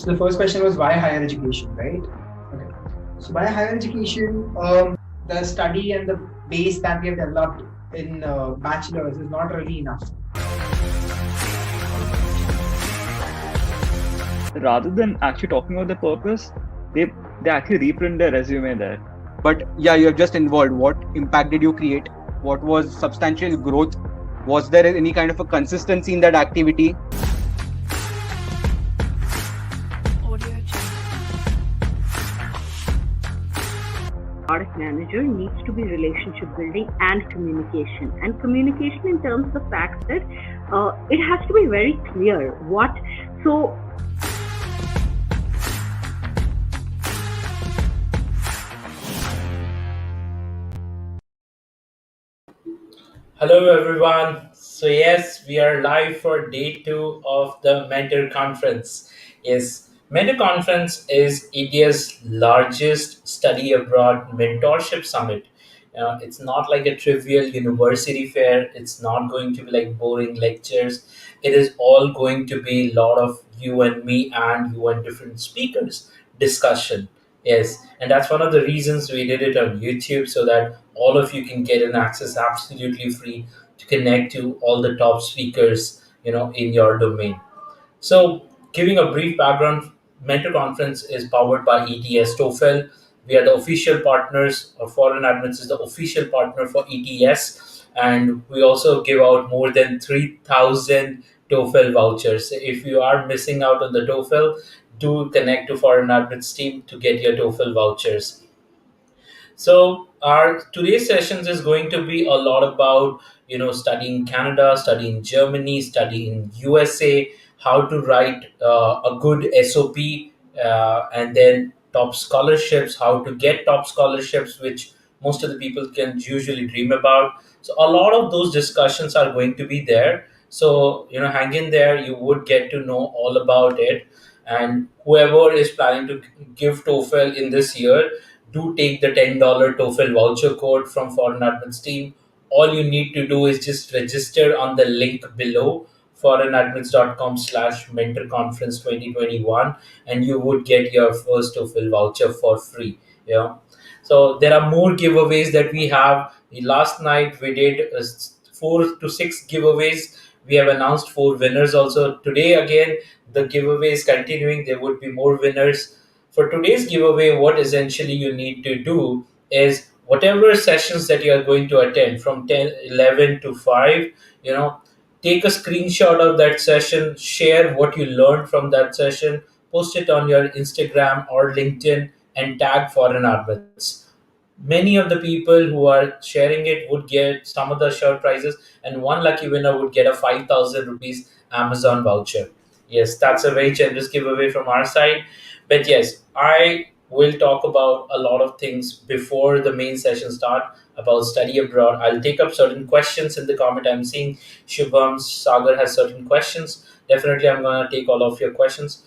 So the first question was why higher education, right? Okay. So why higher education? The study and the base that we have developed in bachelor's is not really enough. Rather than actually talking about the purpose, they actually reprint their resume there. But yeah, you have just involved. What impact did you create? What was substantial growth? Was there any kind of a consistency in that activity? Product manager needs to be relationship building and communication. And communication in terms of the fact that it has to be very clear what. So Hello everyone. So yes, we are live for day 2 of the Mentor Conference. Yes, Mentor Conference is India's largest study abroad mentorship summit. It's not like a trivial university fair. It's not going to be like boring lectures. It is all going to be a lot of you and me and you and different speakers discussion. Yes, and that's one of the reasons we did it on YouTube so that all of you can get an access absolutely free to connect to all the top speakers, in your domain. So, giving a brief background, Mentor Conference is powered by ETS TOEFL. We are the official partners, or ForeignAdmits is the official partner for ETS, and we also give out more than 3,000 TOEFL vouchers. So if you are missing out on the TOEFL, do connect to ForeignAdmits team to get your TOEFL vouchers. So our today's sessions is going to be a lot about studying Canada, studying Germany, studying USA, how to write a good SOP, and then top scholarships, how to get top scholarships, which most of the people can usually dream about. So a lot of those discussions are going to be there. So hang in there. You would get to know all about it. And whoever is planning to give TOEFL in this year, do take the $10 TOEFL voucher code from ForeignAdmits team. All you need to do is just register on the link below, foreignadmits.com/mentorconference 2021, and you would get your first TOEFL voucher for free. So there are more giveaways that we have. Last night we did 4 to 6 giveaways. We have announced 4 winners also. Today again, the giveaway is continuing. There would be more winners. For today's giveaway, what essentially you need to do is whatever sessions that you are going to attend from 10, 11 to 5, take a screenshot of that session, share what you learned from that session, post it on your Instagram or LinkedIn, and tag foreign admits. Many of the people who are sharing it would get some of the shirt prizes, and one lucky winner would get a 5,000 rupees Amazon voucher. Yes, that's a very generous giveaway from our side. But yes, I will talk about a lot of things before the main session start about study abroad. I'll take up certain questions in the comment. I'm seeing Shubham Sagar has certain questions. Definitely, I'm going to take all of your questions.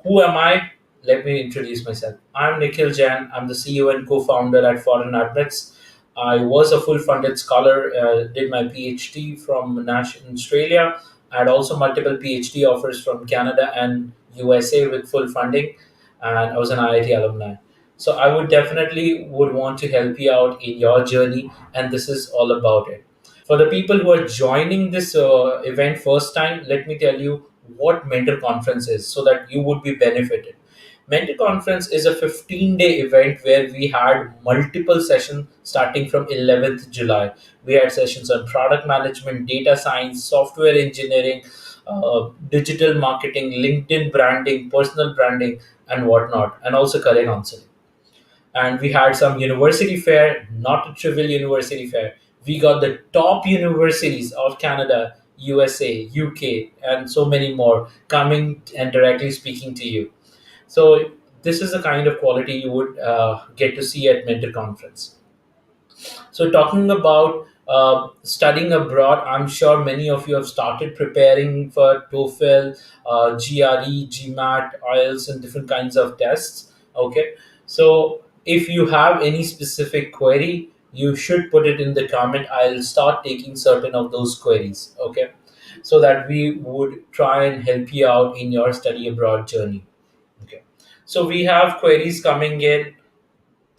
Who am I? Let me introduce myself. I'm Nikhil Jain. I'm the CEO and co-founder at ForeignAdmits. I was a full funded scholar, did my PhD from Nash in Australia. I had also multiple PhD offers from Canada and USA with full funding, and I was an IIT alumni. So I would definitely would want to help you out in your journey, and this is all about it. For the people who are joining this event first time, let me tell you what Mentor Conference is, so that you would be benefited. Mentor Conference is a 15-day event where we had multiple sessions starting from 11th July. We had sessions on product management, data science, software engineering, digital marketing, LinkedIn branding, personal branding, and whatnot, and also career counseling. And we had some university fair, not a trivial university fair. We got the top universities of Canada, USA, UK, and so many more coming and directly speaking to you. So this is the kind of quality you would get to see at Mentor Conference. So talking about studying abroad, I'm sure many of you have started preparing for TOEFL, GRE, GMAT, IELTS, and different kinds of tests. Okay, so if you have any specific query, you should put it in the comment. I'll start taking certain of those queries. Okay, so that we would try and help you out in your study abroad journey. Okay. So we have queries coming in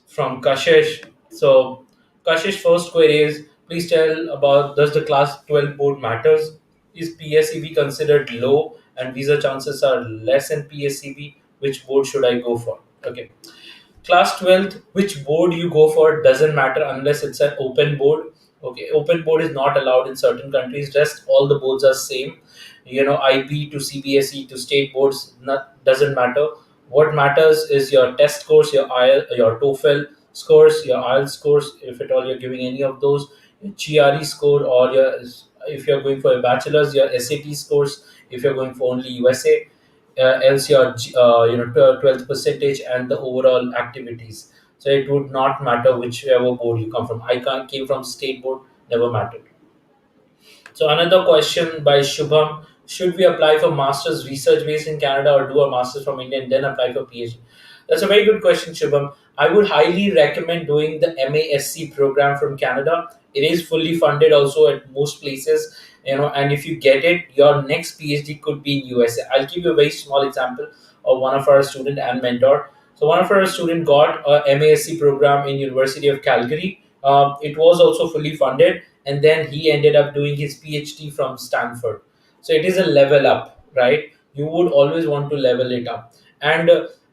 from Kashish. So Kashish first query is, please tell about, does the class 12 board matters? Is PSEB considered low and visa chances are less in PSEB? Which board should I go for? Okay. Class 12th, which board you go for doesn't matter unless it's an open board. Okay, open board is not allowed in certain countries. Rest all the boards are same. IB to CBSE to state boards, doesn't matter. What matters is your test scores, your TOEFL scores, your IELTS scores, if at all you're giving any of those, your GRE score, or your, if you're going for a bachelor's, your SAT scores, if you're going for only USA, else your 12th percentage and the overall activities. So it would not matter whichever board you come from. Came from state board, never mattered. So another question by Shubham: should we apply for masters research based in Canada or do a masters from India and then apply for PhD? That's a very good question, Shubham. I would highly recommend doing the MASC program from Canada. It is fully funded also at most places, and if you get it, your next PhD could be in USA. I'll give you a very small example of one of our student and mentor. So one of our student got a MASC program in University of Calgary. It was also fully funded, and then he ended up doing his PhD from Stanford. So it is a level up, right? You would always want to level it up. And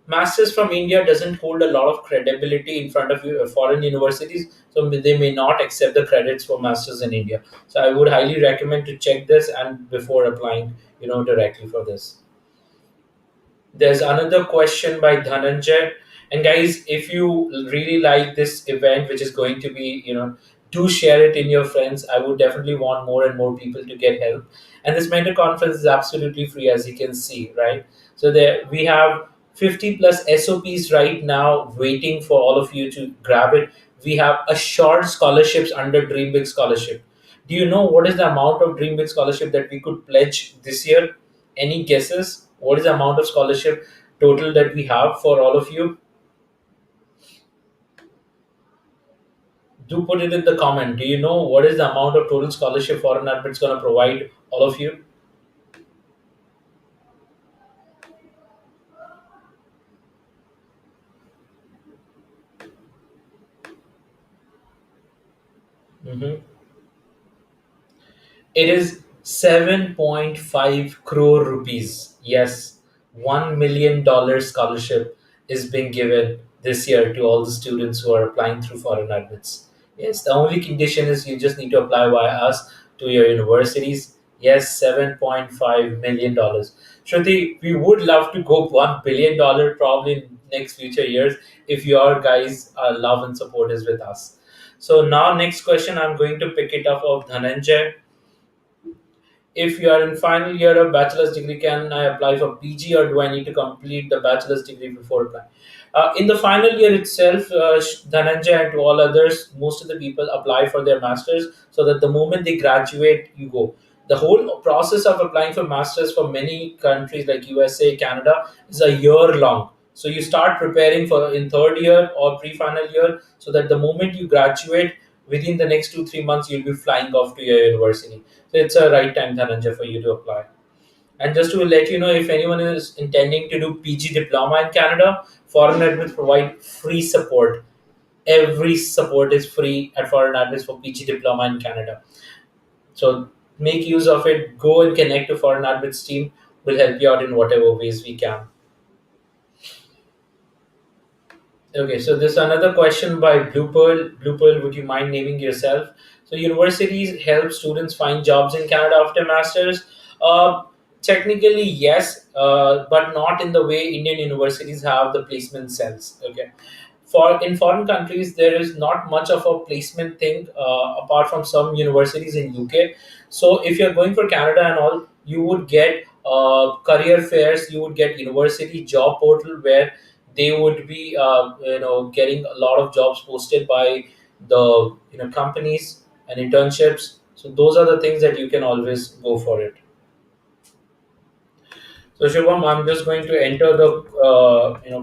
masters from India doesn't hold a lot of credibility in front of foreign universities, so they may not accept the credits for masters in India. So I would highly recommend to check this and before applying, directly for this. There's another question by Dhananjay. And guys, if you really like this event, which is going to be, do share it in your friends. I would definitely want more and more people to get help. And this mentor conference is absolutely free, as you can see, right? So there we have 50 plus SOPs right now waiting for all of you to grab it. We have assured scholarships under Dream Big Scholarship. Do you know what is the amount of Dream Big Scholarship that we could pledge this year? Any guesses? What is the amount of scholarship total that we have for all of you? Do put it in the comment. Do you know what is the amount of total scholarship ForeignAdmits going to provide all of you? Mhm. It is 7.5 crore rupees. Yes, $1 million scholarship is being given this year to all the students who are applying through ForeignAdmits. Yes, the only condition is you just need to apply via us to your universities. Yes, $7.5 million. Shruti, we would love to go $1 billion probably in next future years if your guys' love and support is with us. So now next question, I'm going to pick it up of Dhananjay. If you are in final year of bachelor's degree, can I apply for PG or do I need to complete the bachelor's degree before applying? In the final year itself, Dhananjay and to all others, most of the people apply for their masters so that the moment they graduate, you go. The whole process of applying for masters for many countries like USA, Canada is a year long. So you start preparing for in third year or pre-final year so that the moment you graduate, within the next 2-3 months, you'll be flying off to your university. So it's a right time, Dhananjay, for you to apply. And just to let you know, if anyone is intending to do PG diploma in Canada, ForeignAdmits provide free support. Every support is free at ForeignAdmits for PG diploma in Canada. So make use of it. Go and connect to ForeignAdmits team. We'll help you out in whatever ways we can. Okay, so there's another question by Blue Pearl. Blue Pearl, would you mind naming yourself? So universities help students find jobs in Canada after masters. Uh, Technically, yes, but not in the way Indian universities have the placement cells. Okay, for in foreign countries there is not much of a placement thing apart from some universities in UK. So if you're going for Canada and all, you would get career fairs, you would get university job portal where they would be getting a lot of jobs posted by the companies and internships. So those are the things that you can always go for it. So Shubham, I'm just going to enter the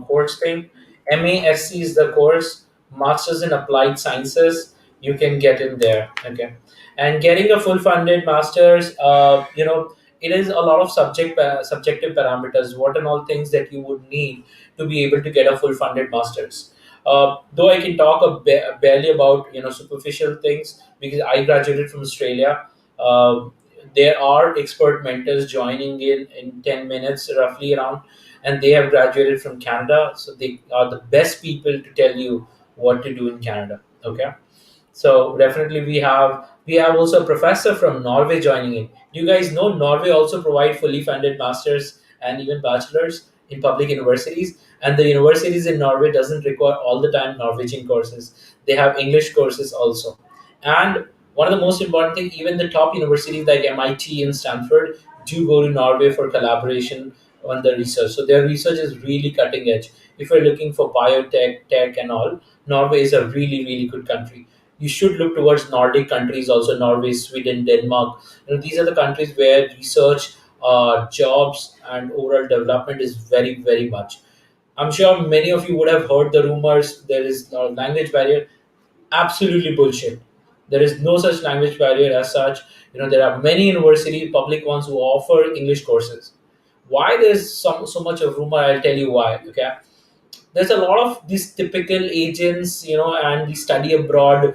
course thing. MASC is the course, Masters in Applied Sciences. You can get in there, okay. And getting a full funded masters, it is a lot of subjective parameters, what and all things that you would need to be able to get a full funded masters. Though I can talk barely about superficial things because I graduated from Australia. There are expert mentors joining in 10 minutes roughly around, and they have graduated from Canada, so they are the best people to tell you what to do in Canada. Okay, so definitely we have also a professor from Norway joining in. Do you guys know Norway also provide fully funded masters and even bachelors in public universities? And the universities in Norway doesn't require all the time Norwegian courses. They have English courses also. And one of the most important thing, even the top universities like MIT and Stanford do go to Norway for collaboration on the research. So their research is really cutting edge. If you're looking for biotech, tech, and all, Norway is a really, really good country. You should look towards Nordic countries also, Norway, Sweden, Denmark. These are the countries where research, jobs, and overall development is very, very much. I'm sure many of you would have heard the rumors there is a language barrier. Absolutely bullshit. There is no such language barrier as such. There are many university public ones who offer English courses. Why there's so much of rumor? I'll tell you why. Okay, there's a lot of these typical agents, and the study abroad,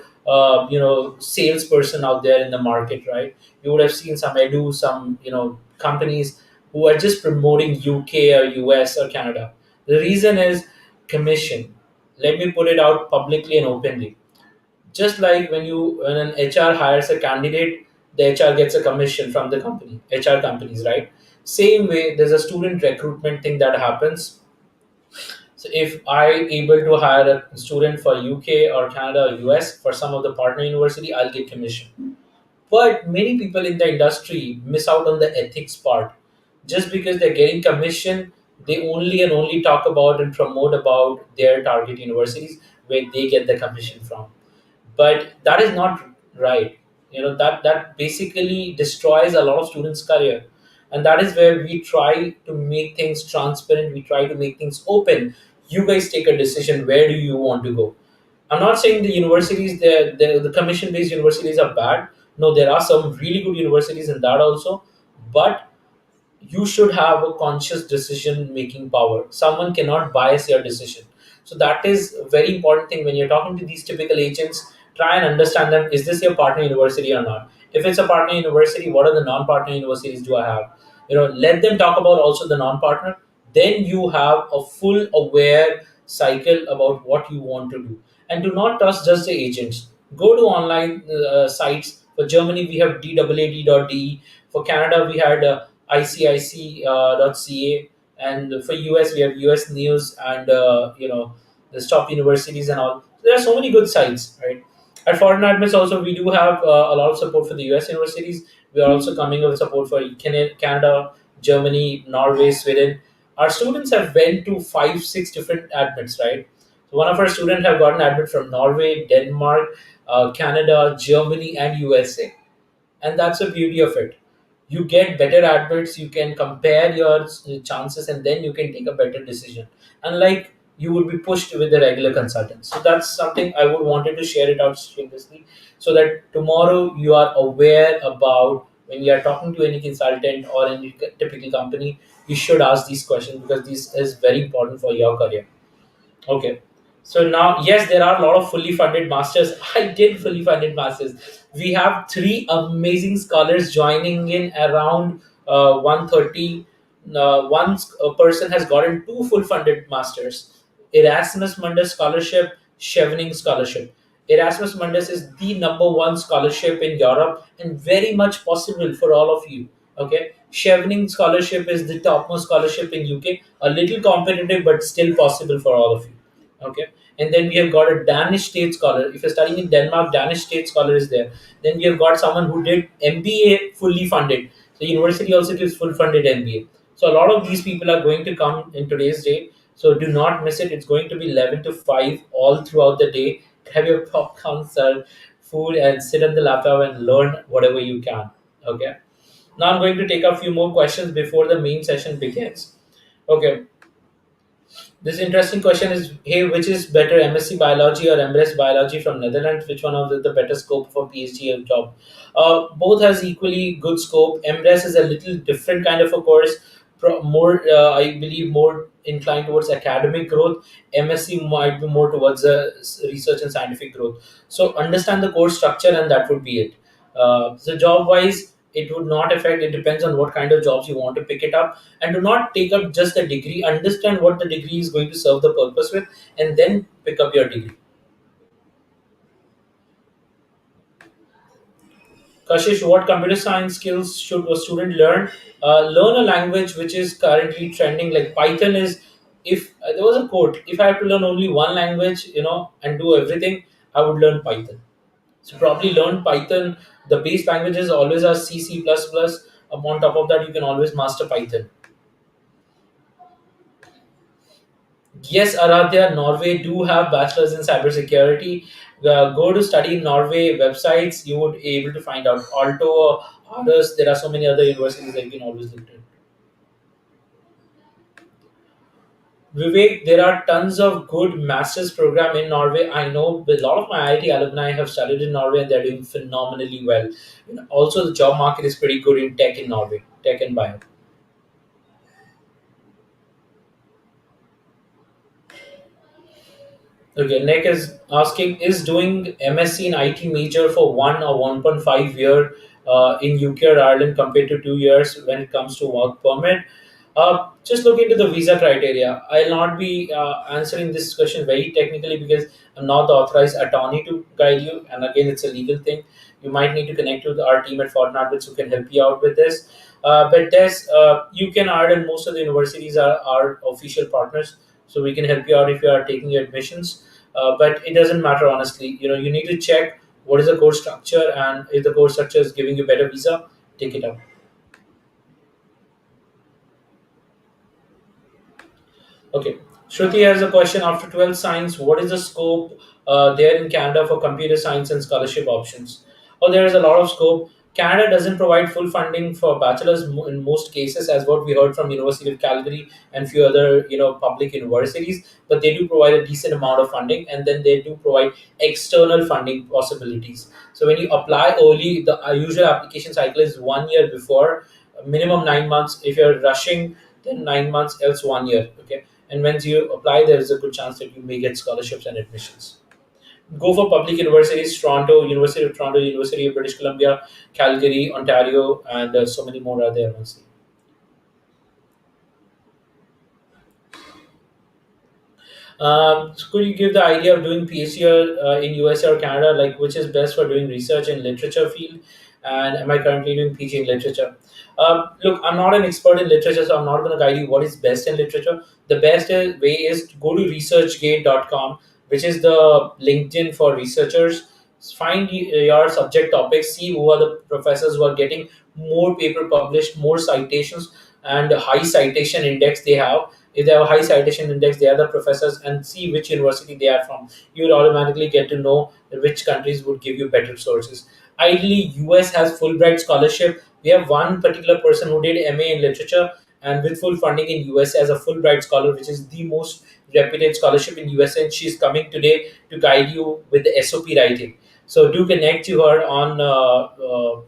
salesperson out there in the market, right? You would have seen some edu, some companies who are just promoting UK or US or Canada. The reason is commission. Let me put it out publicly and openly. Just like when an HR hires a candidate, the HR gets a commission from the company, HR companies, right? Same way, there's a student recruitment thing that happens. So if I able to hire a student for UK or Canada or US for some of the partner university, I'll get commission. But many people in the industry miss out on the ethics part. Just because they're getting commission, they only and only talk about and promote about their target universities where they get the commission from. But that is not right. That basically destroys a lot of students' career, and that is where we try to make things transparent. We try to make things open. You guys take a decision. Where do you want to go? I'm not saying the universities, the commission based universities are bad. No, there are some really good universities in that also, but you should have a conscious decision making power. Someone cannot bias your decision. So that is a very important thing when you're talking to these typical agents. Try and understand them. Is this your partner university or not? If it's a partner university, what are the non-partner universities do I have? Let them talk about also the non-partner. Then you have a full aware cycle about what you want to do, and do not trust just the agents. Go to online sites. For Germany, we have DAAD.de. For Canada, we had ICIC.ca, and for US we have US News and the top universities and all. So there are so many good sites, right? At ForeignAdmits also we do have a lot of support for the US universities. We are also coming with support for Canada, Germany, Norway, Sweden. Our students have went to 5-6 different admits, right? So one of our students have gotten admit from Norway, Denmark, Canada, Germany, and USA, and that's the beauty of it. You get better adverts, you can compare your chances, and then you can take a better decision, unlike you would be pushed with the regular consultants. So that's something I would wanted to share it out shamelessly, so that tomorrow you are aware about when you are talking to any consultant or any typical company, you should ask these questions because this is very important for your career. Okay. So now, yes, there are a lot of fully funded masters. I did fully funded masters. We have three amazing scholars joining in around 130. One person has gotten two full funded masters. Erasmus Mundus Scholarship, Chevening Scholarship. Erasmus Mundus is the number one scholarship in Europe and very much possible for all of you. Okay. Chevening Scholarship is the topmost scholarship in UK. A little competitive, but still possible for all of you. Okay, and then we have got a Danish state scholar. If you're studying in Denmark, Danish state scholar is there. Then we have got someone who did MBA fully funded. So university also gives full funded MBA. So a lot of these people are going to come in today's day. So do not miss it. It's going to be 11 to 5 all throughout the day. Have your popcorn, sir, food, and sit on the laptop and learn whatever you can. Okay. Now I'm going to take a few more questions before the main session begins. Okay. This interesting question is, hey, which is better, MSc Biology or MRes Biology from Netherlands? Which one of the better scope for PhD or job? Both has equally good scope. MRes is a little different kind of a course, more I believe more inclined towards academic growth. MSc might be more towards research and scientific growth. So understand the course structure, and that would be it. So job wise, it would not affect. It depends on what kind of jobs you want to pick it up, and do not take up just a degree. Understand what the degree is going to serve the purpose with, and then pick up your degree. Kashish, what computer science skills should a student learn? Learn a language which is currently trending. Like Python is. If there was a quote, if I have to learn only one language, and do everything, I would learn Python. So probably learn Python. The base languages always are C, C++. On top of that, you can always master Python. Yes, Aradhya, Norway do have bachelors in cybersecurity. Go to study in Norway websites. You would be able to find out. Alto, others, there are so many other universities that you can always look at. Vivek, there are tons of good master's program in Norway. I know a lot of my IIT alumni have studied in Norway and they're doing phenomenally well. Also, the job market is pretty good in tech in Norway, tech and bio. Okay, Nick is asking, is doing MSc in IT major for 1 or 1.5 year in UK or Ireland compared to 2 years when it comes to work permit? Just look into the visa criteria. I'll not be answering this question very technically because I'm not the authorized attorney to guide you, and again, it's a legal thing. You might need to connect with our team at ForeignAdmits who can help you out with this. But there's UK and Ireland, most of the universities are our official partners, so we can help you out if you are taking your admissions. But it doesn't matter honestly. You need to check what is the course structure, and if the course structure is giving you better visa, take it up. Okay. Shruti has a question. After 12th science, what is the scope there in Canada for computer science and scholarship options? Oh, there is a lot of scope. Canada doesn't provide full funding for bachelors in most cases, as what we heard from University of Calgary and few other public universities. But they do provide a decent amount of funding, and then they do provide external funding possibilities. So when you apply early, the usual application cycle is 1 year before, minimum 9 months. If you're rushing, then 9 months, else 1 year. Okay, and once you apply, there is a good chance that you may get scholarships and admissions. Go for public universities: Toronto, University of Toronto, University of British Columbia, Calgary, Ontario, and so many more are there. Honestly. So could you give the idea of doing PhD in USA or Canada, like which is best for doing research in literature field? And am I currently doing PhD in literature? Look, I'm not an expert in literature, so I'm not going to guide you what is best in literature. The best way is to go to researchgate.com, which is the LinkedIn for researchers. Find your subject topics, see who are the professors who are getting more paper published, more citations, and a high citation index they have. If they have a high citation index, they are the professors, and see which university they are from. You will automatically get to know which countries would give you better sources. Ideally, US has Fulbright scholarship. We have one particular person who did MA in literature and with full funding in US as a Fulbright scholar, which is the most reputed scholarship in US, and she's coming today to guide you with the SOP writing. So do connect to her on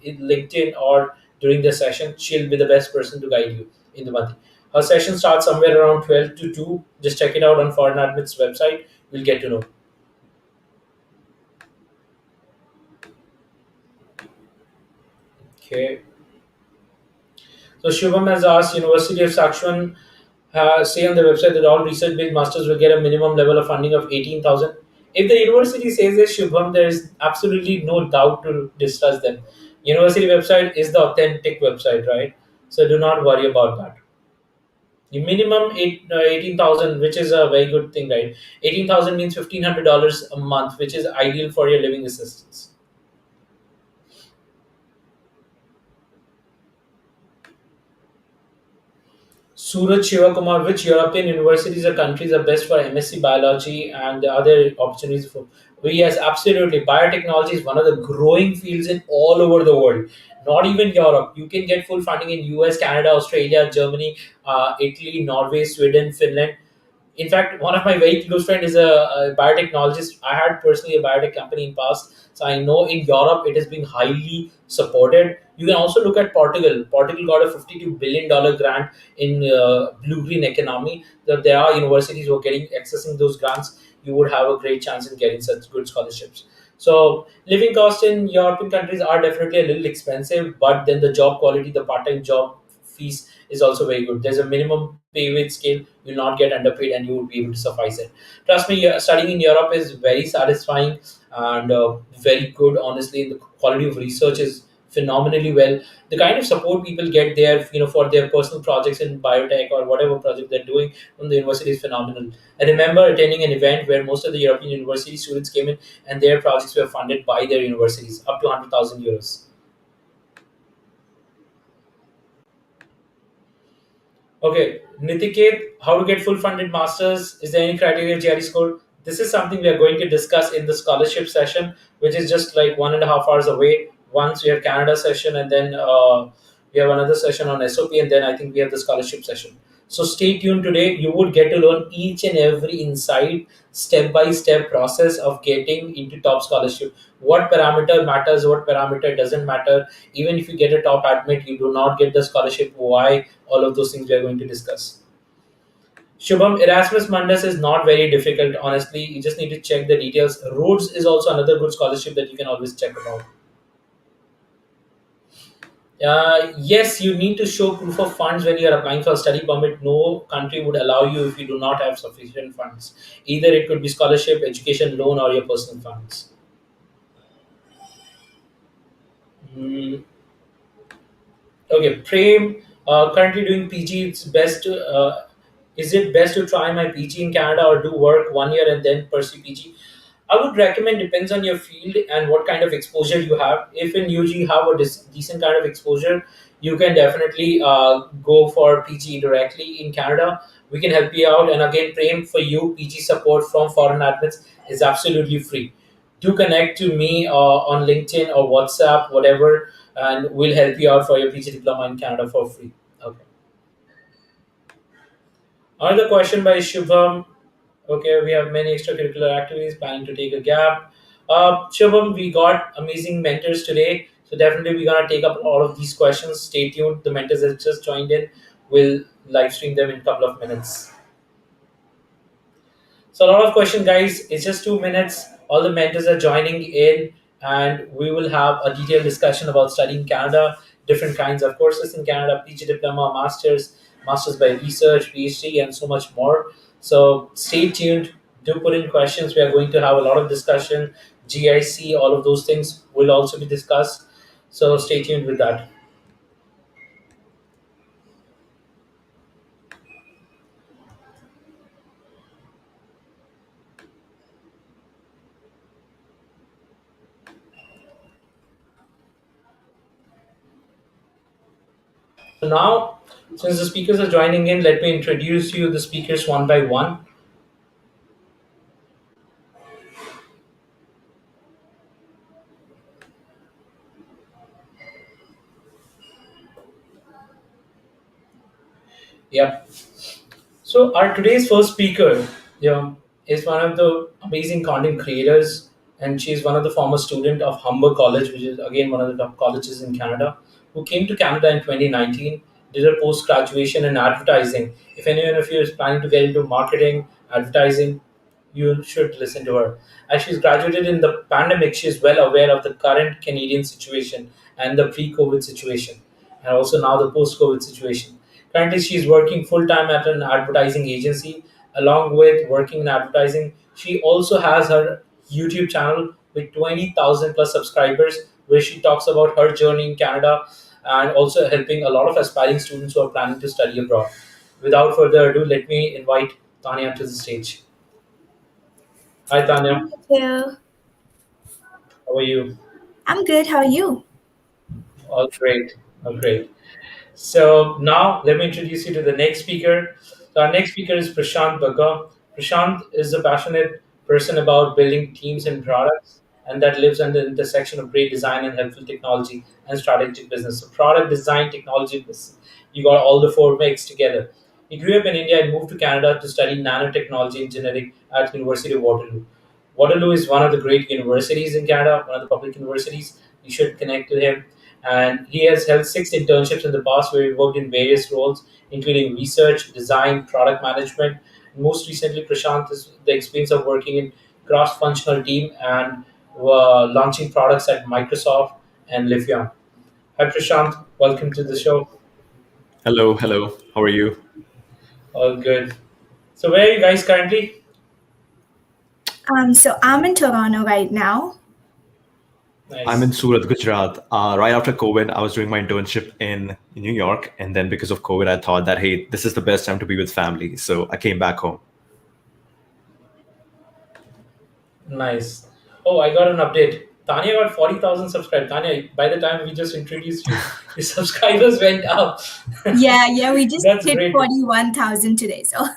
in LinkedIn or during the session. She'll be the best person to guide you in the month. Her session starts somewhere around 12 to 2. Just check it out on ForeignAdmits website. You'll get to know. Okay. So Shubham has asked, University of Saskatchewan say on the website that all research-based masters will get a minimum level of funding of 18,000. If the university says this, Shubham, there is absolutely no doubt to discuss them. University website is the authentic website, right? So do not worry about that. The minimum 18,000, which is a very good thing, right? 18,000 means $1,500 a month, which is ideal for your living assistance. Suraj Shivakumar, which European universities or countries are best for MSc biology and the other opportunities for? Well, yes, absolutely. Biotechnology is one of the growing fields in all over the world. Not even Europe. You can get full funding in US, Canada, Australia, Germany, Italy, Norway, Sweden, Finland. In fact, one of my very close friend is a biotechnologist. I had personally a biotech company in past, so I know in Europe it is being highly supported. You can also look at Portugal. Portugal got a $52 billion grant in blue green economy. That there are universities who are getting accessing those grants. You would have a great chance in getting such good scholarships. So living costs in European countries are definitely a little expensive, but then the job quality, the part-time job fees is also very good. There's a minimum pay wage scale. You'll not get underpaid, and you will be able to suffice it. Trust me, studying in Europe is very satisfying and very good. Honestly, the quality of research is phenomenally well. The kind of support people get there, for their personal projects in biotech or whatever project they're doing from the university is phenomenal. I remember attending an event where most of the European university students came in, and their projects were funded by their universities up to 100,000 euros. Okay, Nitiket, how to get full funded masters? Is there any criteria GRE score? This is something we are going to discuss in the scholarship session, which is just like 1.5 hours away. Once we have Canada session, and then we have another session on SOP, and then I think we have the scholarship session. So stay tuned today. You would get to learn each and every insight, step by step process of getting into top scholarship. What parameter matters, what parameter doesn't matter. Even if you get a top admit, you do not get the scholarship. Why? All of those things we are going to discuss. Shubham, Erasmus Mundus is not very difficult, honestly. You just need to check the details. Rhodes is also another good scholarship that you can always check about. Yes, you need to show proof of funds when you are applying for a study permit. No country would allow you if you do not have sufficient funds. Either it could be scholarship, education loan, or your personal funds. Hmm. Okay, Prem, currently doing PG. It's best to. Is it best to try my PG in Canada or do work 1 year and then pursue PG? I would recommend depends on your field and what kind of exposure you have. If in UG you have a decent kind of exposure, you can definitely go for PG directly in Canada. We can help you out. And again, Prem, for you, PG support from ForeignAdmits is absolutely free. Do connect to me on LinkedIn or WhatsApp, whatever, and we'll help you out for your PG diploma in Canada for free. Okay. Another question by Shubham. Okay, we have many extracurricular activities, planning to take a gap. Shubham, we got amazing mentors today. So definitely we're gonna take up all of these questions. Stay tuned. The mentors that just joined in will live stream them in a couple of minutes. So a lot of question, guys. It's just 2 minutes. All the mentors are joining in, and we will have a detailed discussion about studying Canada, different kinds of courses in Canada, PG diploma, masters by research, PhD, and so much more. So stay tuned. Do put in questions. We are going to have a lot of discussion. GIC, all of those things will also be discussed. So stay tuned with that. So now, since the speakers are joining in, let me introduce you the speakers one by one. Yep. So our today's first speaker, is one of the amazing content creators, and she's one of the former student of Humber College, which is again one of the top colleges in Canada, who came to Canada in 2019, did a post graduation in advertising. If anyone of you is planning to get into marketing, advertising, you should listen to her. As she's graduated in the pandemic, she is well aware of the current Canadian situation and the pre-COVID situation, and also now the post-COVID situation. Currently, she is working full-time at an advertising agency. Along with working in advertising, she also has her YouTube channel with 20,000 plus subscribers, where she talks about her journey in Canada and also helping a lot of aspiring students who are planning to study abroad. Without further ado, let me invite Tania to the stage. Hi, Tanya. Hello. How are you? I'm good. How are you? All great. All great. So now let me introduce you to the next speaker. So our next speaker is Prashant Bhagga. Prashant is a passionate person about building teams and products, and that lives at the intersection of great design and helpful technology and strategic business. So product design, technology, business. You got all the four mixed together. He grew up in India and moved to Canada to study nanotechnology engineering at University of Waterloo. Waterloo is one of the great universities in Canada, one of the public universities. You should connect with him. And he has held 6 internships in the past where he worked in various roles, including research, design, product management. Most recently, Prashant is the experience of working in cross-functional team and launching products at Microsoft and Lifion. Hi, Prashant. Welcome to the show. Hello, hello. How are you? All good. So, where are you guys currently? So I'm in Toronto right now. I'm in Nice. Surat, Gujarat. Right after COVID, I was doing my internship in New York, and then because of COVID, I thought that hey, this is the best time to be with family, so I came back home. Nice. Oh, I got an update. Tania got 40,000 subscribers. Tania, by the time we just introduced you, your subscribers went up. Yeah, we just That's hit great. 41,000 today. So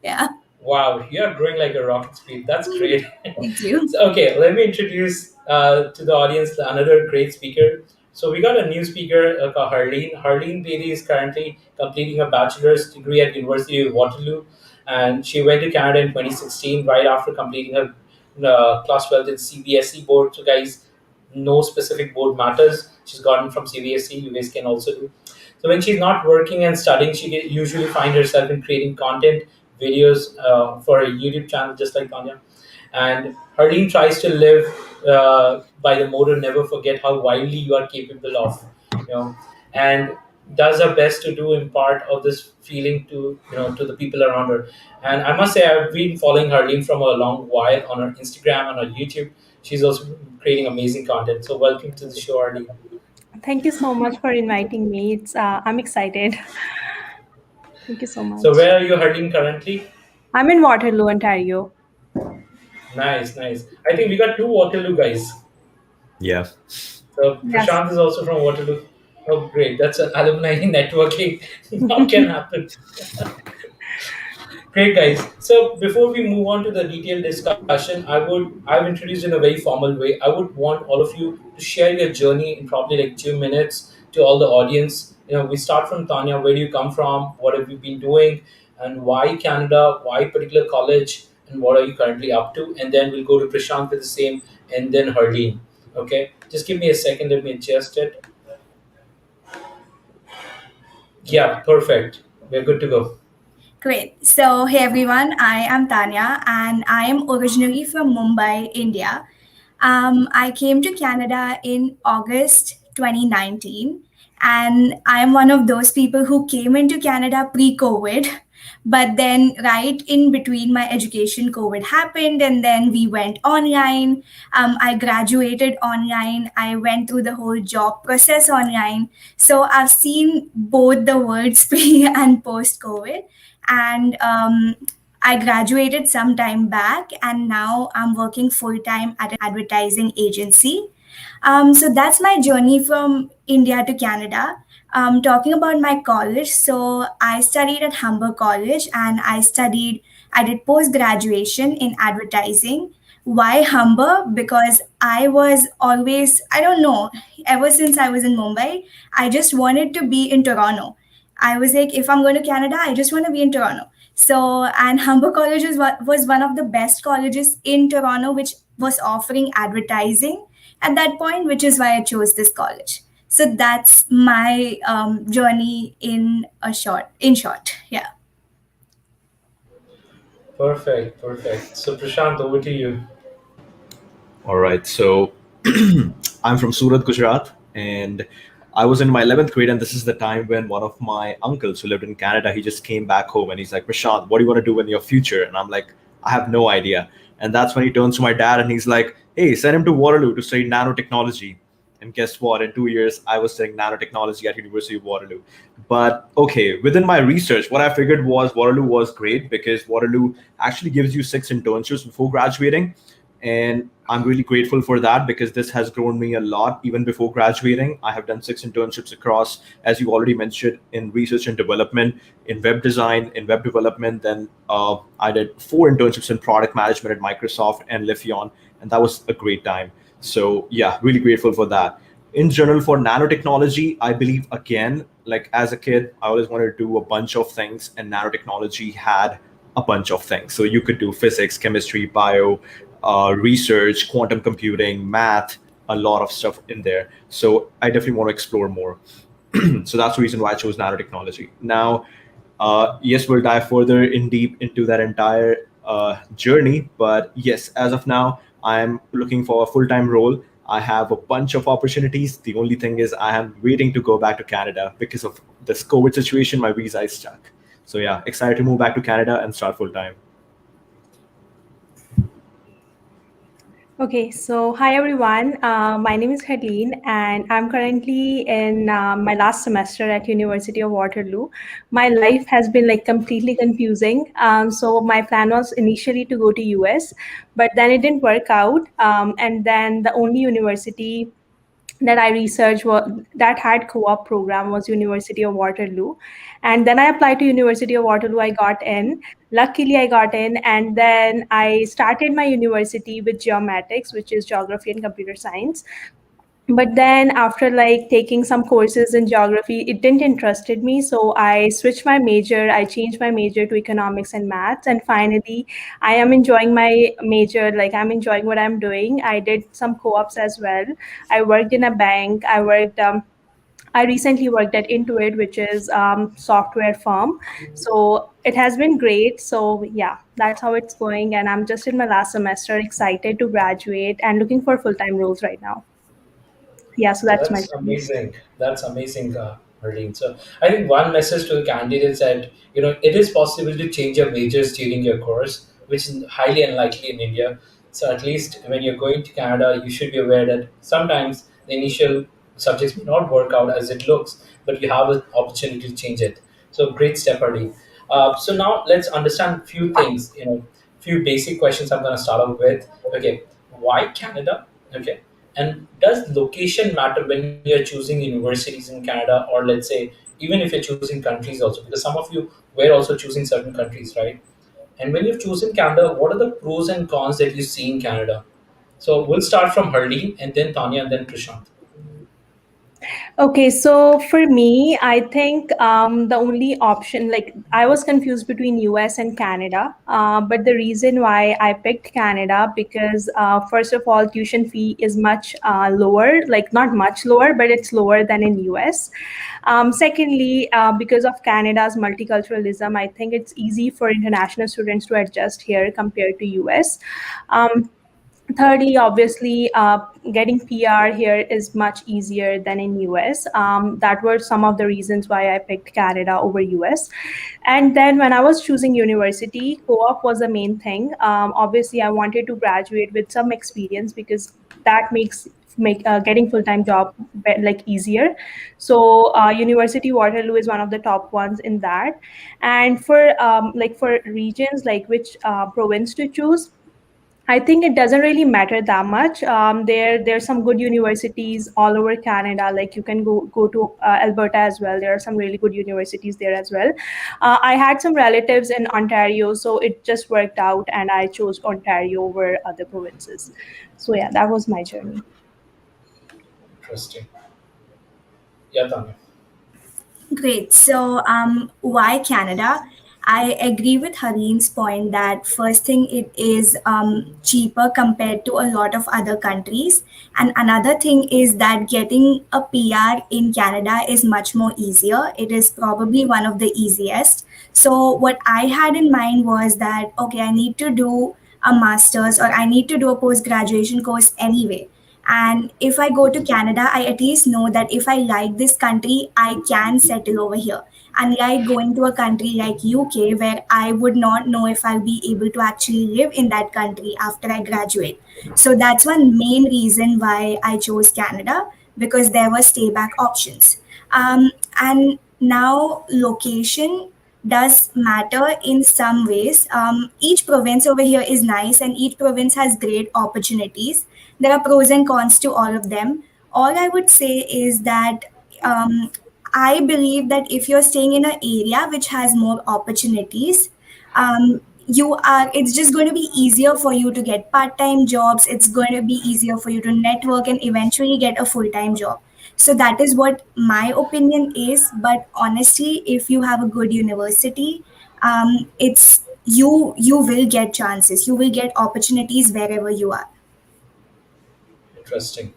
yeah, Wow, you're growing like a rocket speed. That's great. thank you. So, okay, let me introduce to the audience another great speaker. So we got a new speaker called Harleen. Harleen Bedi is currently completing a bachelor's degree at University of Waterloo, and she went to Canada in 2016 right after completing her class 12th in CBSE board. So guys, no specific board matters. She's gotten from CBSE. You guys can also do. So when she's not working and studying, she usually find herself in creating content videos for a YouTube channel, just like Tanya. And Harleen tries to live by the motto "Never forget how wildly you are capable of," you know, and does her best to do impart of this feeling to to the people around her. And I must say, I've been following Harleen from a long while on her Instagram and her YouTube. She's also creating amazing content. So welcome to the show, Harleen. Thank you so much for inviting me. It's I'm excited. Thank you so So much. where are you, Harleen, currently? I'm in Waterloo, Ontario. Nice, nice. I think we got two Waterloo guys. Yeah. So Yes. Prashant is also from Waterloo. Oh, great! That's an alumni networking. Now can happen. Great, guys. So before we move on to the detailed discussion, I've introduced in a very formal way. I would want all of you to share your journey in probably like 2 minutes to all the audience. We start from Tanya. Where do you come from? What have you been doing? And why Canada? Why particular college? And what are you currently up to? And then we'll go to Prashant with the same, and then Harleen. Okay, just give me a second. Let me adjust it. Yeah, perfect. We're good to go. Great. So hey everyone, I am Tania and I am originally from Mumbai, India. I came to Canada in August 2019, and I am one of those people who came into Canada pre-COVID. But then, right in between my education, COVID happened, and then we went online. I graduated online. I went through the whole job process online. So I've seen both the worlds pre and post COVID. And I graduated some time back, and now I'm working full time at an advertising agency. So that's my journey from India to Canada. Talking about my college, so I studied at Humber College and I did post graduation in advertising. Why Humber? Because I was always, I don't know, ever since I was in Mumbai, I just wanted to be in Toronto. I was like, if I'm going to Canada, I just want to be in Toronto. So, and Humber College was one of the best colleges in Toronto, which was offering advertising at that point, which is why I chose this college. So that's my journey in short. Yeah. Perfect, perfect. So Prashant, over to you. All right. So I'm from Surat, Gujarat, and I was in my 11th grade, and this is the time when one of my uncles who lived in Canada, he just came back home, and he's like, Prashant, what do you want to do in your future? And I'm like, I have no idea. And that's when he turns to my dad, and he's like, hey, send him to Waterloo to study nanotechnology. And guess what? In 2 years, I was studying nanotechnology at University of Waterloo. But okay, within my research, what I figured was Waterloo was great because Waterloo actually gives you 6 internships before graduating. And I'm really grateful for that because this has grown me a lot. Even before graduating, I have done 6 internships across, as you already mentioned, in research and development, in web design, in web development. Then I did 4 internships in product management at Microsoft and Lifion, and that was a great time. So yeah, really grateful for that. In general, for nanotechnology, I believe again, like as a kid, I always wanted to do a bunch of things, and nanotechnology had a bunch of things. So you could do physics, chemistry, bio, research, quantum computing, math, a lot of stuff in there. So I definitely want to explore more. So that's the reason why I chose nanotechnology. Now, yes, we'll dive further in deep into that entire journey. But yes, as of now, I'm looking for a full-time role. I have a bunch of opportunities. The only thing is I am waiting to go back to Canada because of this COVID situation. My visa is stuck. So yeah, excited to move back to Canada and start full-time. Okay, so hi everyone. My name is Harleen, and I'm currently in my last semester at University of Waterloo. My life has been like completely confusing. So my plan was initially to go to US, but then it didn't work out. And then the only university that I researched that had co-op program was University of Waterloo, and then I applied to University of Waterloo. I got in. Luckily, I got in, and then I started my university with geomatics, which is geography and computer science. But then after like taking some courses in geography, it didn't interested me, so I switched my major. I changed my major to economics and maths, and finally I am enjoying my major. Like, I'm enjoying what I'm doing. I did some co-ops as well. I worked in a bank. I recently worked at Intuit, which is software firm. So it has been great. So yeah, that's how it's going, and I'm just in my last semester, excited to graduate and looking for full-time roles right now. Yeah, so that's my That's journey. amazing. That's amazing, Harleen. So I think one message to the candidates that it is possible to change your majors during your course, which is highly unlikely in India. So at least when you're going to Canada, you should be aware that sometimes the initial subjects may not work out as it looks, but you have an opportunity to change it. So great step, Harleen. So now let's understand a few things. Few basic questions I'm going to start off with. Okay, why Canada? Okay, and does location matter when you're choosing universities in Canada, or let's say even if you're choosing countries also? Because some of you were also choosing certain countries, right? And when you've chosen Canada, what are the pros and cons that you see in Canada? So we'll start from Harleen, and then Tanya, and then Prashant. Okay, so for me, I think the only option, like I was confused between US and Canada, but the reason why I picked Canada because first of all, tuition fee is much lower, like not much lower, but it's lower than in US. Secondly, because of Canada's multiculturalism, I think it's easy for international students to adjust here compared to US. Um, Thirdly, obviously, getting PR here is much easier than in US. That were some of the reasons why I picked Canada over US. And then when I was choosing university, co-op was the main thing. Obviously, I wanted to graduate with some experience because that makes make getting full-time job like easier. So University Waterloo is one of the top ones in that. And for like for regions, like which province to choose, I think it doesn't really matter that much. There's some good universities all over Canada. Like you can go to Alberta as well. There are some really good universities there as well. I had some relatives in Ontario, so it just worked out, and I chose Ontario over other provinces. So yeah, that was my journey. Interesting. Yeah, Tanya. Great. So, why Canada? I agree with Hareen's point that first thing, it is cheaper compared to a lot of other countries, and another thing is that getting a PR in Canada is much more easier. It is probably one of the easiest. So, what I had in mind was that okay, I need to do a master's or I need to do a post graduation course anyway. And if I go to Canada, I at least know that if I like this country, I can settle over here. Unlike going to a country like UK, where I would not know if I'll be able to actually live in that country after I graduate. So that's one main reason why I chose Canada, because there were stay back options. And now location does matter in some ways. Each province over here is nice, and each province has great opportunities. There are pros and cons to all of them. All I would say is that um, I believe that if you're staying in an area which has more opportunities, it's just going to be easier for you to get part-time jobs. It's going to be easier for you to network and eventually get a full-time job. So that is what my opinion is. But honestly, if you have a good university, it's you will get chances, you will get opportunities wherever you are. Interesting.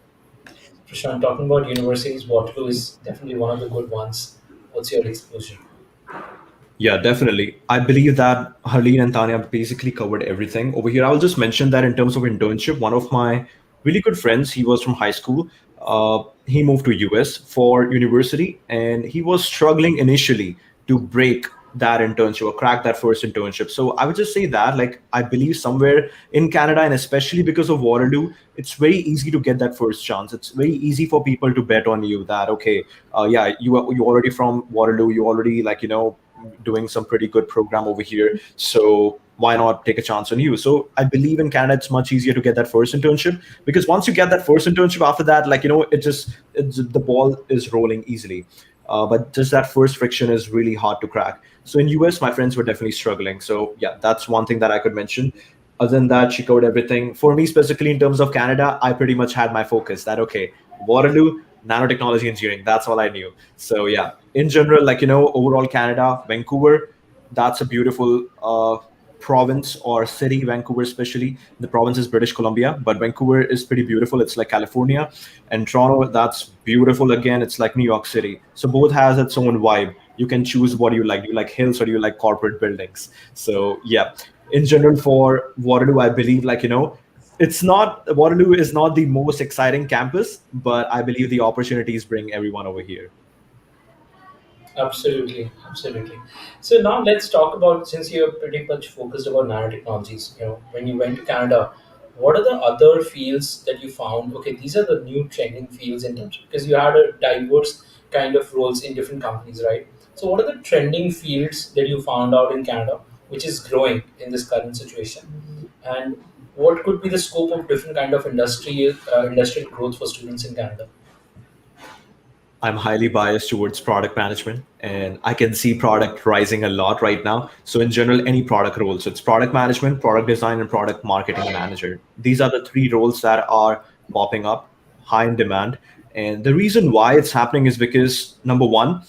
Prashant, talking about universities, Waterloo is definitely one of the good ones. What's your exposure? Yeah, definitely. I believe that Harleen and Tanya basically covered everything. Over here, I'll just mention that in terms of internship, one of my really good friends, he was from high school. He moved to US for university, and he was struggling initially to break that internship or crack that first internship. So I would just say that, like, I believe somewhere in Canada, and especially because of Waterloo, it's very easy to get that first chance. It's very easy for people to bet on you that, okay, yeah, you already from Waterloo, you already, like, doing some pretty good program over here, so why not take a chance on you? So I believe in Canada it's much easier to get that first internship, because once you get that first internship, after that, like, the ball is rolling easily. But just that first friction is really hard to crack. So in US, my friends were definitely struggling. So yeah, that's one thing that I could mention. Other than that, she covered everything. For me specifically, in terms of Canada, I pretty much had my focus that, okay, Waterloo, nanotechnology engineering, that's all I knew. So yeah, in general, like, overall Canada, Vancouver, that's a beautiful province or city. Vancouver, especially, the province is British Columbia, but Vancouver is pretty beautiful. It's like California. And Toronto, that's beautiful again. It's like New York City. So both has its own vibe. You can choose what you like. Do you like hills or do you like corporate buildings? So yeah, in general, for Waterloo, I believe, like, it's not, Waterloo is not the most exciting campus, but I believe the opportunities bring everyone over here. Absolutely, absolutely. So now let's talk about, since you're pretty much focused about nanotechnologies, when you went to Canada, what are the other fields that you found? Okay, these are the new trending fields in terms, because you had a diverse kind of roles in different companies, right? So what are the trending fields that you found out in Canada, which is growing in this current situation? And what could be the scope of different kind of industrial growth for students in Canada? I'm highly biased towards product management, and I can see product rising a lot right now. So in general, any product role. So it's product management, product design, and product marketing manager. These are the three roles that are popping up, high in demand. And the reason why it's happening is because, number one,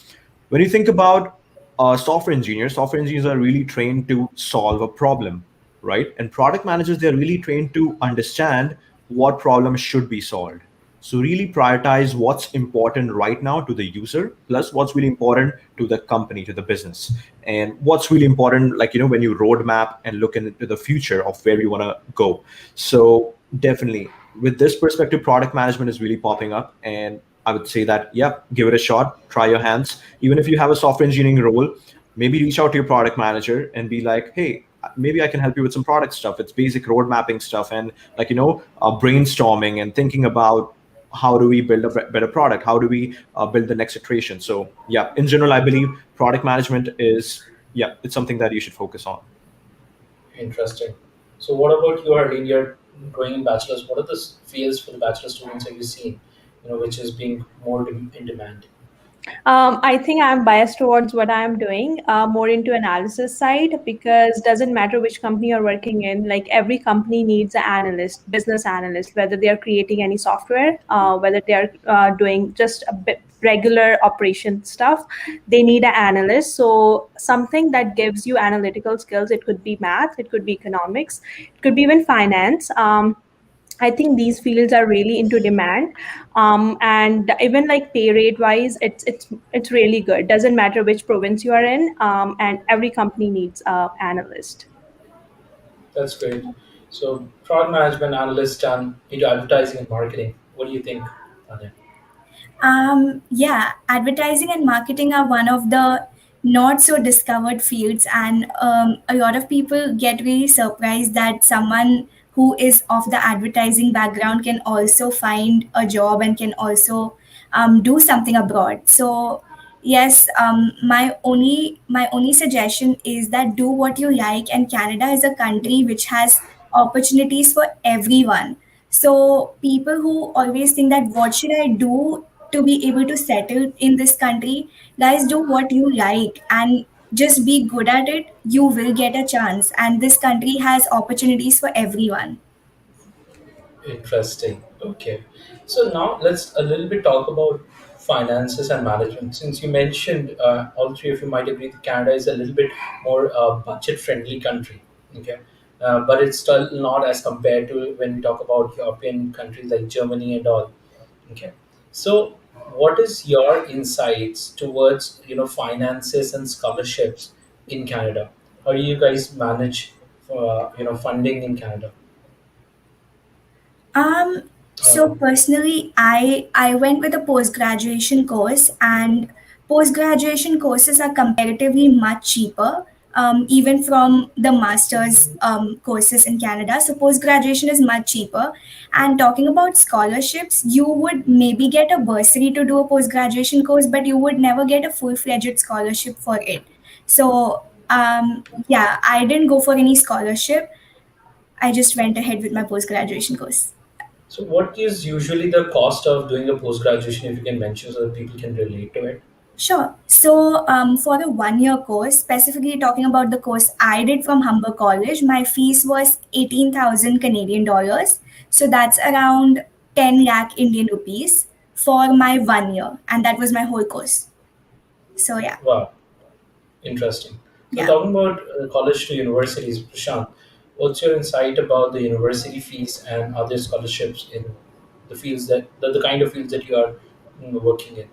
when you think about software engineers are really trained to solve a problem, right? And product managers, they're really trained to understand what problem should be solved. So really prioritize what's important right now to the user, plus what's really important to the company, to the business, and what's really important, like, when you roadmap and look into the future of where you want to go. So definitely, with this perspective, product management is really popping up, and I would say that, yeah, give it a shot, try your hands. Even if you have a software engineering role, maybe reach out to your product manager and be like, hey, maybe I can help you with some product stuff. It's basic road mapping stuff, and, like, brainstorming and thinking about how do we build a better product, how do we build the next iteration. So yeah, in general, I believe product management is, yeah, it's something that you should focus on. Interesting. So, what about you, Harleen? You're going in bachelor's. What are the fields for the bachelor students have you seen? Which is being more in demand. I think I'm biased towards what I'm doing, more into analysis side, because doesn't matter which company you're working in. Like every company needs an analyst, business analyst, whether they are creating any software, whether they are doing just a bit regular operation stuff, they need an analyst. So something that gives you analytical skills. It could be math, it could be economics, it could be even finance. I think these fields are really into demand, and even like pay rate wise, it's really good. Doesn't matter which province you are in, and every company needs a analyst. That's great. So, product management analyst and into advertising and marketing. What do you think, Tanya? Yeah, advertising and marketing are one of the not so discovered fields, and a lot of people get really surprised that someone who is of the advertising background can also find a job and can also do something abroad. So yes, my only suggestion is that do what you like, and Canada is a country which has opportunities for everyone. So people who always think that what should I do to be able to settle in this country, guys, do what you like and just be good at it. You will get a chance, and this country has opportunities for everyone. Interesting. Okay. So now let's a little bit talk about finances and management. Since you mentioned, all three of you might agree that Canada is a little bit more budget-friendly country. Okay, but it's still not as compared to when we talk about European countries like Germany and all. Okay, so what is your insights towards finances and scholarships in Canada? How do you guys manage funding in Canada? So personally, I went with a post graduation course, and post graduation courses are comparatively much cheaper, even from the master's courses in Canada. So post graduation is much cheaper. And talking about scholarships, you would maybe get a bursary to do a post graduation course, but you would never get a full fledged scholarship for it. So yeah, I didn't go for any scholarship. I just went ahead with my post graduation course. So, what is usually the cost of doing a post graduation, if you can mention, so that people can relate to it? Sure. So, for a 1 year course, specifically talking about the course I did from Humber College, my fees was 18,000 Canadian dollars. So that's around 10 lakh Indian rupees for my 1 year, and that was my whole course. So yeah, Wow, interesting. So, yeah. talking about college to universities, Prashant, what's your insight about the university fees and other scholarships in the fields the kind of fields that you are working in?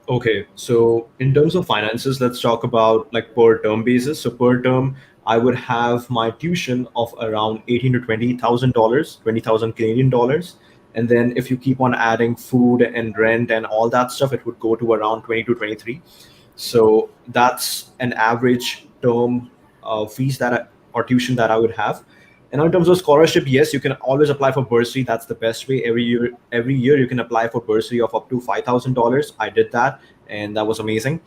Okay, so in terms of finances, let's talk about like per term basis. So per term, I would have my tuition of around 18 to $20,000, 20,000 Canadian dollars, and then if you keep on adding food and rent and all that stuff, it would go to around 20 to 23. So that's an average term fees or tuition that I would have. And in terms of scholarship, yes, you can always apply for bursary. That's the best way. Every year you can apply for bursary of up to $5,000. I did that, and that was amazing.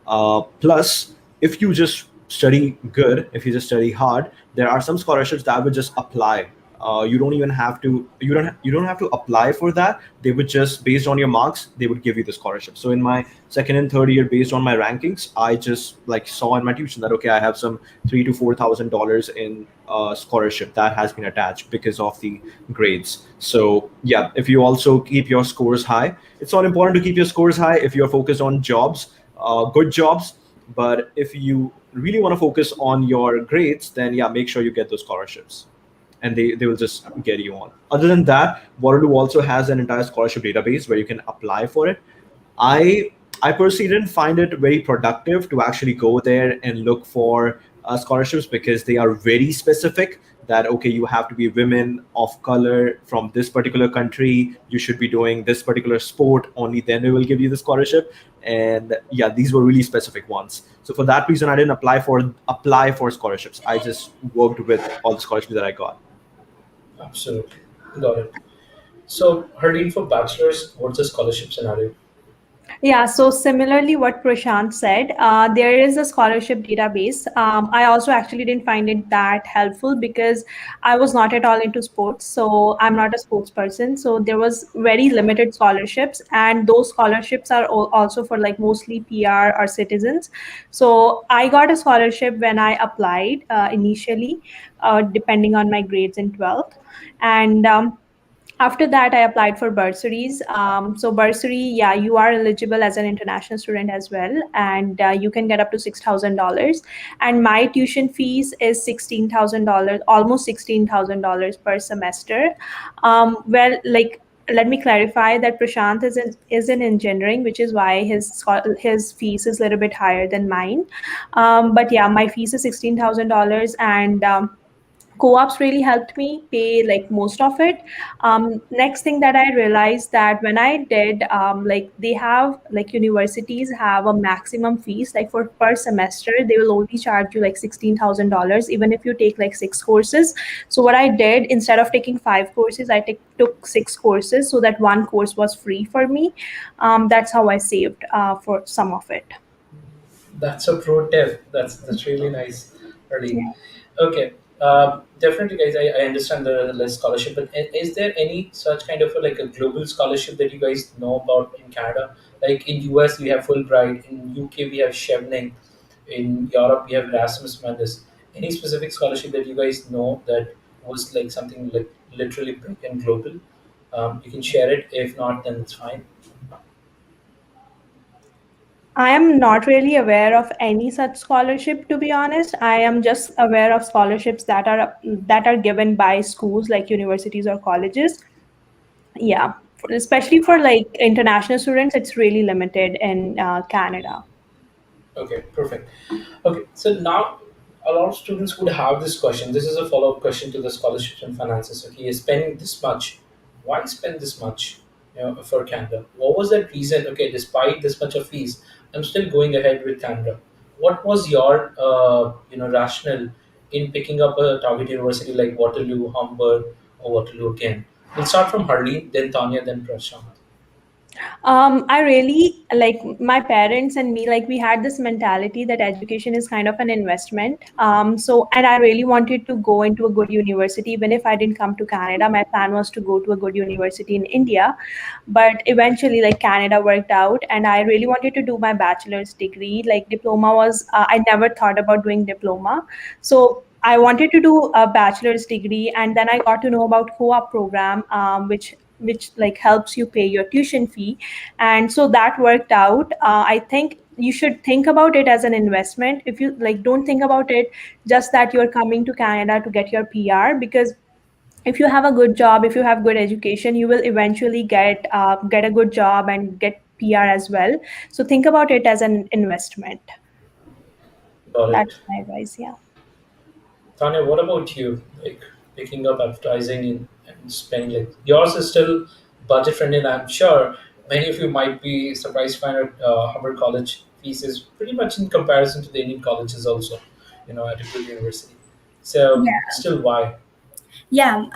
Plus, if you just study good, if you just study hard, there are some scholarships that would just apply. You don't even have to. You don't have to apply for that. They would just, based on your marks, they would give you the scholarship. So in my second and third year, based on my rankings, I just like saw in my tuition that okay, I have some $3,000 to $4,000 in scholarship that has been attached because of the grades. So yeah, if you also keep your scores high, it's not important to keep your scores high if you're focused on jobs, good jobs. But if you really want to focus on your grades, then yeah, make sure you get those scholarships and they will just get you on. Other than that, Waterloo also has an entire scholarship database where you can apply for it. I I personally didn't find it very productive to actually go there and look for scholarships because they are very specific. That okay, you have to be women of color from this particular country. You should be doing this particular sport. Only then they will give you the scholarship. And yeah, these were really specific ones. So for that reason, I didn't apply for scholarships. I just worked with all the scholarships that I got. Absolutely, got it. So, Harleen, for bachelor's, what's the scholarship scenario? Yeah, so similarly, what Prashant said, there is a scholarship database. I also actually didn't find it that helpful because I was not at all into sports. So I'm not a sports person. So there was very limited scholarships, and those scholarships are also for like mostly PR or citizens. So I got a scholarship when I applied initially, depending on my grades in 12th. And after that I applied for bursaries. So bursary, yeah, you are eligible as an international student as well, and you can get up to $6,000. And my tuition fees is $16,000, almost $16,000 per semester. Well, like, let me clarify that Prashant is in engineering, which is why his fees is a little bit higher than mine. But yeah, my fees is $16,000, and co-ops really helped me pay like most of it. Next thing that I realized, that when I did, like, they have, like, universities have a maximum fees, like for per semester they will only charge you like $16,000 even if you take like 6 courses. So what I did, instead of taking 5 courses, I took 6 courses, so that one course was free for me. That's how I saved for some of it. That's a pro tip. That's really nice, Harleen. Yeah. Okay. Definitely, guys. I understand the less scholarship, but is there any such kind of like a global scholarship that you guys know about in Canada? Like in US, we have Fulbright. In UK, we have Chevening. In Europe, we have Erasmus Mundus. Any specific scholarship that you guys know that was like something like literally big and global? You can share it. If not, then it's fine. I am not really aware of any such scholarship, to be honest. I am just aware of scholarships that are given by schools like universities or colleges. Yeah, especially for like international students, it's really limited in Canada. Okay, perfect. Okay, so now a lot of students would have this question. This is a follow-up question to the scholarships and finances. Okay, you're spending this much. Why spend this much, for Canada? What was that reason? Okay, despite this much of fees, I'm still going ahead with Canada. What was your, rationale in picking up a target university like Waterloo, Humber, or Waterloo again? We'll start from Harleen, then Tanya, then Prashant. I really like my parents and me, like we had this mentality that education is kind of an investment. And I really wanted to go into a good university. Even if I didn't come to Canada, my plan was to go to a good university in India. But eventually, like Canada worked out, and I really wanted to do my bachelor's degree. Like diploma was, I never thought about doing diploma. So I wanted to do a bachelor's degree, and then I got to know about co-op program, which like helps you pay your tuition fee, and so that worked out. I think you should think about it as an investment. If you like, don't think about it just that you're coming to Canada to get your PR, because if you have a good job, if you have good education, you will eventually get a good job and get PR as well. So think about it as an investment. Got it. That's my advice. Yeah. Tanya, what about you? Like picking up advertising and spending, like yours is still budget friendly, and I'm sure many of you might be surprised to find out Humber College fees is pretty much in comparison to the Indian colleges also, at a good university. So Yeah. still, why? Yeah,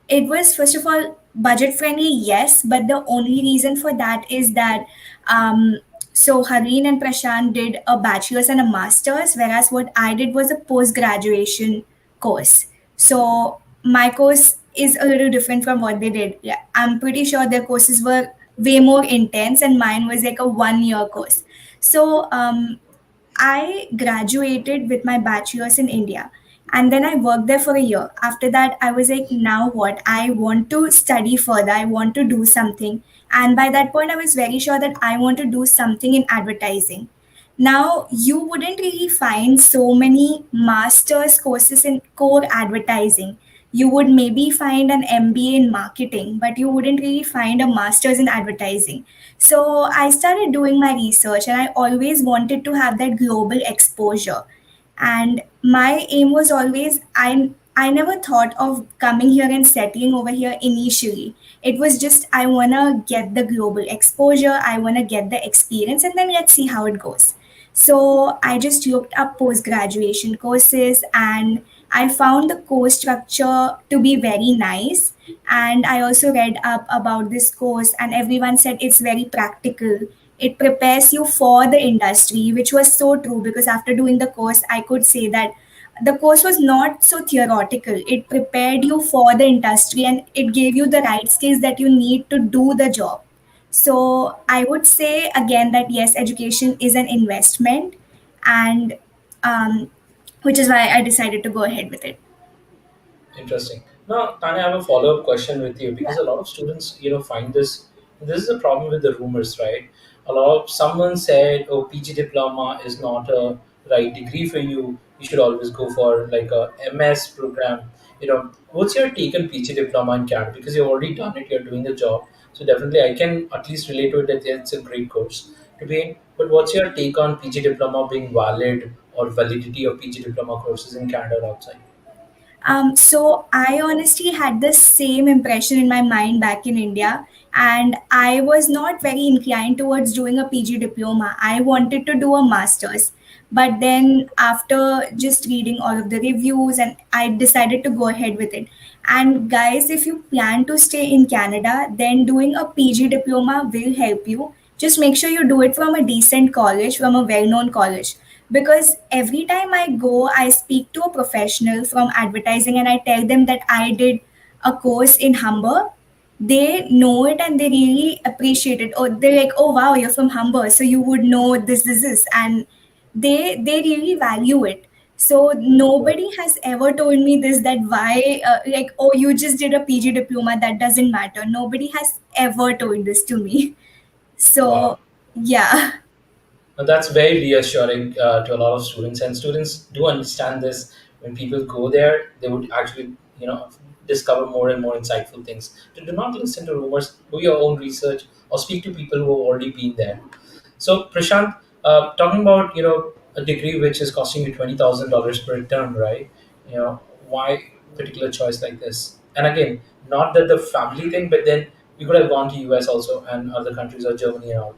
it was first of all budget friendly, yes, but the only reason for that is that so Harleen and Prashant did a bachelor's and a master's, whereas what I did was a post graduation course. So my course is a little different from what they did. Yeah, I'm pretty sure their courses were way more intense, and mine was like a 1 year course. So I graduated with my bachelor's in India, and then I worked there for a year. After that, I was like, now what? I want to study further, I want to do something. And by that point, I was very sure that I want to do something in advertising. Now, you wouldn't really find so many master's courses in core advertising. You would maybe find an MBA in marketing, but you wouldn't really find a master's in advertising. So I started doing my research, and I always wanted to have that global exposure. And my aim was always, I never thought of coming here and settling over here initially. It was just I want to get the global exposure, I want to get the experience, and then let's see how it goes. So I just looked up post graduation courses, and I found the course structure to be very nice. And I also read up about this course, and everyone said it's very practical. It prepares you for the industry, which was so true, because after doing the course, I could say that the course was not so theoretical. It prepared you for the industry, and it gave you the right skills that you need to do the job. So I would say again that yes, education is an investment, and um, which is why I decided to go ahead with it. Interesting. Now, Tanya, I have a follow-up question with you because a lot of students, find this. This is a problem with the rumors, right? A lot of someone said, "Oh, PG diploma is not a right degree for you. You should always go for like a MS program." What's your take on PG diploma in Canada? Because you've already done it, you're doing the job, so definitely I can at least relate to it that it's a great course to be in. But what's your take on PG diploma being valid or validity of PG diploma courses in Canada or outside? So I honestly had the same impression in my mind back in India, and I was not very inclined towards doing a PG diploma. I wanted to do a master's, but then after just reading all of the reviews, and I decided to go ahead with it. And guys, if you plan to stay in Canada, then doing a PG diploma will help you. Just make sure you do it from a decent college, from a well-known college, because every time I go, I speak to a professional from advertising, and I tell them that I did a course in Humber. They know it, and they really appreciate it. Or they're like, oh wow, you're from Humber, so you would know this, and they really value it. So nobody has ever told me this, that why like, oh, you just did a PG diploma, that doesn't matter. Nobody has ever told this to me. So Wow. yeah. And that's very reassuring to a lot of students, and students do understand this. When people go there, they would actually, discover more and more insightful things. Do not listen to rumors. Do your own research or speak to people who have already been there. So, Prashant, talking about a degree which is costing you $20,000 per term, right? Why particular choice like this? And again, not that the family thing, but then we could have gone to US also and other countries or Germany and all.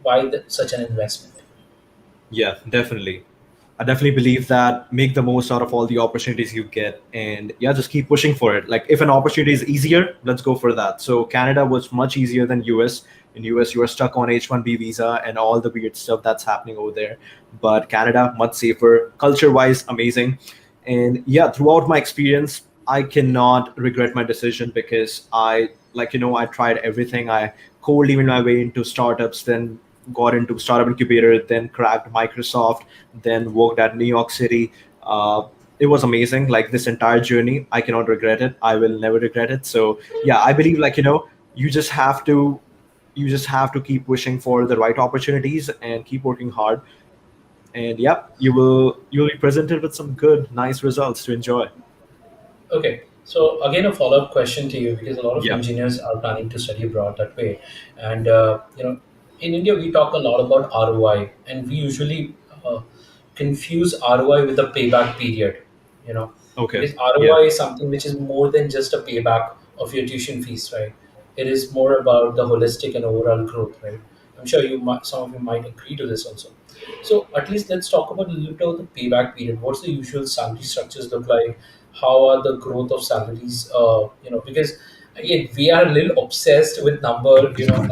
Why such an investment? Yeah, definitely. I definitely believe that make the most out of all the opportunities you get, and yeah, just keep pushing for it. Like if an opportunity is easier, let's go for that. So Canada was much easier than US. In US, you are stuck on H-1B visa and all the weird stuff that's happening over there. But Canada, much safer, culture-wise, amazing. And yeah, throughout my experience, I cannot regret my decision because I tried everything. I cold emailed my way into startups, then got into startup incubator, then cracked Microsoft, then worked at New York City. It was amazing. Like this entire journey, I cannot regret it. I will never regret it. So yeah, I believe you just have to keep wishing for the right opportunities and keep working hard. And yep, you'll be presented with some good, nice results to enjoy. Okay, so again, a follow-up question to you, because a lot of Yeah. engineers are planning to study abroad that way, and in India we talk a lot about ROI, and we usually confuse ROI with the payback period. You know, Okay. because Yeah. ROI is something which is more than just a payback of your tuition fees, right? It is more about the holistic and overall growth, right? I'm sure some of you might agree to this also. So at least let's talk about a little of the payback period. What's the usual salary structures look like? How are the growth of salaries? Because again, we are a little obsessed with number.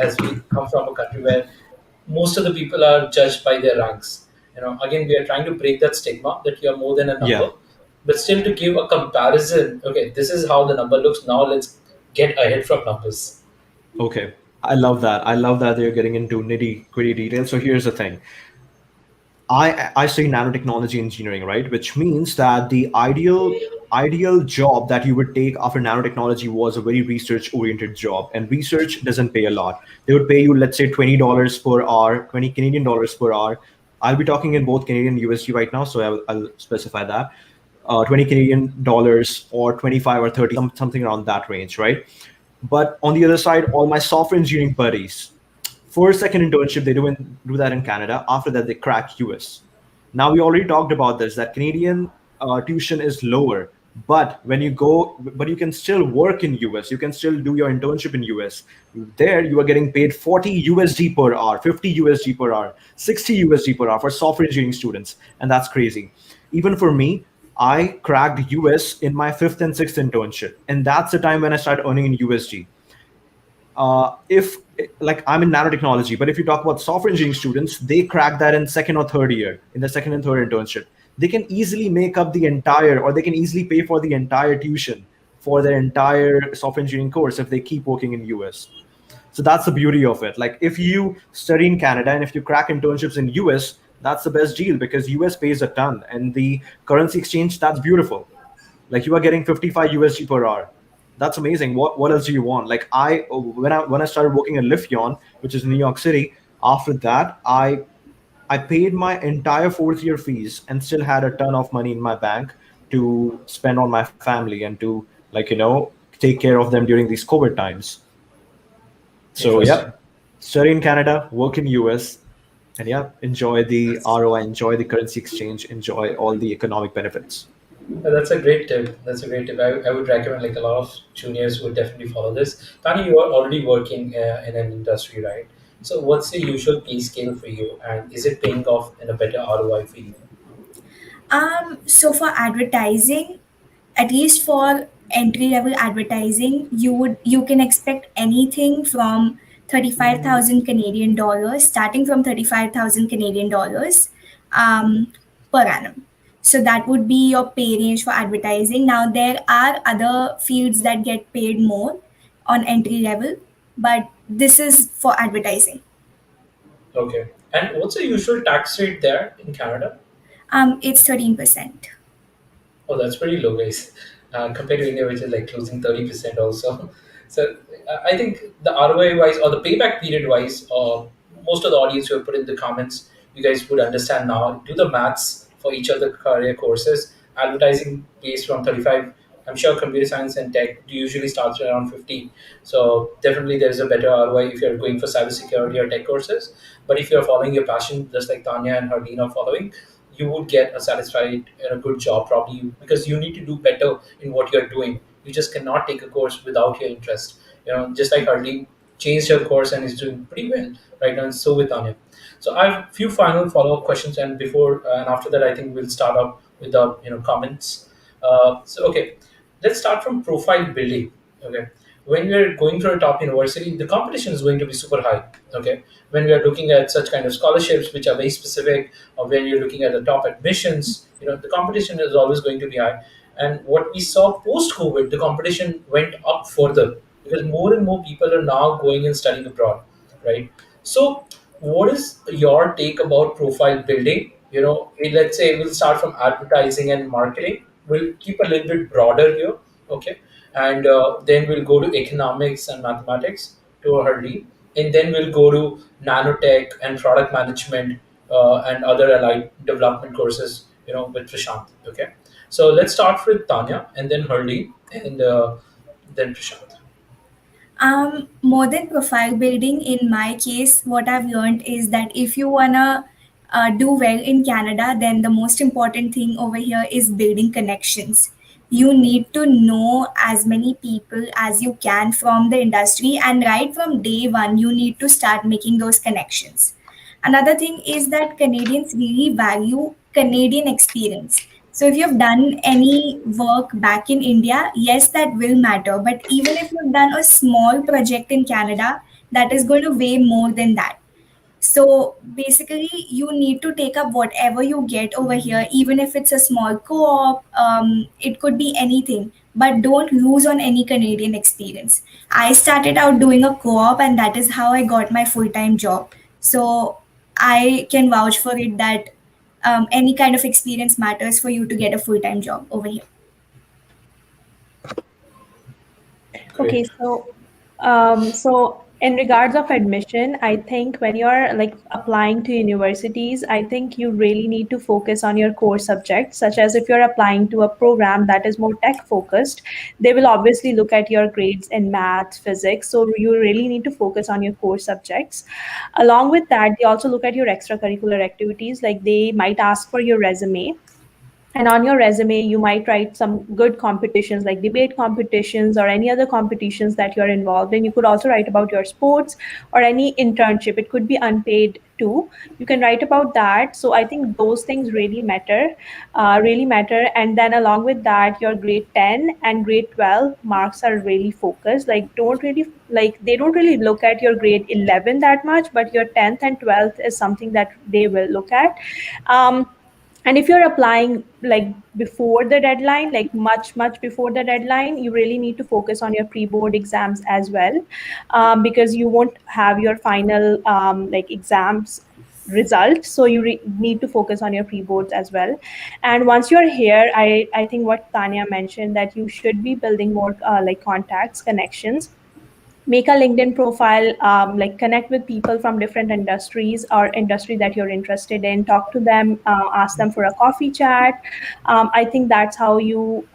As we come from a country where most of the people are judged by their ranks. Again, we are trying to break that stigma that you are more than a Yeah. number, but still to give a comparison. Okay, this is how the number looks. Now let's get ahead from numbers. Okay. I love that. I love that they're getting into nitty gritty details. So here's the thing. I study nanotechnology engineering, right? Which means that the ideal job that you would take after nanotechnology was a very research oriented job, and research doesn't pay a lot. They would pay you, let's say, $20 per hour, 20 Canadian dollars per hour. I'll be talking in both Canadian and USD right now, so I'll specify that. 20 Canadian dollars or 25 or 30, something around that range, right? But on the other side, all my software engineering buddies, first, second internship, they do that in Canada. After that, they crack US. Now we already talked about this, that Canadian tuition is lower, but you can still work in US. You can still do your internship in US. There, you are getting paid 40 USD per hour, 50 USD per hour, 60 USD per hour for software engineering students, and that's crazy. Even for me, I cracked US in my fifth and sixth internship, and that's the time when I started earning in USD. If like I'm in nanotechnology, but if you talk about software engineering students, they crack that in second or third year, in the second and third internship. They can easily make up the entire, or they can easily pay for the entire tuition for their entire software engineering course if they keep working in US. So that's the beauty of it. Like if you study in Canada and if you crack internships in US, that's the best deal because US pays a ton, and the currency exchange, that's beautiful. Like you are getting 55 USD per hour. That's amazing. What else do you want? Like when I started working at Lifion, which is New York City, after that I paid my entire fourth year fees and still had a ton of money in my bank to spend on my family and to take care of them during these COVID times. So Interesting. yeah, study in Canada, work in US, and yeah, enjoy the ROI, enjoy the currency exchange, enjoy all the economic benefits. That's a great tip. That's a great tip. I would recommend, like, a lot of juniors would definitely follow this. Tani, you are already working in an industry, right? So what's the usual pay scale for you, and is it paying off in a better ROI for you? So for advertising, at least for entry level advertising, you can expect anything from 35,000 Canadian dollars, starting from 35,000 Canadian dollars per annum. So that would be your pay range for advertising. Now there are other fields that get paid more on entry level, but this is for advertising. Okay. And what's the usual tax rate there in Canada? It's 13%. Oh, that's pretty low, guys, compared to India, which is like closing 30% also. So I think the ROI wise or the payback period wise, most of the audience who have put in the comments you guys would understand now. Do the maths for each of the career courses. Advertising pays from 35. I'm sure computer science and tech usually starts around 50. So definitely there's a better ROI if you're going for cybersecurity or tech courses. But if you're following your passion, just like Tanya and Harleen are following, you would get a satisfied and a good job probably, because you need to do better in what you're doing. You just cannot take a course without your interest. Just like Harleen changed her course and is doing pretty well right now, and so with Tanya. So I have a few final follow-up questions, and before and after that, I think we'll start up with the comments. So okay, let's start from profile building. Okay, when we're going to a top university, the competition is going to be super high. Okay, when we are looking at such kind of scholarships which are very specific, or when you're looking at the top admissions, the competition is always going to be high. And what we saw post COVID, the competition went up further because more and more people are now going and studying abroad, right? So what is your take about profile building? Let's say we'll start from advertising and marketing. We'll keep a little bit broader here, okay? And then we'll go to economics and mathematics to Harleen, and then we'll go to nanotech and product management and other allied development courses, with Prashant, okay? So let's start with Tanya and then Harleen and then Prashant. More than profile building, in my case, what I've learned is that if you wanna do well in Canada, then the most important thing over here is building connections. You need to know as many people as you can from the industry, and right from day one, you need to start making those connections. Another thing is that Canadians really value Canadian experience. So if you've done any work back in India, yes, that will matter. But even if you've done a small project in Canada, that is going to weigh more than that. So basically, you need to take up whatever you get over here, even if it's a small co-op. It could be anything, but don't lose on any Canadian experience. I started out doing a co-op, and that is how I got my full-time job. So I can vouch for it that any kind of experience matters for you to get a full-time job over here. Okay, Great. so in regards of admission, I think when you're like applying to universities, I think you really need to focus on your core subjects, such as if you're applying to a program that is more tech focused, they will obviously look at your grades in math, physics. So you really need to focus on your core subjects. Along with that, they also look at your extracurricular activities, like they might ask for your resume. And on your resume, you might write some good competitions like debate competitions or any other competitions that you're involved in. You could also write about your sports or any internship. It could be unpaid too. You can write about that. So I think those things really matter, really matter. And then along with that, your grade 10 and grade 12 marks are really focused. They don't really look at your grade 11 that much, but your 10th and 12th is something that they will look at. And if you're applying like before the deadline, like much before the deadline, you really need to focus on your pre-board exams as well, because you won't have your final exams results. So you need to focus on your pre-boards as well. And once you're here, I think what Tania mentioned, that you should be building more contacts, connections. Make a LinkedIn profile, connect with people from different industries or industry that you're interested in, talk to them, ask them for a coffee chat. I think that's how you'll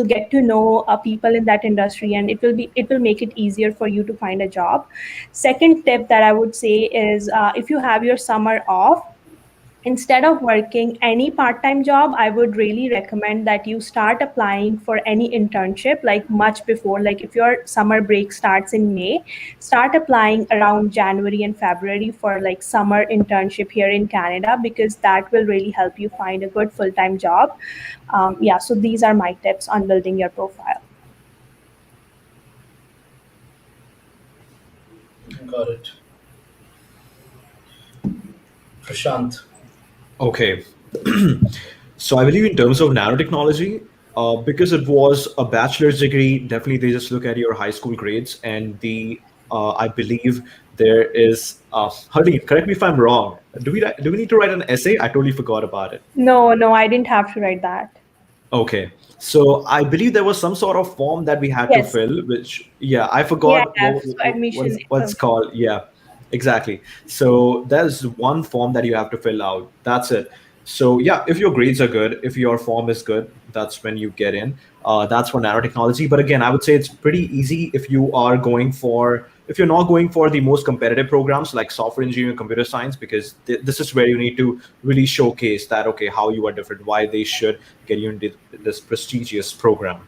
get to know people in that industry, and it will make it easier for you to find a job. Second tip that I would say is, if you have your summer off, instead of working any part-time job, I would really recommend that you start applying for any internship like much before. Like if your summer break starts in May, start applying around January and February for like summer internship here in Canada, because that will really help you find a good full-time job. So these are my tips on building your profile. Got it. Prashant. Okay. So I believe in terms of nanotechnology, because it was a bachelor's degree, definitely they just look at your high school grades, and I believe there is Harleen, correct me if I'm wrong. Do we need to write an essay? I totally forgot about it. No, I didn't have to write that. Okay. So I believe there was some sort of form that we had to Yes. fill, which I forgot So admission. what's called. Yeah. Exactly. So there's one form that you have to fill out. That's it. So yeah, if your grades are good, if your form is good, that's when you get in. That's for nanotechnology. But again, I would say it's pretty easy if you are going for, if you're not going for the most competitive programs like software engineering, computer science, because this is where you need to really showcase that, okay, how you are different, why they should get you into this prestigious program.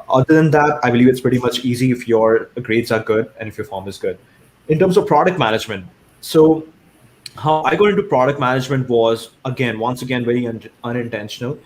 Other than that, I believe it's pretty much easy if your grades are good and if your form is good. In terms of product management, so how I got into product management was, again, once again, very unintentional.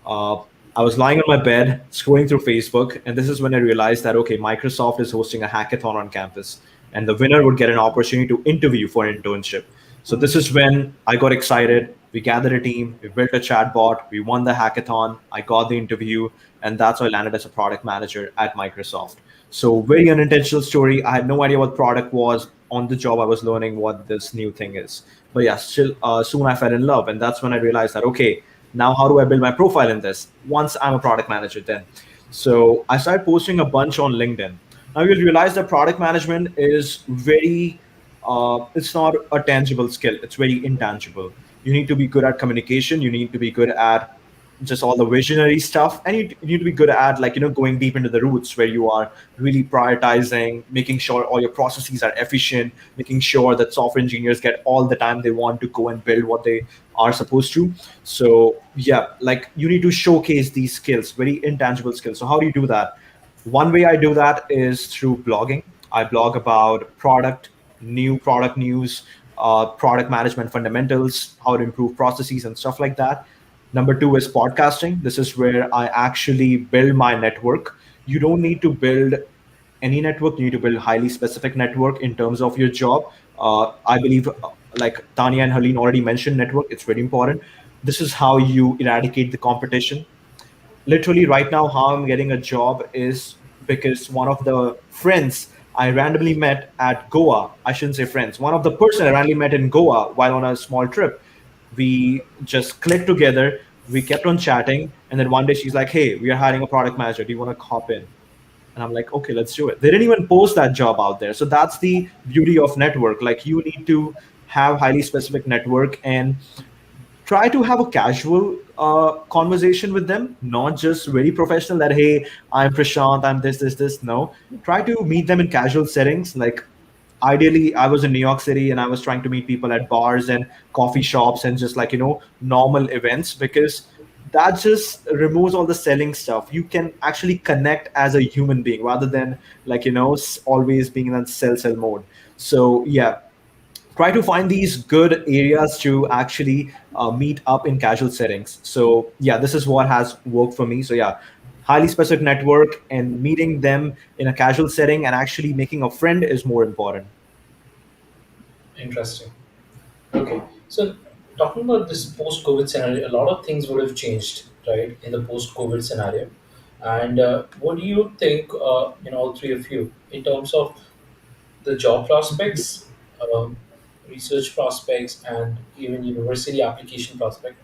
Uh, I was lying on my bed scrolling through Facebook, and this is when I realized that, okay, Microsoft is hosting a hackathon on campus, and the winner would get an opportunity to interview for an internship. So this is when I got excited. We gathered a team, we built a chatbot, we won the hackathon, I got the interview, and that's how I landed as a product manager at Microsoft. So very unintentional story. I had no idea what product was. On the job, I was learning what this new thing is. But yeah, still, soon I fell in love, and that's when I realized that, okay, now how do I build my profile in this? Once I'm a product manager, then. So I started posting a bunch on LinkedIn. Now you'll realize that product management is very, it's not a tangible skill. It's very intangible. You need to be good at communication. You need to be good at just all the visionary stuff, and you need to be good at, like, going deep into the roots where you are really prioritizing, making sure all your processes are efficient, making sure that software engineers get all the time they want to go and build what they are supposed to. So yeah, like, you need to showcase these skills, very intangible skills. So how do you do that? One way I do that is through blogging. I blog about new product news, product management fundamentals, how to improve processes and stuff like that. Number two is podcasting. This is where I actually build my network. You don't need to build any network. You need to build a highly specific network in terms of your job. I believe, like Tania and Harleen already mentioned, network. It's very important. This is how you eradicate the competition. Literally right now, how I'm getting a job is because one of the friends I randomly met at Goa, I shouldn't say friends, one of the person I randomly met in Goa while on a small trip, we just clicked together, we kept on chatting, and then one day she's like, hey, we are hiring a product manager, do you want to hop in? And I'm like, okay, let's do it. They didn't even post that job out there. So that's the beauty of network. Like, you need to have highly specific network and try to have a casual conversation with them, not just very professional that, hey, I'm Prashant, I'm this. No, try to meet them in casual settings. Like, ideally, I was in New York City and I was trying to meet people at bars and coffee shops and just, like, normal events, because that just removes all the selling stuff. You can actually connect as a human being rather than, like, always being in that sell mode. So yeah, try to find these good areas to actually meet up in casual settings. So yeah, this is what has worked for me. So yeah, highly specific network and meeting them in a casual setting and actually making a friend is more important. Interesting. Okay, so talking about this post-COVID scenario, a lot of things would have changed, right, in the post-COVID scenario. And what do you think, all three of you, in terms of the job prospects, um, research prospects, and even university application prospect?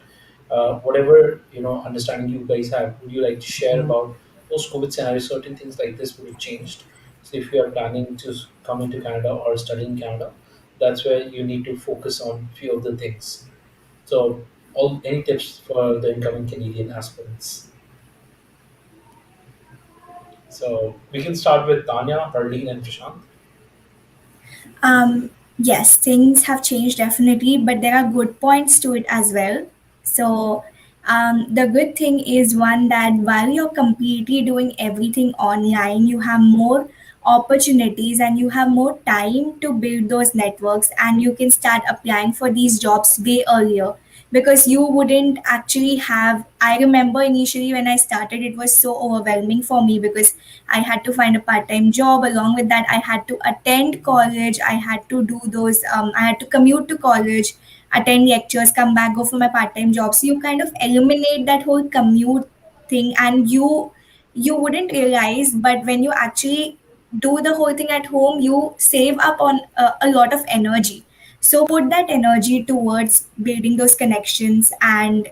Whatever understanding you guys have, would you like to share about post-COVID scenario? Certain things like this would have changed. So if you are planning to come into Canada or study in Canada, that's where you need to focus on few of the things. So, all any tips for the incoming Canadian aspirants? So we can start with Tanya, Harleen, and Prashant. Yes, things have changed definitely, but there are good points to it as well. So, the good thing is one that while you're completely doing everything online, you have more opportunities and you have more time to build those networks, and you can start applying for these jobs way earlier, because you wouldn't actually have. I remember initially when I started, it was so overwhelming for me because I had to find a part-time job. Along with that, I had to attend college. I had to do those. I had to commute to college, attend lectures, come back, go for my part-time job. So you kind of eliminate that whole commute thing, and you wouldn't realize, but when you actually do the whole thing at home, you save up on a lot of energy. So put that energy towards building those connections and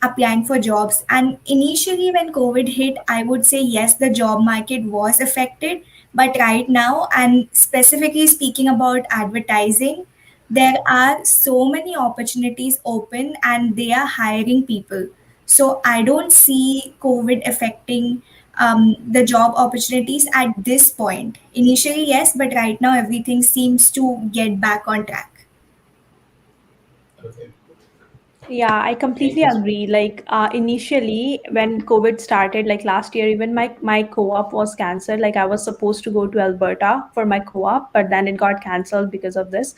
applying for jobs. And initially, when COVID hit, I would say yes, the job market was affected, But right now, and specifically speaking about advertising, there are so many opportunities open and they are hiring people. So I don't see COVID affecting the job opportunities at this point. Initially, yes, but right now everything seems to get back on track. Okay. Yeah, I completely Anything? agree. Like initially, when COVID started, like last year, even my co-op was cancelled. Like I was supposed to go to Alberta for my co-op, but then it got cancelled because of this.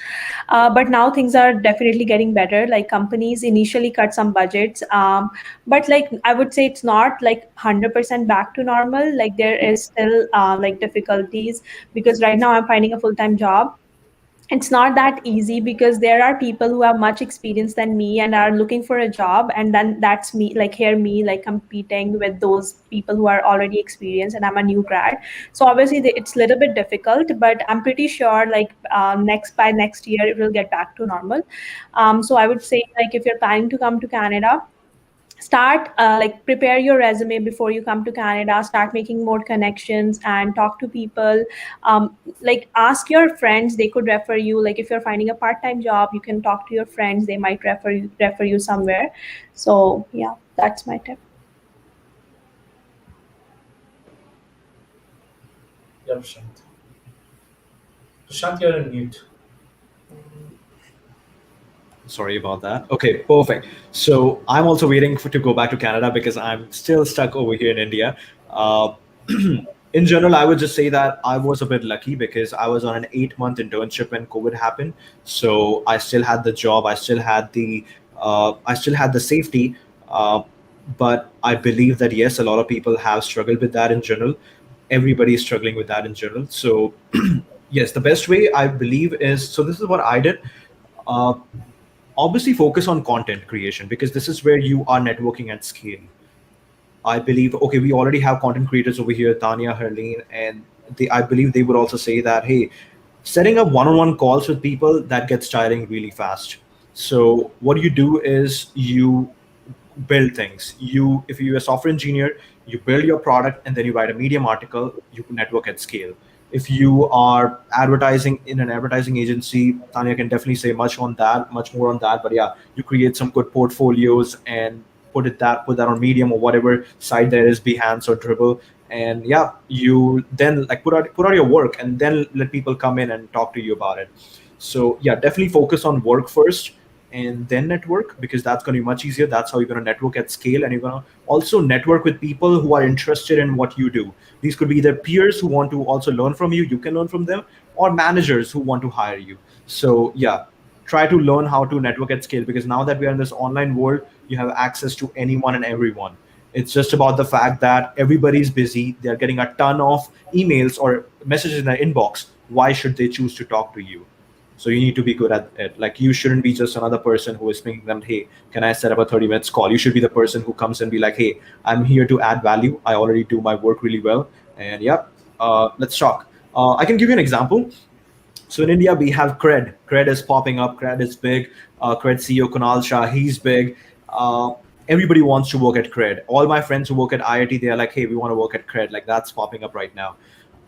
But now things are definitely getting better. Like companies initially cut some budgets, but like I would say it's not like 100% back to normal. Like there is still like difficulties because right now I'm finding a full-time job. It's not that easy because there are people who have much experience than me and are looking for a job, and then that's me, like here me like competing with those people who are already experienced and I'm a new grad. So obviously it's a little bit difficult, but I'm pretty sure like next year it will get back to normal. So I would say like if you're planning to come to Canada, start like prepare your resume before you come to Canada, start making more connections and talk to people. Like ask your friends, they could refer you. Like if you're finding a part-time job, you can talk to your friends, they might refer you somewhere. So yeah, that's my tip. Yeah, Prashant. Prashant, you're on mute. Sorry about that. Okay, perfect. So I'm also waiting to go back to Canada because I'm still stuck over here in India. Uh, in general, I would just say that I was a bit lucky because I was on an 8-month internship when COVID happened. So I still had the job, I still had the safety. Uh, but I believe that yes, a lot of people have struggled with that in general. Everybody is struggling with that in general. So yes, the best way I believe is, so this is what I did. Uh, Obviously focus on content creation because this is where you are networking at scale. I believe, okay, we already have content creators over here, Tania, Harleen, and I believe they would also say that, hey, setting up one-on-one calls with people, that gets tiring really fast. So what you do is you build things. If you're a software engineer, you build your product and then you write a Medium article. You can network at scale. If you are advertising in an advertising agency, Tanya can definitely say much more on that. But yeah, you create some good portfolios and put that on Medium or whatever site there is, Behance or Dribble, and yeah, you then like put out your work and then let people come in and talk to you about it. So yeah, definitely focus on work first and then network because that's going to be much easier. That's how you're going to network at scale, and you're going to also network with people who are interested in what you do. These could be either peers who want to also learn from you, you can learn from them, or managers who want to hire you. So yeah, try to learn how to network at scale because now that we are in this online world, you have access to anyone and everyone. It's just about the fact that everybody's busy, they're getting a ton of emails or messages in their inbox. Why should they choose to talk to you? So you need to be good at it. Like you shouldn't be just another person who is thinking them, hey, can I set up a 30 minutes call? You should be the person who comes and be like, hey, I'm here to add value. I already do my work really well. And yeah, let's talk. I can give you an example. So in India, we have Cred. Cred is popping up. Cred is big. Cred CEO Kunal Shah, he's big. Uh, Everybody wants to work at Cred. All my friends who work at IIT, they are like, hey, we want to work at Cred. Like that's popping up right now.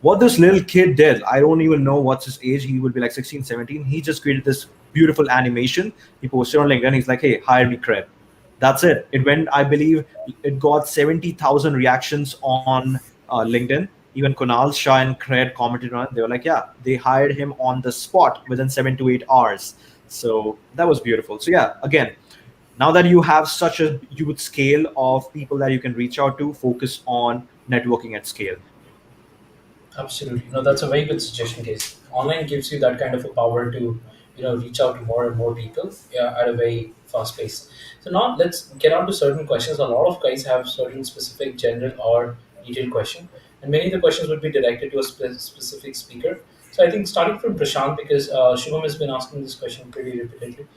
What this little kid did, I don't even know what's his age. He would be like 16, 17. He just created this beautiful animation. He posted on LinkedIn. He's like, hey, hire me Cred. That's it. It went, I believe, it got 70,000 reactions on LinkedIn. Even Kunal Shah and Cred commented on it. They were like, yeah, they hired him on the spot within 7 to 8 hours. So that was beautiful. So yeah, again, now that you have such a huge scale of people that you can reach out to, focus on networking at scale. Absolutely. No, that's a very good suggestion, case. Online gives you that kind of a power to, reach out to more and more people, yeah, at a very fast pace. So now let's get on to certain questions. A lot of guys have certain specific general or detailed question, and many of the questions would be directed to a specific speaker. So I think starting from Prashant, because Shubham has been asking this question pretty repeatedly.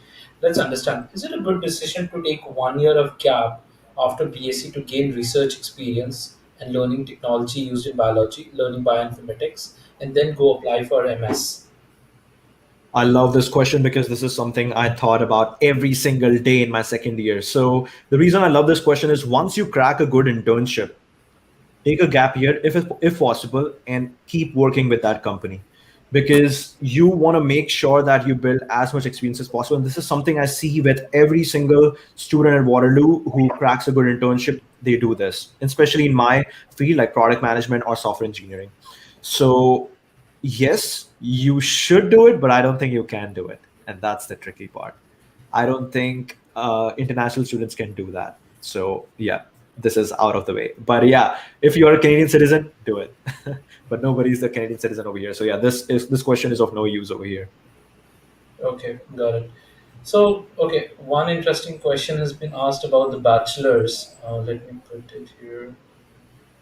Let's understand. Is it a good decision to take 1 year of gap after BSc to gain research experience and learning technology used in biology, learning bioinformatics, and then go apply for MS? I love this question because this is something I thought about every single day in my second year. So the reason I love this question is once you crack a good internship, take a gap year if possible, and keep working with that company, because you want to make sure that you build as much experience as possible. And this is something I see with every single student at Waterloo who cracks a good internship. They do this, especially in my field, like product management or software engineering. So yes, you should do it, but I don't think you can do it. And that's the tricky part. I don't think international students can do that. So yeah, this is out of the way. But yeah, if you're a Canadian citizen, do it. But nobody's a Canadian citizen over here. So yeah, this question is of no use over here. Okay, got it. So, okay, one interesting question has been asked about the bachelors. Let me put it here.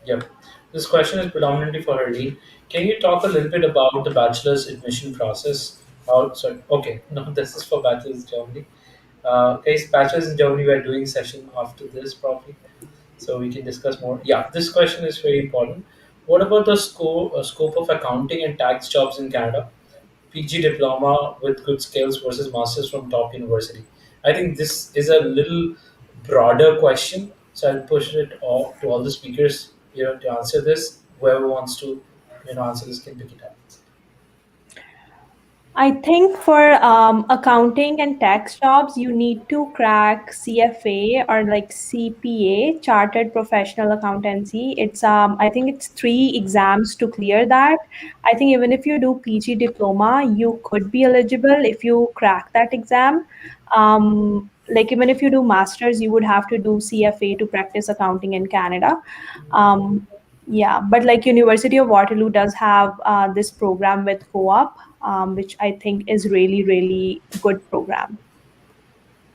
Yep. This question is predominantly for Harleen. Can you talk a little bit about the bachelor's admission process? Sorry. Okay. No, this is for bachelor's in Germany. Guys, bachelor's in Germany, we're doing session after this probably, so we can discuss more. Yeah, this question is very important. What about the scope of accounting and tax jobs in Canada? PG diploma with good skills versus masters from top university. I think this is a little broader question, so I'll push it off to all the speakers to answer this. Whoever wants to answer this can pick it up. I think for accounting and tax jobs, you need to crack CFA or like CPA, Chartered Professional Accountancy. It's I think it's 3 exams to clear that. I think even if you do PG diploma, you could be eligible if you crack that exam. Like even if you do masters, you would have to do CFA to practice accounting in Canada. Yeah, but like University of Waterloo does have this program with co-op, which I think is really, really good program.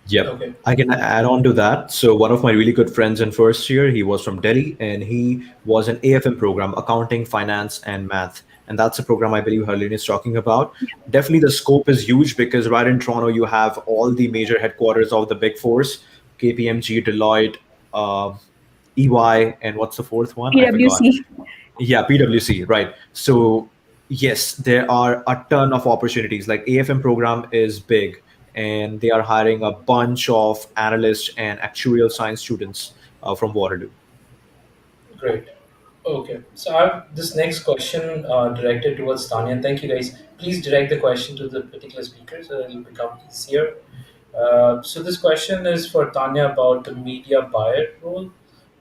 Yep. Okay. I can add on to that. So one of my really good friends in first year, he was from Delhi, and he was an AFM program, accounting, finance, and math. And that's a program I believe Harleen is talking about. Definitely the scope is huge, because right in Toronto, you have all the major headquarters of the big fours, KPMG, Deloitte, EY, and what's the fourth one? I forgot. PwC. Yeah, PwC, right. So yes, there are a ton of opportunities. Like AFM program is big, and they are hiring a bunch of analysts and actuarial science students from Waterloo. Great. Okay, so I have this next question directed towards Tania. Thank you, guys. Please direct the question to the particular speaker so that it will become easier. So this question is for Tanya about the media buyer role.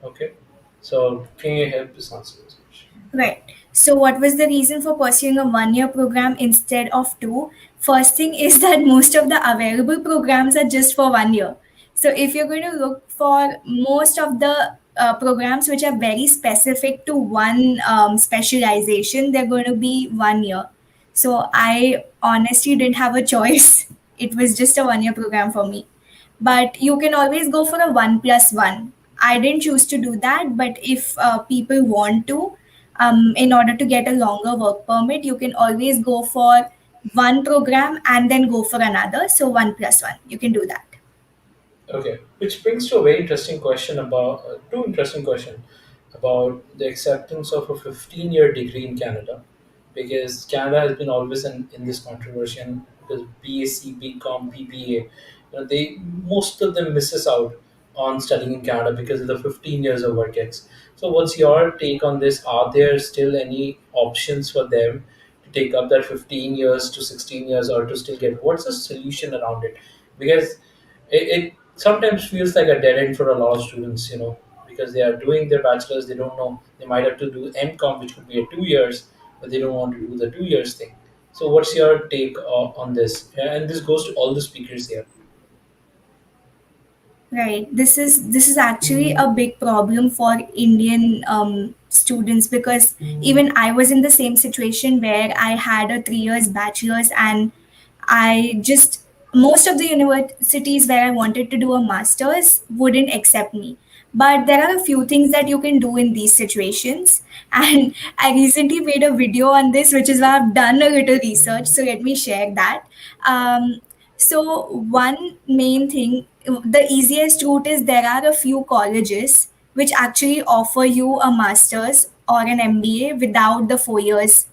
Okay, so can you help us answer this question? Right. So, what was the reason for pursuing a 1 year program instead of 2? First thing is that most of the available programs are just for 1 year. So, if you're going to look for most of the programs which are very specific to one specialization, they're going to be 1 year. So, I honestly didn't have a choice. It was just a 1 year program for me. But you can always go for a 1+1. I didn't choose to do that, but if people want to, in order to get a longer work permit, you can always go for one program and then go for another. So 1+1, you can do that. Okay, which brings to a very interesting question about two interesting questions about the acceptance of a 15-year degree in Canada, because Canada has been always in this controversy, and because BAC, BCom, PPA, they most of them misses out on studying in Canada because of the 15 years of work ex. So, what's your take on this? Are there still any options for them to take up that 15 years to 16 years, or to still get? What's the solution around it? Because it sometimes feels like a dead end for a lot of students, because they are doing their bachelor's, they don't know, they might have to do MCom, which could be a 2 years, but they don't want to do the 2 years thing. So, what's your take on this? And this goes to all the speakers here. Right. This is actually a big problem for Indian students, because even I was in the same situation where I had a 3 years bachelor's, and I just most of the universities where I wanted to do a master's wouldn't accept me. But there are a few things that you can do in these situations. And I recently made a video on this, which is why I've done a little research. So let me share that. So one main thing, the easiest route is there are a few colleges which actually offer you a master's or an MBA without the 4 years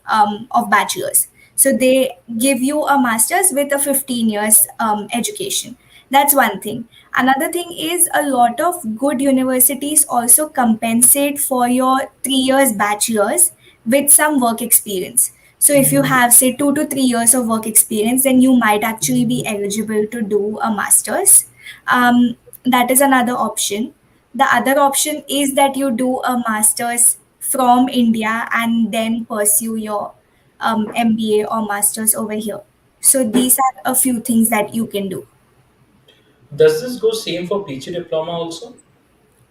of bachelor's. So they give you a master's with a 15 years education. That's one thing. Another thing is a lot of good universities also compensate for your 3 years bachelor's with some work experience. So if you have say 2 to 3 years of work experience, then you might actually be eligible to do a master's. That is another option. The other option is that you do a master's from India and then pursue your MBA or master's over here. So these are a few things that you can do. Does this go same for PG diploma also?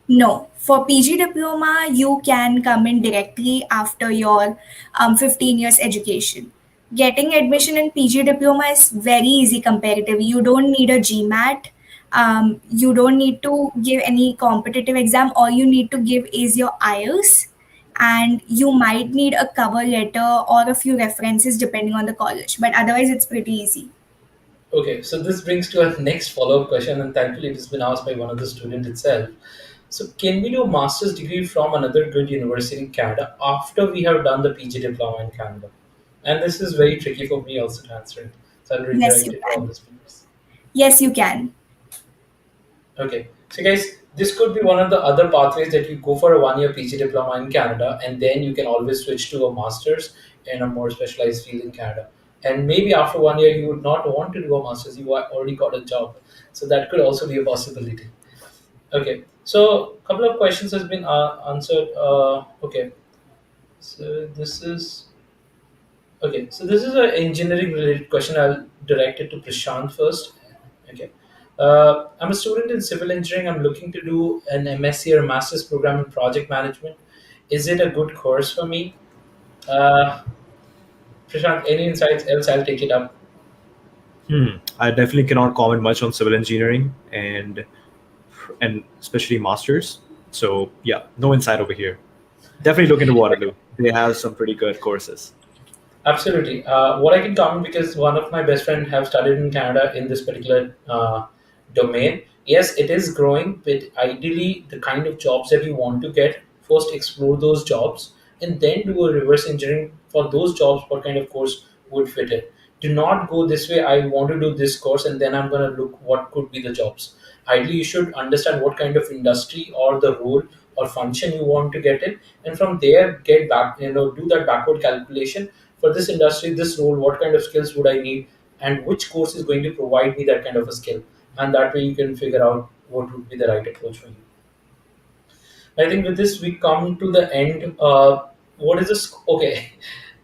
No, for PG diploma, you can come in directly after your 15 years education. Getting admission in PG diploma is very easy comparative. You don't need a GMAT. You don't need to give any competitive exam. All you need to give is your IELTS, and you might need a cover letter or a few references depending on the college. But otherwise, it's pretty easy. Okay, so this brings to our next follow-up question, and thankfully it has been asked by one of the students itself. So, can we do a master's degree from another good university in Canada after we have done the PG diploma in Canada? And this is very tricky for me also to answer it. So, I'll Yes, redirect you it to all can. the speakers. Yes, you can. Okay, so guys, this could be one of the other pathways that you go for a 1 year PG diploma in Canada, and then you can always switch to a master's in a more specialized field in Canada. And maybe after 1 year, you would not want to do a master's, you already got a job. So, that could also be a possibility. Okay, so a couple of questions has been answered. Okay, so this is this is an engineering related question. I'll direct it to Prashant first. Okay, I'm a student in civil engineering. I'm looking to do an MSc or a master's program in project management. Is it a good course for me? Uh, Prashant, any insights? Else, I'll take it up. I definitely cannot comment much on civil engineering and especially masters. So yeah, no insight over here. Definitely look into Waterloo. They have some pretty good courses. Absolutely. What I can comment, because one of my best friend have studied in Canada in this particular domain. Yes, it is growing, but ideally, the kind of jobs that you want to get, first explore those jobs, and then do a reverse engineering for those jobs. What kind of course would fit it? Do not go this way. I want to do this course, and then I'm going to look what could be the jobs. Ideally, you should understand what kind of industry or the role or function you want to get in, and from there get back. Do that backward calculation for this industry, this role, what kind of skills would I need, and which course is going to provide me that kind of a skill. And that way you can figure out what would be the right approach for you. I think with this we come to the end. What is this? Okay,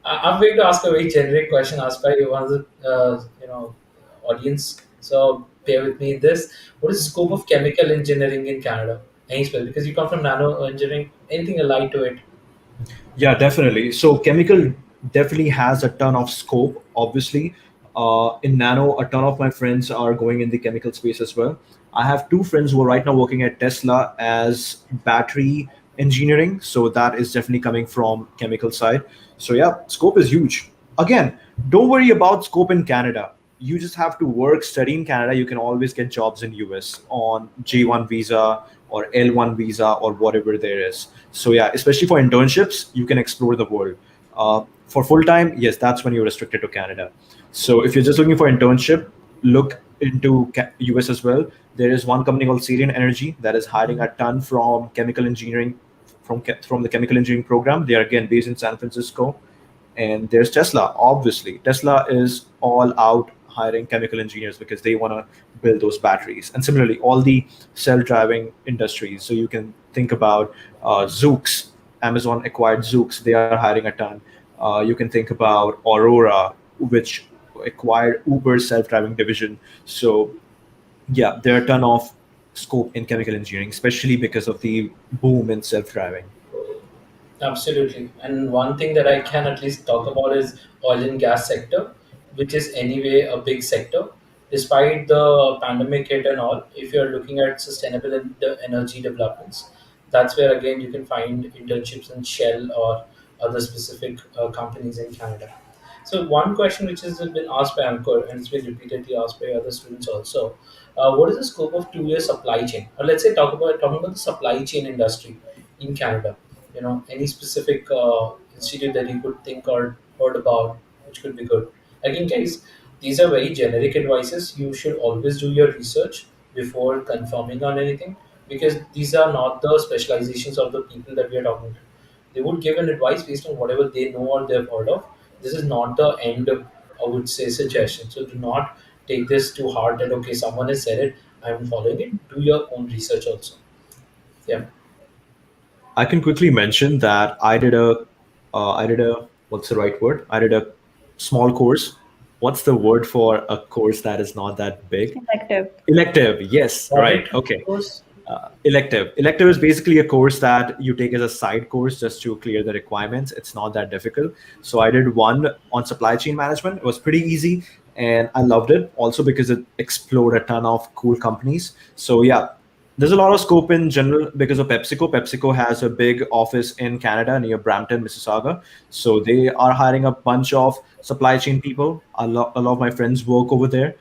I'm going to ask a very generic question asked by one of the audience. So bear with me in this. What is the scope of chemical engineering in Canada? Any spell, because you come from nano engineering. Anything allied to it? Yeah, definitely. So chemical definitely has a ton of scope. Obviously, in nano, a ton of my friends are going in the chemical space as well. I have two friends who are right now working at Tesla as battery engineering. So that is definitely coming from chemical side. So yeah, scope is huge. Again, don't worry about scope in Canada. You just have to work, study in Canada. You can always get jobs in US on J1 visa or L1 visa or whatever there is. So yeah, especially for internships, you can explore the world. For full time, yes, that's when you're restricted to Canada. So if you're just looking for internship, look into US as well. There is one company called Syrian Energy that is hiring a ton from chemical engineering, from the chemical engineering program. They are again based in San Francisco. And there's Tesla. Obviously, Tesla is all out hiring chemical engineers because they want to build those batteries. And similarly, all the self-driving industries. So you can think about Zoox. Amazon acquired Zoox. They are hiring a ton. You can think about Aurora, which acquired Uber's self-driving division. So yeah, there are a ton of scope in chemical engineering, especially because of the boom in self-driving. Absolutely. And one thing that I can at least talk about is oil and gas sector, which is anyway a big sector. Despite the pandemic hit and all, if you're looking at sustainable energy developments, that's where again you can find internships in Shell or other specific companies in Canada. So one question which has been asked by Ankur and it's been repeatedly asked by other students also, what is the scope of 2 year supply chain? Or let's say talking about the supply chain industry in Canada. Any specific institute that you could think or heard about which could be good. Again, guys, these are very generic advices. You should always do your research. before confirming on anything, because these are not the specializations of the people that we are talking to. They would give an advice based on whatever they know or they've heard of. This is not the end, I would say, suggestion. So do not take this to heart that okay, someone has said it, I'm following it. Do your own research also. Yeah. I can quickly mention that I did a, what's the right word? I did a small course. What's the word for a course that is not that big? Elective. Elective. Yes, right. Audit Okay. course. Elective. Elective is basically a course that you take as a side course just to clear the requirements. It's not that difficult. So I did one on supply chain management. It was pretty easy and I loved it also because it explored a ton of cool companies. So yeah, there's a lot of scope in general because of PepsiCo. PepsiCo has a big office in Canada near Brampton, Mississauga. So they are hiring a bunch of supply chain people. A lot of my friends work over there,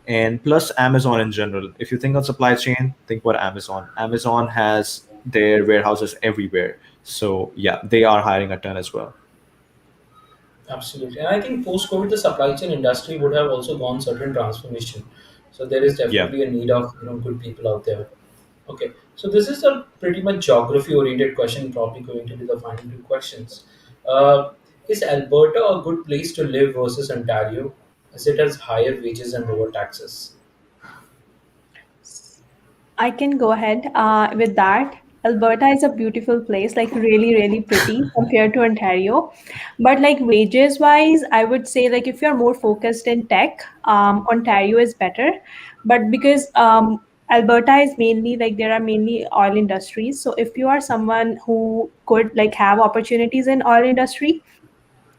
and plus Amazon in general. If you think of supply chain, think about Amazon. Amazon has their warehouses everywhere. So yeah, they are hiring a ton as well. Absolutely. And I think post COVID, the supply chain industry would have also gone certain transformation. So there is Yeah. definitely a need of good people out there. Okay. So this is a pretty much geography oriented question, probably going to be the final two questions. Uh, is Alberta a good place to live versus Ontario, as it has higher wages and lower taxes? I can go ahead with that. Alberta is a beautiful place, like really, really pretty compared to Ontario. But like wages wise, I would say like if you're more focused in tech, Ontario is better. But because Alberta is mainly like there are mainly oil industries. So if you are someone who could like have opportunities in oil industry,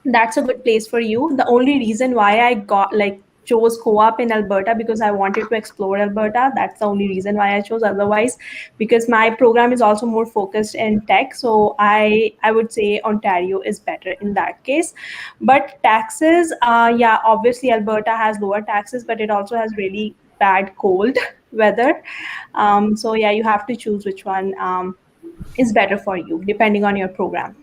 that's a good place for you. The only reason why I got like chose co-op in Alberta because I wanted to explore Alberta. That's the only reason why I chose. Otherwise, because my program is also more focused in tech, so I would say Ontario is better in that case. But taxes, yeah, obviously Alberta has lower taxes, but it also has really bad cold weather. So yeah, you have to choose which one is better for you depending on your program.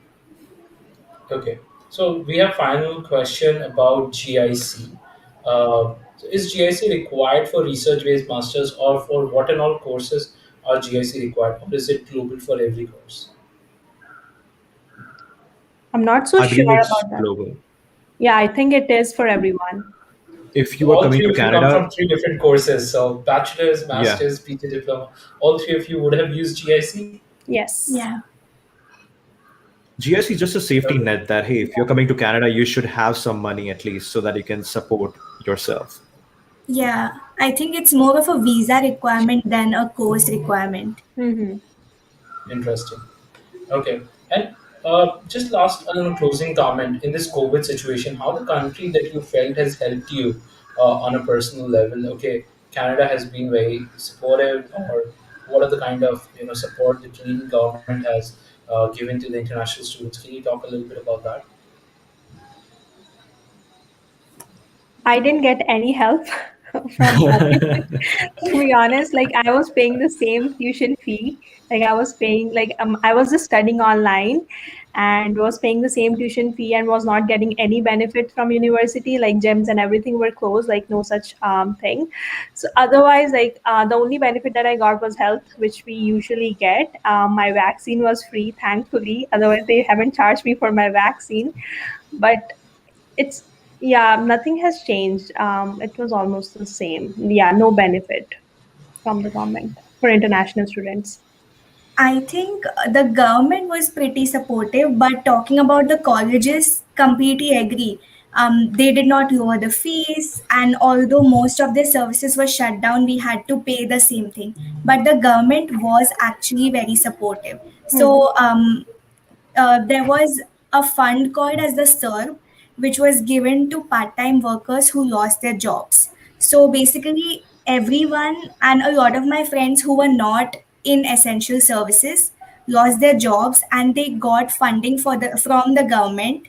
Okay. So we have final question about GIC. So is GIC required for research-based masters, or for what and all courses are GIC required, or is it global for every course? I'm not so I believe sure it's about that. global. Yeah, I think it is for everyone. If So you are all coming three to of you come Canada, from three different courses. So bachelor's, yeah, master's, PG diploma. All three of you would have used GIC. Yes. Yeah. GIC is just a safety Okay. net that, hey, if you're coming to Canada, you should have some money at least so that you can support yourself. Yeah. I think it's more of a visa requirement than a course requirement. Mm-hmm. Interesting. Okay. And just last closing comment in this COVID situation, how the country that you felt has helped you on a personal level. Okay, Canada has been very supportive, or what are the kind of support the Canadian government has given to the international students? Can you talk a little bit about that? I didn't get any help from government. To be honest, like I was paying the same tuition fee. Like I was paying I was just studying online and was paying the same tuition fee and was not getting any benefit from university. Like gyms and everything were closed, like no such thing. So otherwise, like the only benefit that I got was health, which we usually get. My vaccine was free, thankfully. Otherwise, they haven't charged me for my vaccine. But it's yeah, nothing has changed. It was almost the same. Yeah, no benefit from the government for international students. I think the government was pretty supportive, but talking about the colleges, completely agree. They did not lower the fees, and although most of their services were shut down, we had to pay the same thing. But the government was actually very supportive. Hmm. So there was a fund called as the SERB, which was given to part-time workers who lost their jobs. So basically, everyone and a lot of my friends who were not in essential services lost their jobs, and they got funding from the government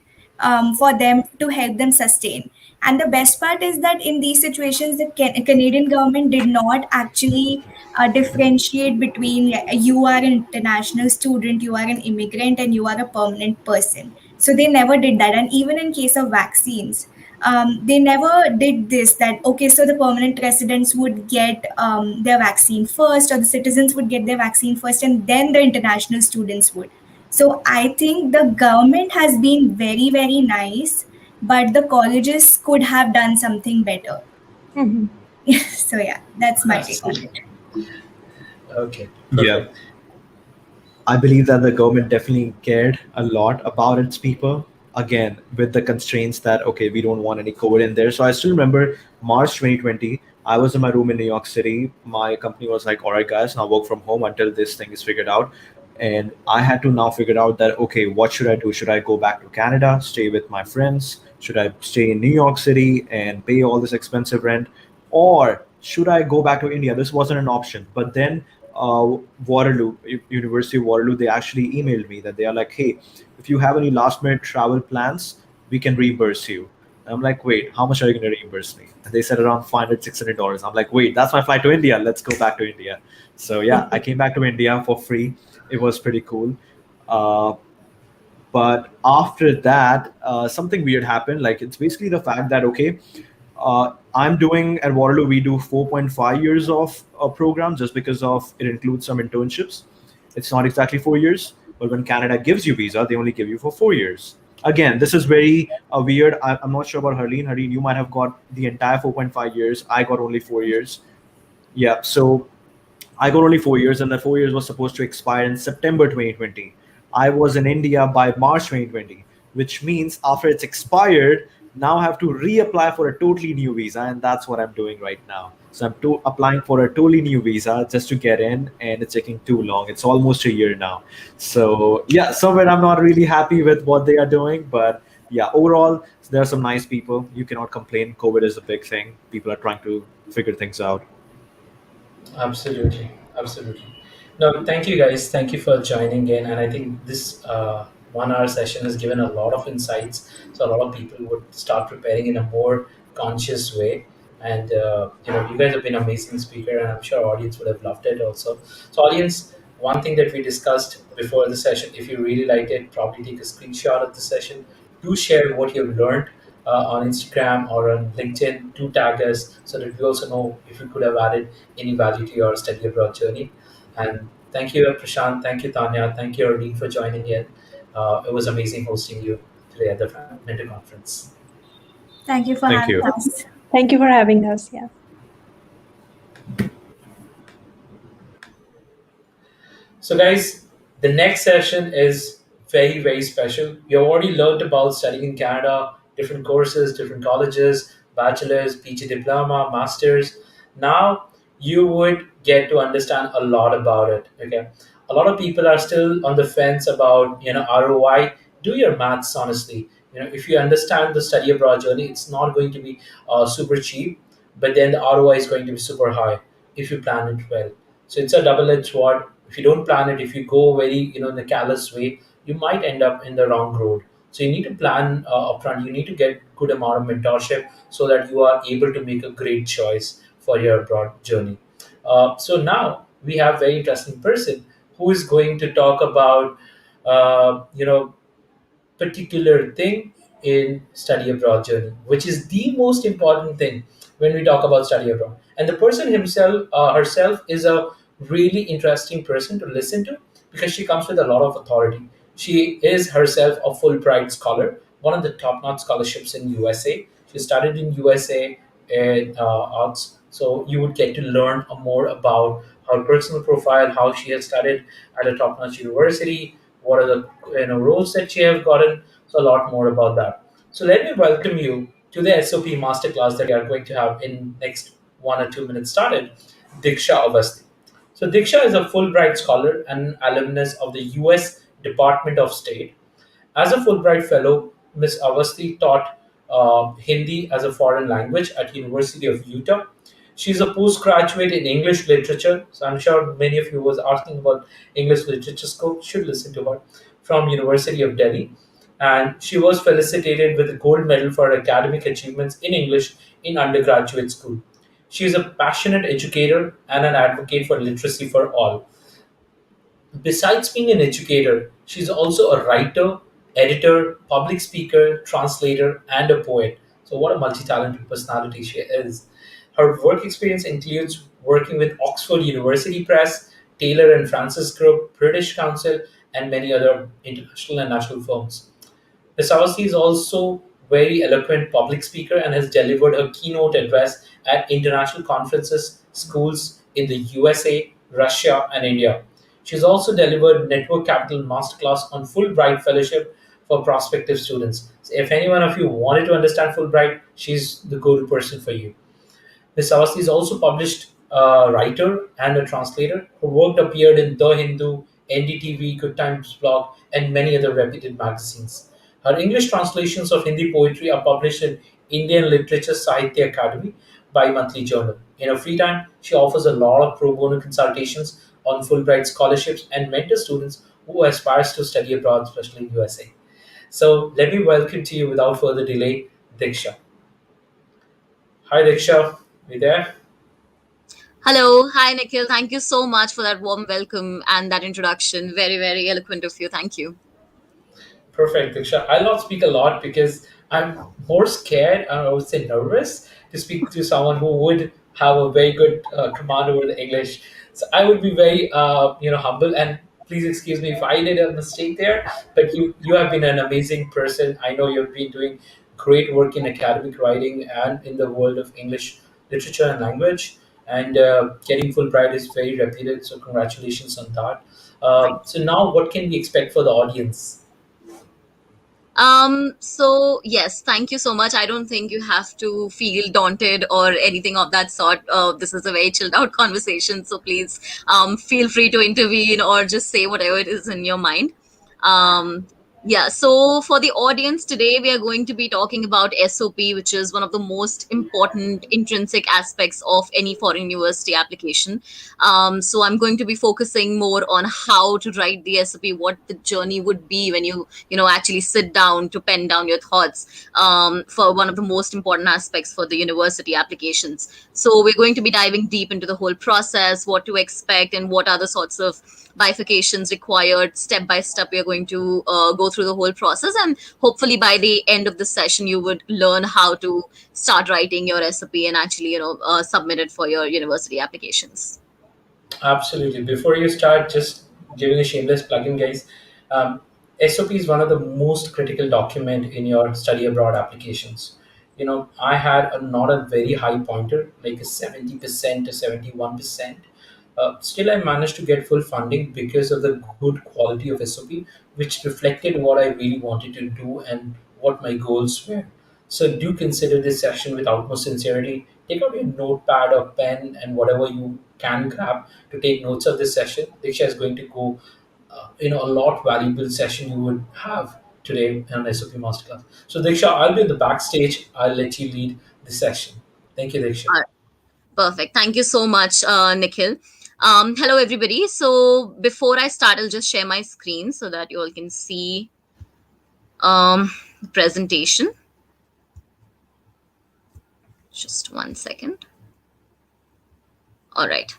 for them to help them sustain. And the best part is that in these situations, the Canadian government did not actually differentiate between you are an international student, you are an immigrant, and you are a permanent person. So they never did that. And even in case of vaccines, They never did this, that okay, so the permanent residents would get their vaccine first, or the citizens would get their vaccine first, and then the international students would. So I think the government has been very, very nice, but the colleges could have done something better. Mhm. So yeah, that's my take on Absolutely. it. Okay, Yeah. perfect. I believe that the government definitely cared a lot about its people. Again, with the constraints that, okay, we don't want any COVID in there. So I still remember March 2020, I was in my room in New York City. My company was like, all right, guys, now work from home until this thing is figured out. And I had to now figure out that, okay, what should I do? Should I go back to Canada, stay with my friends? Should I stay in New York City and pay all this expensive rent? Or should I go back to India? This wasn't an option. But then Waterloo, University of Waterloo, they actually emailed me that they are like, hey, if you have any last minute travel plans, we can reimburse you. And I'm like, wait, how much are you going to reimburse me? And they said around $500, $600. I'm like, wait, that's my flight to India. Let's go back to India. So yeah, I came back to India for free. It was pretty cool. Uh, but after that, something weird happened. Like, it's basically the fact that, okay, I'm doing at Waterloo, we do 4.5 years of a program just because of it includes some internships. It's not exactly 4 years, but when Canada gives you visa, they only give you for 4 years. Again, this is very weird. I'm not sure about Harleen. Harleen, you might have got the entire 4.5 years. I got only 4 years. Yeah. So I got only 4 years, and the 4 years was supposed to expire in September 2020. I was in India by March 2020, which means after it's expired, now I have to reapply for a totally new visa, and that's what I'm doing right now. So I'm applying for a totally new visa just to get in, and it's taking too long. It's almost a year now. So yeah, somewhere I'm not really happy with what they are doing, but yeah, overall, there are some nice people. You cannot complain. COVID is a big thing. People are trying to figure things out. Absolutely, absolutely. No, thank you guys. Thank you for joining in. And I think this 1 hour session has given a lot of insights. So a lot of people would start preparing in a more conscious way. And you guys have been amazing speaker, and I'm sure our audience would have loved it also. So, audience, one thing that we discussed before the session, if you really liked it, probably take a screenshot of the session. Do share what you've learned on Instagram or on LinkedIn. Do tag us so that we also know if we could have added any value to your study abroad journey. And thank you, Prashant. Thank you, Tanya. Thank you, Harleen, for joining in. It was amazing hosting you today at the Mentor Conference. Thank you for Thank having you. us. Thank you for having us. Yeah. So, guys, the next session is very, very special. You already learned about studying in Canada, different courses, different colleges, bachelor's, PG diploma, master's. Now you would get to understand a lot about it. Okay, a lot of people are still on the fence about ROI. Do your maths honestly. If you understand the study abroad journey, it's not going to be super cheap, but then the ROI is going to be super high if you plan it well. So it's a double-edged sword. If you don't plan it, if you go very in the callous way, you might end up in the wrong road. So you need to plan upfront. You need to get good amount of mentorship so that you are able to make a great choice for your abroad journey. So now we have very interesting person who is going to talk about particular thing in study abroad journey, which is the most important thing when we talk about study abroad. And the person himself, herself, is a really interesting person to listen to because she comes with a lot of authority. She is herself a Fulbright scholar, one of the top-notch scholarships in USA. She studied in USA in arts, so you would get to learn more about her personal profile, how she has studied at a top-notch university, what are the roles that she have gotten. So a lot more about that. So let me welcome you to the SOP masterclass that we are going to have in next 1 or 2 minutes started. Diksha Awasthi. So Diksha is a Fulbright scholar and alumnus of the US Department of State. As a Fulbright Fellow, Ms. Awasthi taught Hindi as a foreign language at University of Utah. She's a postgraduate in English literature, so I'm sure many of you was asking about English literature school should listen to her from University of Delhi, and she was felicitated with a gold medal for her academic achievements in English in undergraduate school. She is a passionate educator and an advocate for literacy for all. Besides being an educator, she's also a writer, editor, public speaker, translator, and a poet. So, what a multi-talented personality she is. Her work experience includes working with Oxford University Press, Taylor and Francis Group, British Council, and many other international and national firms. Ms. Awasthi is also very eloquent public speaker and has delivered a keynote address at international conferences, schools in the USA, Russia, and India. She's also delivered Network Capital Masterclass on Fulbright Fellowship for prospective students. So if any one of you wanted to understand Fulbright, she's the go-to person for you. Ms. Awasthi is also published writer and a translator. Her work appeared in The Hindu, NDTV, Good Times Blog, and many other reputed magazines. Her English translations of Hindi poetry are published in Indian Literature Sahitya Academy bi-monthly journal. In her free time, she offers a lot of pro bono consultations on Fulbright scholarships and mentors students who aspires to study abroad, especially in USA. So let me welcome to you without further delay, Diksha. Hi Diksha, you there? Hello. Hi, Nikhil. Thank you so much for that warm welcome and that introduction. Very, very eloquent of you. Thank you. Perfect, Diksha. I'll not speak a lot because I'm more scared and I would say nervous to speak to someone who would have a very good command over the English. So I would be very, humble. And please excuse me if I did a mistake there. But you have been an amazing person. I know you've been doing great work in academic writing and in the world of English literature and language. And getting Fulbright is very reputed. So congratulations on that. So now, what can we expect for the audience? So yes, thank you so much. I don't think you have to feel daunted or anything of that sort. This is a very chilled out conversation. So please, feel free to intervene or just say whatever it is in your mind. Yeah, so for the audience today, we are going to be talking about SOP, which is one of the most important intrinsic aspects of any foreign university application. So I'm going to be focusing more on how to write the SOP, what the journey would be when you actually sit down to pen down your thoughts for one of the most important aspects for the university applications. So we're going to be diving deep into the whole process, what to expect, and what are the sorts of bifurcations required. Step by step, we are going to go through the whole process, and hopefully by the end of the session you would learn how to start writing your SOP and actually submit it for your university applications. Absolutely. Before you start, just giving a shameless plug-in, guys. SOP is one of the most critical document in your study abroad applications. I had not a very high pointer, like a 70% to 71%. Still, I managed to get full funding because of the good quality of SOP, which reflected what I really wanted to do and what my goals were. So, do consider this session with utmost sincerity. Take out your notepad or pen and whatever you can grab to take notes of this session. Diksha is going to go, a lot valuable session you would have today on SOP Masterclass. So, Diksha, I'll be in the backstage. I'll let you lead the session. Thank you, Diksha. All right. Perfect. Thank you so much, Nikhil. Hello, everybody. So before I start, I'll just share my screen so that you all can see the presentation. Just 1 second. All right.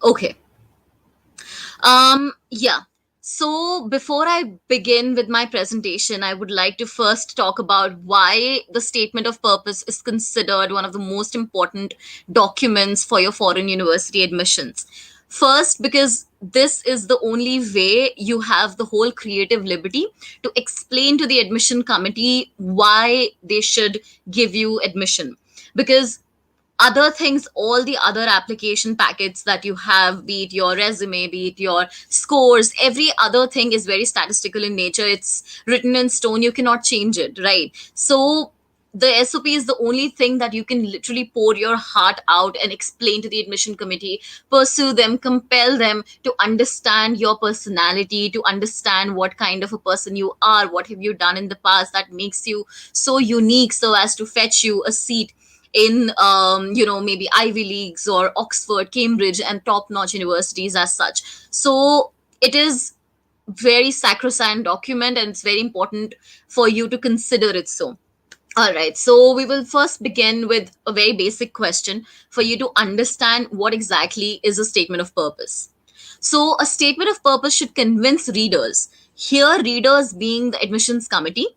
Okay. Yeah. So before I begin with my presentation, I would like to first talk about why the statement of purpose is considered one of the most important documents for your foreign university admissions. First, because this is the only way you have the whole creative liberty to explain to the admission committee why they should give you admission. Because other things, all the other application packets that you have, be it your resume, be it your scores, every other thing is very statistical in nature. It's written in stone. You cannot change it, right? So the SOP is the only thing that you can literally pour your heart out and explain to the admission committee, pursue them, compel them to understand your personality, to understand what kind of a person you are, what have you done in the past that makes you so unique so as to fetch you a seat in maybe Ivy Leagues or Oxford, Cambridge, and top-notch universities as such. So it is very sacrosanct document, and it's very important for you to consider it so. All right, so we will first begin with a very basic question for you to understand what exactly is a statement of purpose. So a statement of purpose should convince readers, here readers being the admissions committee,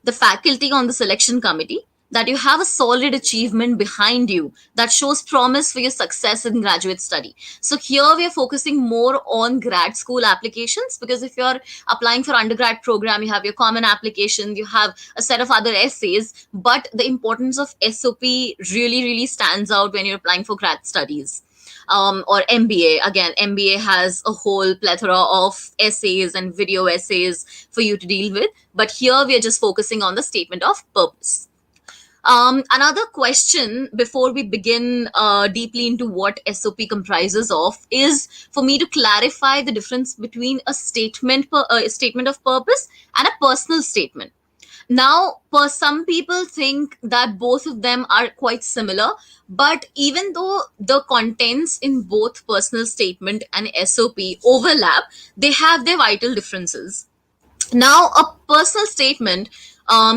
the faculty on the selection committee, that you have a solid achievement behind you that shows promise for your success in graduate study. So here we are focusing more on grad school applications, because if you're applying for undergrad program, you have your common application, you have a set of other essays, but the importance of SOP really, really stands out when you're applying for grad studies. Or MBA. Again, MBA has a whole plethora of essays and video essays for you to deal with. But here we are just focusing on the statement of purpose. Another question before we begin deeply into what SOP comprises of is for me to clarify the difference between a statement of purpose and a personal statement. Now, some people think that both of them are quite similar, but even though the contents in both personal statement and SOP overlap, they have their vital differences. Now, a personal statement,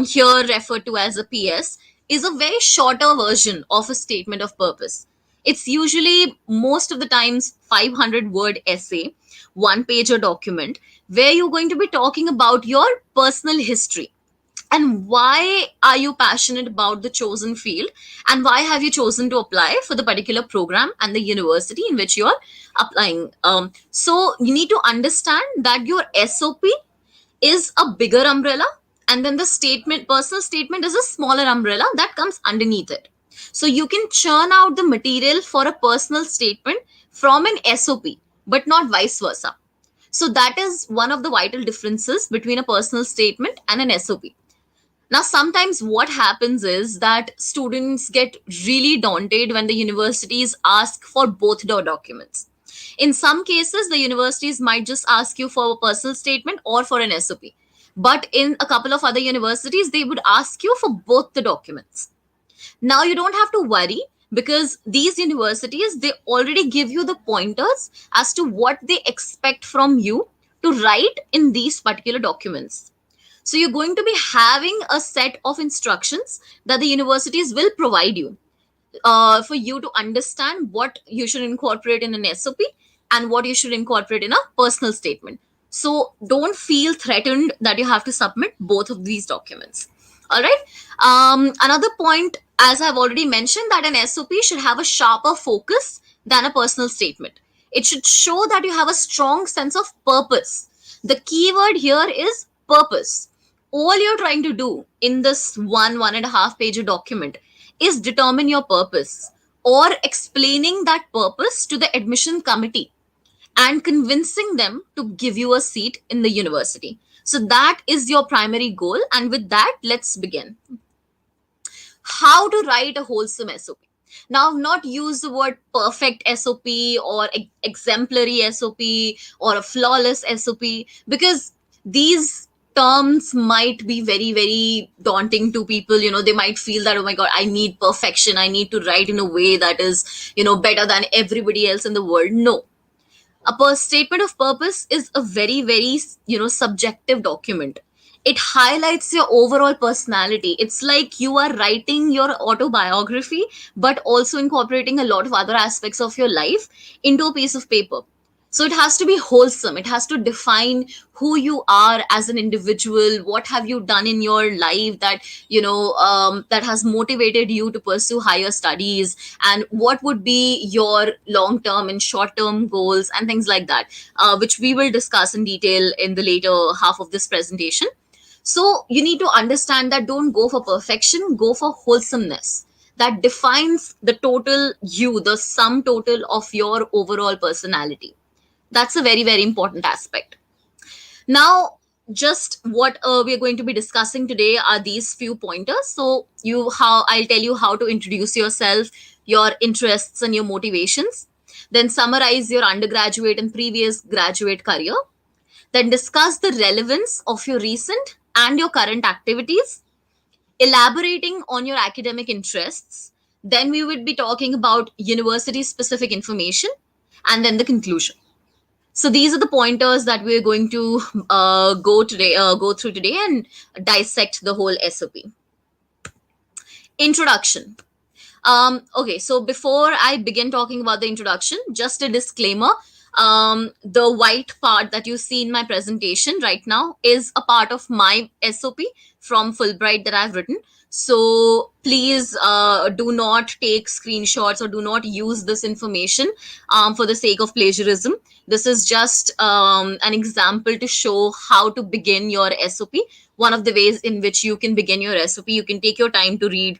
here referred to as a PS, is a very shorter version of a statement of purpose. It's usually most of the times 500-word essay, one-pager document, where you're going to be talking about your personal history and why are you passionate about the chosen field, and why have you chosen to apply for the particular program and the university in which you're applying. So you need to understand that your SOP is a bigger umbrella, and then the personal statement is a smaller umbrella that comes underneath it. So you can churn out the material for a personal statement from an SOP, but not vice versa. So that is one of the vital differences between a personal statement and an SOP. Now, sometimes what happens is that students get really daunted when the universities ask for both the documents. In some cases, the universities might just ask you for a personal statement or for an SOP. But in a couple of other universities, they would ask you for both the documents. Now, you don't have to worry, because these universities, they already give you the pointers as to what they expect from you to write in these particular documents. So you're going to be having a set of instructions that the universities will provide you for you to understand what you should incorporate in an SOP and what you should incorporate in a personal statement. So don't feel threatened that you have to submit both of these documents. All right. Another point, as I've already mentioned, that an SOP should have a sharper focus than a personal statement. It should show that you have a strong sense of purpose. The key word here is purpose. All you're trying to do in this 1.5 page document is determine your purpose, or explaining that purpose to the admission committee and convincing them to give you a seat in the university. So that is your primary goal. And with that, let's begin. How to write a wholesome SOP. Now, I've not used the word perfect SOP or exemplary SOP or a flawless SOP, because these terms might be very, very daunting to people. They might feel that, oh my God, I need perfection. I need to write in a way that is, better than everybody else in the world. No. A statement of purpose is a very, very, subjective document. It highlights your overall personality. It's like you are writing your autobiography, but also incorporating a lot of other aspects of your life into a piece of paper. So it has to be wholesome. It has to define who you are as an individual. What have you done in your life that, that has motivated you to pursue higher studies? And what would be your long-term and short-term goals and things like that, which we will discuss in detail in the later half of this presentation. So you need to understand that don't go for perfection, go for wholesomeness. That defines the total you, the sum total of your overall personality. That's a very, very important aspect. Now, just what we're going to be discussing today are these few pointers. So I'll tell you how to introduce yourself, your interests and your motivations. Then summarize your undergraduate and previous graduate career. Then discuss the relevance of your recent and your current activities. Elaborating on your academic interests. Then we would be talking about university-specific information, and then the conclusion. So these are the pointers that we're going to go through today and dissect the whole SOP. Introduction. Okay, so before I begin talking about the introduction, just a disclaimer. The white part that you see in my presentation right now is a part of my SOP from Fulbright that I've written. So please do not take screenshots or do not use this information for the sake of plagiarism. This is just an example to show how to begin your SOP. One of the ways in which you can begin your SOP, you can take your time to read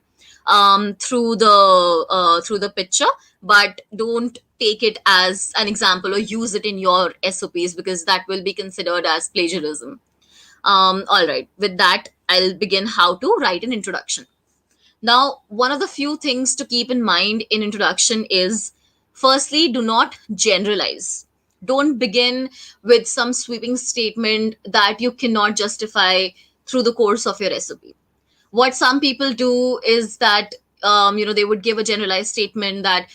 through the picture, but don't take it as an example or use it in your SOPs, because that will be considered as plagiarism. All right, with that, I'll begin how to write an introduction. Now, one of the few things to keep in mind in introduction is, firstly, do not generalize. Don't begin with some sweeping statement that you cannot justify through the course of your SOP. What some people do is that they would give a generalized statement that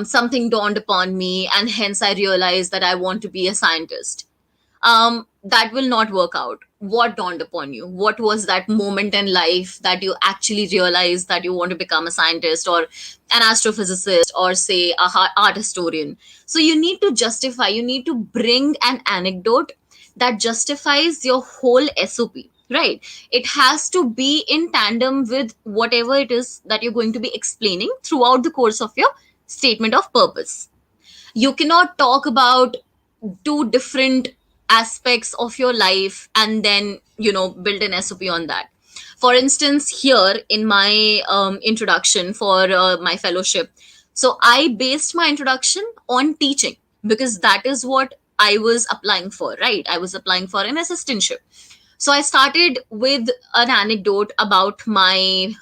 something dawned upon me and hence I realized that I want to be a scientist. That will not work out. What dawned upon you? What was that moment in life that you actually realized that you want to become a scientist or an astrophysicist or say art historian? So you need to justify, you need to bring an anecdote that justifies your whole SOP, right? It has to be in tandem with whatever it is that you're going to be explaining throughout the course of your statement of purpose. You cannot talk about two different aspects of your life and then build an SOP on that. For instance, here in my introduction for my fellowship, so I based my introduction on teaching because that is what I was applying for, right? I was applying for an assistantship. So I started with an anecdote about my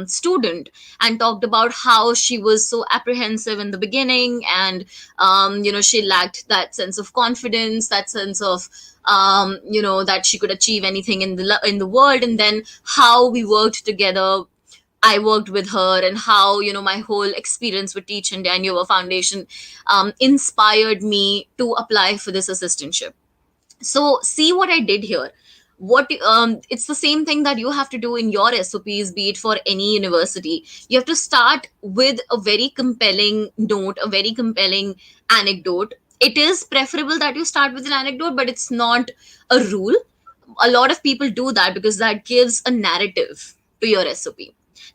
student and talked about how she was so apprehensive in the beginning, and she lacked that sense of confidence, that sense of that she could achieve anything in the world, and then how we worked together. I worked with her, and how my whole experience with Teach India and Your Foundation inspired me to apply for this assistantship. So see what I did here. It's the same thing that you have to do in your SOPs, be it for any university. You have to start with a very compelling note, a very compelling anecdote. It is preferable that you start with an anecdote, but it's not a rule. A lot of people do that because that gives a narrative to your SOP.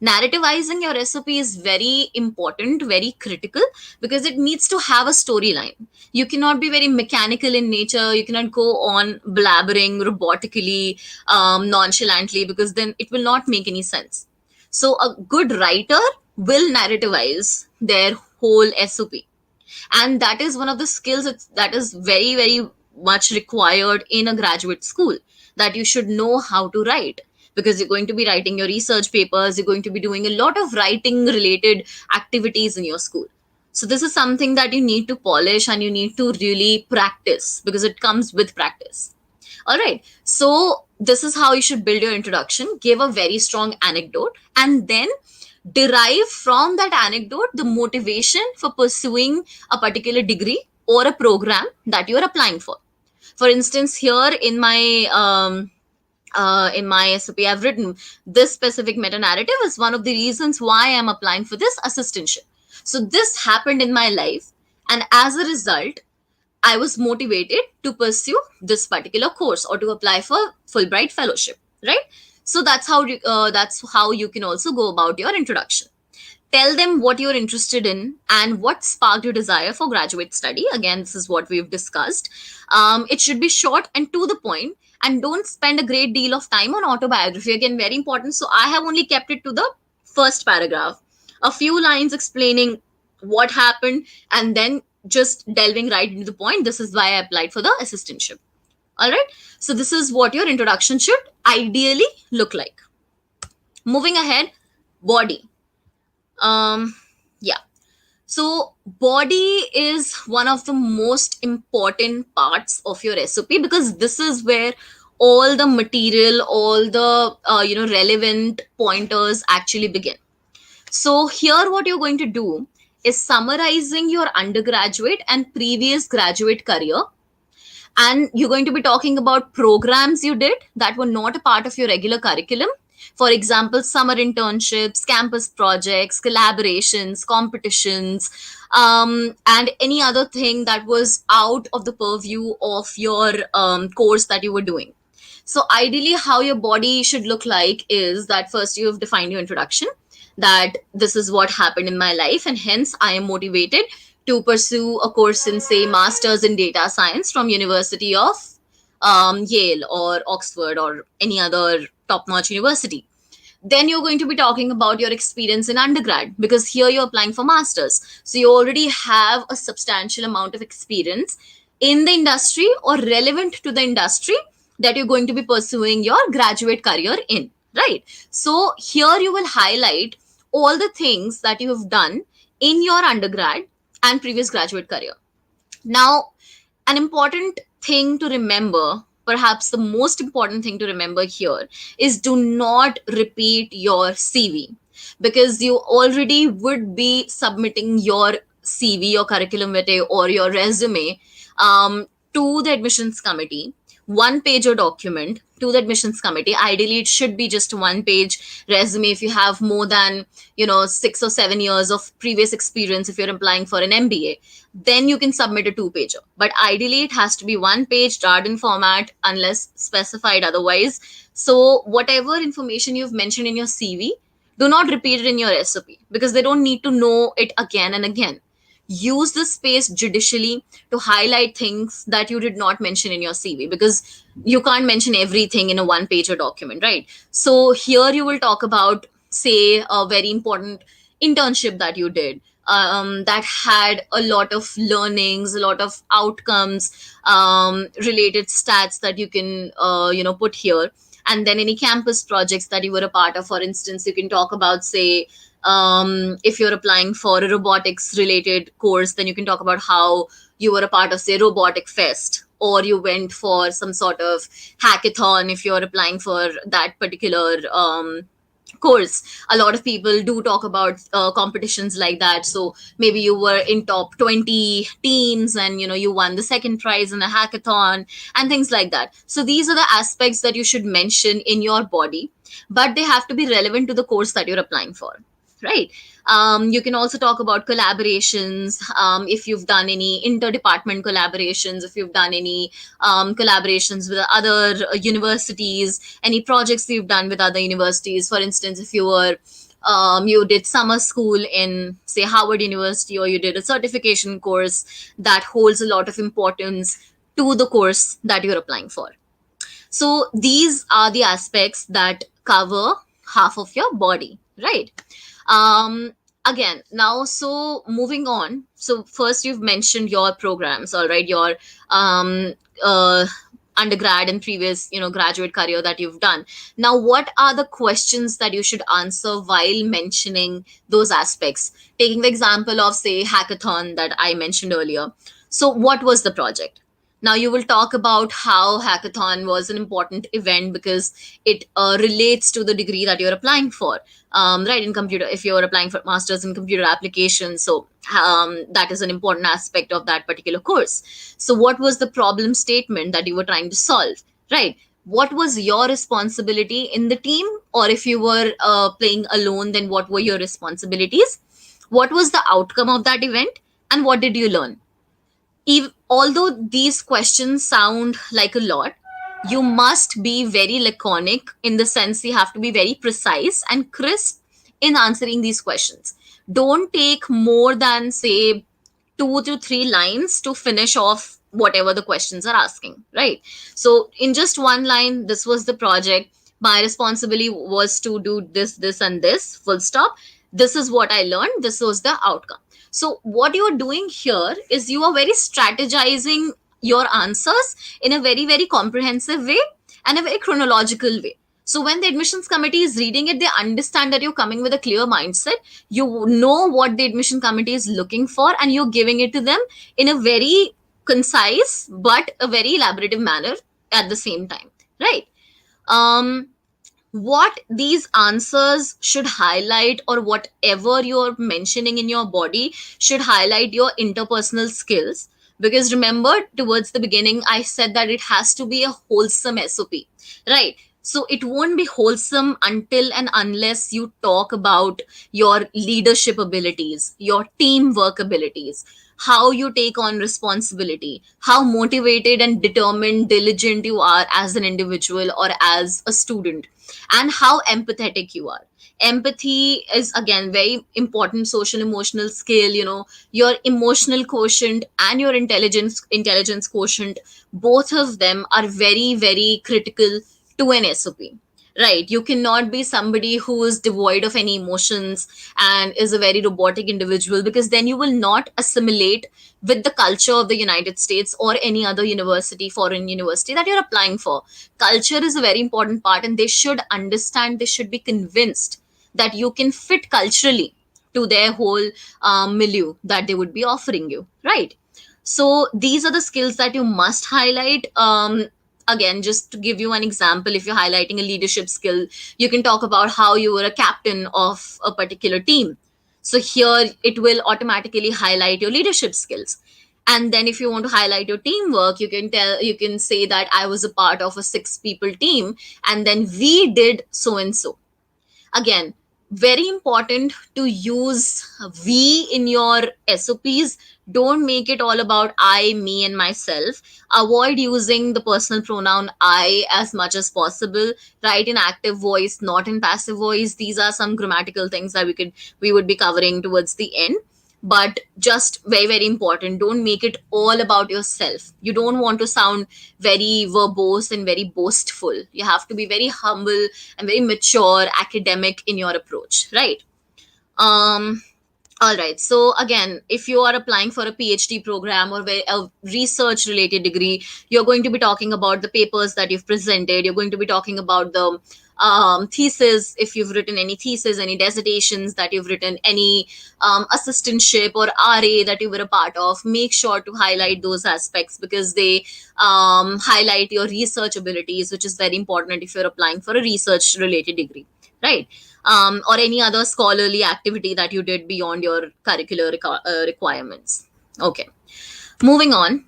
Narrativizing your SOP is very important, very critical, because it needs to have a storyline. You cannot be very mechanical in nature. You cannot go on blabbering robotically, nonchalantly, because then it will not make any sense. So a good writer will narrativize their whole SOP. And that is one of the skills that is very, very much required in a graduate school, that you should know how to write, because you're going to be writing your research papers, you're going to be doing a lot of writing related activities in your school. So this is something that you need to polish and you need to really practice, because it comes with practice. All right. So this is how you should build your introduction. Give a very strong anecdote and then derive from that anecdote the motivation for pursuing a particular degree or a program that you're applying for. For instance, here in my SOP, I've written this specific meta narrative is one of the reasons why I'm applying for this assistantship. So this happened in my life, and as a result, I was motivated to pursue this particular course or to apply for Fulbright fellowship, right? So that's how you can also go about your introduction. Tell them what you're interested in and what sparked your desire for graduate study. Again, this is what we've discussed. It should be short and to the point, and don't spend a great deal of time on autobiography. Again, very important. So I have only kept it to the first paragraph, a few lines explaining what happened, and then just delving right into the point. This is why I applied for the assistantship. All right. So this is what your introduction should ideally look like. Moving ahead, body. Yeah. So body is one of the most important parts of your SOP, because this is where all the material, all the relevant pointers actually begin. So here what you're going to do is summarizing your undergraduate and previous graduate career. And you're going to be talking about programs you did that were not a part of your regular curriculum, For example, summer internships, campus projects, collaborations, competitions, and any other thing that was out of the purview of your course that you were doing. So ideally, how your body should look like is that first you've defined your introduction, that this is what happened in my life, and hence I am motivated to pursue a course in, say, Masters in Data Science from University of Yale or Oxford or any other top-notch university. Then you're going to be talking about your experience in undergrad, because here you're applying for masters. So you already have a substantial amount of experience in the industry or relevant to the industry that you're going to be pursuing your graduate career in, right? So here you will highlight all the things that you have done in your undergrad and previous graduate career. Now, an important thing to remember, perhaps the most important thing to remember here, is do not repeat your CV, because you already would be submitting your CV, your curriculum vitae, or your resume to the admissions committee. One page or document to the admissions committee. Ideally, it should be just one page resume if you have more than 6 or 7 years of previous experience. If you're applying for an MBA, then you can submit a 2-pager. But ideally, it has to be one page, Darden format, unless specified otherwise. So whatever information you've mentioned in your CV, do not repeat it in your SOP, because they don't need to know it again and again. Use the space judicially to highlight things that you did not mention in your CV, because you can't mention everything in a one-pager document, right? So here you will talk about, say, a very important internship that you did, that had a lot of learnings, a lot of outcomes, related stats that you can put here. And then any campus projects that you were a part of. For instance, you can talk about, say, if you're applying for a robotics related course, then you can talk about how you were a part of, say, Robotic Fest, or you went for some sort of hackathon if you're applying for that particular course. A lot of people do talk about competitions like that. So maybe you were in top 20 teams and you won the second prize in a hackathon and things like that. So these are the aspects that you should mention in your body, but they have to be relevant to the course that you're applying for, right? You can also talk about collaborations, if you've done any interdepartment collaborations, if you've done any collaborations with other universities, any projects you've done with other universities. For instance, if you did summer school in, say, Howard University, or you did a certification course that holds a lot of importance to the course that you're applying for. So these are the aspects that cover half of your body, right? Again, now, so moving on. So first you've mentioned your programs, all right, your undergrad and previous, graduate career that you've done. Now, what are the questions that you should answer while mentioning those aspects? Taking the example of, say, hackathon that I mentioned earlier. So what was the project? Now you will talk about how hackathon was an important event because it relates to the degree that you're applying for, right? In computer, if you're applying for masters in computer applications, so that is an important aspect of that particular course. So what was the problem statement that you were trying to solve, right? What was your responsibility in the team? Or if you were playing alone, then what were your responsibilities? What was the outcome of that event? And what did you learn? Although these questions sound like a lot, you must be very laconic, in the sense you have to be very precise and crisp in answering these questions. Don't take more than, say, 2 to 3 lines to finish off whatever the questions are asking, right? So in just one line, this was the project. My responsibility was to do this, this, and this, full stop. This is what I learned. This was the outcome. So what you're doing here is you are very strategizing your answers in a very, very comprehensive way and a very chronological way. So when the admissions committee is reading it, they understand that you're coming with a clear mindset. You know what the admission committee is looking for, and you're giving it to them in a very concise but a very elaborative manner at the same time, right? What these answers should highlight, or whatever you're mentioning in your body, should highlight your interpersonal skills. Because remember, towards the beginning, I said that it has to be a wholesome SOP, right? So it won't be wholesome until and unless you talk about your leadership abilities, your teamwork abilities, how you take on responsibility, how motivated and determined, diligent you are as an individual or as a student, and how empathetic you are. Empathy is again very important social emotional skill. Your emotional quotient and your intelligence quotient, both of them are very very critical to an SOP. Right, you cannot be somebody who is devoid of any emotions and is a very robotic individual, because then you will not assimilate with the culture of the United States or any other university, foreign university that you're applying for. Culture is a very important part, and they should understand, they should be convinced that you can fit culturally to their whole milieu that they would be offering you, right? So these are the skills that you must highlight. Again, just to give you an example, if you're highlighting a leadership skill, you can talk about how you were a captain of a particular team. So here it will automatically highlight your leadership skills. And then if you want to highlight your teamwork, you can say that I was a part of a 6 people team, and then we did so and so. Again, very important to use we in your SOPs. Don't make it all about I, me, and myself. Avoid using the personal pronoun I as much as possible. Write in active voice, not in passive voice. These are some grammatical things that we would be covering towards the end. But just very very important, don't make it all about yourself. You don't want to sound very verbose and very boastful. You have to be very humble and very mature academic in your approach, right? um all right. So again, if you are applying for a PhD program or a research related degree, you're going to be talking about the papers that you've presented. You're going to be talking about the thesis, if you've written any thesis, any dissertations that you've written, any assistantship or RA that you were a part of. Make sure to highlight those aspects, because they highlight your research abilities, which is very important if you're applying for a research related degree, right? Or any other scholarly activity that you did beyond your curricular requirements. Okay, moving on.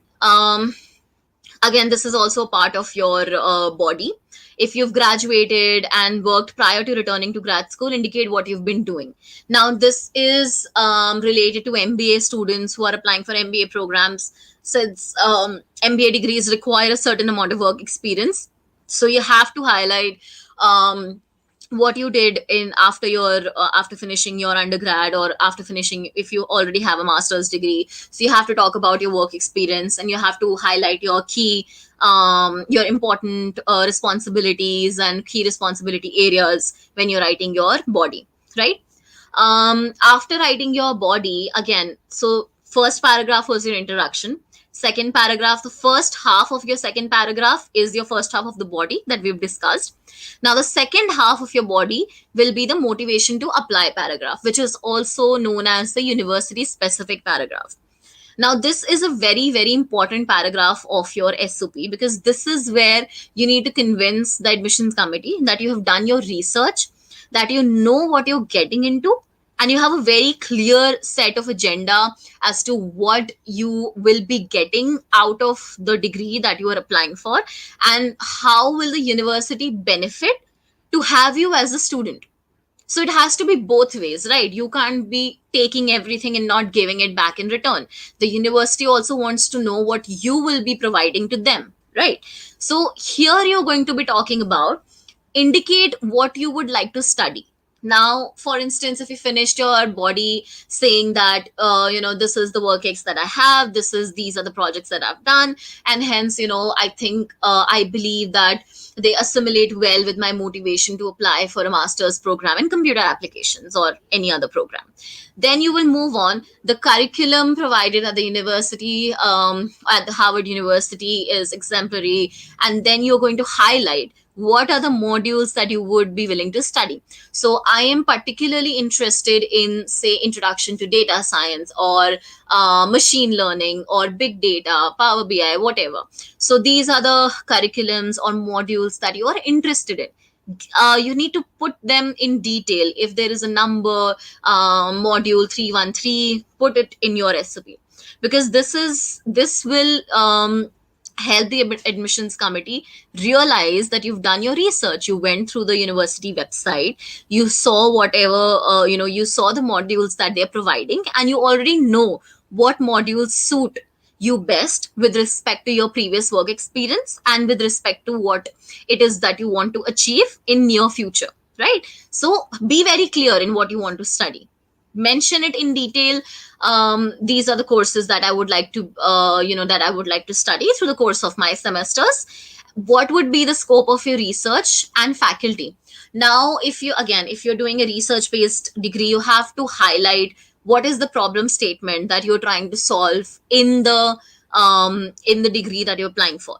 Again, this is also part of your body. If you've graduated and worked prior to returning to grad school, indicate what you've been doing. Now, this is related to MBA students who are applying for MBA programs, since MBA degrees require a certain amount of work experience. So you have to highlight what you did in after your after finishing your undergrad, or after finishing, if you already have a master's degree. So you have to talk about your work experience, and you have to highlight your key your important responsibilities and key responsibility areas when you're writing your body, right? After writing your body, again, so first paragraph was your introduction. Second paragraph, the first half of your second paragraph is your first half of the body that we've discussed. Now, the second half of your body will be the motivation to apply paragraph, which is also known as the university specific paragraph. Now, this is a very, very important paragraph of your SOP, because this is where you need to convince the admissions committee that you have done your research, that you know what you're getting into, and you have a very clear set of agenda as to what you will be getting out of the degree that you are applying for, and how will the university benefit to have you as a student. So it has to be both ways, right? You can't be taking everything and not giving it back in return. The university also wants to know what you will be providing to them, right? So here you're going to be talking about indicate what you would like to study. Now, for instance, if you finished your body saying that this is the work ex that I have, these are the projects that I've done, and hence I think I believe that they assimilate well with my motivation to apply for a master's program in computer applications or any other program. Then you will move on. The curriculum provided at the university, at the Harvard University, is exemplary, and then you're going to highlight what are the modules that you would be willing to study. So I am particularly interested in, say, introduction to data science, or machine learning, or big data, Power BI, whatever. So these are the curriculums or modules that you are interested in. You need to put them in detail. If there is a number, module 313, put it in your SOP, because this will help the admissions committee realize that you've done your research. You went through the university website, you saw whatever, you saw the modules that they're providing, and you already know what modules suit you best with respect to your previous work experience and with respect to what it is that you want to achieve in near future, right? So be very clear in what you want to study, mention it in detail. These are the courses that I would like to that I would like to study through the course of my semesters. What would be the scope of your research and faculty? Now, if you're doing a research based degree, you have to highlight what is the problem statement that you're trying to solve in the degree that you're applying for.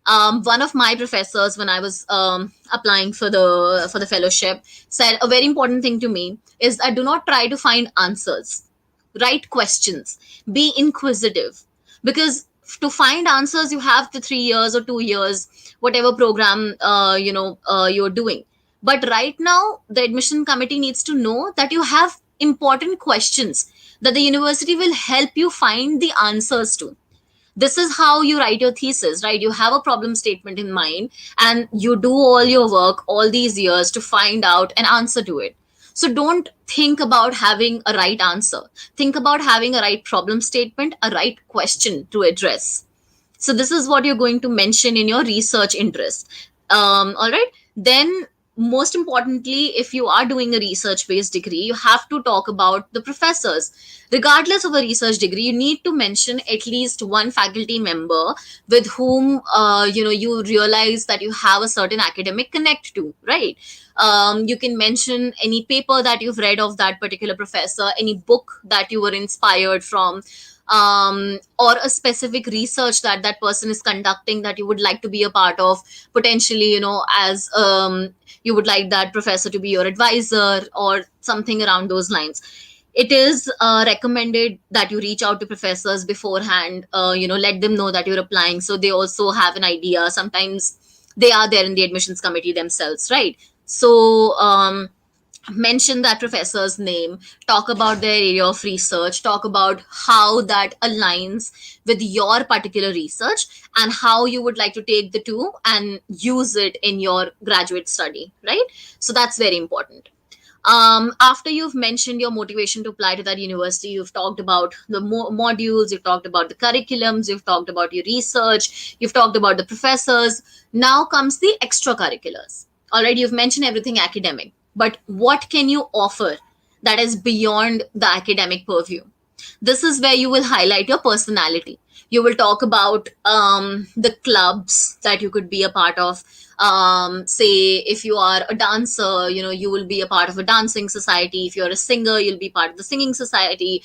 One of my professors, when I was applying for the fellowship, said a very important thing to me is that do not try to find answers, write questions, be inquisitive, because to find answers you have the 3 years or 2 years, whatever program you're doing. But right now the admission committee needs to know that you have important questions that the university will help you find the answers to. This is how you write your thesis, right? You have a problem statement in mind and you do all your work all these years to find out an answer to it. So don't think about having a right answer. Think about having a right problem statement, a right question to address. So this is what you're going to mention in your research interest. All right. Then most importantly, if you are doing a research based degree, you have to talk about the professors. Regardless of a research degree, you need to mention at least one faculty member with whom you realize that you have a certain academic connect to, right? You can mention any paper that you've read of that particular professor, any book that you were inspired from, or a specific research that that person is conducting that you would like to be a part of, potentially, as you would like that professor to be your advisor or something around those lines. It is recommended that you reach out to professors beforehand, let them know that you're applying, so they also have an idea. Sometimes they are there in the admissions committee themselves, right? So mention that professor's name, talk about their area of research, talk about how that aligns with your particular research and how you would like to take the two and use it in your graduate study, right? So that's very important. After you've mentioned your motivation to apply to that university, you've talked about the modules, you've talked about the curriculums, you've talked about your research, you've talked about the professors. Now comes the extracurriculars. Already you've mentioned everything academic, but what can you offer that is beyond the academic purview? This is where you will highlight your personality. You will talk about the clubs that you could be a part of. Say if you are a dancer, you will be a part of a dancing society. If you're a singer, you'll be part of the singing society.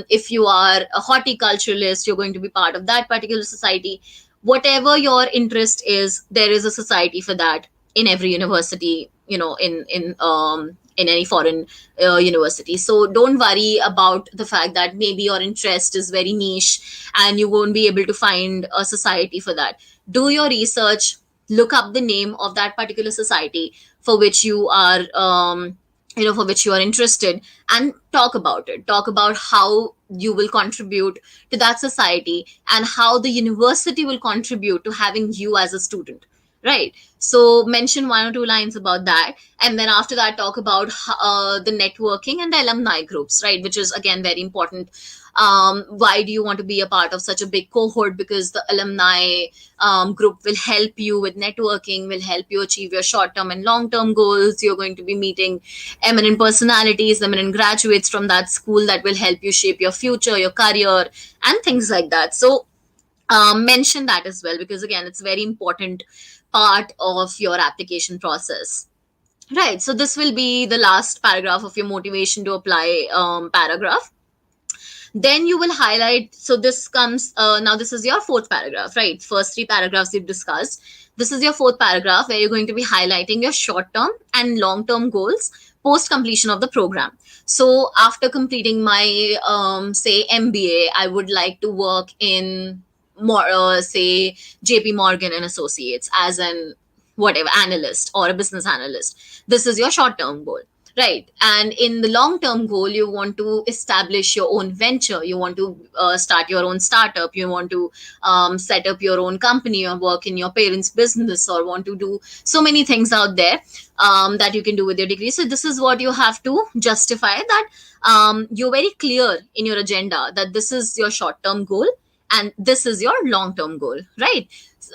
If you are a horticulturalist, you're going to be part of that particular society. Whatever your interest is, there is a society for that in every university, in any foreign university. So don't worry about the fact that maybe your interest is very niche and you won't be able to find a society for that. Do your research, look up the name of that particular society for which you are for which you are interested, and talk about it. Talk about how you will contribute to that society and how the university will contribute to having you as a student, right? So mention 1 or 2 lines about that, and then after that talk about the networking and the alumni groups, right, which is again very important. Why do you want to be a part of such a big cohort? Because the alumni group will help you with networking, will help you achieve your short-term and long-term goals. You're going to be meeting eminent personalities, eminent graduates from that school that will help you shape your future, your career, and things like that. So mention that as well, because again, it's a very important part of your application process. Right. So this will be the last paragraph of your motivation to apply paragraph. Then you will highlight. So this comes now. This is your fourth paragraph, right? First 3 paragraphs we've discussed. This is your fourth paragraph where you're going to be highlighting your short-term and long-term goals post completion of the program. So after completing my say MBA, I would like to work in more say JP Morgan and Associates as an whatever analyst or a business analyst. This is your short-term goal, right? And in the long term goal, you want to establish your own venture, you want to start your own startup, you want to set up your own company or work in your parents business, or want to do so many things out there that you can do with your degree. So this is what you have to justify, that you're very clear in your agenda that this is your short term goal and this is your long term goal, right?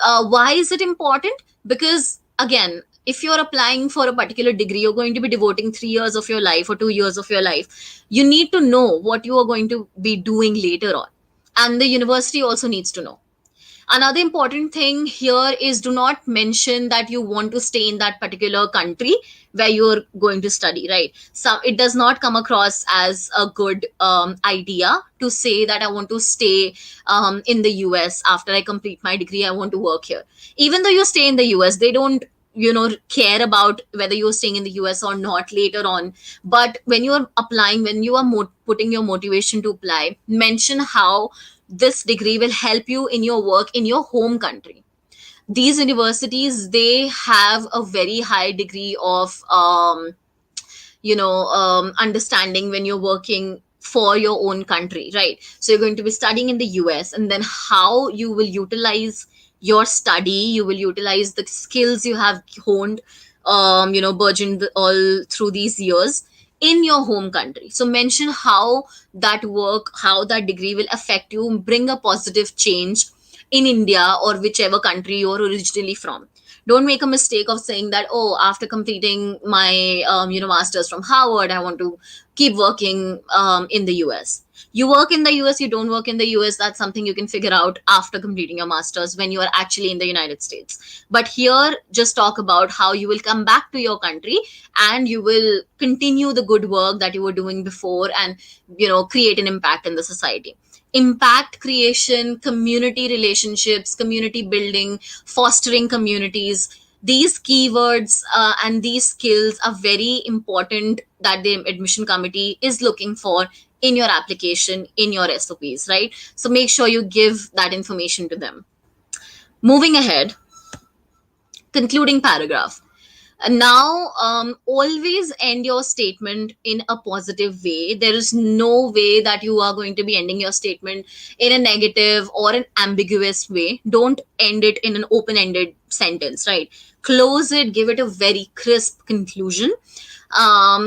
Why is it important? Because again, if you're applying for a particular degree, you're going to be devoting 3 years of your life or 2 years of your life. You need to know what you are going to be doing later on, and the university also needs to know. Another important thing here is, do not mention that you want to stay in that particular country where you're going to study, right? So it does not come across as a good idea to say that I want to stay in the US after I complete my degree, I want to work here. Even though you stay in the US, they don't care about whether you're staying in the US or not later on. But when you're applying, when you are putting your motivation to apply, mention how this degree will help you in your work in your home country. These universities, they have a very high degree of understanding when you're working for your own country, right? So you're going to be studying in the US, and then how you will utilize your study, you will utilize the skills you have honed, burgeoned all through these years in your home country. So mention how that work, how that degree will affect you, bring a positive change in India or whichever country you're originally from. Don't make a mistake of saying that, oh, after completing my masters from Harvard, I want to keep working in the US. You work in the US, you don't work in the US, that's something you can figure out after completing your masters when you are actually in the United States. But here, just talk about how you will come back to your country and you will continue the good work that you were doing before, and create an impact in the society. Impact creation, community relationships, community building, fostering communities. These keywords and these skills are very important that the admission committee is looking for in your application, in your SOPs, right? So make sure you give that information to them. Moving ahead, concluding paragraph. And now, always end your statement in a positive way. There is no way that you are going to be ending your statement in a negative or an ambiguous way. Don't end it in an open-ended sentence, right? Close it, give it a very crisp conclusion.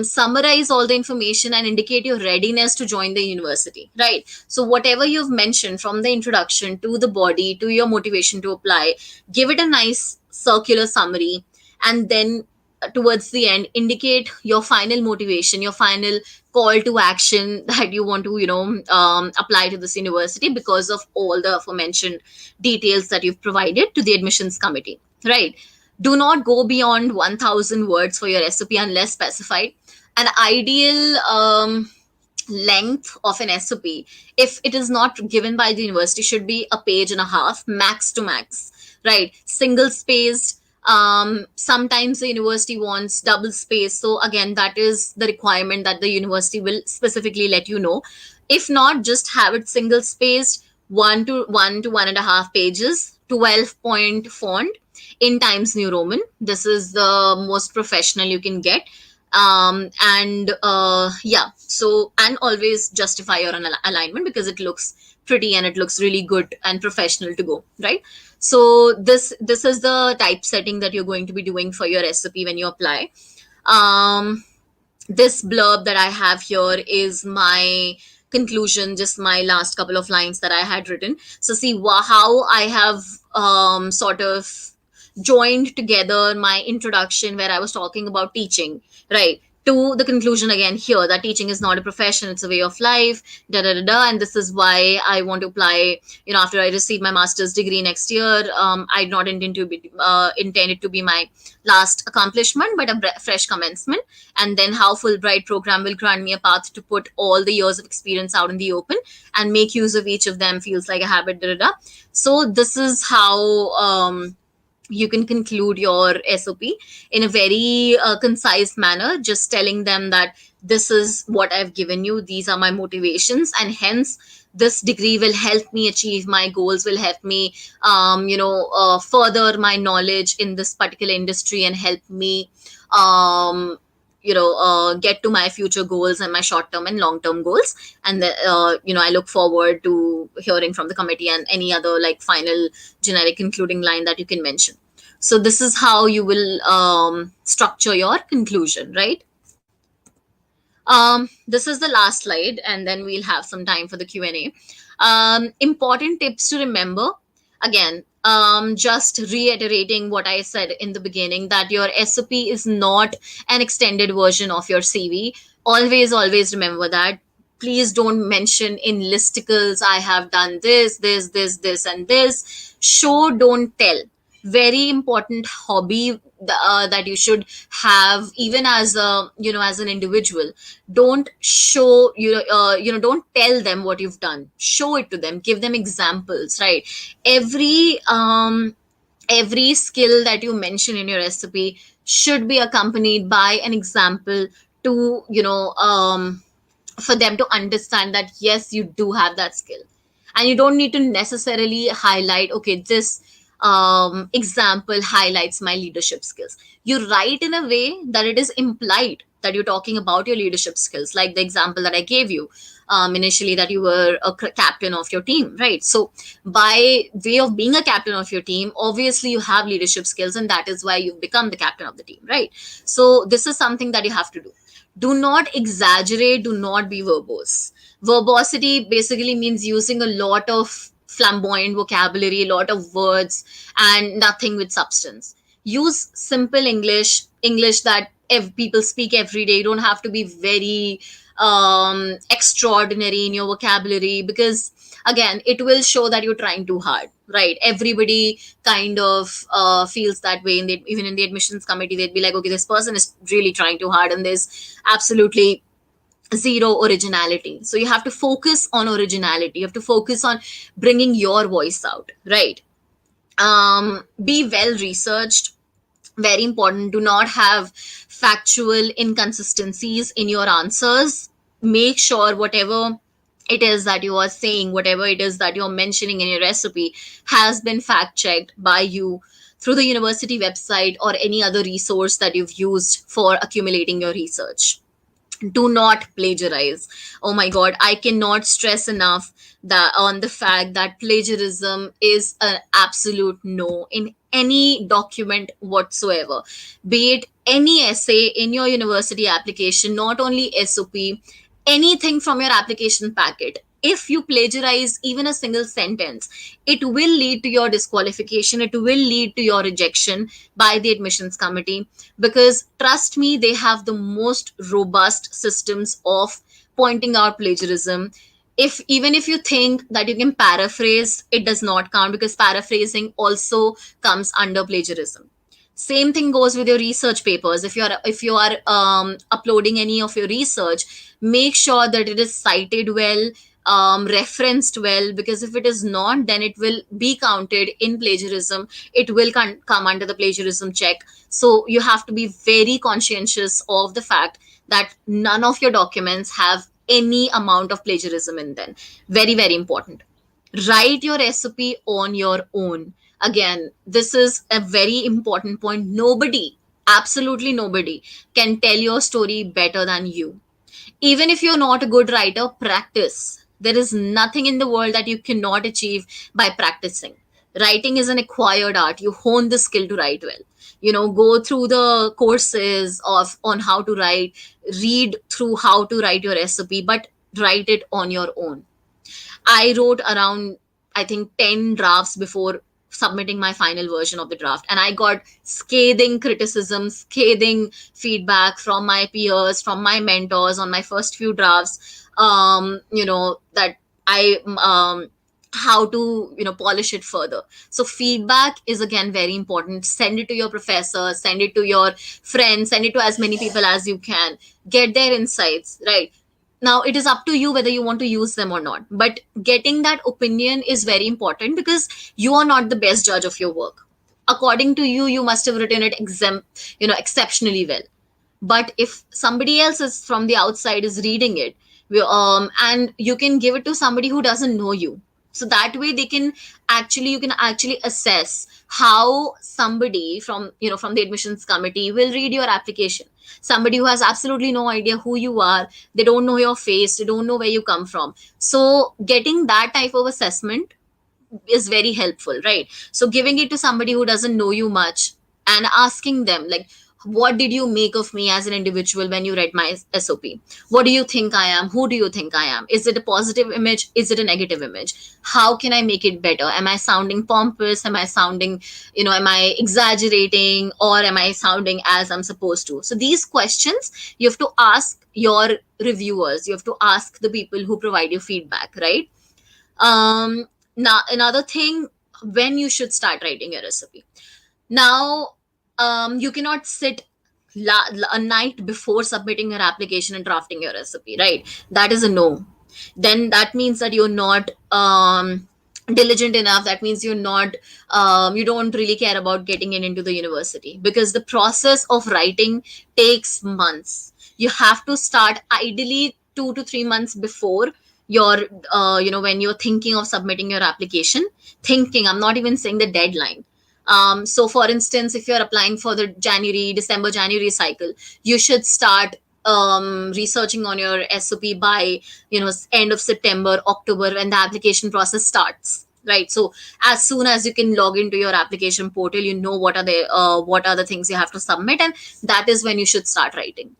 Summarize all the information and indicate your readiness to join the university, right? So whatever you've mentioned from the introduction to the body to your motivation to apply, give it a nice circular summary, and then towards the end indicate your final motivation, your final call to action that you want to apply to this university because of all the aforementioned details that you've provided to the admissions committee, right? Do not go beyond 1000 words for your SOP unless specified. An ideal length of an SOP, if it is not given by the university, should be a page and a half, max to max, right? Single spaced. Sometimes the university wants double space. So again, that is the requirement that the university will specifically let you know. If not, just have it single spaced, 1 to 1.5 pages, 12-point font in Times New Roman. This is the most professional you can get. And always justify your alignment because it looks pretty and it looks really good and professional to go, right? So this is the typesetting that you're going to be doing for your SOP when you apply. This blurb that I have here is my conclusion, just my last couple of lines that I had written. So see how I have sort of joined together my introduction where I was talking about teaching, right, to the conclusion again here that teaching is not a profession, it's a way of life, and this is why I want to apply. After I receive my master's degree next year, I not intended to be my last accomplishment, but a fresh commencement. And then how Fulbright program will grant me a path to put all the years of experience out in the open and make use of each of them feels like a habit. So this is how you can conclude your SOP in a very concise manner, just telling them that this is what I've given you, these are my motivations, and hence this degree will help me achieve my goals, will help me further my knowledge in this particular industry and help me get to my future goals and my short term and long term goals. And I look forward to hearing from the committee and any other like final generic concluding line that you can mention. So this is how you will structure your conclusion, right? This is the last slide, and then we'll have some time for the Q&A. Important tips to remember. Again, just reiterating what I said in the beginning, that your SOP is not an extended version of your CV. Always remember that. Please don't mention in listicles, I have done this, and this. Show, don't tell. Very important hobby that you should have, even as a as an individual. Don't show, don't tell them what you've done. Show it to them, give them examples, right? Every skill that you mention in your recipe should be accompanied by an example to for them to understand that yes, you do have that skill. And you don't need to necessarily highlight, okay, this example highlights my leadership skills. You write in a way that it is implied that you're talking about your leadership skills, like the example that I gave you initially, that you were a captain of your team, right? So by way of being a captain of your team, obviously you have leadership skills, and that is why you've become the captain of the team, right? So this is something that you have to do. Do not exaggerate, do not be verbose. Verbosity basically means using a lot of flamboyant vocabulary, a lot of words, and nothing with substance. Use simple English that people speak every day. You don't have to be very extraordinary in your vocabulary, because again, it will show that you're trying too hard, right? Everybody kind of feels that way. Even in the admissions committee, they'd be like, okay, this person is really trying too hard, and there's absolutely zero originality. So you have to focus on originality. You have to focus on bringing your voice out, right? Be well researched. Very important. Do not have factual inconsistencies in your answers. Make sure whatever it is that you are saying, whatever it is that you're mentioning in your recipe, has been fact checked by you through the university website or any other resource that you've used for accumulating your research. Do not plagiarize. Oh my god, I cannot stress enough on the fact that plagiarism is an absolute no in any document whatsoever. Be it any essay in your university application, not only SOP, anything from your application packet. If you plagiarize even a single sentence, it will lead to your disqualification. It will lead to your rejection by the admissions committee, because trust me, they have the most robust systems of pointing out plagiarism. Even if you think that you can paraphrase, it does not count, because paraphrasing also comes under plagiarism. Same thing goes with your research papers. If you are uploading any of your research, make sure that it is cited well, referenced well, because if it is not, then it will be counted in plagiarism. It will come under the plagiarism check. So you have to be very conscientious of the fact that none of your documents have any amount of plagiarism in them. Very, very important. Write your recipe on your own. Again, this is a very important point. Nobody, absolutely nobody, can tell your story better than you. Even if you're not a good writer, practice. There is nothing in the world that you cannot achieve by practicing. Writing is an acquired art. You hone the skill to write well. Go through the courses on how to write, read through how to write your recipe, but write it on your own. I wrote around, I think, 10 drafts before submitting my final version of the draft, and I got scathing criticism, scathing feedback from my peers, from my mentors on my first few drafts, that I how to polish it further. So feedback is again very important. Send it to your professor, send it to your friends, send it to as many people as you can. Get their insights, right? Now it is up to you whether you want to use them or not, but getting that opinion is very important, because you are not the best judge of your work. According to you, you must have written it exceptionally well. But if somebody else is from the outside is reading it, and you can give it to somebody who doesn't know you. So that way they can actually, you can actually assess how somebody from, from the admissions committee will read your application. Somebody who has absolutely no idea who you are, they don't know your face, they don't know where you come from. So getting that type of assessment is very helpful, right? So giving it to somebody who doesn't know you much and asking them, like, what did you make of me as an individual when you read my SOP? What do you think I am? Who do you think I am? Is it a positive image? Is it a negative image? How can I make it better? Am I sounding pompous? Am I sounding, am I exaggerating, or am I sounding as I'm supposed to? So these questions you have to ask your reviewers, you have to ask the people who provide you feedback, right? Now another thing, when you should start writing your recipe. Now, you cannot sit a night before submitting your application and drafting your recipe, right? That is a no. Then that means that you're not diligent enough. That means you're not, you don't really care about getting into the university, because the process of writing takes months. You have to start ideally 2 to 3 months before your, when you're thinking of submitting your application. Thinking, I'm not even saying the deadline. So for instance, if you're applying for the January cycle, you should start researching on your SOP by, end of September, October, when the application process starts. Right. So as soon as you can log into your application portal, what are the things you have to submit, and that is when you should start writing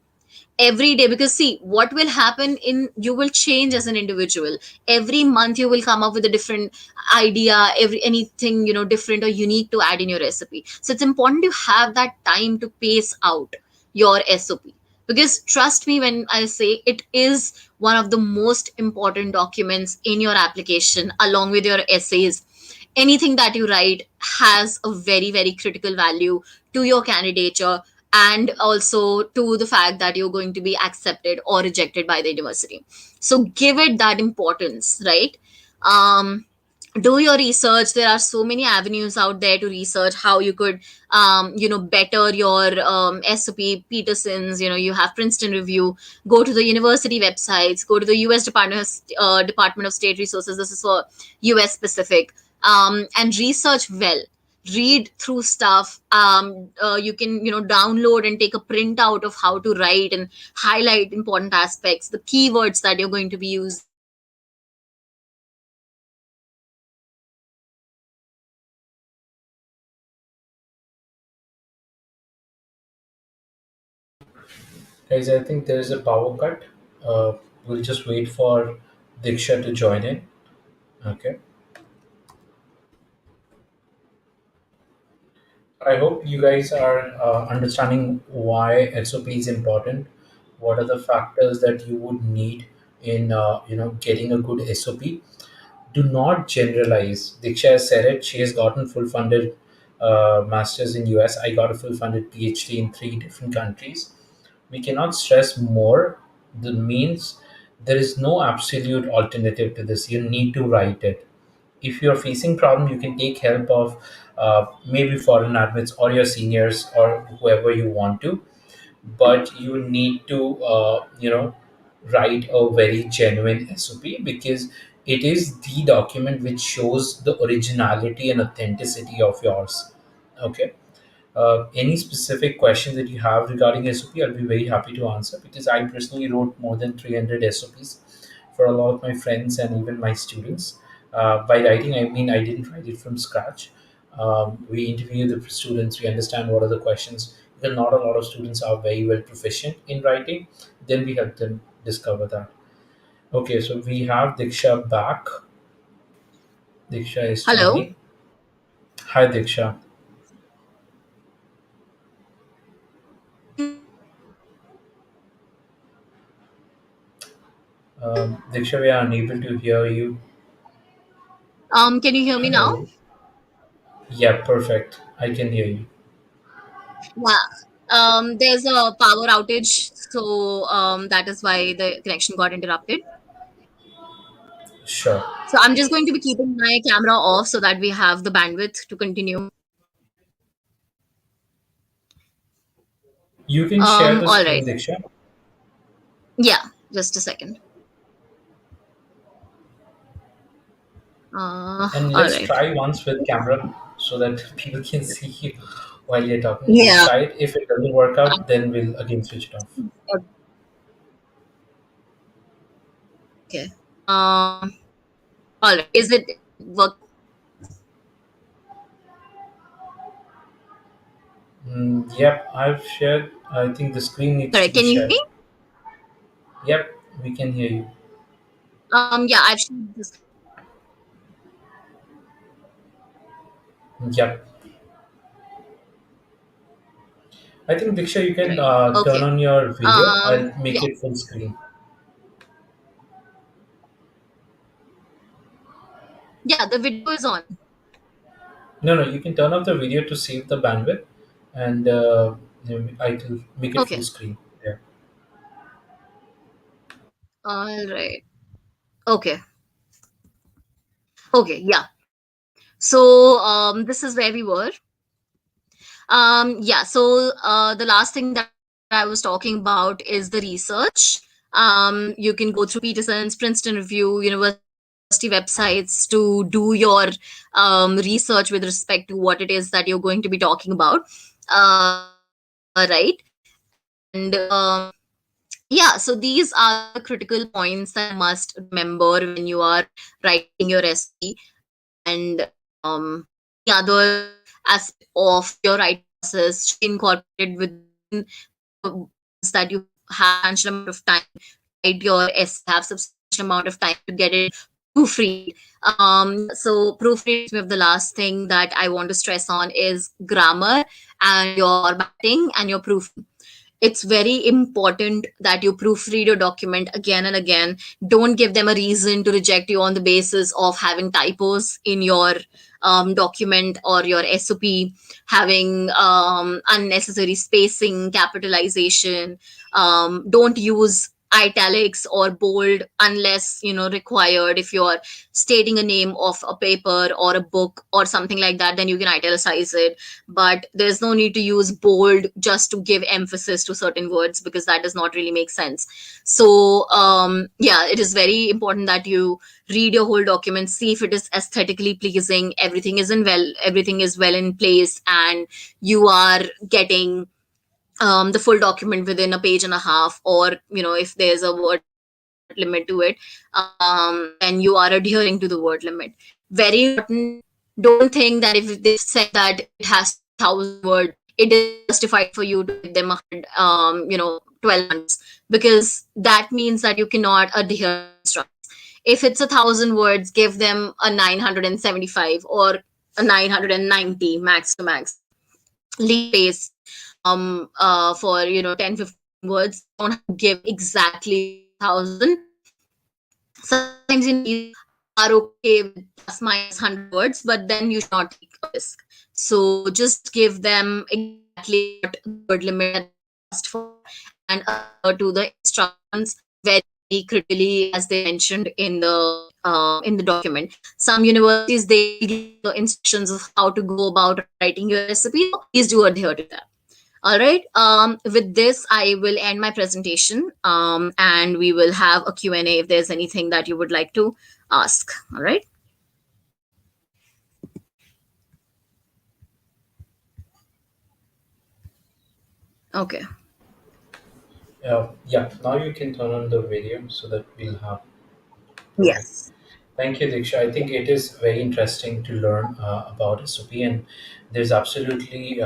every day. Because see, what will happen, in you will change as an individual. Every month you will come up with a different idea, anything, different or unique to add in your recipe. So it's important to have that time to pace out your SOP, because trust me when I say, it is one of the most important documents in your application, along with your essays. Anything that you write has a very, very critical value to your candidature, and also to the fact that you're going to be accepted or rejected by the university. So give it that importance, right? um, do your research. There are so many avenues out there to research how you could, better your SOP. Peterson's, you have Princeton Review. Go to the university websites, go to the US Department of State Resources. This is for US specific. And research well, read through stuff. You can, download and take a printout of how to write and highlight important aspects, the keywords that you're going to be using. Guys, I think there is a power cut. We'll just wait for Diksha to join in. Okay. I hope you guys are understanding why SOP is important. What are the factors that you would need in getting a good SOP? Do not generalize. Diksha has said it. She has gotten full funded masters in US. I got a full funded PhD in 3 different countries. We cannot stress more. The means there is no absolute alternative to this. You need to write it. If you're facing problem, you can take help of maybe foreign admits or your seniors or whoever you want to, but you need to write a very genuine SOP, because it is the document which shows the originality and authenticity of yours. Okay. Any specific question that you have regarding SOP, I'll be very happy to answer, because I personally wrote more than 300 SOPs for a lot of my friends and even my students. By writing, I mean I didn't write it from scratch. We interview the students, we understand what are the questions. Because not a lot of students are very well proficient in writing, then we help them discover that. Okay, so we have Diksha back. Diksha is Hello. joining. Hi, Diksha. Diksha, we are unable to hear you. Can you hear me now? Hello. Yeah, perfect. I can hear you. Yeah. There's a power outage, so that is why the connection got interrupted. Sure. So I'm just going to be keeping my camera off so that we have the bandwidth to continue. You can share the All screen, right. Diksha. Yeah, just a second. And All let's right. try once with camera so that people can see you while you're talking. Let's Yeah. try it. If it doesn't work out, then we'll again switch it off. Okay. All right. Is it work? Yep, I've shared. I think the screen needs to Correct. be Can you hear shared. me? Yep, we can hear you. Yeah, I've shared this. Yep. I think Diksha, you can Right. turn Okay. on your video. I'll make Yeah. it full screen. Yeah, the video is on. No, no, you can turn off the video to save the bandwidth, and I will make it full Okay. screen. Yeah. All right. Okay. Okay. Yeah. So this is where we were. Yeah. So the last thing that I was talking about is the research. You can go through Peterson's, Princeton Review, university websites to do your research with respect to what it is that you're going to be talking about. Right. And yeah, so these are the critical points that you must remember when you are writing your essay, and any other aspect of your writing process should be incorporated within ones that you have substantial amount of time to write your essay, have substantial amount of time to get it proofread. So proofread is the last thing that I want to stress on is grammar and your batting and your proofing. It's very important that you proofread your document again and again. Don't give them a reason to reject you on the basis of having typos in your document or your SOP, having unnecessary spacing, capitalization. Don't use italics or bold unless required. If you're stating a name of a paper or a book or something like that, then you can italicize it, but there's no need to use bold just to give emphasis to certain words, because that does not really make sense. So yeah, it is very important that you read your whole document, see if it is aesthetically pleasing, everything is well in place, and you are getting the full document within a page and a half, or if there's a word limit to it, then you are adhering to the word limit. Very important. Don't think that if they said that it has to be 1,000 word, it is justified for you to give them 12 months, because that means that you cannot adhere to the instructions. If it's 1,000 words, give them a 975 or a 990 max to max. Leave space for 10-15 words. You don't have to give exactly 1,000. Sometimes you are okay with plus minus 100 words, but then you should not take a risk. So just give them exactly what the word limit that they asked for, and adhere to the instructions very critically, as they mentioned in the document. Some universities, they give the instructions of how to go about writing your recipe. So please do adhere to that. All right. With this, I will end my presentation, and we will have a Q&A if there's anything that you would like to ask. All right. Okay. Yeah, now you can turn on the video so that we'll have perfect. Yes. Thank you, Diksha. I think it is very interesting to learn about SOP, and there's absolutely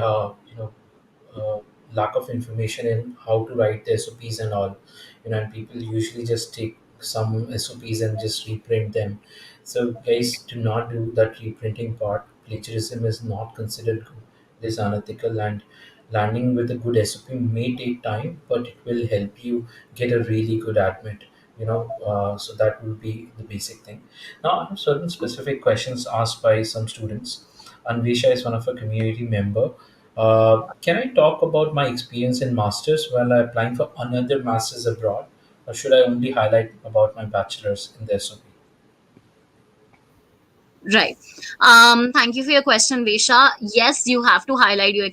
lack of information in how to write the SOPs and all. And people usually just take some SOPs and just reprint them. So, guys, do not do that reprinting part. Plagiarism is not considered good. It is unethical, and landing with a good SOP may take time, but it will help you get a really good admit. So that will be the basic thing. Now, I have certain specific questions asked by some students. Anvisha is one of a community member. Can I talk about my experience in masters while I'm applying for another masters abroad, or should I only highlight about my bachelor's in the SOP? Right. Thank you for your question, Vesha. Yes, you have to highlight your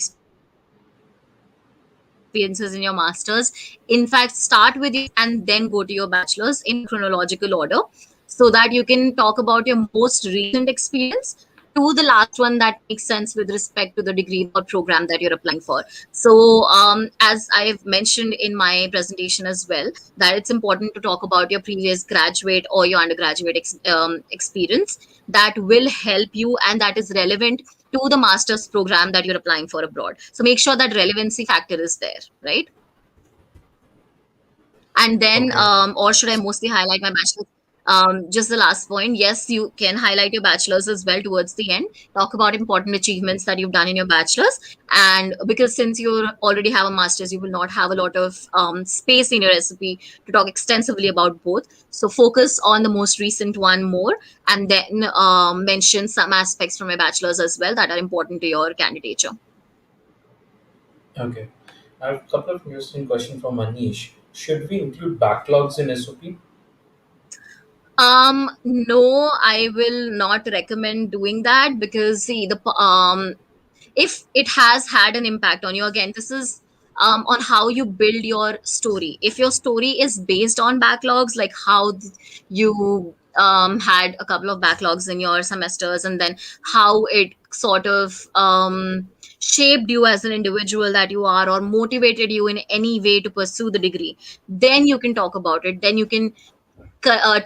experiences in your masters. In fact, start with your masters and then go to your bachelor's in chronological order. So so that you can talk about your most recent experience to the last one that makes sense with respect to the degree or program that you're applying for. So, as I've mentioned in my presentation as well, that it's important to talk about your previous graduate or your undergraduate experience that will help you and that is relevant to the master's program that you're applying for abroad. So make sure that relevancy factor is there, right? And then, Okay. or should I mostly highlight my bachelor's? Just the last point. Yes, you can highlight your bachelor's as well towards the end. Talk about important achievements that you've done in your bachelor's. And because since you already have a master's, you will not have a lot of space in your recipe to talk extensively about both. So focus on the most recent one more, and then mention some aspects from your bachelor's as well that are important to your candidature. Okay. I have a couple of interesting questions from Manish. Should we include backlogs in SOP? No, I will not recommend doing that because see if it has had an impact on you, again, this is on how you build your story. If your story is based on backlogs, like how you had a couple of backlogs in your semesters, and then how it sort of shaped you as an individual that you are, or motivated you in any way to pursue the degree, then you can talk about it. Then you can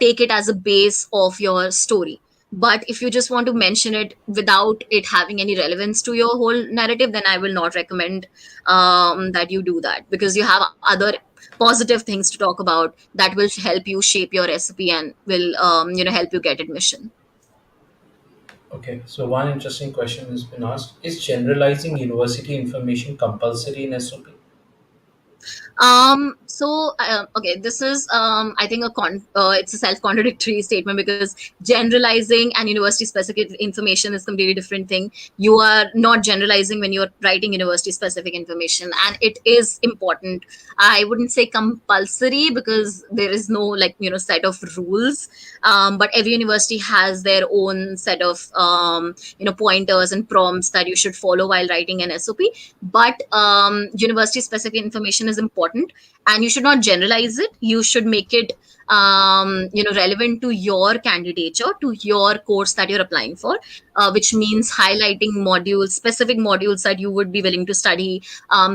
take it as a base of your story. But if you just want to mention it without it having any relevance to your whole narrative, then I will not recommend that you do that, because you have other positive things to talk about that will help you shape your recipe and will help you get admission. Okay, so one interesting question has been asked: is generalizing university information compulsory in SOP? Okay, this is I think it's a self-contradictory statement, because generalizing and university specific information is completely different thing. You are not generalizing when you're writing university specific information, and it is important. I wouldn't say compulsory, because there is no set of rules, but every university has their own set of pointers and prompts that you should follow while writing an SOP. But university specific information is important, and you should not generalize it. You should make it relevant to your candidature, to your course that you're applying for, which means highlighting specific modules that you would be willing to study,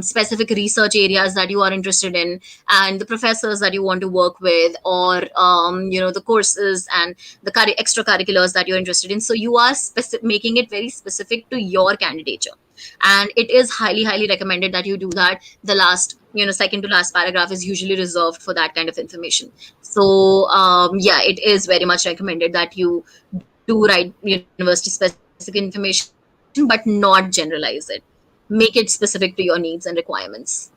specific research areas that you are interested in, and the professors that you want to work with, or the courses and the extracurriculars that you're interested in. So you are making it very specific to your candidature, and it is highly recommended that you do that. The last second to last paragraph is usually reserved for that kind of information. So yeah, it is very much recommended that you do write university specific information, but not generalize it. Make it specific to your needs and requirements.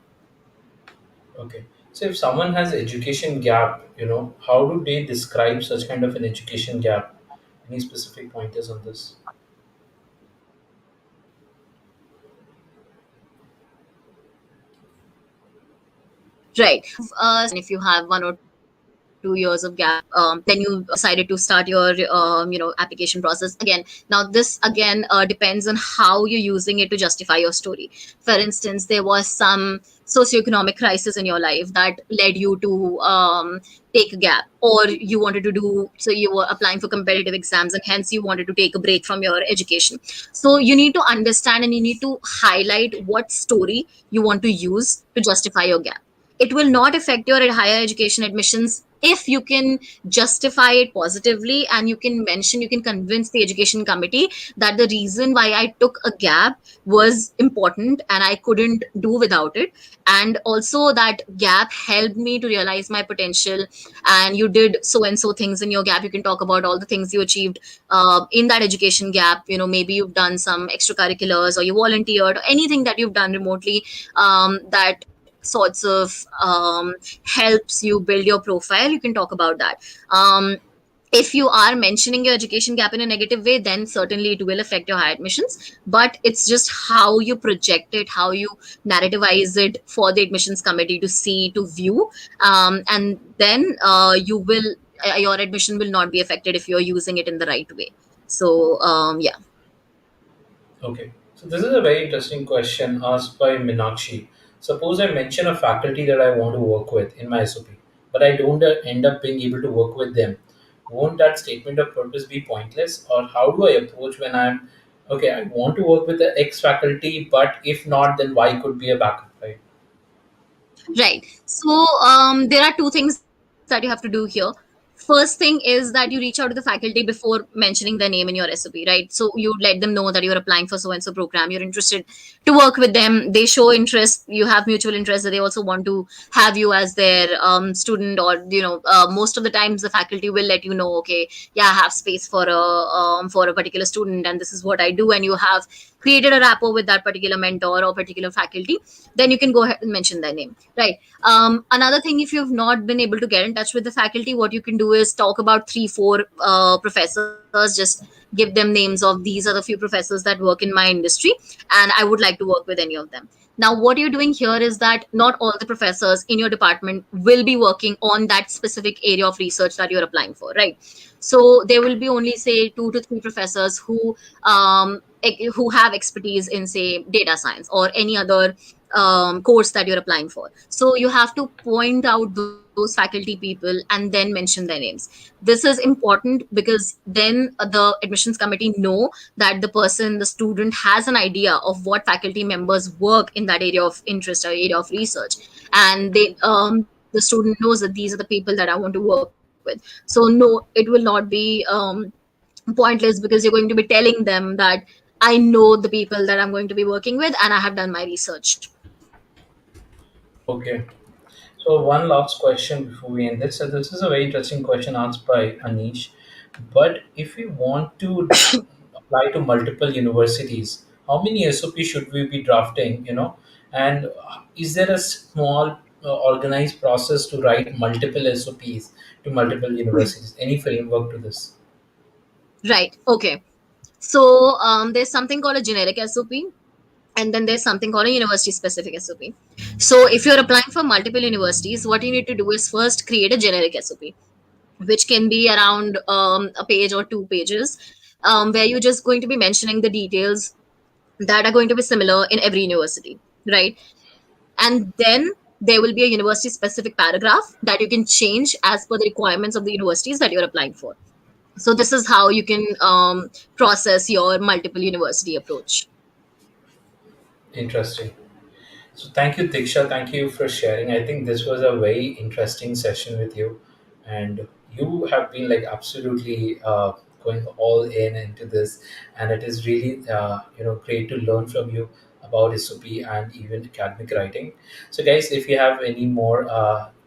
Okay, so if someone has education gap, how do they describe such kind of an education gap? Any specific pointers on this? Right. And if you have 1 or 2 years of gap, then you decided to start your application process again. Now this again depends on how you're using it to justify your story. For instance, there was some socioeconomic crisis in your life that led you to take a gap, or you wanted to do so you were applying for competitive exams, and hence you wanted to take a break from your education. So you need to understand, and you need to highlight what story you want to use to justify your gap. It will not affect your higher education admissions if you can justify it positively, and you can convince the education committee that the reason why I took a gap was important and I couldn't do without it, and also that gap helped me to realize my potential, and you did so and so things in your gap. You can talk about all the things you achieved in that education gap. Maybe you've done some extracurriculars, or you volunteered, or anything that you've done remotely that sorts of helps you build your profile. You can talk about that. If you are mentioning your education gap in a negative way, then certainly it will affect your higher admissions. But it's just how you project it, how you narrativize it for the admissions committee to see, to view, and then your admission will not be affected if you're using it in the right way. So yeah. Okay, so this is a very interesting question asked by Minakshi. Suppose I mention a faculty that I want to work with in my SOP, but I don't end up being able to work with them. won't that statement of purpose be pointless? Or how do I approach when I'm okay, I want to work with the X faculty, but if not, then Y could be a backup, right? Right. So there are two things that you have to do here. First thing is that you reach out to the faculty before mentioning their name in your SOP, right? So you let them know that you're applying for so and so program, you're interested to work with them. They show interest, you have mutual interest that they also want to have you as their student, or most of the times the faculty will let you know, okay, yeah, I have space for a particular student, and this is what I do, and you have created a rapport with that particular mentor or particular faculty, then you can go ahead and mention their name, right? Another thing, if you've not been able to get in touch with the faculty, what you can do is talk about 3 4 professors, just give them names of these are the few professors that work in my industry, and I would like to work with any of them. Now what you're doing here is that not all the professors in your department will be working on that specific area of research that you're applying for, right? So there will be only say 2 to 3 professors who have expertise in say data science or any other course that you're applying for. So you have to point out those faculty people and then mention their names. This is important because then the admissions committee know that the student has an idea of what faculty members work in that area of interest or area of research, and the student knows that these are the people that I want to work with. So no, it will not be pointless, because you're going to be telling them that I know the people that I'm going to be working with and I have done my research. Okay. So one last question before we end this. So this is a very interesting question asked by Anish. But if we want to apply to multiple universities, how many SOP should we be drafting? And is there a small organized process to write multiple SOPs to multiple universities? Any framework to this? Right. Okay. So there's something called a generic SOP, and then there's something called a university specific SOP. So if you're applying for multiple universities, what you need to do is first create a generic SOP, which can be around a page or 2 pages, where you're just going to be mentioning the details that are going to be similar in every university, right? And then there will be a university specific paragraph that you can change as per the requirements of the universities that you're applying for. So this is how you can process your multiple university approach. Interesting. So thank you, Diksha. Thank you for sharing. I think this was a very interesting session with you, and you have been like absolutely going all in into this, and it is really great to learn from you about SOP and even academic writing. So guys, if you have any more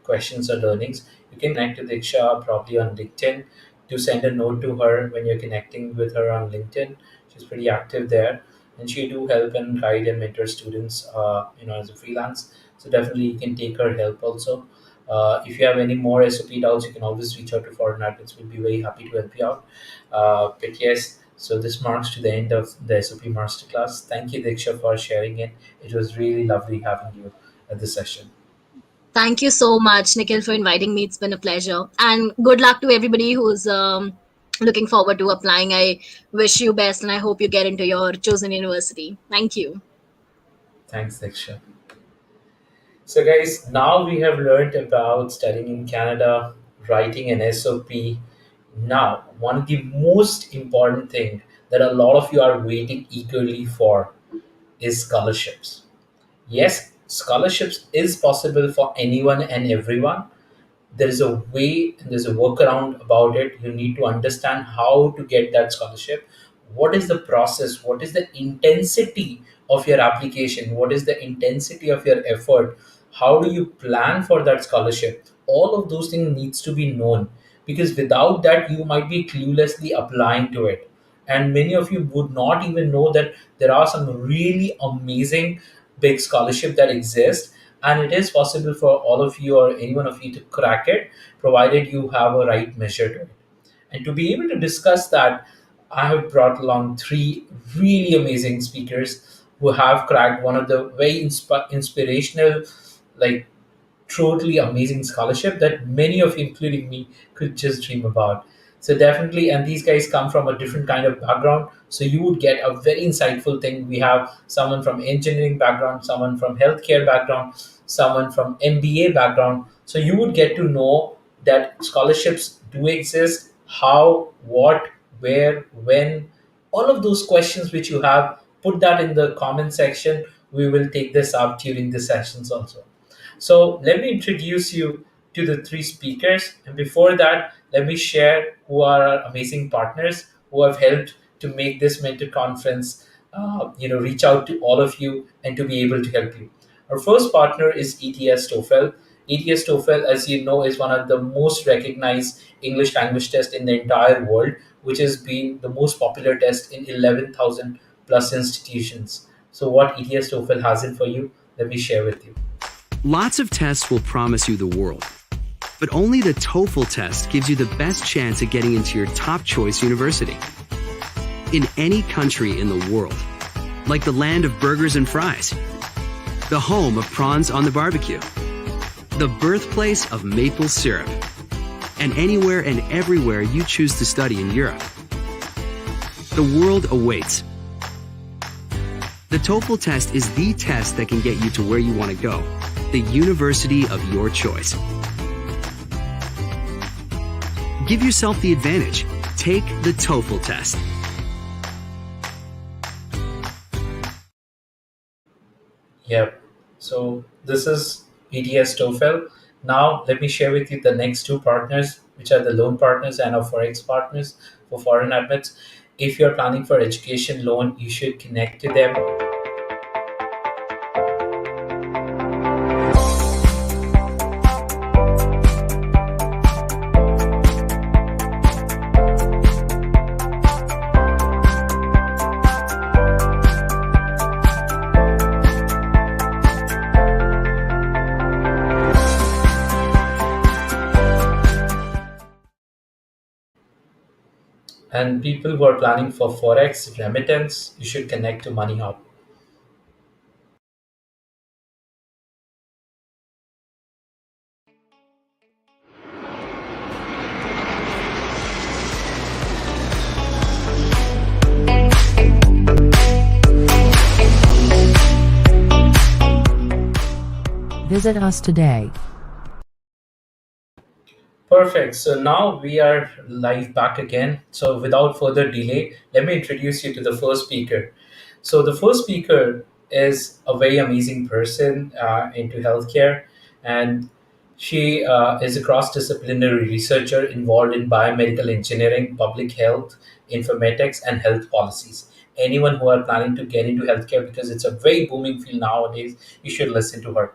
questions or learnings, you can connect to Diksha probably on LinkedIn. To send a note to her when you're connecting with her on LinkedIn. She's pretty active there, and she do help and guide and mentor students as a freelance. So definitely you can take her help also. If you have any more SOP doubts, you can always reach out to ForeignAdmits. We'll be very happy to help you out. But yes, so this marks to the end of the SOP Masterclass. Thank you, Diksha, for sharing it was really lovely having you at this session. Thank you so much, Nikhil, for inviting me. It's been a pleasure. And good luck to everybody who's looking forward to applying. I wish you best, and I hope you get into your chosen university. Thank you. Thanks, Diksha. So, guys, now we have learned about studying in Canada, writing an SOP. Now, one of the most important thing that a lot of you are waiting eagerly for is scholarships. Yes, scholarships is possible for anyone and everyone. There is a way and there's a workaround about it. You need to understand how to get that scholarship. What is the process? What is the intensity of your application? What is the intensity of your effort? How do you plan for that scholarship? All of those things needs to be known, because without that you might be cluelessly applying to it, and many of you would not even know that there are some really amazing big scholarship that exist, and it is possible for all of you or any one of you to crack it, provided you have a right measure to it. And to be able to discuss that, I have brought along 3 really amazing speakers who have cracked one of the very inspirational, like totally amazing scholarship that many of you, including me, could just dream about. So definitely, and these guys come from a different kind of background, so you would get a very insightful thing. We have someone from engineering background, someone from healthcare background, someone from MBA background. So you would get to know that scholarships do exist, how, what, where, when, all of those questions which you have, put that in the comment section. We will take this up during the sessions also. So let me introduce you to the three speakers. And before that, let me share who are our amazing partners who have helped to make this mentor conference, reach out to all of you and to be able to help you. Our first partner is ETS TOEFL. ETS TOEFL, as you know, is one of the most recognized English language tests in the entire world, which has been the most popular test in 11,000 plus institutions. So what ETS TOEFL has in for you, let me share with you. Lots of tests will promise you the world, but only the TOEFL test gives you the best chance at getting into your top choice university. In any country in the world, like the land of burgers and fries, the home of prawns on the barbecue, the birthplace of maple syrup, and anywhere and everywhere you choose to study in Europe. The world awaits. The TOEFL test is the test that can get you to where you want to go, the university of your choice. Give yourself the advantage. Take the TOEFL test. Yep. So this is ETS TOEFL. Now let me share with you the next two partners, which are the loan partners and our Forex partners for ForeignAdmits. If you're planning for education loan, you should connect to them. And people who are planning for Forex remittance, you should connect to MoneyHub. Visit us today. Perfect. So now we are live back again. So without further delay, let me introduce you to the first speaker. So the first speaker is a very amazing person into healthcare, and she is a cross-disciplinary researcher involved in biomedical engineering, public health, informatics, and health policies. Anyone who are planning to get into healthcare, because it's a very booming field nowadays, you should listen to her.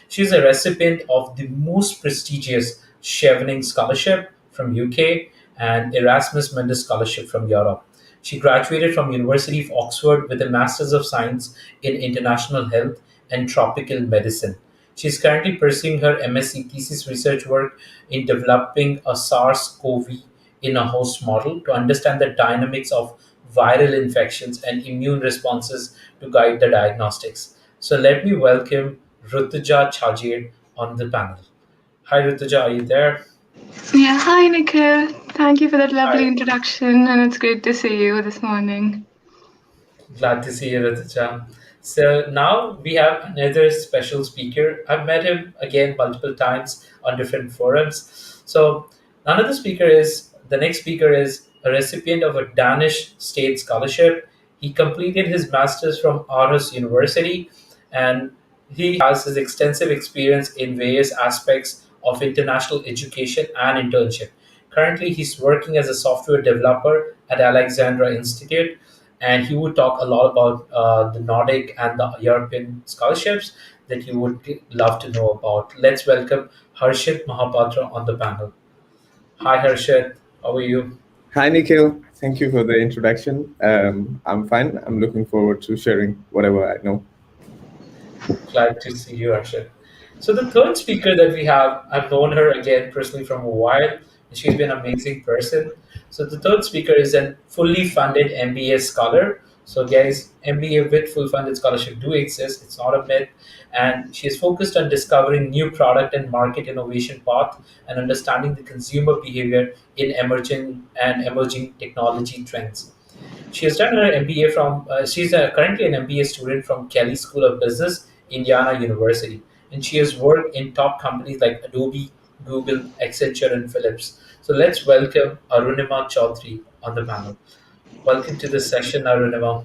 She's a recipient of the most prestigious Chevening Scholarship from UK and Erasmus Mundus Scholarship from Europe. She graduated from University of Oxford with a Masters of Science in International Health and Tropical Medicine. She is currently pursuing her MSc thesis research work in developing a SARS-CoV in a host model to understand the dynamics of viral infections and immune responses to guide the diagnostics. So let me welcome Rutuja Chajir on the panel. Hi Rutuja, are you there? Yeah, hi Nikhil. Thank you for that lovely Hi. introduction, and it's great to see you this morning. Glad to see you, Rutuja. So now we have another special speaker. I've met him again multiple times on different forums. So the next speaker is a recipient of a Danish state scholarship. He completed his master's from Aarhus University, and he has his extensive experience in various aspects of international education and internship. Currently, he's working as a software developer at Alexandra Institute, and he would talk a lot about the Nordic and the European scholarships that you would love to know about. Let's welcome Harshit Mahapatra on the panel. Hi, Harshit. How are you? Hi, Nikhil. Thank you for the introduction. I'm fine. I'm looking forward to sharing whatever I know. Glad to see you, Harshit. So the third speaker that we have, I've known her again personally from a while, and she's been an amazing person. So the third speaker is a fully funded MBA scholar. So guys, MBA with full funded scholarship do exist. It's not a myth. And she is focused on discovering new product and market innovation path and understanding the consumer behavior in emerging technology trends. She has done her MBA from, she's currently an MBA student from Kelly School of Business, Indiana University. And she has worked in top companies like Adobe, Google, Accenture, and Philips. So let's welcome Arunima Chaudhary on the panel. Welcome to this session, Arunima.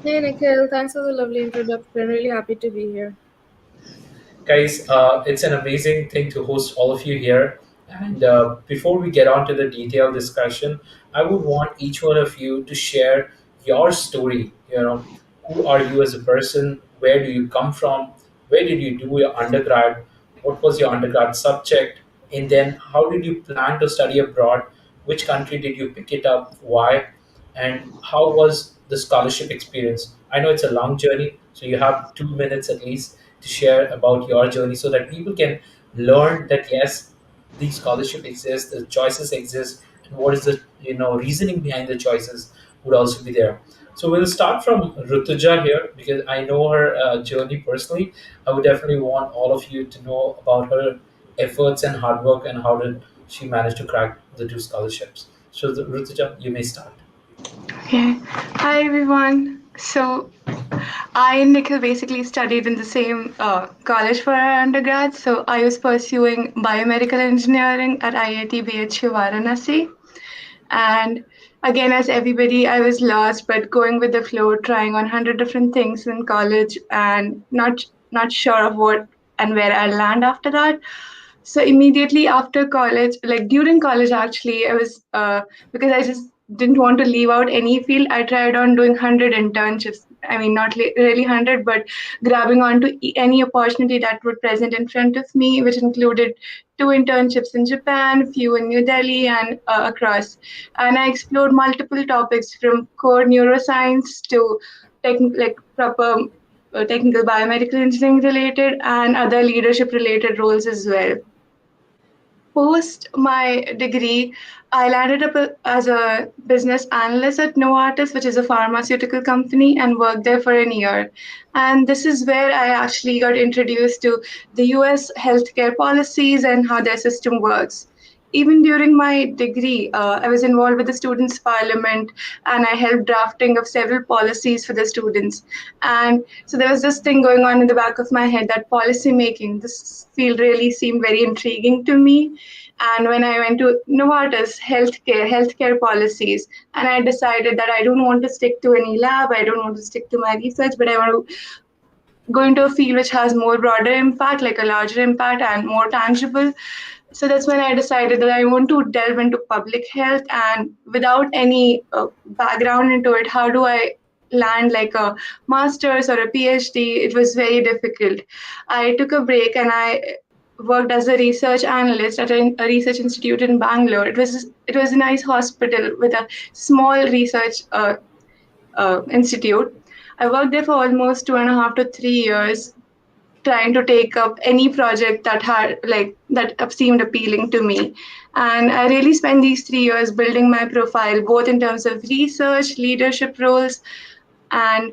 Hey Nikhil, thanks for the lovely introduction. Really happy to be here. Guys, it's an amazing thing to host all of you here. And before we get on to the detailed discussion, I would want each one of you to share your story. Who are you as a person? Where do you come from? Where did you do your undergrad? What was your undergrad subject? And then how did you plan to study abroad? Which country did you pick it up? Why? And how was the scholarship experience? I know it's a long journey, so you have 2 minutes at least to share about your journey so that people can learn that yes, the scholarship exists, the choices exist, and what is the reasoning behind the choices would also be there. So we'll start from Rutuja here because I know her journey personally. I would definitely want all of you to know about her efforts and hard work and how did she manage to crack the two scholarships. So Rutuja, you may start. Okay. Hi everyone. So I and Nikhil basically studied in the same college for our undergrad. So I was pursuing biomedical engineering at IIT BHU Varanasi. And again, as everybody, I was lost, but going with the flow, trying on 100 different things in college and not sure of what and where I'll land after that. So immediately after college, like during college, actually, I was because I just didn't want to leave out any field. I tried on doing 100 internships. I mean, not really 100, but grabbing onto any opportunity that would present in front of me, which included 2 internships in Japan, few in New Delhi, and across. And I explored multiple topics from core neuroscience to like proper technical biomedical engineering related and other leadership related roles as well. Post my degree, I landed up as a business analyst at Novartis, which is a pharmaceutical company, and worked there for a year. And this is where I actually got introduced to the US healthcare policies and how their system works. Even during my degree, I was involved with the Students' Parliament and I helped drafting of several policies for the students. And so there was this thing going on in the back of my head that policy making, this field really seemed very intriguing to me. And when I went to Novartis, healthcare policies, and I decided that I don't want to stick to any lab, I don't want to stick to my research, but I want to go into a field which has more broader impact, like a larger impact and more tangible. So that's when I decided that I want to delve into public health, and without any background into it, how do I land like a master's or a PhD? It was very difficult. I took a break and I worked as a research analyst at a research institute in Bangalore. It was a nice hospital with a small research institute. I worked there for almost 2.5 to 3 years, trying to take up any project that seemed appealing to me. And I really spent these 3 years building my profile, both in terms of research, leadership roles, and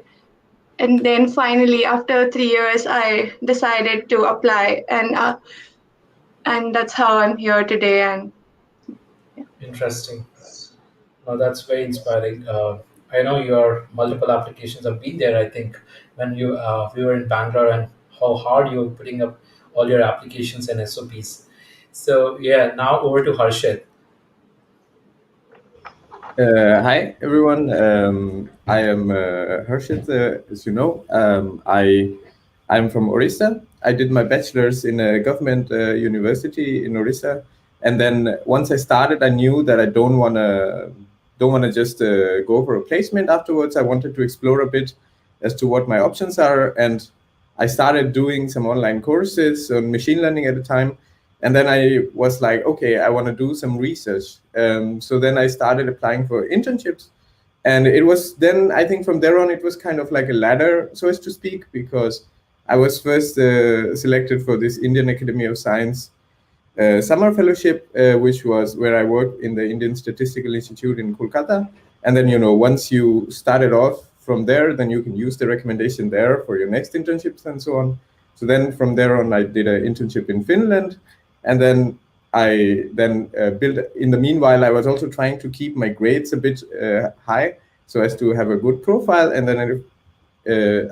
then finally, after 3 years, I decided to apply, and that's how I'm here today. And Interesting. No, that's very inspiring. I know your multiple applications have been there. I think when we were in Bangalore and how hard you were putting up all your applications and SOPs. So yeah, now over to Harshit. Hi everyone. I am Harshit. As you know, I'm from Orissa. I did my bachelor's in a government university in Orissa, and then once I started, I knew that I don't want to just go for a placement afterwards. I wanted to explore a bit as to what my options are, and I started doing some online courses on machine learning at the time. And then I was like, okay, I want to do some research. So then I started applying for internships. And it was then, I think from there on, it was kind of like a ladder, so as to speak, because I was first selected for this Indian Academy of Science summer fellowship, which was where I worked in the Indian Statistical Institute in Kolkata. And then, once you started off from there, then you can use the recommendation there for your next internships and so on. So then from there on, I did an internship in Finland. And then I built, in the meanwhile, I was also trying to keep my grades a bit high so as to have a good profile. And then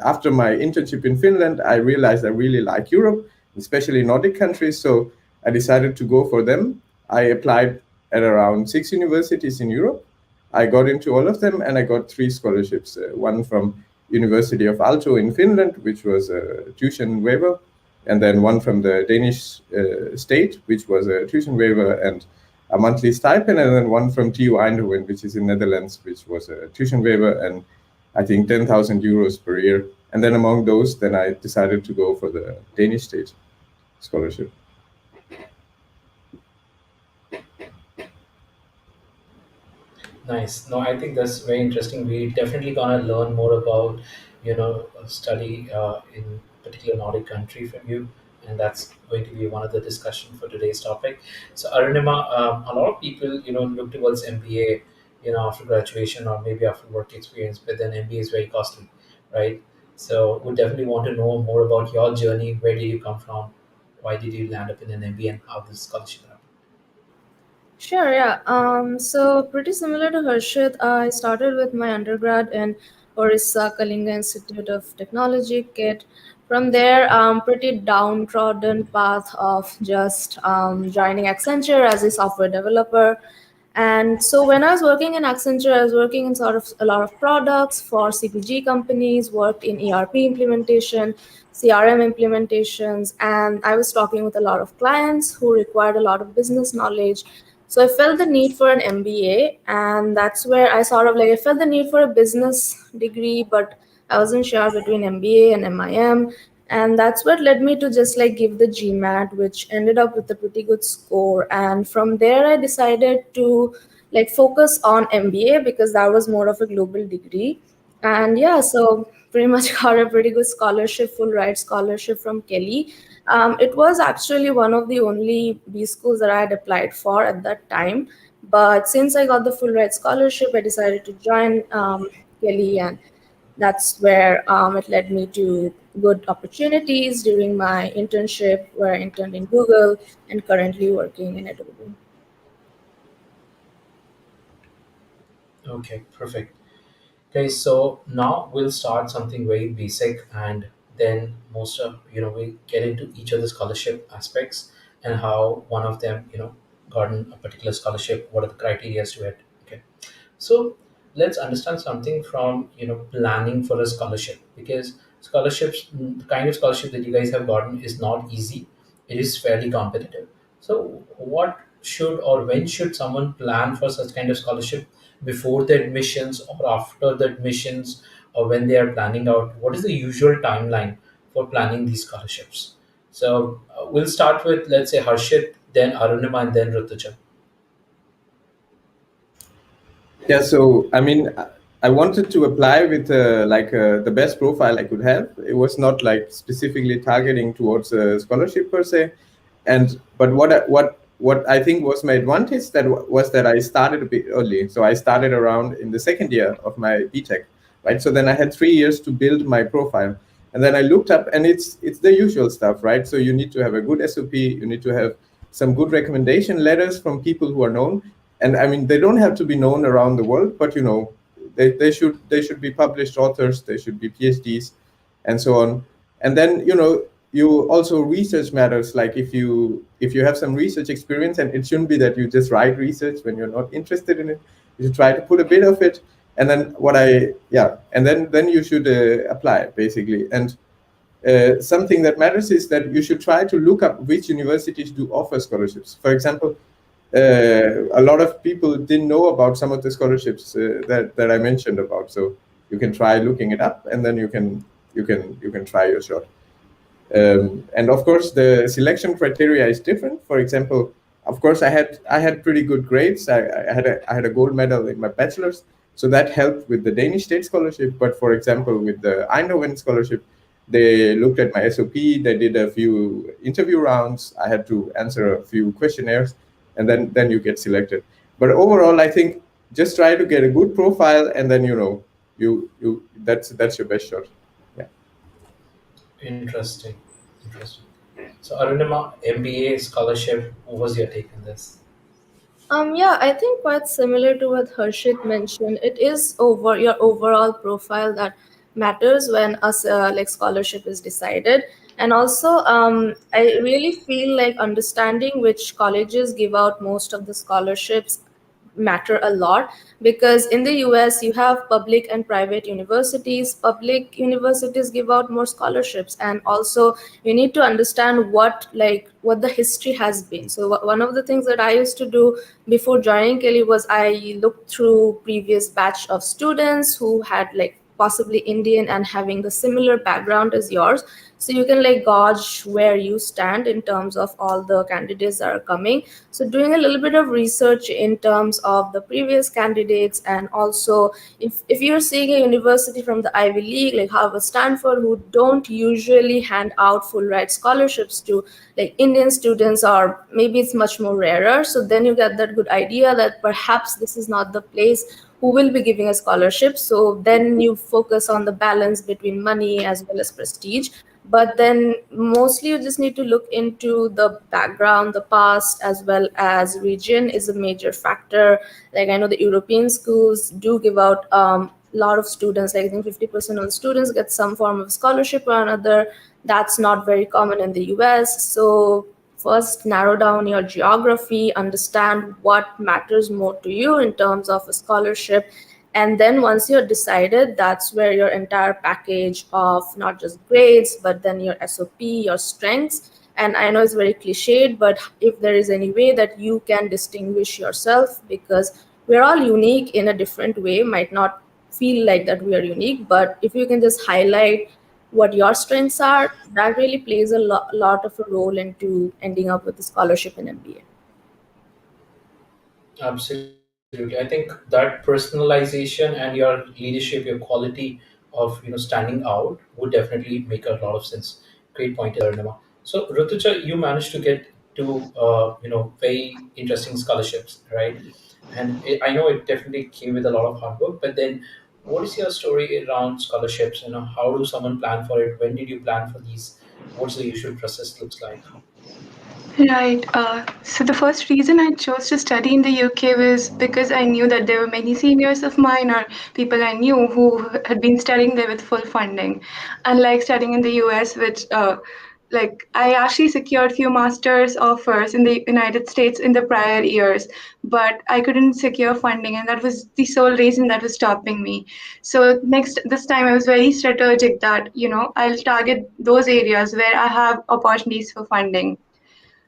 after my internship in Finland, I realized I really like Europe, especially Nordic countries. So I decided to go for them. I applied at around 6 universities in Europe. I got into all of them, and I got 3 scholarships. One from University of Aalto in Finland, which was a tuition waiver, and then one from the Danish state, which was a tuition waiver and a monthly stipend, and then one from TU Eindhoven, which is in Netherlands, which was a tuition waiver and I think 10,000 euros per year. And then among those, then I decided to go for the Danish state scholarship. Nice. No, I think that's very interesting. We definitely gonna learn more about, study in particular Nordic country from you, and that's going to be one of the discussion for today's topic. So, Arunima, a lot of people, look towards MBA, after graduation or maybe after work experience, but then MBA is very costly, right? So, we definitely want to know more about your journey. Where did you come from? Why did you land up in an MBA, and how this scholarship happened? Sure, yeah. So pretty similar to Harshit, I started with my undergrad in Orissa Kalinga Institute of Technology, KIT. From there, pretty downtrodden path of just joining Accenture as a software developer. And so when I was working in Accenture, I was working in sort of a lot of products for CPG companies, worked in ERP implementation, CRM implementations, and I was talking with a lot of clients who required a lot of business knowledge. So I felt the need for an MBA, and that's where I felt the need for a business degree, but I wasn't sure between MBA and MIM. And that's what led me to just give the GMAT, which ended up with a pretty good score. And from there, I decided to focus on MBA because that was more of a global degree. And yeah, so pretty much got a pretty good scholarship, Fulbright scholarship from Kelly. It was actually one of the only B schools that I had applied for at that time. But since I got the Fulbright scholarship, I decided to join Kelly, and that's where it led me to good opportunities during my internship, where I interned in Google and currently working in Adobe. Okay, perfect. Okay, so now we'll start something very basic, and then most of we get into each of the scholarship aspects and how one of them gotten a particular scholarship. What are the criteria to it? Okay, so let's understand something from planning for a scholarship, because scholarships, the kind of scholarship that you guys have gotten is not easy. It is fairly competitive. So what should or when should someone plan for such kind of scholarship? Before the admissions or after the admissions, or when they are planning out? What is the usual timeline for planning these scholarships? So we'll start with, let's say, Harshit, then Arunima, and then Rutuja. Yeah, so I mean, I wanted to apply with the best profile I could have. It was not specifically targeting towards a scholarship per se, but what I think was my advantage was that I started a bit early. So I started around in the second year of my BTech, right? So then I had 3 years to build my profile, and then I looked up, and it's the usual stuff, right? So you need to have a good SOP, you need to have some good recommendation letters from people who are known. And I mean, they don't have to be known around the world, but they should be published authors, they should be PhDs, and so on. And then you also, research matters. Like if you have some research experience, and it shouldn't be that you just write research when you're not interested in it. You should try to put a bit of it, and then then you should apply basically. And something that matters is that you should try to look up which universities do offer scholarships. For example, a lot of people didn't know about some of the scholarships that I mentioned about. So you can try looking it up, and then you can try your shot. And of course, the selection criteria is different. For example, of course, I had pretty good grades. I had a gold medal in my bachelor's, so that helped with the Danish state scholarship. But for example, with the Eindhoven scholarship, they looked at my SOP. They did a few interview rounds. I had to answer a few questionnaires, and then you get selected. But overall, I think just try to get a good profile, and then that's your best shot. Yeah. Interesting. So Arunima, MBA scholarship, what was your take on this? Yeah, I think quite similar to what Harshit mentioned. It is your overall profile that matters when a scholarship is decided. And also, I really feel like understanding which colleges give out most of the scholarships matter a lot, because in the US you have public and private universities. Public universities give out more scholarships, and also you need to understand what the history has been. So one of the things that I used to do before joining Kelly was I looked through previous batch of students who had like possibly Indian and having the similar background as yours, so you can like gauge where you stand in terms of all the candidates that are coming. So doing a little bit of research in terms of the previous candidates, and also if you're seeing a university from the Ivy League like Harvard, Stanford, who don't usually hand out Fulbright scholarships to like Indian students, or maybe it's much more rarer, so then you get that good idea that perhaps this is not the place who will be giving a scholarship. So then you focus on the balance between money as well as prestige. But then mostly you just need to look into the background, the past, as well as region is a major factor. Like I know the European schools do give out lot of students, like I think 50% of the students get some form of scholarship or another. That's not very common in the US. So first narrow down your geography, understand what matters more to you in terms of a scholarship, and then once you're decided, that's where your entire package of not just grades but then your SOP, your strengths. And I know it's very cliched, but if there is any way that you can distinguish yourself, because we're all unique in a different way, might not feel like that we are unique, but if you can just highlight what your strengths are, that really plays a lot of a role into ending up with a scholarship in MBA. Absolutely. I think that personalization and your leadership, your quality of standing out would definitely make a lot of sense. Great point there, Nima. So Rutuja, you managed to get to very interesting scholarships, right? And I know it definitely came with a lot of hard work. But then, what is your story around scholarships? How do someone plan for it? When did you plan for these? What's the usual process looks like? Right. So the first reason I chose to study in the UK was because I knew that there were many seniors of mine or people I knew who had been studying there with full funding, unlike studying in the US, which like I actually secured few master's offers in the United States in the prior years, but I couldn't secure funding, and that was the sole reason that was stopping me. So next this time I was very strategic that I'll target those areas where I have opportunities for funding.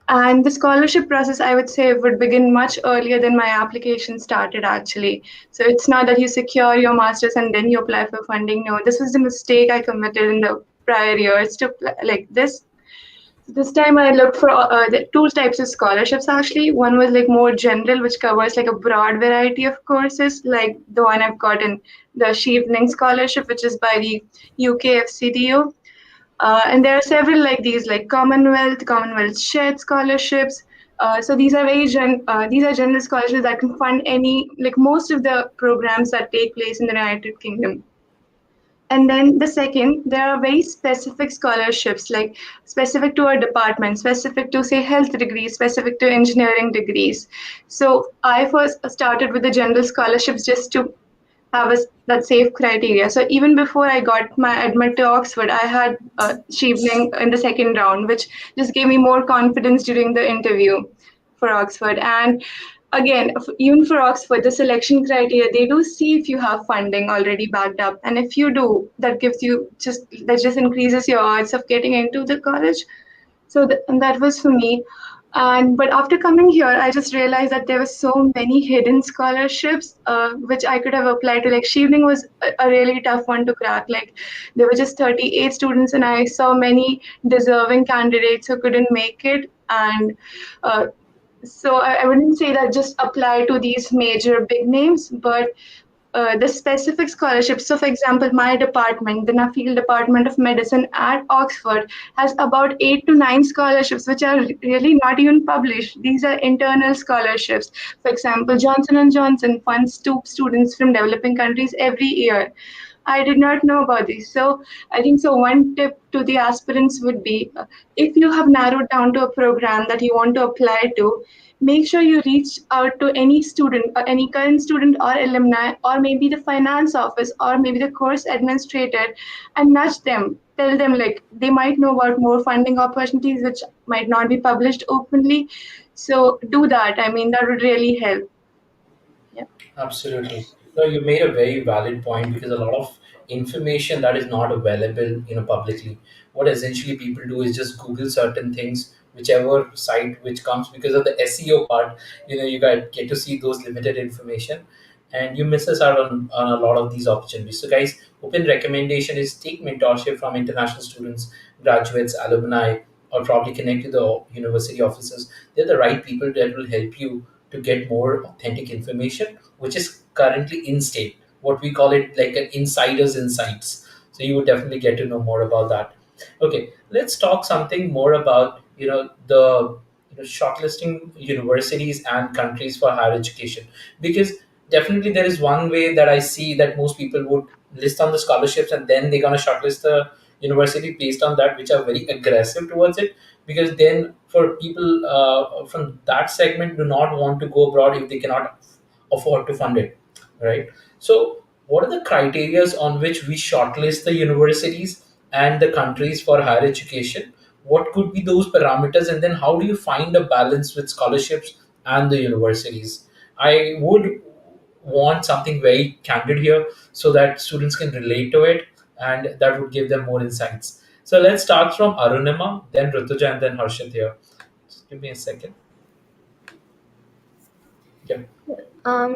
And the scholarship process, I would say, would begin much earlier than my application started, actually. So it's not that you secure your master's and then you apply for funding. No, this was the mistake I committed in the prior years to like this. This time I looked for the two types of scholarships actually. One was like more general, which covers like a broad variety of courses, like the one I've gotten, the Shevening Scholarship, which is by the UK FCDO. And there are several like these, like Commonwealth shared scholarships. So these are these are general scholarships that can fund any, like most of the programs that take place in the United Kingdom. And then the second, there are very specific scholarships, like specific to a department, specific to say health degrees, specific to engineering degrees. So I first started with the general scholarships just to have that safe criteria. So even before I got my admit to Oxford, I had Shevening in the second round, which just gave me more confidence during the interview for Oxford. And again, even for Oxford, the selection criteria, they do see if you have funding already backed up. And if you do, that just increases your odds of getting into the college. So and that was for me. And but after coming here, I just realized that there were so many hidden scholarships which I could have applied to. Like Shevening was a really tough one to crack. Like there were just 38 students, and I saw many deserving candidates who couldn't make it. And so I wouldn't say that just apply to these major big names, but the specific scholarships. So, for example, my department, the Nuffield Department of Medicine at Oxford, has about 8 to 9 scholarships, which are really not even published. These are internal scholarships. For example, Johnson and Johnson funds two students from developing countries every year. I did not know about these. So I think so. One tip to the aspirants would be if you have narrowed down to a program that you want to apply to, make sure you reach out to any student, or any current student or alumni, or maybe the finance office, or maybe the course administrator, and nudge them. tell them like they might know about more funding opportunities which might not be published openly. So do that. I mean, that would really help. Yeah. Absolutely. No, you made a very valid point because a lot of information that is not available, publicly. What essentially people do is just Google certain things, whichever site which comes because of the SEO part. You get to see those limited information, and you misses out on a lot of these opportunities. So, guys, open recommendation is take mentorship from international students, graduates, alumni, or probably connect to the university officers. They're the right people that will help you to get more authentic information, which is currently in state. What we call it like an insider's insights. So you would definitely get to know more about that. Okay, let's talk something more about the shortlisting universities and countries for higher education, because definitely there is one way that I see that most people would list on the scholarships and then they're gonna shortlist the university based on that, which are very aggressive towards it, because then for people from that segment do not want to go abroad if they cannot afford to fund it, right? So what are the criterias on which we shortlist the universities and the countries for higher education? What could be those parameters, and then how do you find a balance with scholarships and the universities? I would want something very candid here so that students can relate to it, and that would give them more insights. So let's start from Arunima, then Rutuja, and then Harshit here. Just give me a second. Yeah.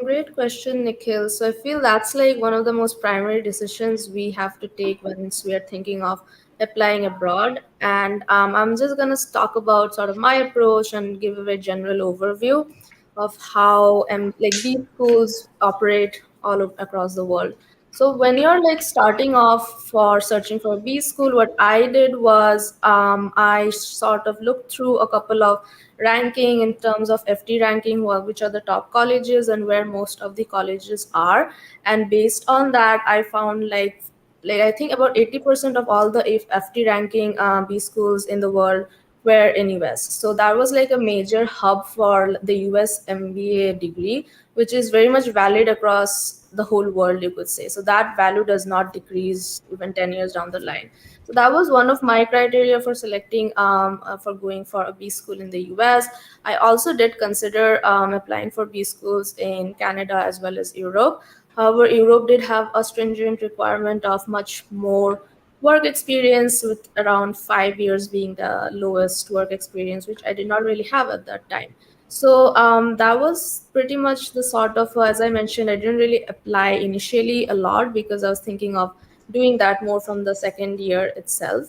Great question, Nikhil. So I feel that's like one of the most primary decisions we have to take once we are thinking of applying abroad. And I'm just gonna talk about sort of my approach and give a very general overview of how like these schools operate across the world. So when you're like starting off for searching for a B school, what I did was I sort of looked through a couple of ranking in terms of FT ranking, which are the top colleges and where most of the colleges are. And based on that, I found like I think about 80% of all the FT ranking B schools in the world were in US. So that was like a major hub for the US MBA degree, which is very much valid across the whole world, you could say. So that value does not decrease even 10 years down the line. So that was one of my criteria for selecting for going for a B school in the US. I also did consider applying for B schools in Canada as well as Europe. However, Europe did have a stringent requirement of much more work experience, with around 5 years being the lowest work experience, which I did not really have at that time. So that was pretty much the sort of, as I mentioned, I didn't really apply initially a lot because I was thinking of doing that more from the second year itself.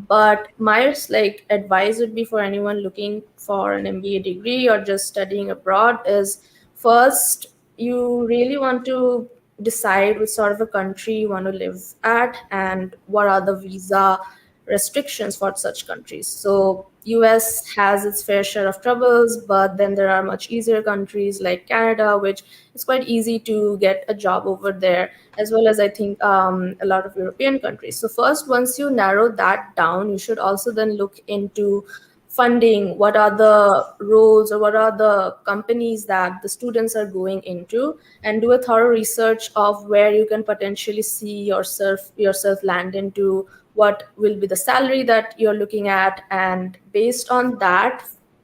But my like advice would be for anyone looking for an MBA degree or just studying abroad is, first you really want to decide which sort of a country you want to live at and what are the visa restrictions for such countries. So US has its fair share of troubles, but then there are much easier countries like Canada, which is quite easy to get a job over there, as well as I think a lot of European countries. So first, once you narrow that down, you should also then look into funding, what are the roles or what are the companies that the students are going into, and do a thorough research of where you can potentially see yourself land into, what will be the salary that you're looking at, and based on that,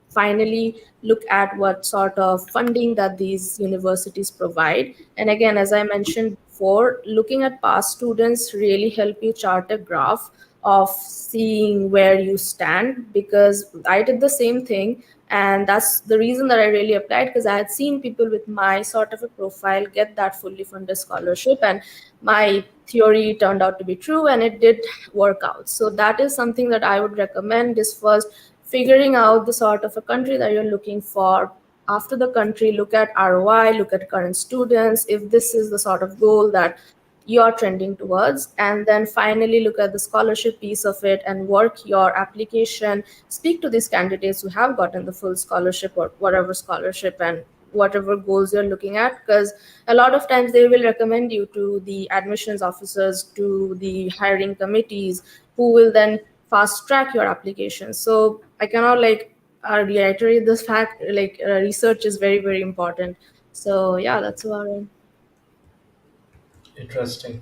finally look at what sort of funding that these universities provide. And again, as I mentioned before, looking at past students really help you chart a graph of seeing where you stand, because I did the same thing, and that's the reason that I really applied, because I had seen people with my sort of a profile get that fully funded scholarship, and my theory turned out to be true and it did work out. So that is something that I would recommend, is first figuring out the sort of a country that you're looking for. After the country, look at ROI, look at current students, if this is the sort of goal that you're trending towards, and then finally look at the scholarship piece of it and work your application, speak to these candidates who have gotten the full scholarship or whatever scholarship and whatever goals you're looking at, because a lot of times they will recommend you to the admissions officers, to the hiring committees, who will then fast track your application. So I cannot reiterate this fact, research is very, very important. So yeah, that's about it. Interesting.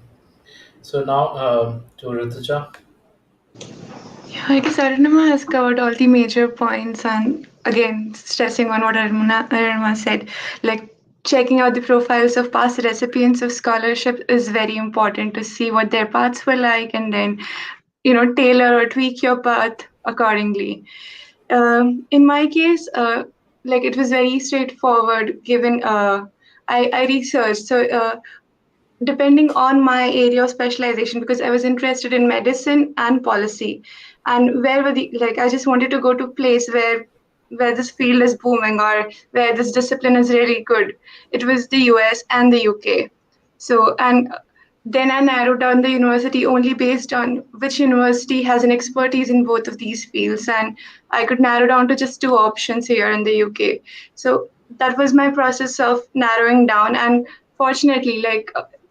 So now to Rituja. Yeah, I guess Arunama has covered all the major points, and again, stressing on what Arunama said, like checking out the profiles of past recipients of scholarship is very important to see what their paths were like, and then tailor or tweak your path accordingly. In my case, like it was very straightforward given I researched. So depending on my area of specialization, because I was interested in medicine and policy, and where were the like I just wanted to go to a place where this field is booming or where this discipline is really good. It was the US and the UK. So and then I narrowed down the university only based on which university has an expertise in both of these fields, and I could narrow down to just two options here in the UK. So that was my process of narrowing down, and fortunately,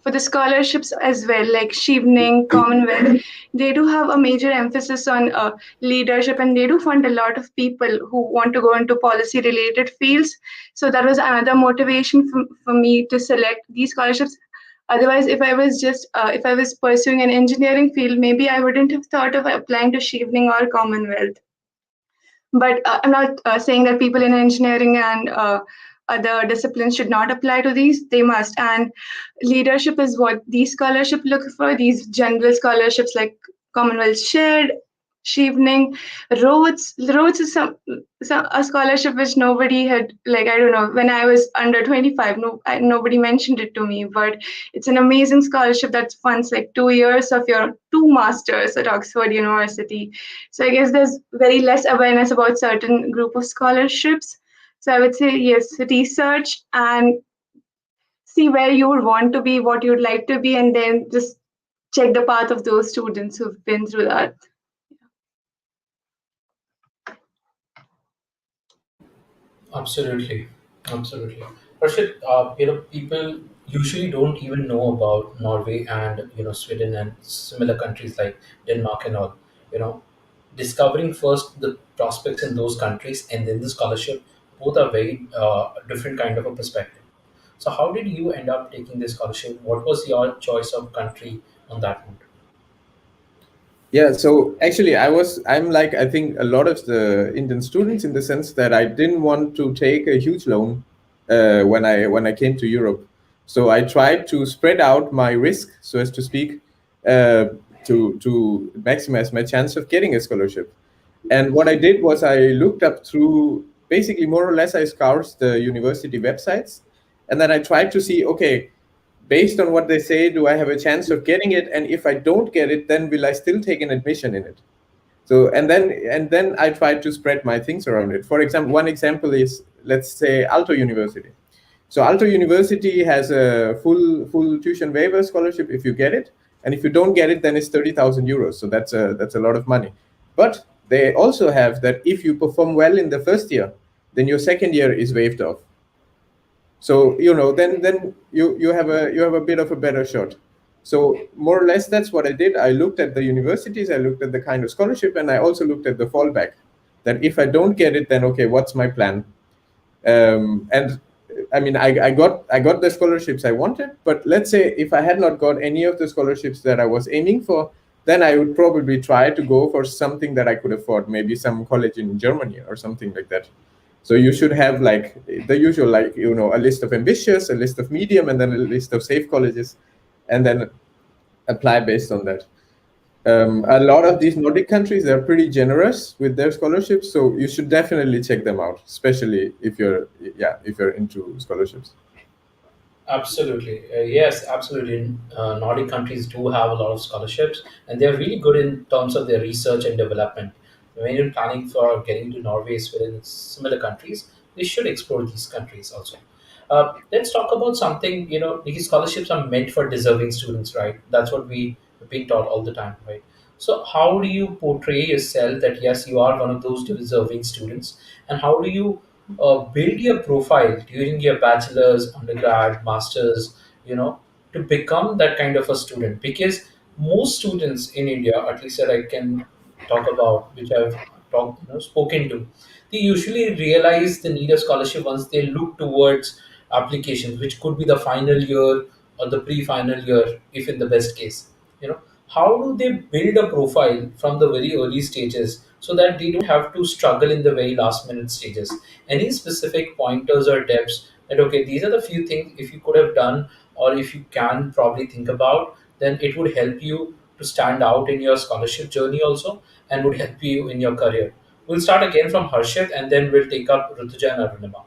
for the scholarships as well, like Chevening, Commonwealth, they do have a major emphasis on leadership, and they do fund a lot of people who want to go into policy related fields. So that was another motivation for me to select these scholarships. Otherwise, if I was pursuing an engineering field, maybe I wouldn't have thought of applying to Chevening or Commonwealth. But I'm not saying that people in engineering and other disciplines should not apply to these. They must. And leadership is what these scholarships look for. These general scholarships like Commonwealth Shared, Chevening, Rhodes is some a scholarship which nobody had, like, I don't know, when I was under 25, nobody mentioned it to me, but it's an amazing scholarship that funds like 2 years of your two masters at Oxford University. So I guess there's very less awareness about certain group of scholarships. So I would say yes, research and see where you would want to be, what you'd like to be, and then just check the path of those students who've been through that. Absolutely, absolutely. Prashant, people usually don't even know about Norway and Sweden and similar countries like Denmark and all. You know, discovering first the prospects in those countries and then the scholarship, both are very different kind of a perspective. So, how did you end up taking this scholarship? What was your choice of country on that note? Yeah, so actually, I'm like, I think a lot of the Indian students, in the sense that I didn't want to take a huge loan when I came to Europe. So I tried to spread out my risk, so as to speak, uh, to maximize my chance of getting a scholarship. And what I did was I looked up through, basically more or less I scoured the university websites, and then I tried to see, okay, based on what they say, do I have a chance of getting it? And if I don't get it, then will I still take an admission in it? So and then I tried to spread my things around it. For example, one example is, let's say, Aalto University. So Aalto University has a full tuition waiver scholarship if you get it, and if you don't get it, then it's 30,000 euros. So that's a lot of money. But they also have that if you perform well in the first year, then your second year is waived off. So then you have a bit of a better shot. So more or less that's what I did. I looked at the universities, I looked at the kind of scholarship, and I also looked at the fallback, that if I don't get it, then okay, what's my plan? And I mean, I got the scholarships I wanted, but let's say if I had not got any of the scholarships that I was aiming for, then I would probably try to go for something that I could afford, maybe some college in Germany or something like that. So you should have like the usual, like, a list of ambitious, a list of medium, and then a list of safe colleges, and then apply based on that. A lot of these Nordic countries are pretty generous with their scholarships, so you should definitely check them out, especially if you're into scholarships. Absolutely. Yes, absolutely. Nordic countries do have a lot of scholarships, and they're really good in terms of their research and development. When you're planning for getting to Norway, Sweden, and similar countries, we should explore these countries also. Let's talk about something. These scholarships are meant for deserving students, right? That's what we have been taught all the time, right? So, how do you portray yourself that yes, you are one of those deserving students, and how do you build your profile during your bachelor's, undergrad, master's, you know, to become that kind of a student? Because most students in India, at least that I can talk about, which I've spoken to, they usually realize the need of scholarship once they look towards applications, which could be the final year or the pre-final year, if in the best case. You know, how do they build a profile from the very early stages so that they don't have to struggle in the very last minute stages? Any specific pointers or tips that, okay, these are the few things if you could have done, or if you can probably think about, then it would help you to stand out in your scholarship journey also, and would help you in your career. We'll start again from Harshit, and then we'll take up Rutuja and Arunima.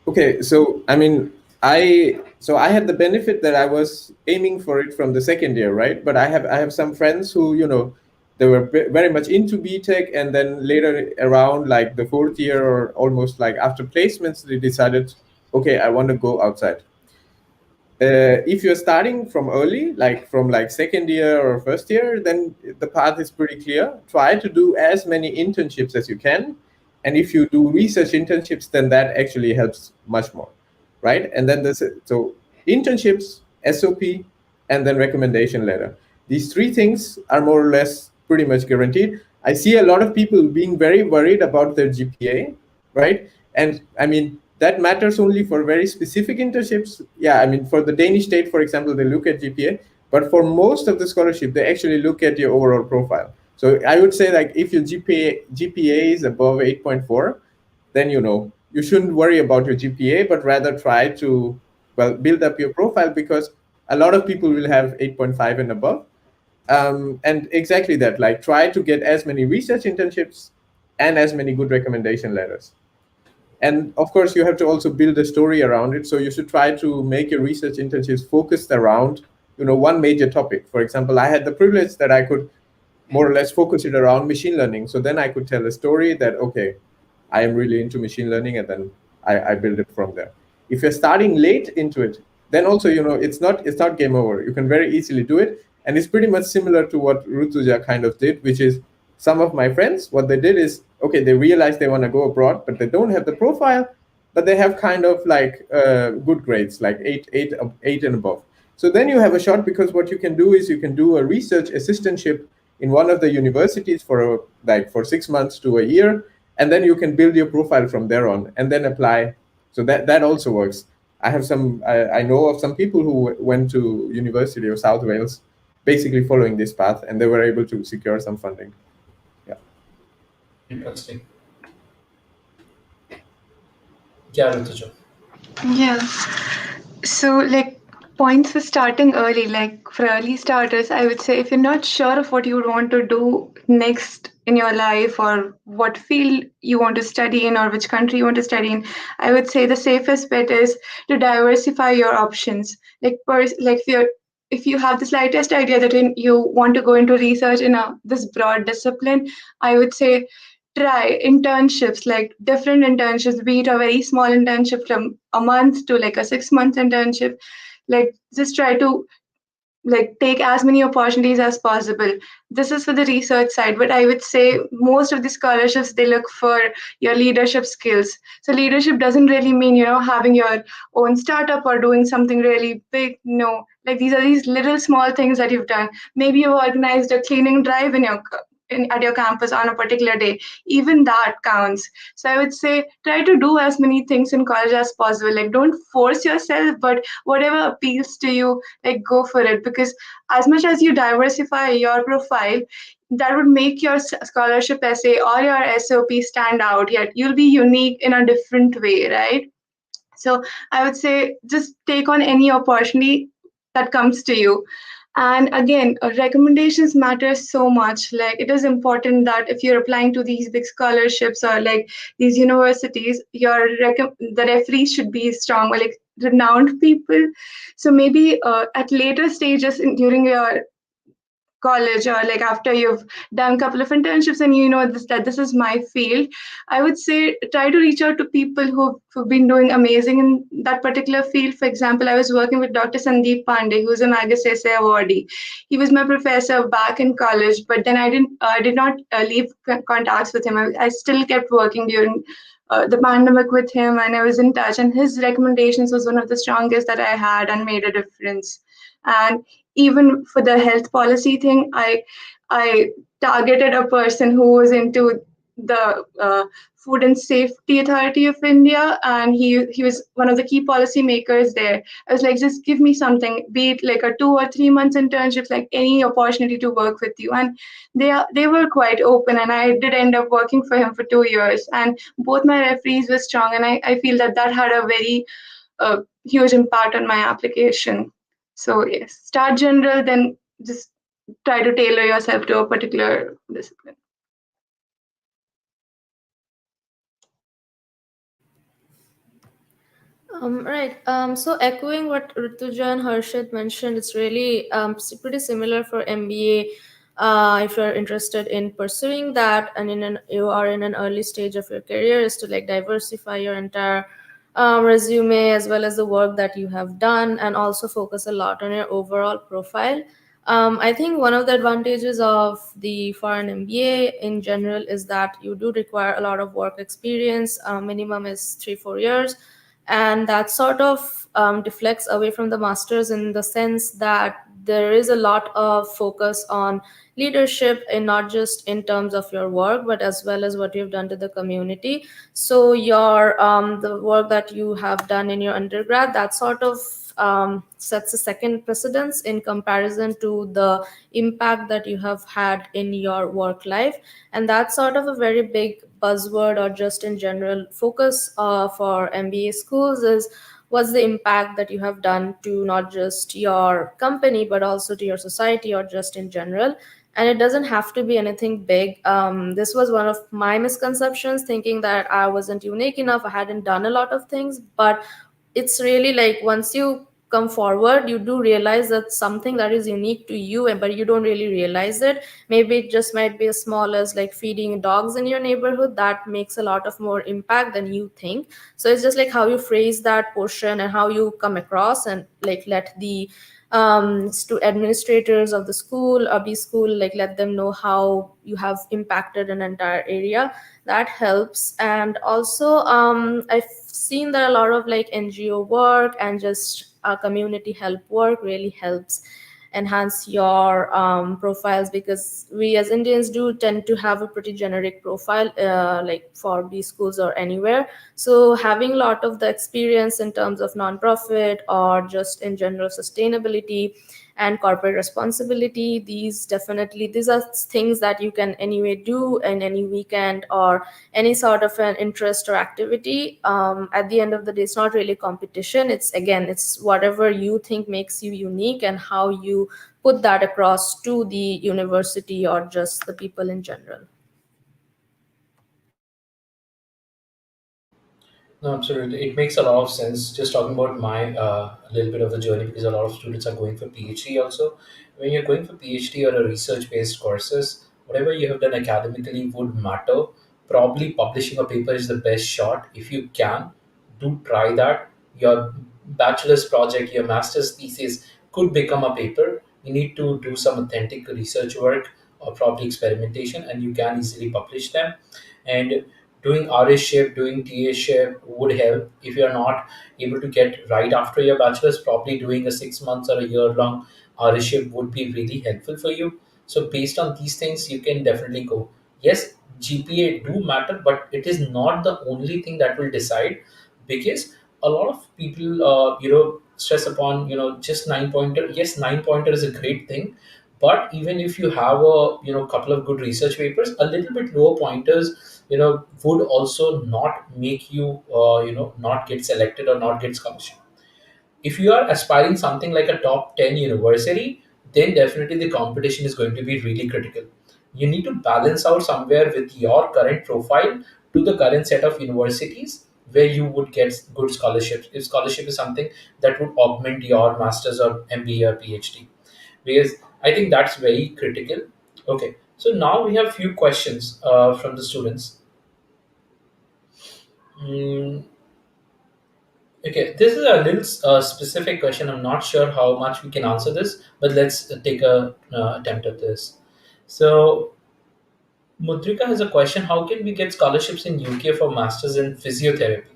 Okay, so I mean, I had the benefit that I was aiming for it from the second year, right? But I have some friends who, they were very much into BTech, and then later around like the fourth year or almost like after placements, they decided, okay, I want to go outside. If you're starting from early, like from like second year or first year, then the path is pretty clear. Try to do as many internships as you can. And if you do research internships, then that actually helps much more, right? And then so internships, SOP, and then recommendation letter. These three things are more or less pretty much guaranteed. I see a lot of people being very worried about their GPA, right? And I mean, that matters only for very specific internships. Yeah, I mean, for the Danish state, for example, they look at GPA, but for most of the scholarship, they actually look at your overall profile. So I would say, like, if your GPA is above 8.4, then you shouldn't worry about your GPA, but rather try to build up your profile, because a lot of people will have 8.5 and above. And exactly that, like, try to get as many research internships and as many good recommendation letters. And of course, you have to also build a story around it. So you should try to make your research internships focused around, one major topic. For example, I had the privilege that I could more or less focus it around machine learning. So then I could tell a story that, okay, I am really into machine learning, and then I build it from there. If you're starting late into it, then also, it's not game over. You can very easily do it. And it's pretty much similar to what Rutuja kind of did, which is some of my friends, what they did is, okay, they realize they want to go abroad, but they don't have the profile, but they have kind of like good grades, like eight and above. So then you have a shot, because what you can do is you can do a research assistantship in one of the universities for 6 months to a year, and then you can build your profile from there on and then apply. So that also works. I know of some people who went to University of South Wales basically following this path, and they were able to secure some funding. Yeah. Interesting. Yeah, Rutuja. Yeah. So, like, points for starting early, like for early starters, I would say if you're not sure of what you would want to do next in your life, or what field you want to study in, or which country you want to study in, I would say the safest bet is to diversify your options. Like, if you have the slightest idea that you want to go into research in this broad discipline, I would say try internships, like different internships, be it a very small internship from a month to like a 6 month internship. Like, just try to like take as many opportunities as possible. This is for the research side, but I would say most of the scholarships, they look for your leadership skills. So leadership doesn't really mean having your own startup or doing something really big. No, like these are these little small things that you've done. Maybe you've organized a cleaning drive at your campus on a particular day. Even that counts. So I would say try to do as many things in college as possible. Like, don't force yourself, but whatever appeals to you, like, go for it. Because as much as you diversify your profile, that would make your scholarship essay or your SOP stand out. Yet you'll be unique in a different way, right? So I would say just take on any opportunity that comes to you. And again, recommendations matter so much. Like, it is important that if you're applying to these big scholarships or like these universities, the referees should be strong, or like renowned people. So maybe at later stages during your college, or like after you've done a couple of internships and that this is my field, I would say try to reach out to people who've been doing amazing in that particular field. For example, I was working with Dr. Sandeep Pandey, who's a Masterclass awardee. He was my professor back in college, but then I did not leave contacts with him. I still kept working during the pandemic with him, and I was in touch, and his recommendations was one of the strongest that I had and made a difference. And even for the health policy thing, I targeted a person who was into the Food and Safety Authority of India, and he was one of the key policy makers there. I was like, just give me something, be it like a 2 or 3 months internship, like any opportunity to work with you. And they were quite open, and I did end up working for him for 2 years. And both my referees were strong, and I feel that had a very huge impact on my application. So yes, start general, then just try to tailor yourself to a particular discipline. Right. So echoing what Rituja and Harshit mentioned, it's really pretty similar for MBA. If you're interested in pursuing that, and you are in an early stage of your career, is to like diversify your entire resume as well as the work that you have done, and also focus a lot on your overall profile. I think one of the advantages of the foreign MBA in general is that you do require a lot of work experience. Minimum is 3-4 years, and that sort of deflects away from the masters in the sense that there is a lot of focus on leadership, and not just in terms of your work but as well as what you've done to the community. So your the work that you have done in your undergrad, that sort of sets a second precedence in comparison to the impact that you have had in your work life. And that's sort of a very big buzzword, or just in general focus for MBA schools, is what's the impact that you have done to not just your company but also to your society, or just in general. And it doesn't have to be anything big. This was one of my misconceptions, thinking that I wasn't unique enough, I hadn't done a lot of things. But it's really like, once you come forward, you do realize that something that is unique to you, but you don't really realize it. Maybe it just might be as small as like feeding dogs in your neighborhood. That makes a lot of more impact than you think. So it's just like how you phrase that portion and how you come across, and like let the to administrators of the school or B school, like let them know how you have impacted an entire area. That helps. And also I've seen that a lot of like NGO work and just community help work really helps enhance your profiles, because we as Indians do tend to have a pretty generic profile, like for B schools or anywhere. So having a lot of the experience in terms of nonprofit or just in general sustainability and corporate responsibility, these are things that you can anyway do in any weekend or any sort of an interest or activity. At the end of the day, it's not really competition. It's whatever you think makes you unique and how you put that across to the university or just the people in general. No, absolutely. It makes a lot of sense. Just talking about my little bit of the journey, because a lot of students are going for PhD also. When you're going for PhD or a research-based courses, whatever you have done academically would matter. Probably publishing a paper is the best shot. If you can, do try that. Your bachelor's project, your master's thesis could become a paper. You need to do some authentic research work or probably experimentation, and you can easily publish them. And doing RA-ship, doing TA-ship would help. If you're not able to get right after your bachelor's, probably doing a 6 months or a year-long RA-ship would be really helpful for you. So based on these things, you can definitely go. Yes, GPA do matter, but it is not the only thing that will decide, because a lot of people, stress upon, just 9 pointer. Yes, 9 pointer is a great thing, but even if you have a couple of good research papers, a little bit lower pointers would also not make you not get selected or not get scholarship. If you are aspiring something like a top 10 university, then definitely the competition is going to be really critical. You need to balance out somewhere with your current profile to the current set of universities where you would get good scholarships, if scholarship is something that would augment your masters or MBA or PhD, because I think that's very critical. Okay, so now we have few questions from the students. Mm, okay, this is a little specific question. I'm not sure how much we can answer this, but let's take a attempt at this. So Mudrika has a question: how can we get scholarships in UK for masters in physiotherapy?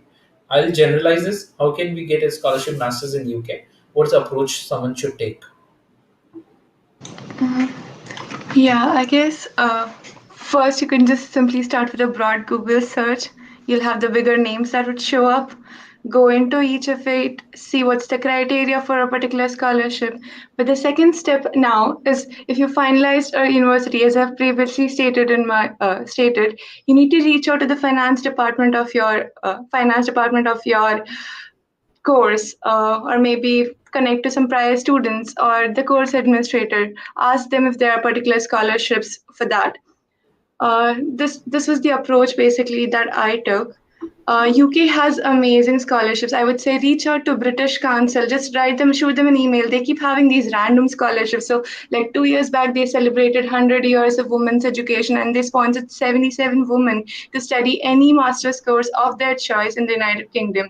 I'll generalize this. How can we get a scholarship masters in UK? What's the approach someone should take? Yeah, I guess first, you can just simply start with a broad Google search. You'll have the bigger names that would show up. Go into each of it, see what's the criteria for a particular scholarship. But the second step now is if you finalized a university, as I've previously stated you need to reach out to the finance department of your course, or maybe connect to some prior students or the course administrator. Ask them if there are particular scholarships for that. This was the approach basically that I took. UK has amazing scholarships. I would say reach out to British Council. Just write them, shoot them an email. They keep having these random scholarships. So, like 2 years back, they celebrated 100 years of women's education, and they sponsored 77 women to study any master's course of their choice in the United Kingdom.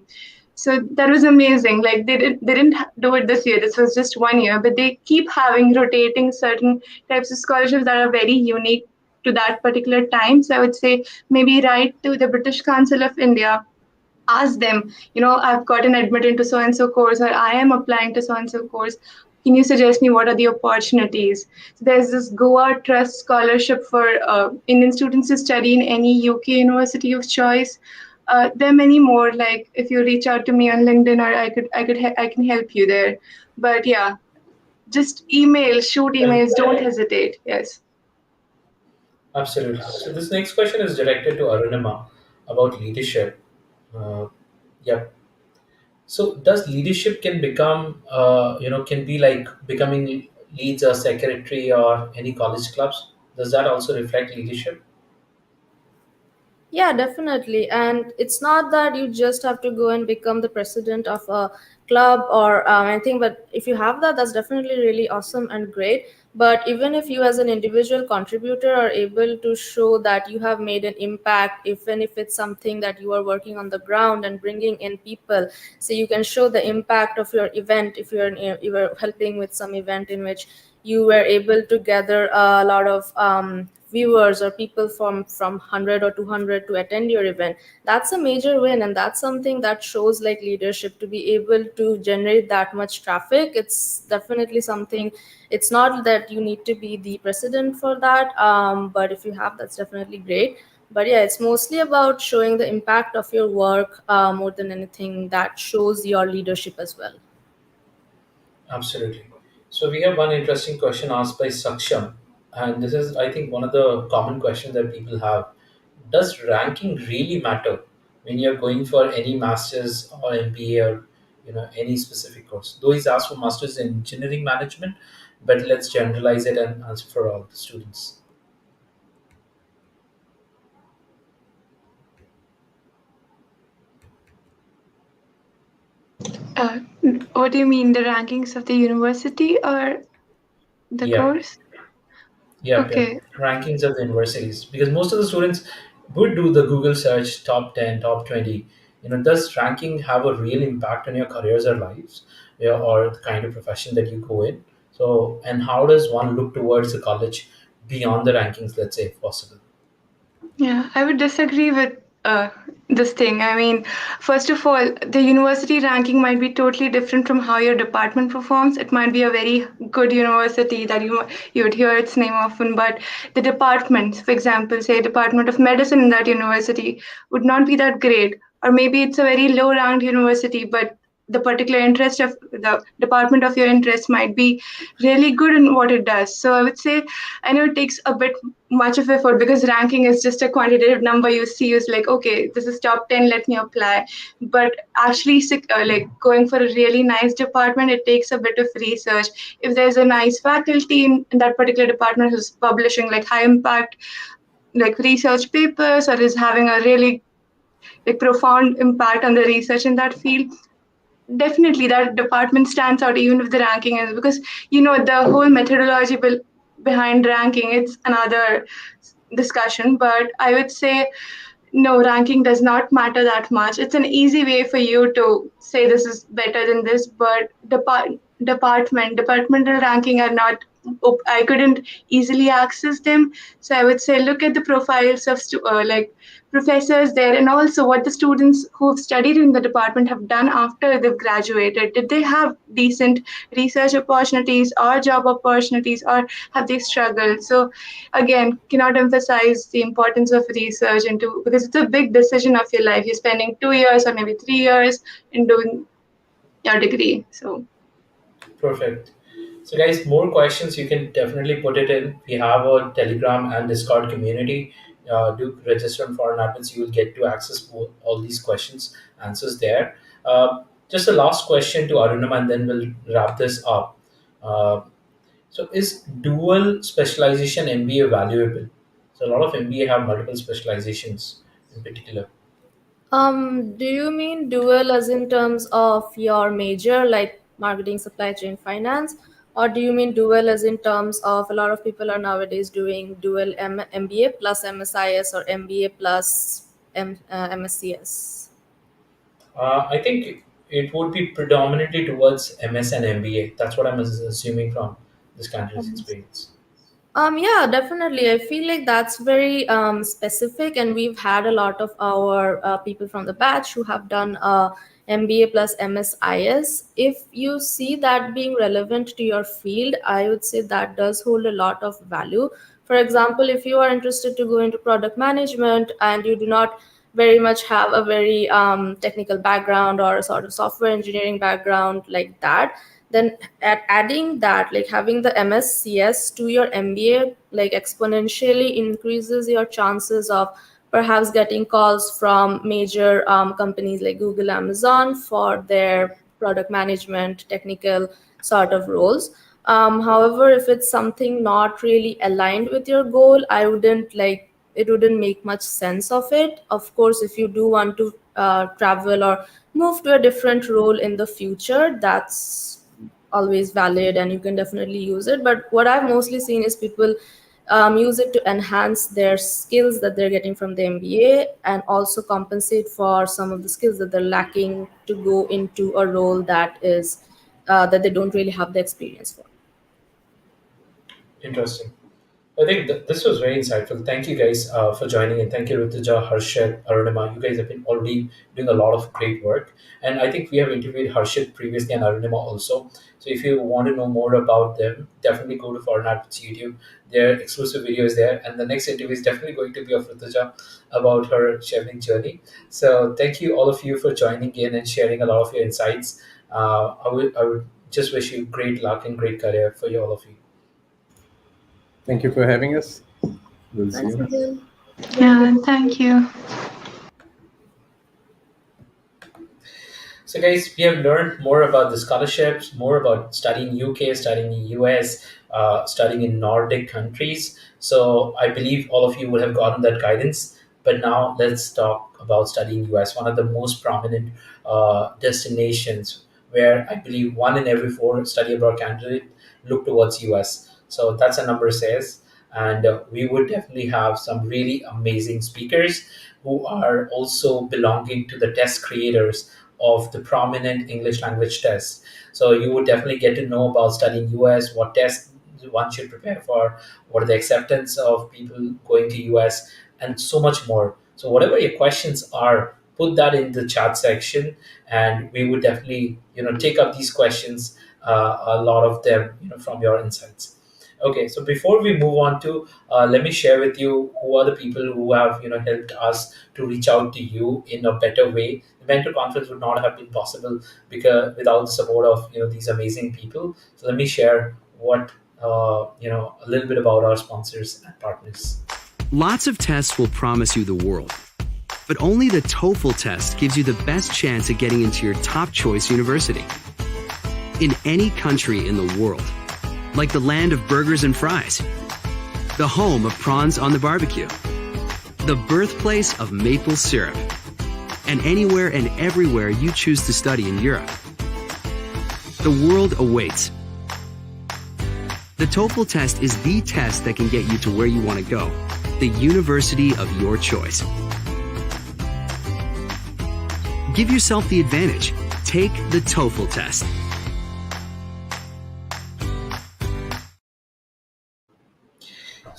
So that was amazing. Like they didn't do it this year. This was just 1 year, but they keep having rotating certain types of scholarships that are very unique to that particular time. So I would say maybe write to the British Council of India, ask them, I've gotten admitted to so and so course, or I am applying to so and so course. Can you suggest me what are the opportunities? So there's this Goa Trust scholarship for Indian students to study in any UK university of choice. There are many more. Like if you reach out to me on LinkedIn, or I can help you there. But yeah, just shoot emails. Don't hesitate. Yes. Absolutely. So this next question is directed to Arunima about leadership. Yep. So does leadership can become, can be like becoming leads or secretary or any college clubs? Does that also reflect leadership? Yeah, definitely. And it's not that you just have to go and become the president of a club or anything, but if you have that, that's definitely really awesome and great. But even if you, as an individual contributor, are able to show that you have made an impact, even if it's something that you are working on the ground and bringing in people, so you can show the impact of your event. If you were helping with some event in which you were able to gather a lot of viewers or people from 100 or 200 to attend your event, that's a major win, and that's something that shows like leadership. To be able to generate that much traffic, it's definitely something. It's not that you need to be the president for that, but if you have, that's definitely great. But yeah, it's mostly about showing the impact of your work, more than anything that shows your leadership as well. Absolutely. So we have one interesting question asked by Saksham, and this is, I think, one of the common questions that people have. Does ranking really matter when you're going for any masters or MBA or any specific course? Though he's asked for masters in engineering management, but let's generalize it and answer for all the students. Uh, what do you mean, the rankings of the university or the Yeah. course? Yeah, Okay. rankings of the universities, because most of the students would do the Google search top 10, top 20. Does ranking have a real impact on your careers or lives, or the kind of profession that you go in? So, and how does one look towards the college beyond the rankings, let's say, if possible? Yeah, I would disagree with this thing. I mean, first of all, the university ranking might be totally different from how your department performs. It might be a very good university that you would hear its name often, but the department, for example, say Department of Medicine in that university, would not be that great. Or maybe it's a very low ranked university, but the particular interest of the department of your interest might be really good in what it does. So I would say, I know it takes a bit much of effort because ranking is just a quantitative number you see. Is like, okay, this is top 10, let me apply. But actually, like going for a really nice department, it takes a bit of research. If there's a nice faculty in that particular department who's publishing like high impact like research papers, or is having a really like profound impact on the research in that field, definitely that department stands out even if the ranking is, because the whole methodology behind ranking, it's another discussion. But I would say no, ranking does not matter that much. It's an easy way for you to say this is better than this, but departmental ranking are not I couldn't easily access them. So I would say look at the profiles of like professors there, and also what the students who've studied in the department have done after they've graduated. Did they have decent research opportunities or job opportunities, or have they struggled? So again, cannot emphasize the importance of research into, because it's a big decision of your life. You're spending 2 years or maybe 3 years in doing your degree. So Perfect. So, guys, more questions you can definitely put it in. We have a Telegram and Discord community. Do register on ForeignAdmits. You will get to access all these questions, answers there. Just a last question to Arunama, and then we'll wrap this up. Uh, so, is dual specialization MBA valuable? So, a lot of MBA have multiple specializations in particular. Do you mean dual as in terms of your major, like marketing, supply chain, finance, or do you mean dual as in terms of a lot of people are nowadays doing dual MBA plus MSIS or MBA plus MSCS? I think it would be predominantly towards MS and MBA. That's what I'm assuming from this candidate's experience. Yeah, definitely. I feel like that's very specific, and we've had a lot of our people from the batch who have done MBA plus MSIS. If you see that being relevant to your field, I would say that does hold a lot of value. For example, if you are interested to go into product management and you do not very much have a very technical background or a sort of software engineering background like that, then at adding that, like having the MSCS to your MBA, like exponentially increases your chances of perhaps getting calls from major companies like Google, Amazon for their product management technical sort of roles. However, if it's something not really aligned with your goal, I wouldn't like, it wouldn't make much sense of it. Of course, if you do want to travel or move to a different role in the future, that's always valid and you can definitely use it. But what I've mostly seen is people use it to enhance their skills that they're getting from the MBA and also compensate for some of the skills that they're lacking to go into a role that is that they don't really have the experience for. Interesting. I think this was very insightful. Thank you guys for joining, and thank you Rituja, Harshit, Arunima. You guys have been already doing a lot of great work, and I think we have interviewed Harshit previously and Arunima also. So if you want to know more about them, definitely go to ForeignAdmits YouTube. Their exclusive video is there, and the next interview is definitely going to be of Rituja about her chefing journey. So thank you all of you for joining in and sharing a lot of your insights. I would just wish you great luck and great career for you all of you. Thank you for having us. We'll see Thanks, you. yeah, thank you. So, guys, we have learned more about the scholarships, more about studying UK, studying in US, studying in Nordic countries. So, I believe all of you would have gotten that guidance. But now let's talk about studying US, one of the most prominent destinations where I believe 1 in every 4 study abroad candidate look towards US. So that's a number says, and we would definitely have some really amazing speakers who are also belonging to the test creators of the prominent English language tests. So you would definitely get to know about studying US, what tests one should prepare for, what are the acceptance of people going to US, and so much more. So whatever your questions are, put that in the chat section, and we would definitely take up these questions, a lot of them from your insights. Okay, so before we move on to, let me share with you who are the people who have helped us to reach out to you in a better way. The mentor conference would not have been possible because without the support of these amazing people. So let me share what a little bit about our sponsors and partners. Lots of tests will promise you the world, but only the TOEFL test gives you the best chance at getting into your top choice university in any country in the world. Like the land of burgers and fries, the home of prawns on the barbecue, the birthplace of maple syrup, and anywhere and everywhere you choose to study in Europe. The world awaits. The TOEFL test is the test that can get you to where you want to go, the university of your choice. Give yourself the advantage. Take the TOEFL test.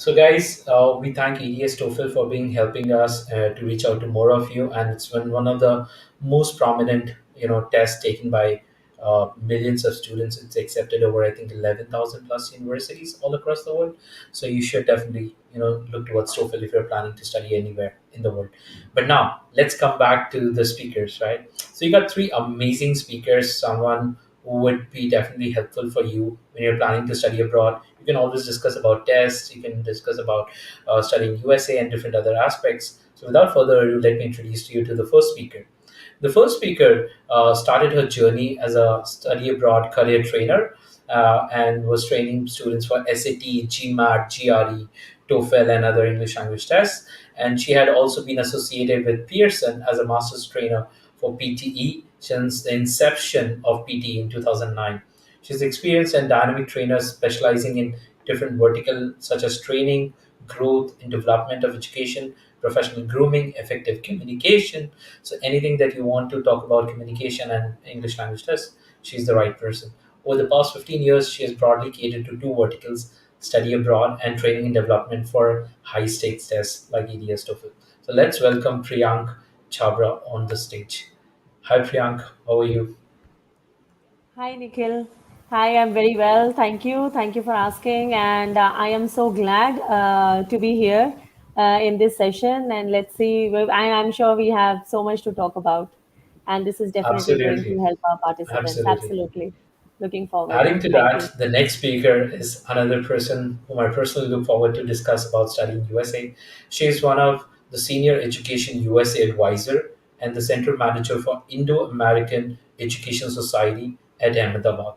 So, guys, we thank EDS TOEFL for being helping us to reach out to more of you, and it's been one of the most prominent, tests taken by millions of students. It's accepted over, I think, 11,000 plus universities all across the world. So you should definitely, look towards TOEFL if you're planning to study anywhere in the world. But now let's come back to the speakers, right? So you got three amazing speakers. Someone who would be definitely helpful for you when you're planning to study abroad. You can always discuss about tests. You can discuss about studying USA and different other aspects. So without further ado, let me introduce you to the first speaker. The first speaker started her journey as a study abroad career trainer and was training students for SAT, GMAT, GRE, TOEFL, and other English language tests. And she had also been associated with Pearson as a master's trainer for PTE since the inception of PTE in 2009. She's experienced and dynamic trainer specializing in different verticals such as training, growth, and development of education, professional grooming, effective communication. So anything that you want to talk about communication and English language tests, she's the right person. Over the past 15 years, she has broadly catered to two verticals, study abroad and training and development for high stakes tests like EDS TOEFL. So let's welcome Priyank Chabra on the stage. Hi Priyank, how are you? Hi, Nikhil. Hi, I'm very well. Thank you. Thank you for asking. And I am so glad to be here in this session. And let's see, I'm sure we have so much to talk about. And this is definitely going to Absolutely. help our participants. Absolutely. Absolutely. Looking forward. Adding to Thank you. that, the next speaker is another person whom I personally look forward to discuss about studying USA. She is one of the senior education USA advisor and the center manager for Indo-American Education Society at Ahmedabad.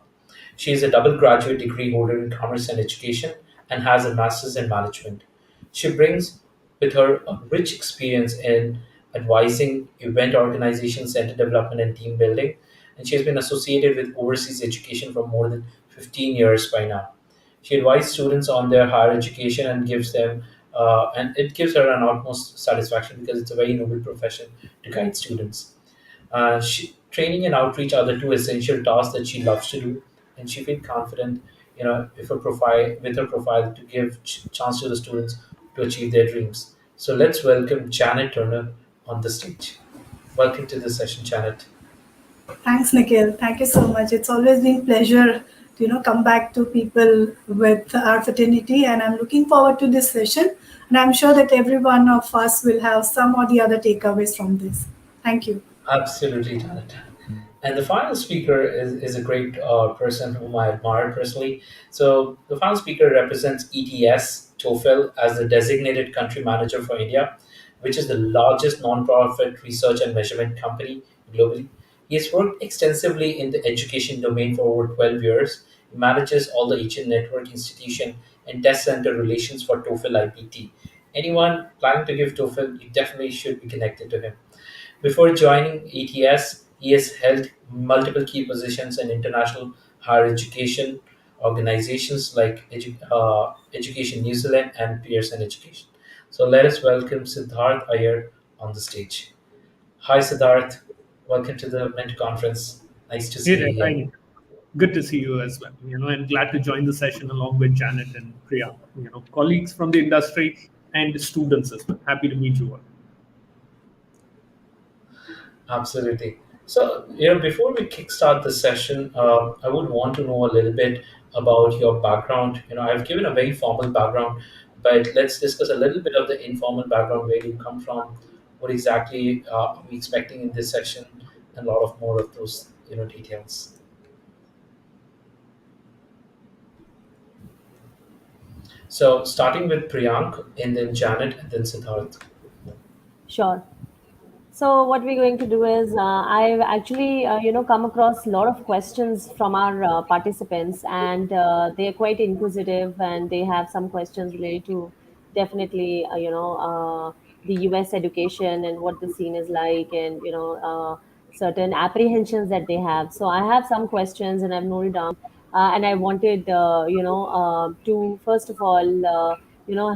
She is a double graduate degree holder in commerce and education and has a master's in management. She brings with her a rich experience in advising event organization, center development, and team building, and she has been associated with overseas education for more than 15 years by now. She advises students on their higher education and and it gives her an utmost satisfaction because it's a very noble profession to guide students. Training and outreach are the two essential tasks that she loves to do, and she feels confident, if her profile with her profile to give chance to the students to achieve their dreams. So let's welcome Janet Turner on the stage. Welcome to the session, Janet. Thanks, Nikhil. Thank you so much. It's always been pleasure to come back to people with our fraternity, and I'm looking forward to this session. And I'm sure that every one of us will have some or the other takeaways from this. Thank you. Absolutely, Janet. And the final speaker is a great person whom I admire personally. So the final speaker represents ETS TOEFL as the designated country manager for India, which is the largest non-profit research and measurement company globally. He has worked extensively in the education domain for over 12 years. He manages all the Asian network institution and test center relations for TOEFL IPT. Anyone planning to give TOEFL, you definitely should be connected to him. Before joining ETS, he has held multiple key positions in international higher education organizations like Education New Zealand and Pearson Education. So let us welcome Siddharth Iyer on the stage. Hi, Siddharth. Welcome to the Mentor Conference. Nice to see Hey you there, again. hi. Good to see you as well. And glad to join the session along with Janet and Priya. Colleagues from the industry and students as well. Happy to meet you all. Absolutely. So, before we kickstart the session, I would want to know a little bit about your background. I've given a very formal background, but let's discuss a little bit of the informal background, where you come from, what exactly are we expecting in this session, and a lot of more of those, details. So, starting with Priyank, and then Janet, and then Siddharth. Sure. So what we're going to do is I've actually come across a lot of questions from our participants, and they are quite inquisitive, and they have some questions related to definitely the US education and what the scene is like, and certain apprehensions that they have. So I have some questions and I've noted down, and I wanted to first of all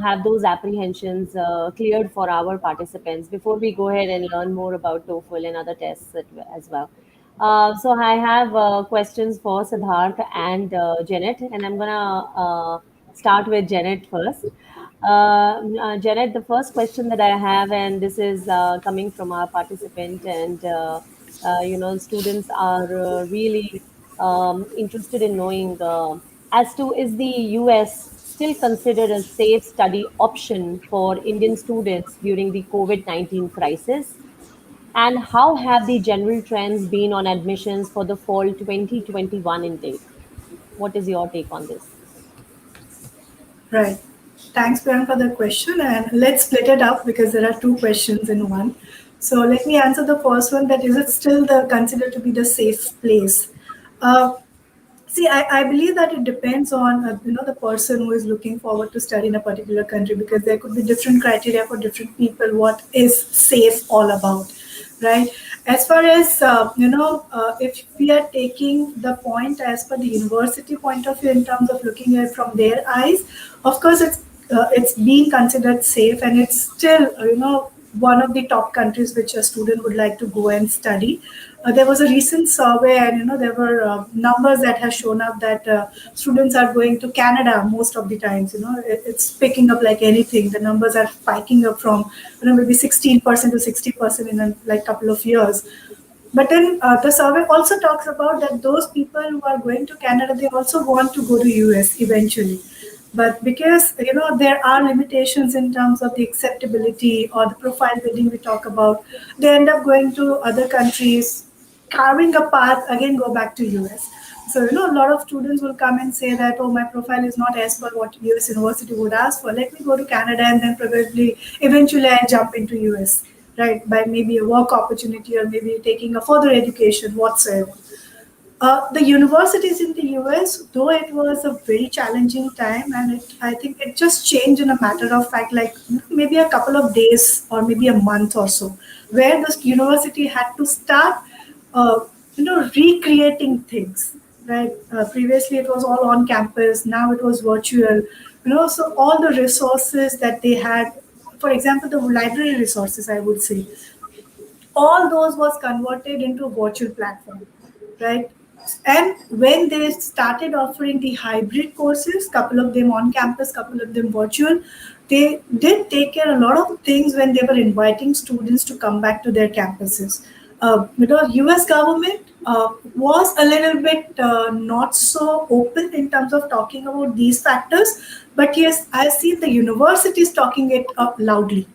have those apprehensions cleared for our participants before we go ahead and learn more about TOEFL and other tests as well. So I have questions for Siddharth and Janet, and I'm gonna start with Janet first. Janet, the first question that I have, and this is coming from our participant, and students are really interested in knowing as to is the US still considered a safe study option for Indian students during the COVID-19 crisis? And how have the general trends been on admissions for the fall 2021 intake? What is your take on this? Right. Thanks, Priyan, for the question. And let's split it up because there are two questions in one. So let me answer the first one. That is it still considered to be the safe place? Uh, See, I believe that it depends on the person who is looking forward to study in a particular country, because there could be different criteria for different people. What is safe all about, right? As far as if we are taking the point as per the university point of view in terms of looking at it from their eyes, of course it's being considered safe, and it's still one of the top countries which a student would like to go and study. There was a recent survey, and there were numbers that have shown up that students are going to Canada most of the times. It's picking up like anything. The numbers are spiking up from maybe 16% to 60% in a couple of years. But then the survey also talks about that those people who are going to Canada, they also want to go to US eventually. But because there are limitations in terms of the acceptability or the profile building we talk about, they end up going to other countries, carving a path, again go back to US. So a lot of students will come and say that, oh, my profile is not as per what US university would ask for. Let me go to Canada, and then probably eventually I jump into US, right? By maybe a work opportunity or maybe taking a further education whatsoever. The universities in the US, though it was a very challenging time, and I think it just changed in a matter of fact, like maybe a couple of days or maybe a month or so, where the university had to start, recreating things, right? Previously, it was all on campus. Now it was virtual. So all the resources that they had, for example, the library resources, I would say, all those was converted into a virtual platform, right? And when they started offering the hybrid courses, couple of them on campus, couple of them virtual, they did take care a lot of things when they were inviting students to come back to their campuses. US government was a little bit not so open in terms of talking about these factors, but yes, I see the universities talking it up loudly,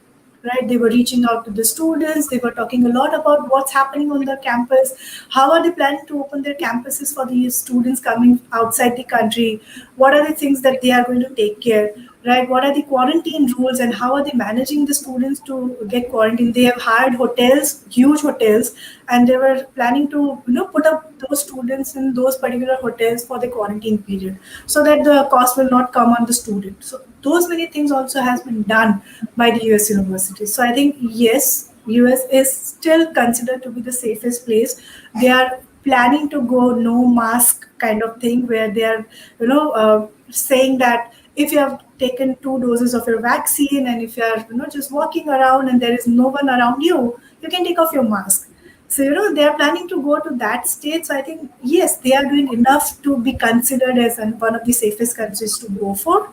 right? They were reaching out to the students. They were talking a lot about what's happening on the campus. How are they planning to open their campuses for the students coming outside the country? What are the things that they are going to take care, right? What are the quarantine rules, and how are they managing the students to get quarantined? They have hired hotels, huge hotels, and they were planning to put up those students in those particular hotels for the quarantine period, so that the cost will not come on the student. So those many things also has been done by the US universities. So I think yes, US is still considered to be the safest place. They are planning to go no mask kind of thing, where they are saying that if you have taken 2 doses of your vaccine, and if you are just walking around and there is no one around you, you can take off your mask. So they are planning to go to that state. So I think yes, they are doing enough to be considered as one of the safest countries to go for.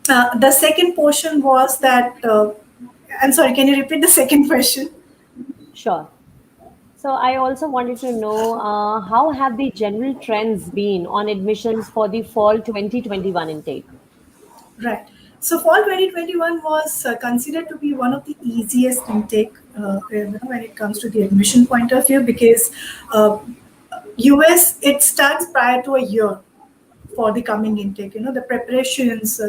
The second portion was that, I'm sorry, can you repeat the second question? Sure. So I also wanted to know how have the general trends been on admissions for the fall 2021 intake? Right. So fall 2021 was considered to be one of the easiest intake when it comes to the admission point of view, because US, it starts prior to a year for the coming intake. The preparations,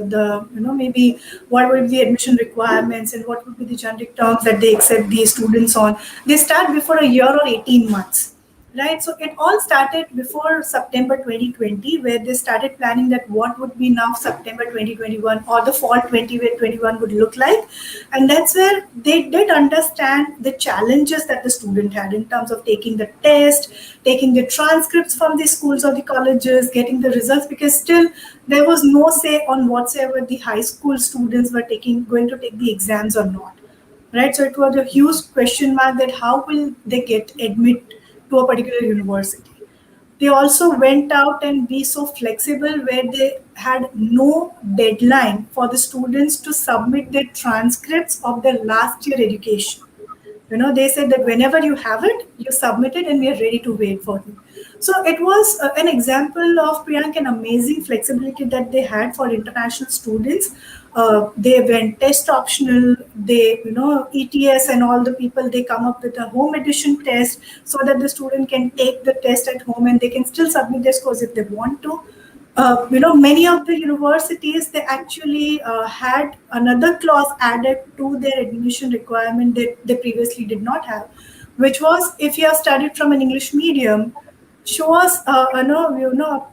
maybe what would be the admission requirements, and what would be the generic terms that they accept these students on. They start before a year or 18 months. Right, so it all started before September 2020, where they started planning that what would be now September 2021 or the fall 2021 would look like. And that's where they did understand the challenges that the student had in terms of taking the test, taking the transcripts from the schools or the colleges, getting the results, because still there was no say on whatsoever the high school students were going to take the exams or not. Right, so it was a huge question mark that how will they get admit to a particular university. They also went out and be so flexible where they had no deadline for the students to submit their transcripts of their last year education. They said that whenever you have it, you submit it and we are ready to wait for you. So it was an example of, Priyank, an amazing flexibility that they had for international students. They went test optional, they, ETS and all the people, they come up with a home edition test so that the student can take the test at home and they can still submit their scores if they want to. Many of the universities, they actually had another clause added to their admission requirement that they previously did not have, which was, if you have studied from an English medium, show us a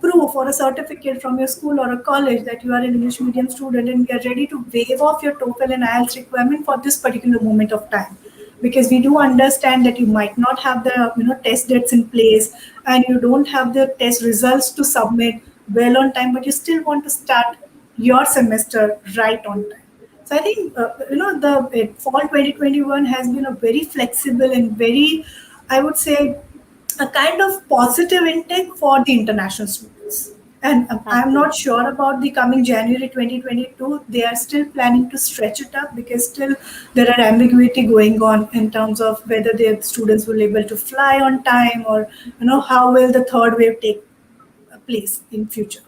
proof or a certificate from your school or a college that you are an English medium student and we are ready to waive off your TOEFL and IELTS requirement for this particular moment of time. Because we do understand that you might not have the test dates in place and you don't have the test results to submit well on time, but you still want to start your semester right on time. So I think the fall 2021 has been a very flexible and very, I would say, a kind of positive intake for the international students. And I'm not sure about the coming January 2022. They are still planning to stretch it up because still there are ambiguity going on in terms of whether their students will be able to fly on time or how will the third wave take place in future.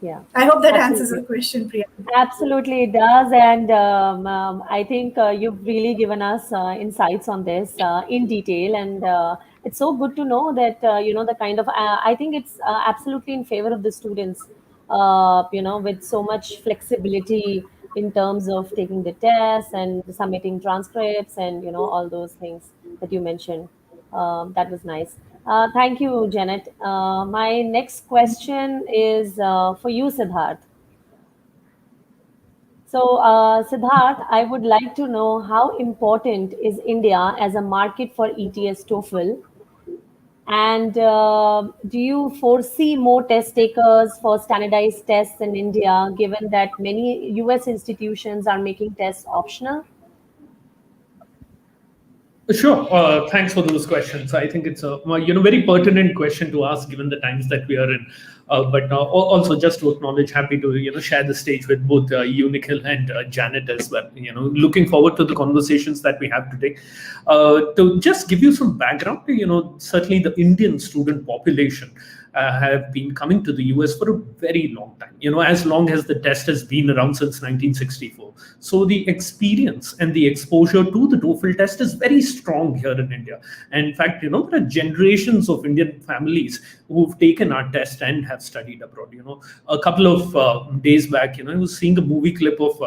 Yeah, I hope that absolutely answers the question, Priya. Absolutely, it does. And I think you've really given us insights on this in detail. And it's so good to know that, the kind of, I think it's absolutely in favor of the students, with so much flexibility in terms of taking the tests and submitting transcripts and, all those things that you mentioned. That was nice. Thank you, Janet. My next question is for you, Siddharth. So, Siddharth, I would like to know how important is India as a market for ETS TOEFL? And do you foresee more test takers for standardized tests in India, given that many US institutions are making tests optional? Sure. Thanks for those questions. I think it's a very pertinent question to ask given the times that we are in. But also just to acknowledge, happy to share the stage with both you, Nikhil, and Janet as well. Looking forward to the conversations that we have today. To just give you some background, certainly the Indian student population have been coming to the US for a very long time, as long as the test has been around since 1964. So the experience and the exposure to the TOEFL test is very strong here in India. And in fact, there are generations of Indian families who've taken our test and have studied abroad. A couple of days back, I was seeing a movie clip of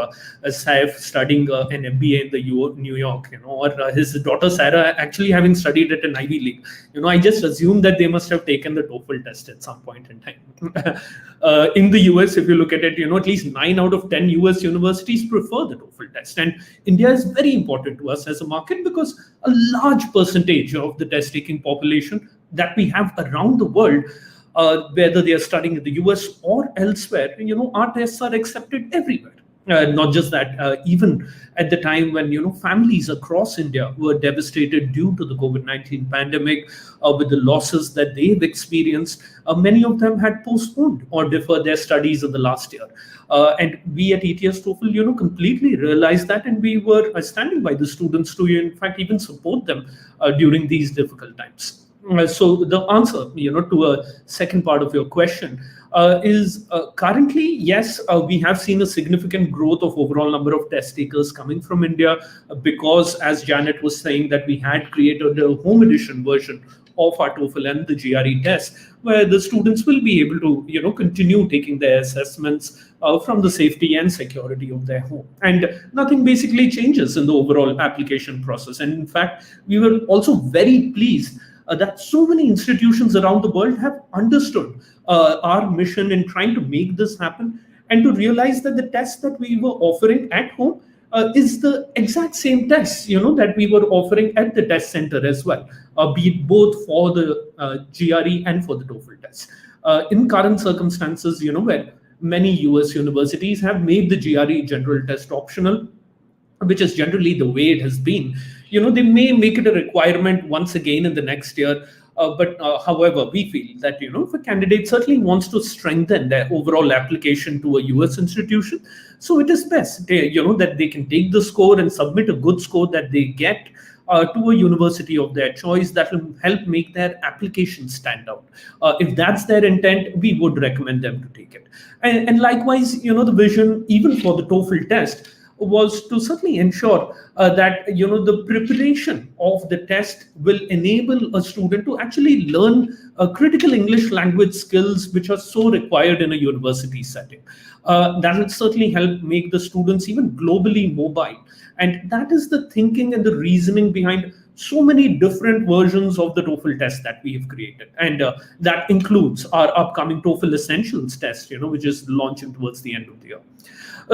Saif studying an MBA in the New York, or his daughter Sarah actually having studied at an Ivy League. I just assumed that they must have taken the TOEFL test at some point in time. In the US, if you look at it, at least 9 out of 10 US universities prefer the TOEFL test. And India is very important to us as a market because a large percentage of the test taking population that we have around the world, whether they are studying in the US or elsewhere, our tests are accepted everywhere. Not just that, even at the time when families across India were devastated due to the COVID-19 pandemic, with the losses that they've experienced, many of them had postponed or deferred their studies in the last year. And we at ETS TOEFL, completely realized that, and we were standing by the students to, in fact, even support them during these difficult times. So the answer, to a second part of your question is currently, yes, we have seen a significant growth of overall number of test takers coming from India because, as Janet was saying, that we had created a home edition version of our TOEFL and the GRE test, where the students will be able to, continue taking their assessments from the safety and security of their home. And nothing basically changes in the overall application process. And in fact, we were also very pleased that so many institutions around the world have understood our mission in trying to make this happen and to realize that the test that we were offering at home is the exact same test, that we were offering at the test center as well, be it both for the GRE and for the TOEFL test. In current circumstances, where many US universities have made the GRE general test optional, which is generally the way it has been, they may make it a requirement once again in the next year. However, we feel that if a candidate certainly wants to strengthen their overall application to a US institution, so it is best that they can take the score and submit a good score that they get to a university of their choice that will help make their application stand out. If that's their intent, we would recommend them to take it. And likewise, the vision even for the TOEFL test was to certainly ensure that the preparation of the test will enable a student to actually learn critical English language skills which are so required in a university setting. That will certainly help make the students even globally mobile. And that is the thinking and the reasoning behind so many different versions of the TOEFL test that we have created. And that includes our upcoming TOEFL Essentials test, which is launching towards the end of the year.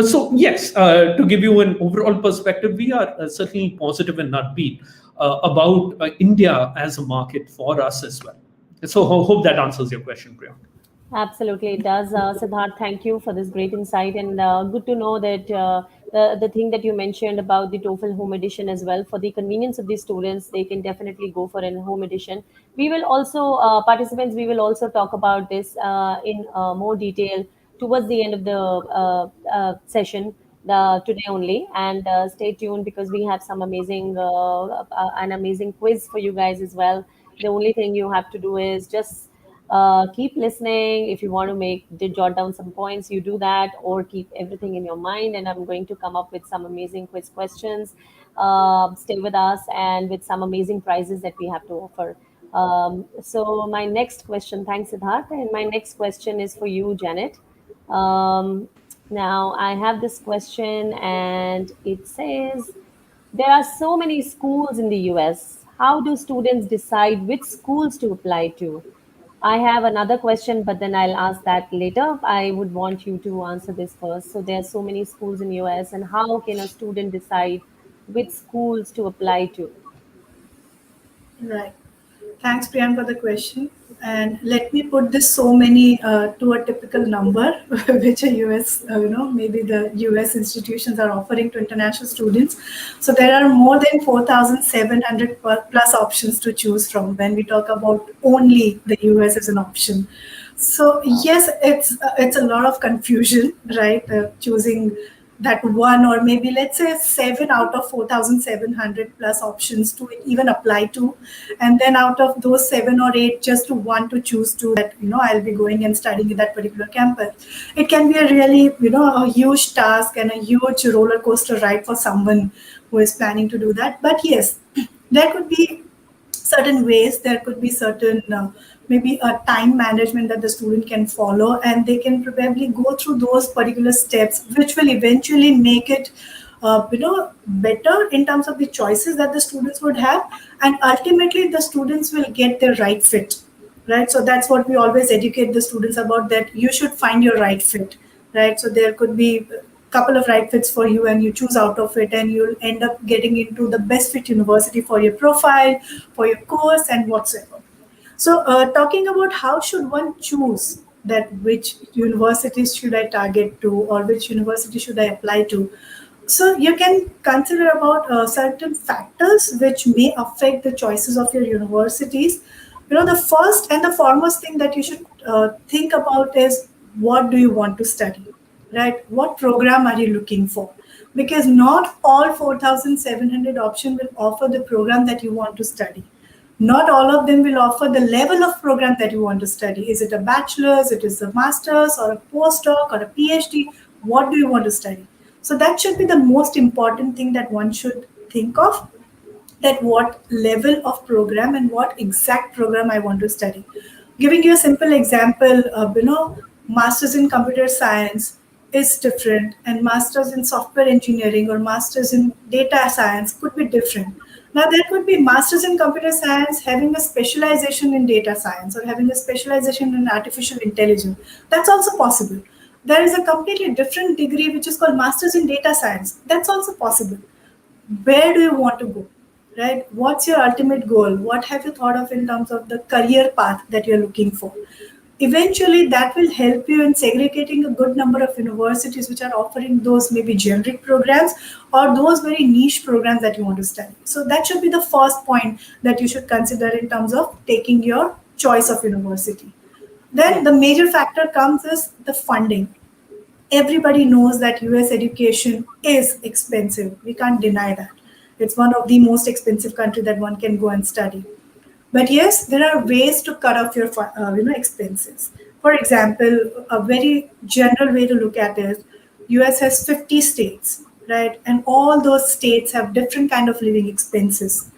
So yes, to give you an overall perspective, we are certainly positive and upbeat about India as a market for us as well. So I hope that answers your question, Priya. Absolutely, it does. Siddharth, thank you for this great insight, and good to know that the thing that you mentioned about the TOEFL home edition as well, for the convenience of the students, they can definitely go for a home edition. We will also, participants, we will also talk about this in more detail towards the end of the session today only, and stay tuned because we have some amazing an amazing quiz for you guys as well. The only thing you have to do is just keep listening. If you want to jot down some points, you do that, or keep everything in your mind, and I'm going to come up with some amazing quiz questions. Stay with us, and with some amazing prizes that we have to offer. So my next question, thanks Siddharth, and my next question is for you, Janet. Now I have this question, and it says, there are so many schools in the US. How do students decide which schools to apply to? I have another question, but then I'll ask that later. I would want you to answer this first. So there are so many schools in US, and how can a student decide which schools to apply to? Right. Thanks, Priyan, for the question. And let me put this so many to a typical number, which a US, maybe the US institutions are offering to international students. So there are more than 4,700 plus options to choose from when we talk about only the US as an option. So yes, it's a lot of confusion, right? Choosing that one, or maybe let's say 7 out of 4,700 plus options to even apply to, and then out of those 7 or 8, just to one to choose to that I'll be going and studying in that particular campus. It can be a really a huge task and a huge roller coaster ride for someone who is planning to do that. But yes, there could be certain ways, there could be certain maybe a time management that the student can follow, and they can probably go through those particular steps, which will eventually make it better in terms of the choices that the students would have, and ultimately the students will get their right fit, right? So that's what we always educate the students about, that you should find your right fit, right? So there could be couple of right fits for you, and you choose out of it, and you'll end up getting into the best fit university for your profile, for your course, and whatsoever. So talking about how should one choose that which universities should I target to, or which university should I apply to. So you can consider about certain factors which may affect the choices of your universities. The first and the foremost thing that you should think about is, what do you want to study? Right? What program are you looking for? Because not all 4,700 options will offer the program that you want to study. Not all of them will offer the level of program that you want to study. Is it a bachelor's, it is a master's, or a postdoc, or a PhD? What do you want to study? So that should be the most important thing that one should think of, that what level of program and what exact program I want to study. Giving you a simple example, master's in computer science is different, and master's in software engineering or master's in data science could be different. Now there could be master's in computer science having a specialization in data science, or having a specialization in artificial intelligence. That's also possible. There is a completely different degree which is called master's in data science. That's also possible. Where do you want to go, right? What's your ultimate goal? What have you thought of in terms of the career path that you're looking for? Eventually, that will help you in segregating a good number of universities which are offering those maybe generic programs or those very niche programs that you want to study. So that should be the first point that you should consider in terms of taking your choice of university. Then the major factor comes is the funding. Everybody knows that US education is expensive. We can't deny that. It's one of the most expensive country that one can go and study. But yes, there are ways to cut off your expenses. For example, a very general way to look at it, US has 50 states, right? And all those states have different kind of living expenses.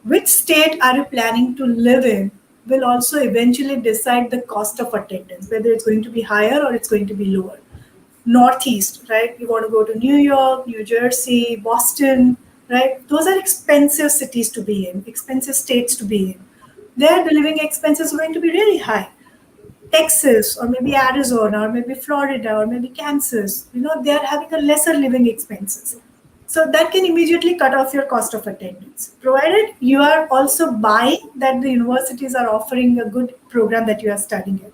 Which state are you planning to live in will also eventually decide the cost of attendance, whether it's going to be higher or it's going to be lower. Northeast, right? You want to go to New York, New Jersey, Boston, right? Those are expensive cities to be in, expensive states to be in. There, the living expenses are going to be really high. Texas, or maybe Arizona, or maybe Florida, or maybe Kansas, they are having a lesser living expenses. So that can immediately cut off your cost of attendance, provided you are also buying that the universities are offering a good program that you are studying at.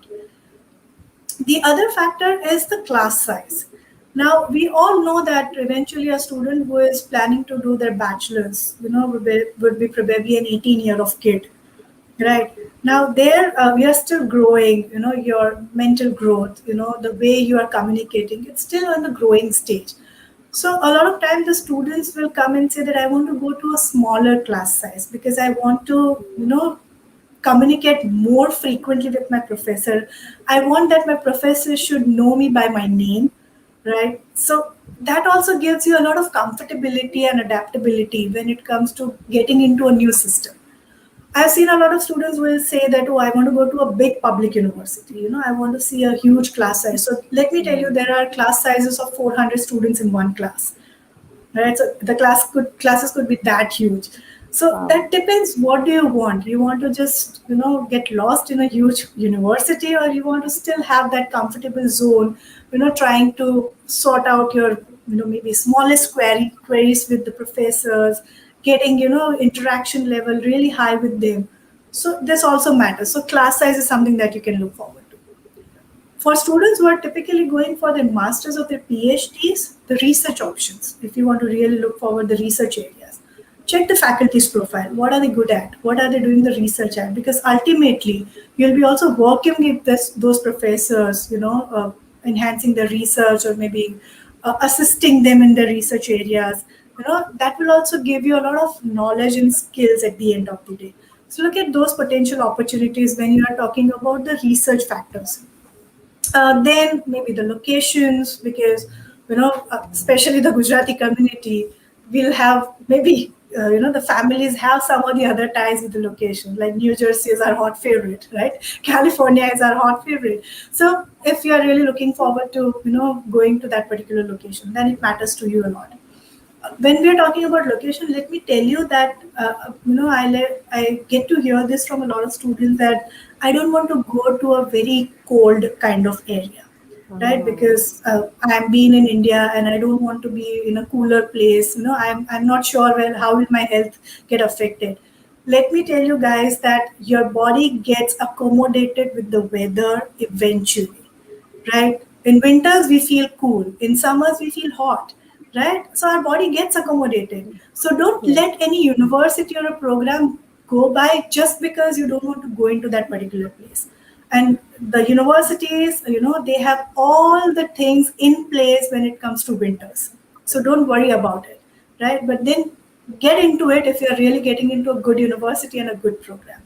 The other factor is the class size. Now, we all know that eventually a student who is planning to do their bachelor's, would be probably an 18-year-old kid, right? Now, there we are still growing, your mental growth, the way you are communicating, it's still on the growing stage. So a lot of time the students will come and say that I want to go to a smaller class size because I want to, communicate more frequently with my professor. I want that my professor should know me by my name, right? So that also gives you a lot of comfortability and adaptability when it comes to getting into a new system. I've seen a lot of students will say that, oh, I want to go to a big public university. I want to see a huge class size. So let me tell you, there are class sizes of 400 students in one class, right? So the classes could be that huge. So that depends. What do you want? You want to just, get lost in a huge university, or you want to still have that comfortable zone, trying to sort out your, maybe smallest queries with the professors, getting, interaction level really high with them. So this also matters. So class size is something that you can look forward to. For students who are typically going for their masters or their PhDs, the research options, if you want to really look forward the research areas, check the faculty's profile. What are they good at? What are they doing the research at? Because ultimately, you'll be also working with those professors, enhancing the research or maybe assisting them in their research areas. That will also give you a lot of knowledge and skills at the end of the day. So look at those potential opportunities when you are talking about the research factors. Then maybe the locations, because especially the Gujarati community will have maybe the families have some or the other ties with the location. Like New Jersey is our hot favorite, right? California is our hot favorite. So if you are really looking forward to going to that particular location, then it matters to you a lot. When we are talking about location, let me tell you that I get to hear this from a lot of students that I don't want to go to a very cold kind of area, right? Because I'm being in India and I don't want to be in a cooler place. I'm not sure how will my health get affected. Let me tell you guys that your body gets accommodated with the weather eventually, right? In winters we feel cool, in summers we feel hot, right? So our body gets accommodated. So don't let any university or a program go by just because you don't want to go into that particular place. And the universities, they have all the things in place when it comes to winters. So don't worry about it, right? But then get into it if you're really getting into a good university and a good program.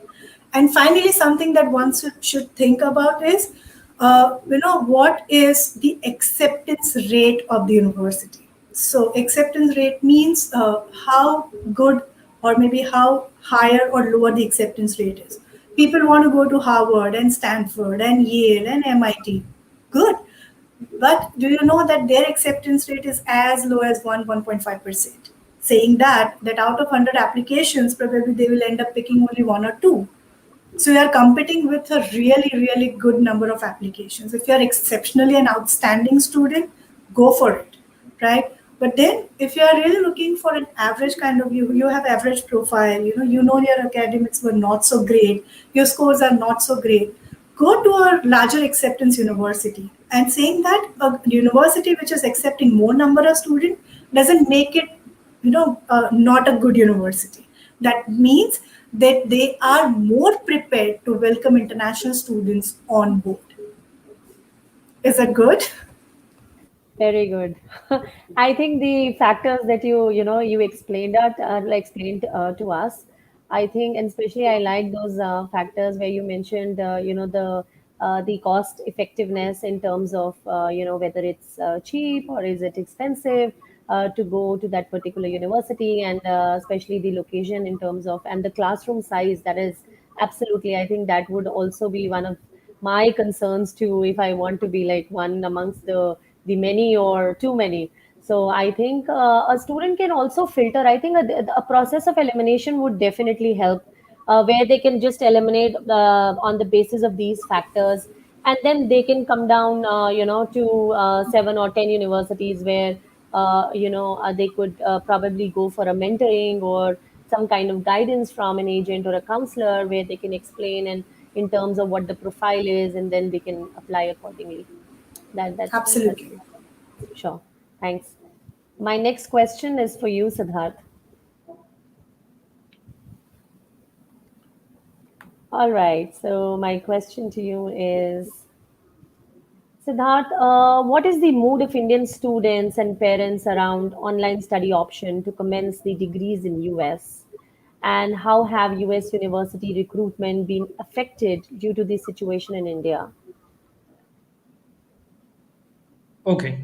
And finally, something that one should think about is, what is the acceptance rate of the university? So acceptance rate means how good or maybe how higher or lower the acceptance rate is. People want to go to Harvard and Stanford and Yale and MIT. Good. But do you know that their acceptance rate is as low as 1.5%? Saying that out of 100 applications, probably they will end up picking only one or two. So you are competing with a really, really good number of applications. If you are exceptionally an outstanding student, go for it, right? But then if you are really looking for an average kind of, you have average profile, your academics were not so great, your scores are not so great, go to a larger acceptance university, and saying that a university which is accepting more number of students doesn't make it, not a good university. That means that they are more prepared to welcome international students on board. Is that good? Very good. I think the factors that you explained to us. I think, and especially I like those factors where you mentioned, the cost effectiveness in terms of, whether it's cheap or is it expensive to go to that particular university, and especially the location in terms of, and the classroom size. That is absolutely, I think that would also be one of my concerns too, if I want to be like one amongst the many or too many. So I think a student can also filter. I think a process of elimination would definitely help, where they can just eliminate on the basis of these factors, and then they can come down, to 7 or 10 universities where they could probably go for a mentoring or some kind of guidance from an agent or a counselor, where they can explain and in terms of what the profile is, and then they can apply accordingly. That's Absolutely. Sure. Thanks. My next question is for you, Siddharth. All right. So my question to you is, Siddharth, what is the mood of Indian students and parents around online study option to commence the degrees in US? And how have US university recruitment been affected due to the situation in India? Okay.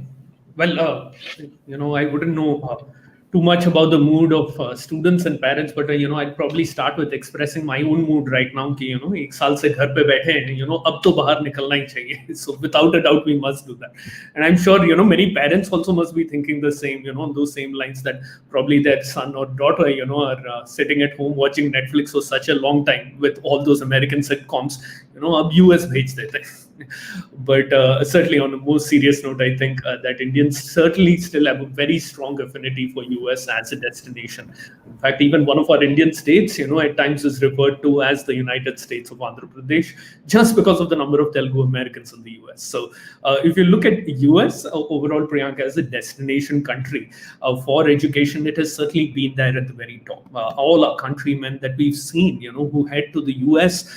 Well, I wouldn't know too much about the mood of students and parents, but I'd probably start with expressing my own mood right now. कि एक साल से घर पे बैठे हैं, अब तो बाहर निकलना ही चाहिए. So without a doubt, we must do that. And I'm sure many parents also must be thinking the same, on those same lines, that probably their son or daughter, are sitting at home watching Netflix for such a long time with all those American sitcoms. अब US भेज देते हैं. But certainly on a more serious note, I think that Indians certainly still have a very strong affinity for US as a destination. In fact, even one of our Indian states, at times is referred to as the United States of Andhra Pradesh, just because of the number of Telugu Americans in the US. So if you look at US overall, Priyanka, as a destination country for education, it has certainly been there at the very top. All our countrymen that we've seen, who head to the US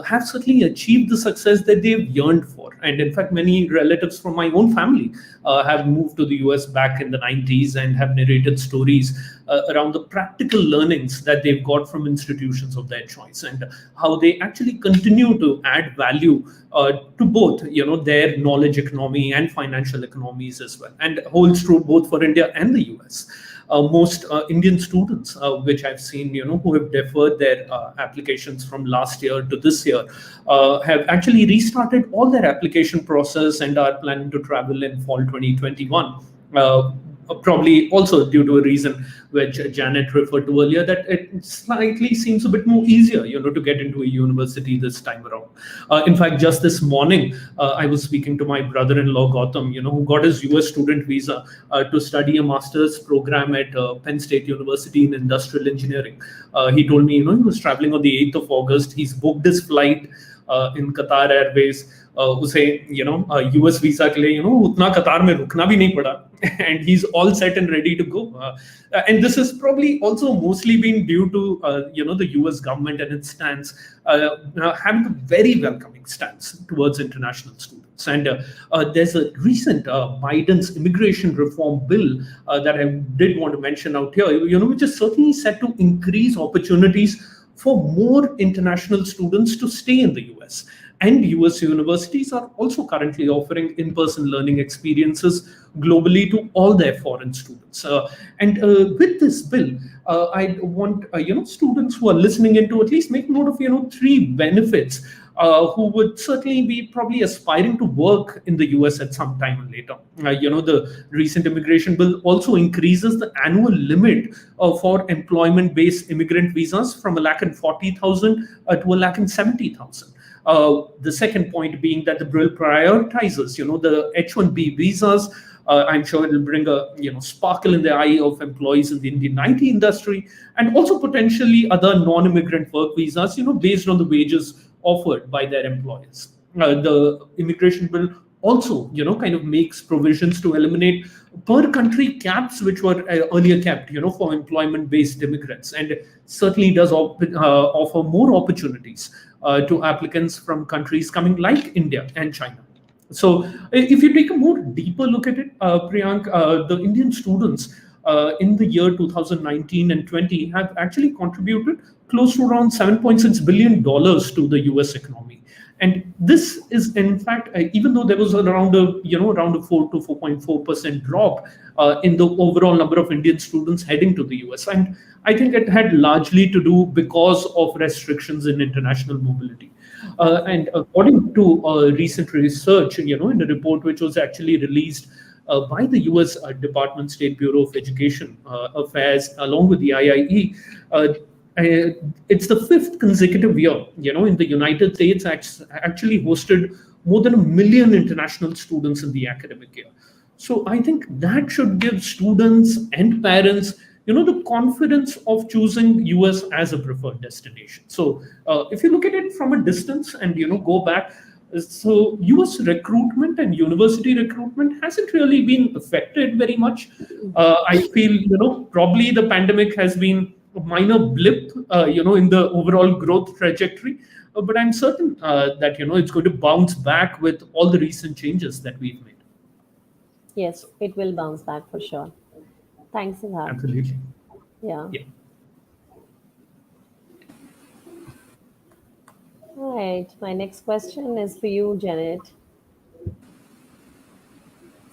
have certainly achieved the success that they've yearned for. And in fact, many relatives from my own family have moved to the US back in the 90s and have narrated stories around the practical learnings that they've got from institutions of their choice, and how they actually continue to add value to both, their knowledge economy and financial economies as well. And holds true both for India and the US. Most Indian students, which I've seen, who have deferred their applications from last year to this year, have actually restarted all their application process and are planning to travel in fall 2021. Probably also due to a reason which Janet referred to earlier, that it slightly seems a bit more easier, to get into a university this time around. In fact, just this morning, I was speaking to my brother-in-law, Gautam, who got his US student visa to study a master's program at Penn State University in industrial engineering. He told me, he was traveling on the 8th of August. He's booked his flight in Qatar Airways. उसे US visa के लिए उतना कतार में रुकना भी नहीं पड़ा, and he's all set and ready to go. And this has probably also mostly been due to the US government and its stance having a very welcoming stance towards international students. And there's a recent Biden's immigration reform bill that I did want to mention out here, which is certainly set to increase opportunities for more international students to stay in the US. And US universities are also currently offering in-person learning experiences globally to all their foreign students. And with this bill, I want students who are listening in to at least make note of 3 benefits who would certainly be probably aspiring to work in the US at some time later. The recent immigration bill also increases the annual limit for employment-based immigrant visas from 140,000 to 170,000. The second point being that the bill prioritizes, the H-1B visas. I'm sure it will bring a sparkle in the eye of employees in the Indian IT industry, and also potentially other non-immigrant work visas, based on the wages offered by their employers. the immigration bill also, kind of makes provisions to eliminate per country caps which were earlier kept, for employment-based immigrants, and certainly does offer more opportunities to applicants from countries coming like India and China. So if you take a more deeper look at it, Priyank, the Indian students in the year 2019 and 20 have actually contributed close to around $7.6 billion to the US economy. And this is, in fact, even though there was around a 4 to 4.4% drop in the overall number of Indian students heading to the US, and I think it had largely to do because of restrictions in international mobility. And according to recent research, in a report which was actually released by the US Department State Bureau of Education Affairs along with the IIE, it's the 5th consecutive year, in the United States actually hosted more than 1 million international students in the academic year. So I think that should give students and parents, the confidence of choosing US as a preferred destination. So if you look at it from a distance and, go back, so US recruitment and university recruitment hasn't really been affected very much. I feel, probably the pandemic has been a minor blip, in the overall growth trajectory. But I'm certain that, it's going to bounce back with all the recent changes that we've made. Yes, it will bounce back for sure. Thanks, Siddharth. Absolutely. Yeah. All right. My next question is for you, Janet.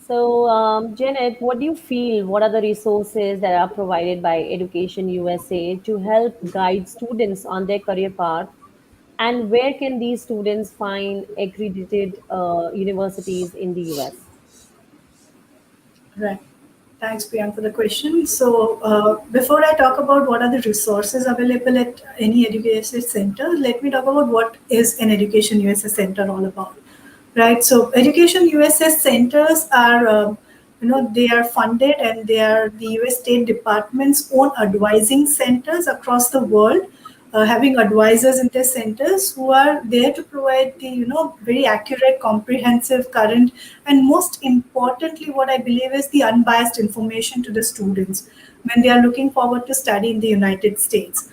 So, Janet, what do you feel? What are the resources that are provided by Education USA to help guide students on their career path? And where can these students find accredited universities in the US? Right. Thanks, Priyank, for the question. So before I talk about what are the resources available at any education center, let me talk about what is an Education USA Center all about. Right. So Education USA centers are, they are funded and they are the US State Department's own advising centers across the world, having advisors in their centers who are there to provide the, very accurate, comprehensive, current, and most importantly, what I believe is the unbiased information to the students when they are looking forward to study in the United States.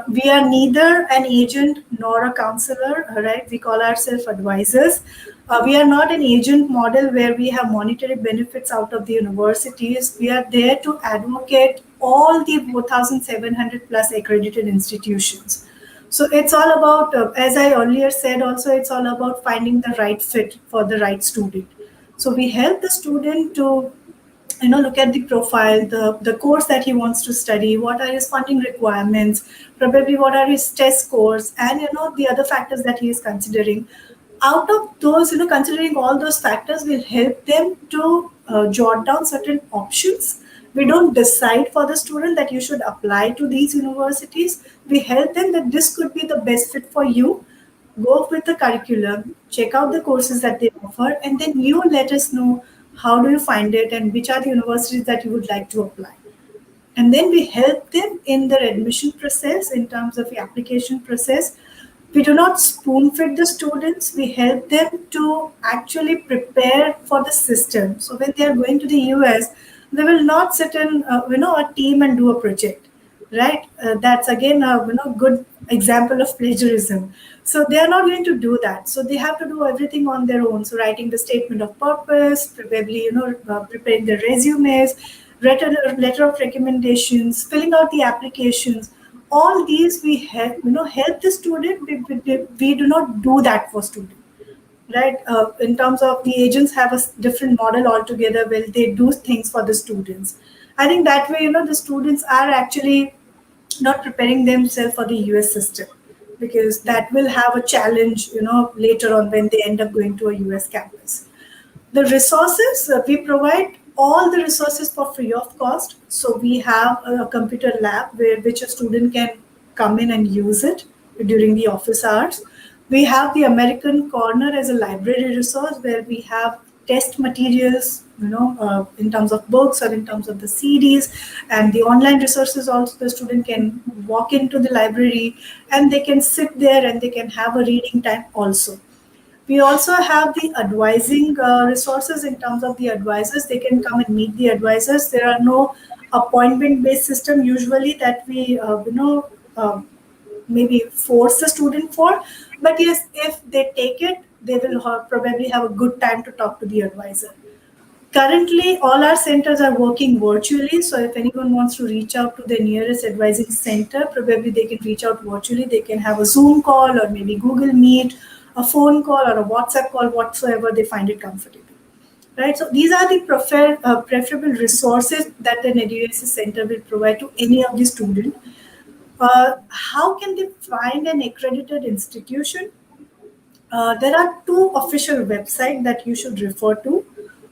We are neither an agent nor a counselor, right? We call ourselves advisors. We are not an agent model where we have monetary benefits out of the universities. We are there to advocate all the 4,700 plus accredited institutions. So it's all about, as I earlier said, also it's all about finding the right fit for the right student. So we help the student to look at the profile, the course that he wants to study, what are his funding requirements, probably what are his test scores, and the other factors that he is considering. Out of those, considering all those factors will help them to jot down certain options. We don't decide for the student that you should apply to these universities. We help them that this could be the best fit for you. Go with the curriculum, check out the courses that they offer, and then you let us know how do you find it and which are the universities that you would like to apply. And then we help them in their admission process in terms of the application process. We do not spoon feed the students. We help them to actually prepare for the system. So when they are going to the US, they will not sit in, a team and do a project, right? That's again a good example of plagiarism. So they are not going to do that. So they have to do everything on their own. So writing the statement of purpose, probably preparing the resumes, letter of recommendations, filling out the applications. All these we help the student. We do not do that for student, right? In terms of the agents have a different model altogether where they do things for the students. I think that way, the students are actually not preparing themselves for the US system, because that will have a challenge, later on when they end up going to a US campus. The resources, we provide all the resources for free of cost. So we have a computer lab which a student can come in and use it during the office hours. We have the American Corner as a library resource where we have test materials, in terms of books or in terms of the CDs, and the online resources also. The student can walk into the library and they can sit there and they can have a reading time also. We also have the advising resources in terms of the advisors. They can come and meet the advisors. There are no appointment-based system usually that we, maybe force the student for. But yes, if they take it, they will probably have a good time to talk to the advisor. Currently, all our centers are working virtually. So if anyone wants to reach out to their nearest advising center, probably they can reach out virtually. They can have a Zoom call or maybe Google Meet, a phone call or a WhatsApp call, whatsoever they find it comfortable. Right. So these are the preferable resources that an EduAccess center will provide to any of the students. How can they find an accredited institution? There are two official websites that you should refer to.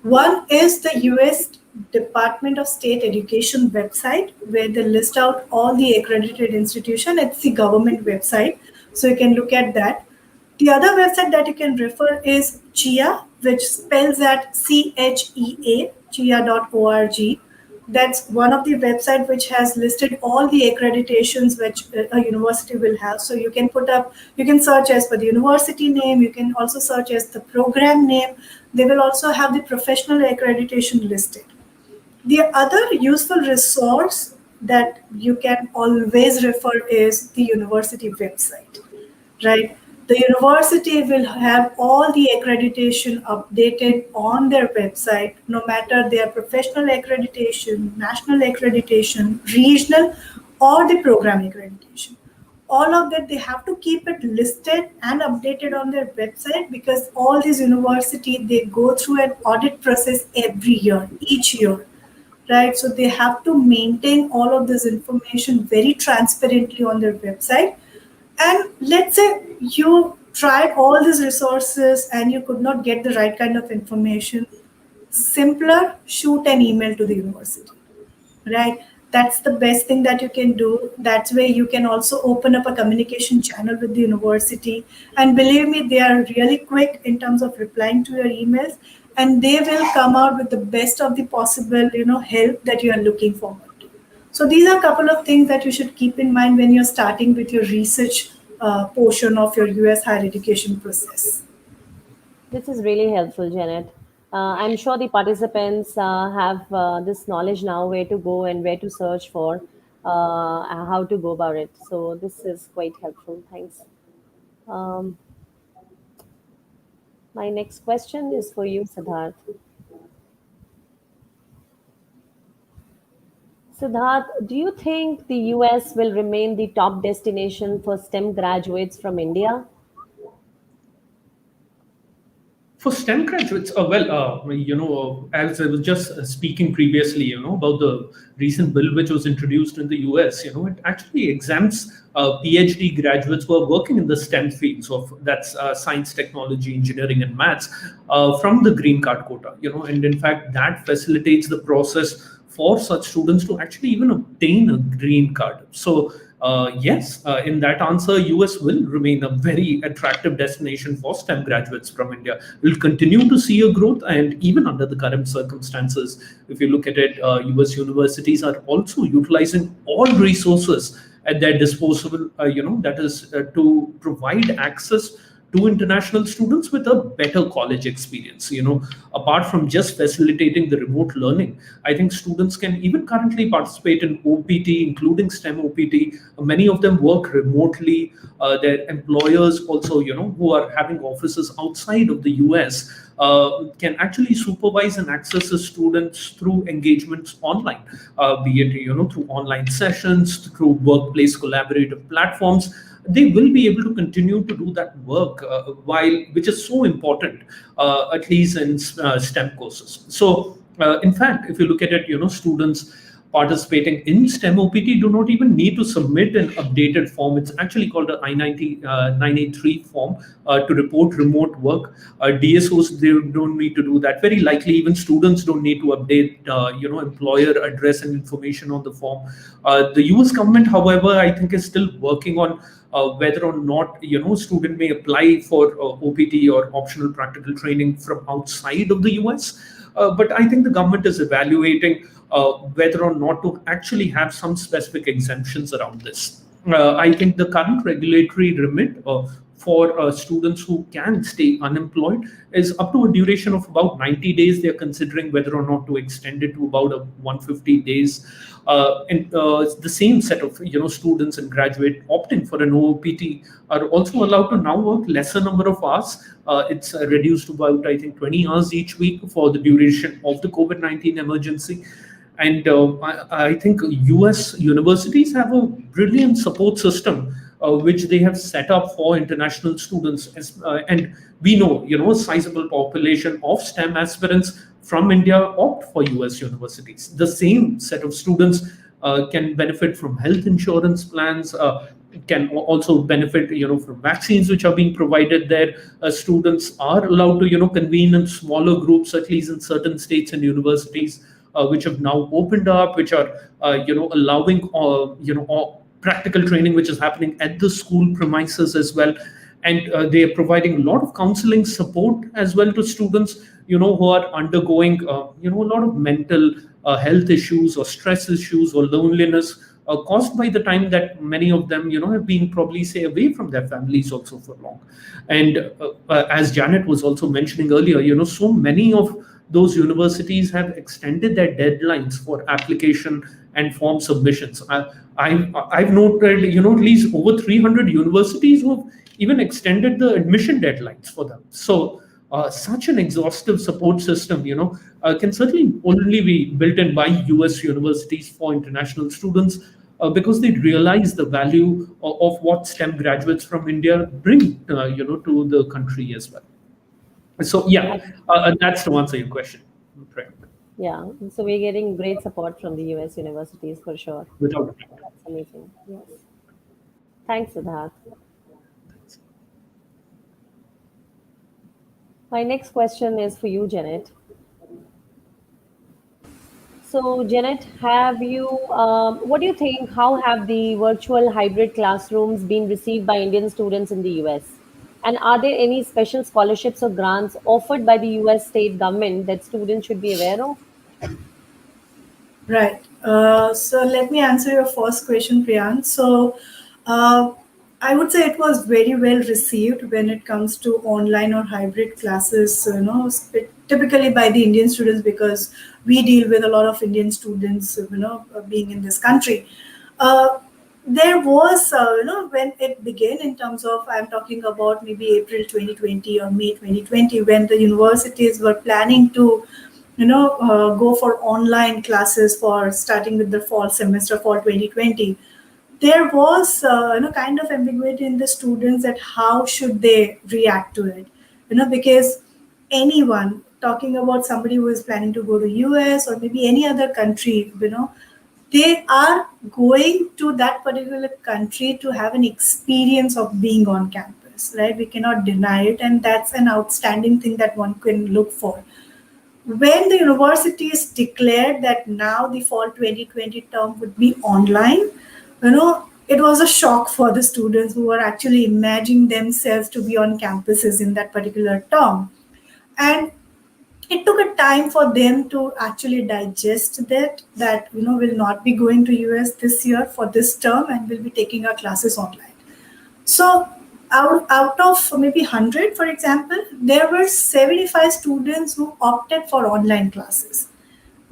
One is the US Department of State Education website, where they list out all the accredited institutions. It's the government website, so you can look at that. The other website that you can refer is CHEA, which spells that CHEA, CHEA.org. That's one of the websites which has listed all the accreditations which a university will have. So you can you can search as per the university name. You can also search as the program name. They will also have the professional accreditation listed. The other useful resource that you can always refer is the university website, right? The university will have all the accreditation updated on their website, no matter their professional accreditation, national accreditation, regional, or the program accreditation. All of that, they have to keep it listed and updated on their website, because all these universities, they go through an audit process every year, each year, right? So they have to maintain all of this information very transparently on their website. And let's say you tried all these resources and you could not get the right kind of information. Simpler, shoot an email to the university, right? That's the best thing that you can do. That's where you can also open up a communication channel with the university. And believe me, they are really quick in terms of replying to your emails, and they will come out with the best of the possible, help that you are looking for. So these are a couple of things that you should keep in mind when you're starting with your research portion of your US higher education process. This is really helpful, Janet. I'm sure the participants have this knowledge now, where to go and where to search for, how to go about it. So this is quite helpful. Thanks. My next question is for you, Siddharth. Siddharth, do you think the US will remain the top destination for STEM graduates from India? For STEM graduates, as I was just speaking previously, about the recent bill which was introduced in the US, it actually exempts PhD graduates who are working in the STEM fields of that's science, technology, engineering, and maths from the green card quota, and in fact that facilitates the process for such students to actually even obtain a green card. So yes, in that answer, US will remain a very attractive destination for STEM graduates from India. We'll continue to see a growth, and even under the current circumstances, if you look at it, US universities are also utilizing all resources at their disposal, that is to provide access to international students with a better college experience. Apart from just facilitating the remote learning, I think students can even currently participate in OPT, including STEM OPT. Many of them work remotely. Their employers also, who are having offices outside of the US, can actually supervise and access the students through engagements online, be it through online sessions, through workplace collaborative platforms. They will be able to continue to do that work, which is so important, at least in STEM courses. So, in fact, if you look at it, students participating in STEM OPT do not even need to submit an updated form. It's actually called an I-983 form to report remote work. DSOs, they don't need to do that. Very likely, even students don't need to update, employer address and information on the form. The US government, however, I think is still working on whether or not student may apply for OPT or optional practical training from outside of the US. But I think the government is evaluating whether or not to actually have some specific exemptions around this. I think the current regulatory remit for students who can stay unemployed is up to a duration of about 90 days. They're considering whether or not to extend it to about 150 days. And the same set of students and graduate opting for an OPT are also allowed to now work lesser number of hours. It's reduced to about, I think, 20 hours each week for the duration of the COVID-19 emergency. And I think US universities have a brilliant support system which they have set up for international students. And we know, a sizable population of STEM aspirants from India opt for US universities. The same set of students can benefit from health insurance plans, can also benefit from vaccines which are being provided there. Students are allowed to convene in smaller groups, at least in certain states and universities, which have now opened up, which are allowing practical training which is happening at the school premises as well. And they are providing a lot of counseling support as well to students who are undergoing a lot of mental health issues or stress issues or loneliness caused by the time that many of them have been probably, say, away from their families also for long. And as Janet was also mentioning earlier, so many of those universities have extended their deadlines for application and form submissions. I've noted, at least over 300 universities who have even extended the admission deadlines for them. So such an exhaustive support system, can certainly only be built in by US universities for international students, because they realize the value of what STEM graduates from India bring, to the country as well. So yeah, that's to answer your question. Yeah, so we're getting great support from the US universities for sure. Without That's amazing. Yes. Thanks, Siddharth. My next question is for you, Janet. So, Janet, what do you think? How have the virtual hybrid classrooms been received by Indian students in the US? And are there any special scholarships or grants offered by the US state government that students should be aware of? Right. So let me answer your first question, Priyank. So I would say it was very well received when it comes to online or hybrid classes, typically by the Indian students, because we deal with a lot of Indian students, being in this country. There was, when it began, in terms of, I'm talking about maybe April 2020 or May 2020, when the universities were planning to go for online classes for starting with the fall semester for 2020. There was kind of ambiguity in the students that how should they react to it, because anyone talking about somebody who is planning to go to US or maybe any other country, they are going to that particular country to have an experience of being on campus, right? We cannot deny it, and that's an outstanding thing that one can look for. When the universities declared that now the fall 2020 term would be online, it was a shock for the students who were actually imagining themselves to be on campuses in that particular term. And it took a time for them to actually digest that will not be going to US this year for this term and will be taking our classes online. So out of maybe 100, for example, there were 75 students who opted for online classes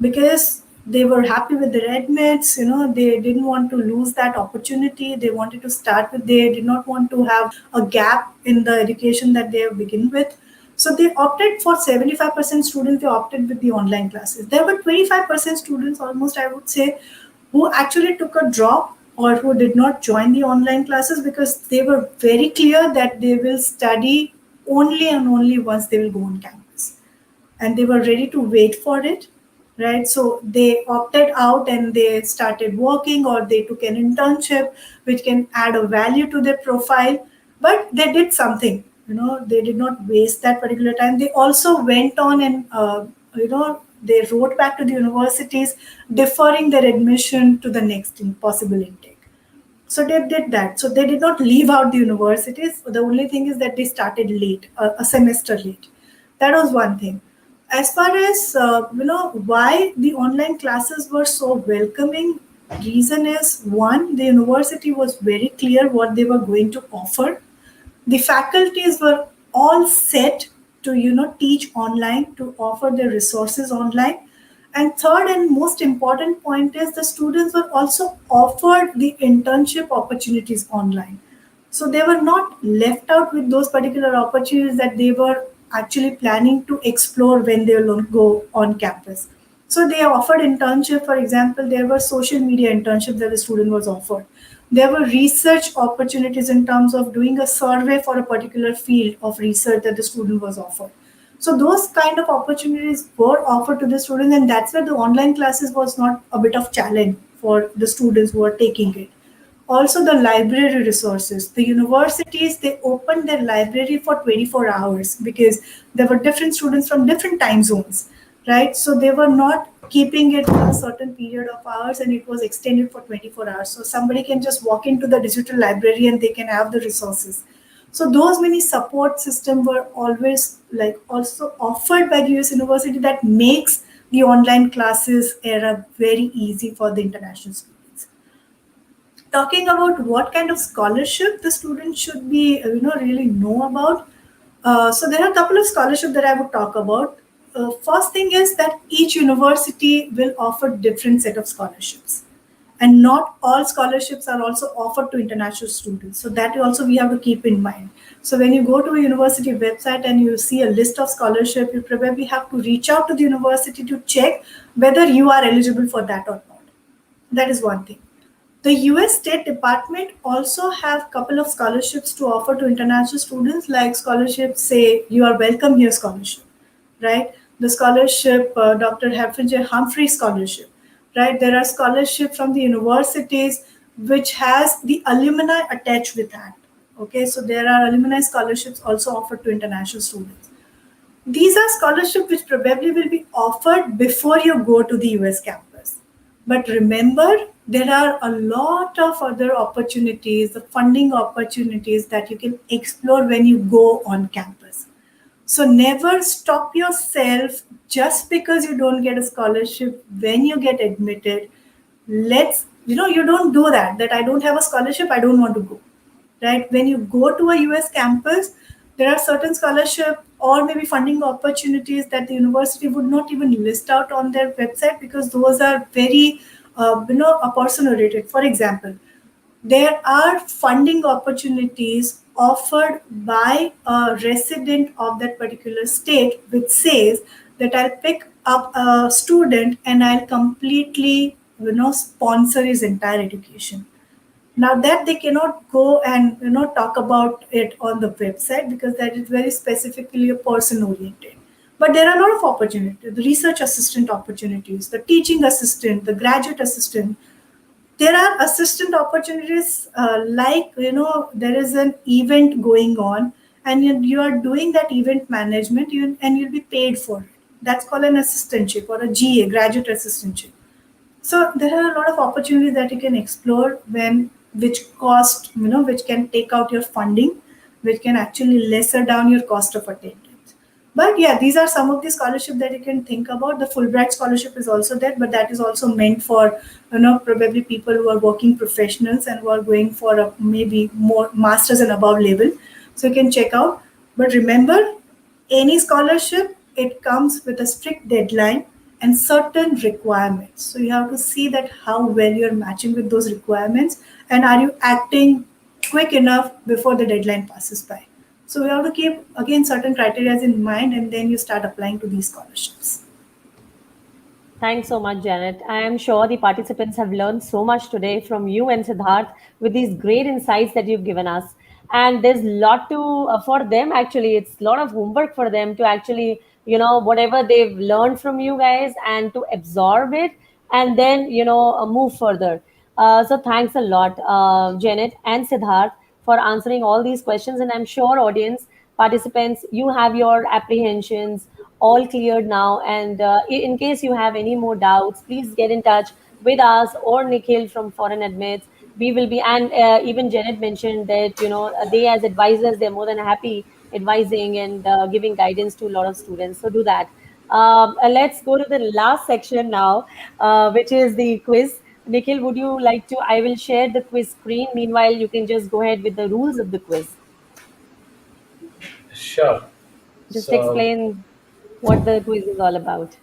because they were happy with their admits. They didn't want to lose that opportunity. They wanted to start with, they did not want to have a gap in the education that they begin with. So they opted for 75% students, they opted with the online classes. There were 25% students, almost I would say, who actually took a drop or who did not join the online classes because they were very clear that they will study only and only once they will go on campus. And they were ready to wait for it, right? So they opted out and they started working, or they took an internship which can add a value to their profile. But they did something, they did not waste that particular time. They also went on and, they wrote back to the universities deferring their admission to the next possible intake. So they did that. So they did not leave out the universities. The only thing is that they started late, a semester late. That was one thing. As far as, why the online classes were so welcoming, Reason is, one, the university was very clear what they were going to offer. The faculties were all set to teach online, to offer their resources online. And third and most important point is the students were also offered the internship opportunities online. So they were not left out with those particular opportunities that they were actually planning to explore when they will go on campus. So they offered internship. For example, there were social media internships that the student was offered. There were research opportunities in terms of doing a survey for a particular field of research that the student was offered. So those kind of opportunities were offered to the students, and that's where the online classes was not a bit of challenge for the students who are taking it. Also, the library resources. The universities, they opened their library for 24 hours because there were different students from different time zones, right? So they were not keeping it for a certain period of hours, and it was extended for 24 hours. So somebody can just walk into the digital library and they can have the resources. So those many support systems were always also offered by the US University that makes the online classes era very easy for the international students. Talking about what kind of scholarship the student should be really know about. So there are a couple of scholarships that I would talk about. First thing is that each university will offer different set of scholarships, and not all scholarships are also offered to international students. So that also we have to keep in mind. So when you go to a university website and you see a list of scholarship, you probably have to reach out to the university to check whether you are eligible for that or not. That is one thing. The US State Department also have a couple of scholarships to offer to international students, like scholarships, say, You Are Welcome Here scholarship, right? The scholarship, Dr. Heffington Humphrey scholarship, right? There are scholarships from the universities which has the alumni attached with that. Okay, so there are alumni scholarships also offered to international students. These are scholarships which probably will be offered before you go to the US campus. But remember, there are a lot of other opportunities, the funding opportunities that you can explore when you go on campus. So never stop yourself just because you don't get a scholarship when you get admitted. You don't do that I don't have a scholarship, I don't want to go. Right? When you go to a US campus, there are certain scholarship or maybe funding opportunities that the university would not even list out on their website because those are very, person oriented. For example, there are funding opportunities offered by a resident of that particular state, which says that I'll pick up a student and I'll completely, sponsor his entire education. Now that they cannot go and talk about it on the website because that is very specifically a person oriented. But there are a lot of opportunities: the research assistant opportunities, the teaching assistant, the graduate assistant. There are assistant opportunities, there is an event going on and you are doing that event management, and you'll be paid for it. That's called an assistantship or a GA, graduate assistantship. So there are a lot of opportunities that you can explore which can take out your funding, which can actually lesser down your cost of attendance. But yeah, these are some of the scholarships that you can think about. The Fulbright scholarship is also there, but that is also meant for probably people who are working professionals and who are going for a maybe more masters and above level. So you can check out. But remember, any scholarship, it comes with a strict deadline and certain requirements. So you have to see that how well you're matching with those requirements and are you acting quick enough before the deadline passes by. So we have to keep again certain criteria in mind and then you start applying to these scholarships. Thanks so much, Janet. I am sure the participants have learned so much today from you and Siddharth with these great insights that you've given us. And there's a lot to for them actually. It's a lot of homework for them to actually, whatever they've learned from you guys and to absorb it and then, move further. So thanks a lot, Janet and Siddharth, for answering all these questions. And I'm sure audience participants, you have your apprehensions all cleared now. And in case you have any more doubts, please get in touch with us or Nikhil from ForeignAdmits. We will be, and even Janet mentioned that, they as advisors, they're more than happy advising and giving guidance to a lot of students. So do that. Let's go to the last section now, which is the quiz. Nikhil, would you like to? I will share the quiz screen. Meanwhile, you can just go ahead with the rules of the quiz. Sure. Just So, explain what the quiz is all about.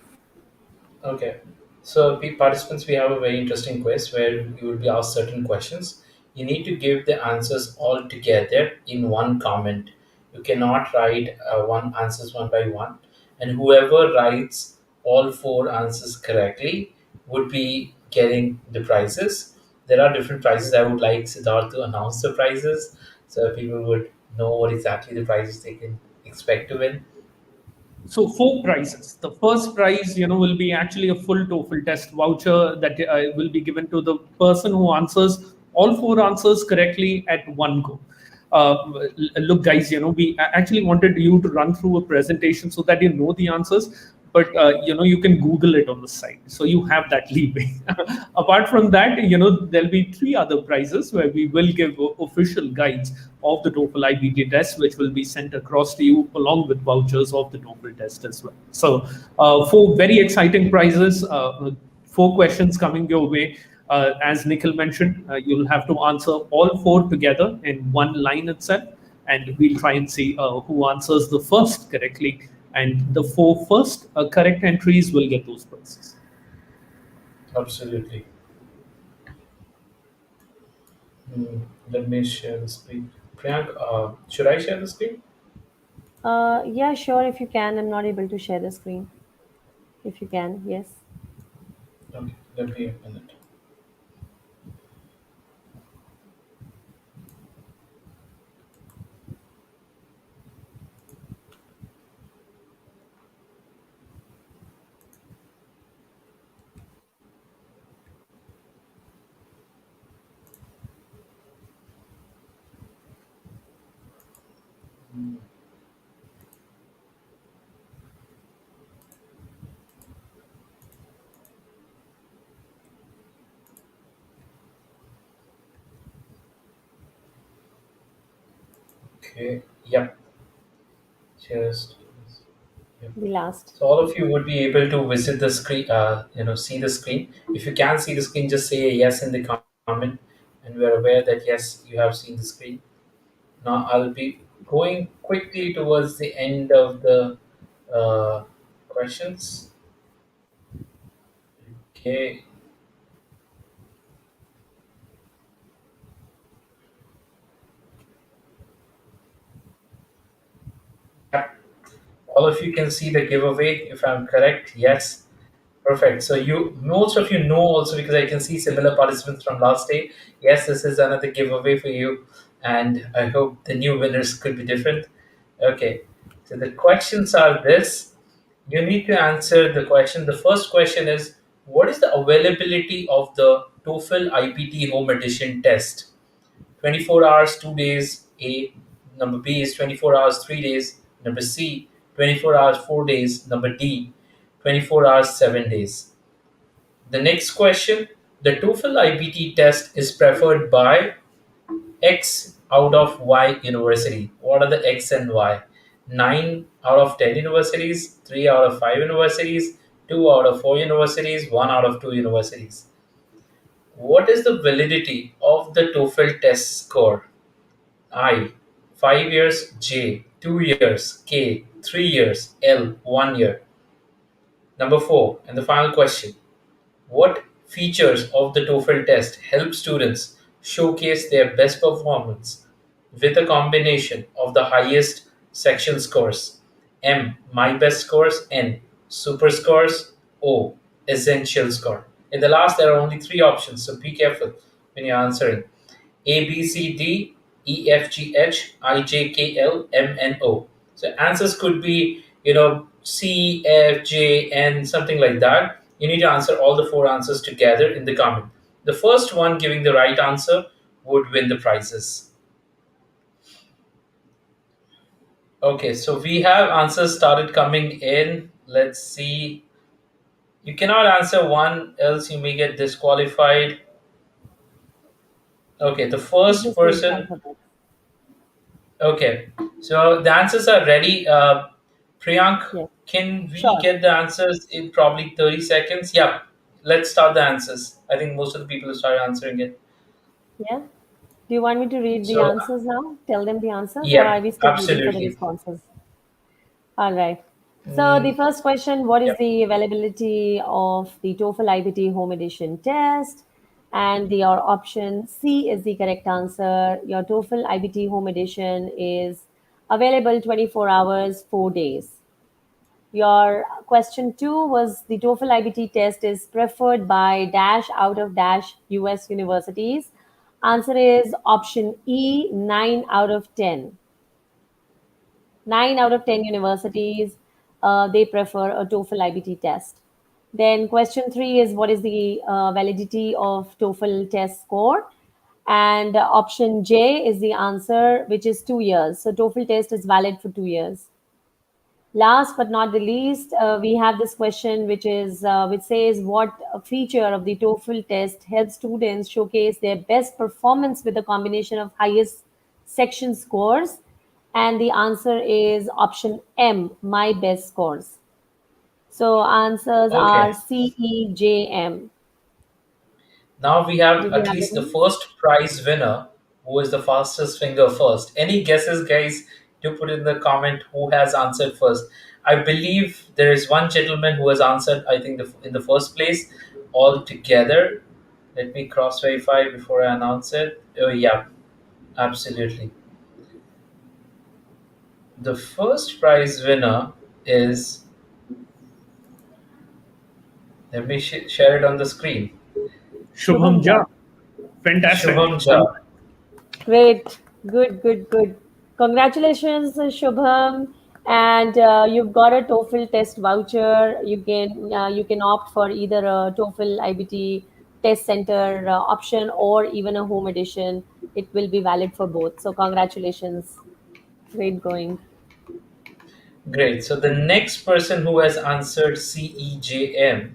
okay. So, participants, we have a very interesting quiz where you will be asked certain questions. You need to give the answers all together in one comment. You cannot write one answers one by one, and whoever writes all four answers correctly would be getting the prizes. There are different prizes. I would like Siddharth to announce the prizes so people would know what exactly the prizes they can expect to win. So four prizes. The first prize, will be actually a full TOEFL test voucher that will be given to the person who answers all four answers correctly at one go. Look, guys, we actually wanted you to run through a presentation so that you know the answers, but you can Google it on the side, so you have that leeway. Apart from that, there'll be three other prizes where we will give official guides of the TOEFL IBT test, which will be sent across to you along with vouchers of the TOEFL test as well. So, four very exciting prizes, four questions coming your way. As Nikhil mentioned, you'll have to answer all four together in one line itself, and we'll try and see who answers the first correctly. And the four first correct entries will get those prizes. Absolutely. Let me share the screen. Priyank, should I share the screen? Yeah, sure. If you can, I'm not able to share the screen. If you can, yes. Okay, let me open it. Okay, yep. Just yep. The last. So all of you would be able to visit the screen, see the screen. If you can see the screen, just say a yes in the comment, and we are aware that yes, you have seen the screen. Now I'll be going quickly towards the end of the questions. Okay. All of you can see the giveaway, if I'm correct. Yes. Perfect. So most of you know also because I can see similar participants from last day. Yes, this is another giveaway for you, and I hope the new winners could be different. Okay. So the questions are this. You need to answer the question. The first question is, what is the availability of the TOEFL IPT Home Edition test? 24 hours, 2 days, A. Number B is 24 hours, 3 days. Number C, 24 hours, 4 days. Number D, 24 hours, 7 days. The next question, the TOEFL IBT test is preferred by X out of Y university. What are the X and Y? 9 out of 10 universities, 3 out of 5 universities, 2 out of 4 universities, 1 out of 2 universities. What is the validity of the TOEFL test score? I, 5 years. J, 2 years. K, 3 years. L, 1 year. Number 4, and the final question. What features of the TOEFL test help students showcase their best performance with a combination of the highest section scores? M, my best scores. N, super scores. O, essential score. In the last, there are only three options, so be careful when you're answering. A, B, C, D, E, F, G, H, I, J, K, L, M, N, O. So answers could be, C, F, J, N, something like that. You need to answer all the four answers together in the comment. The first one giving the right answer would win the prizes. Okay, so we have answers started coming in. Let's see. You cannot answer one, else you may get disqualified. Okay, the first Just use the person. alphabet. Okay, so the answers are ready. Priyank, can we Sure. get the answers in probably 30 seconds? Yeah, let's start the answers. I think most of the people started answering it. Yeah. Do you want me to read the So answers now? Tell them the answers, or yeah, are we still waiting for the absolutely. responses? All right. So the Mm, first question, what is yep. the availability of the TOEFL IBT home edition test? And your option C is the correct answer. Your TOEFL IBT home edition is available 24 hours, 4 days. Your question 2 was the TOEFL IBT test is preferred by dash out of dash US universities. Answer is option E, 9 out of 10. 9 out of 10 universities, they prefer a TOEFL IBT test. Then question 3 is what is the validity of TOEFL test score? And option J is the answer, which is 2 years. So TOEFL test is valid for 2 years. Last but not the least, we have this question, which says what feature of the TOEFL test helps students showcase their best performance with a combination of highest section scores, and the answer is option M, my best scores. So answers are Okay. C, E, J, M. Now we have Do we at have least the any? first prize winner, who is the fastest finger first. Any guesses, guys? Do put in the comment who has answered first. I believe there is one gentleman who has answered, I think, in the first place altogether. Let me cross verify before I announce it. Oh, yeah, absolutely. The first prize winner is, let me share it on the screen. Shubham Shubham Jha. Jha. Fantastic. Shubham Jha. Great. Good, good, good. Congratulations, Shubham. And you've got a TOEFL test voucher. You can opt for either a TOEFL IBT test center option or even a home edition. It will be valid for both. So congratulations. Great going. Great. So the next person who has answered CEJM.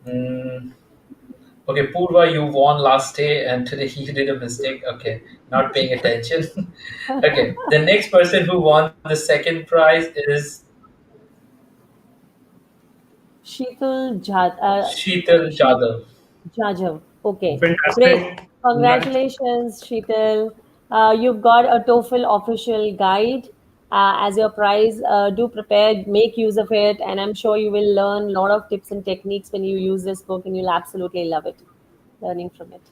Okay, Purva, you won last day and today you did a mistake. Okay, not paying attention. Okay, the next person who won the second prize is Sheetal Sheetal Jadhav. Jajav. Okay, great. Fantastic. Congrats. Congratulations, Sheetal. You've got a TOEFL official guide as your prize. Do prepare, make use of it, and I'm sure you will learn a lot of tips and techniques when you use this book, and you'll absolutely love it, learning from it.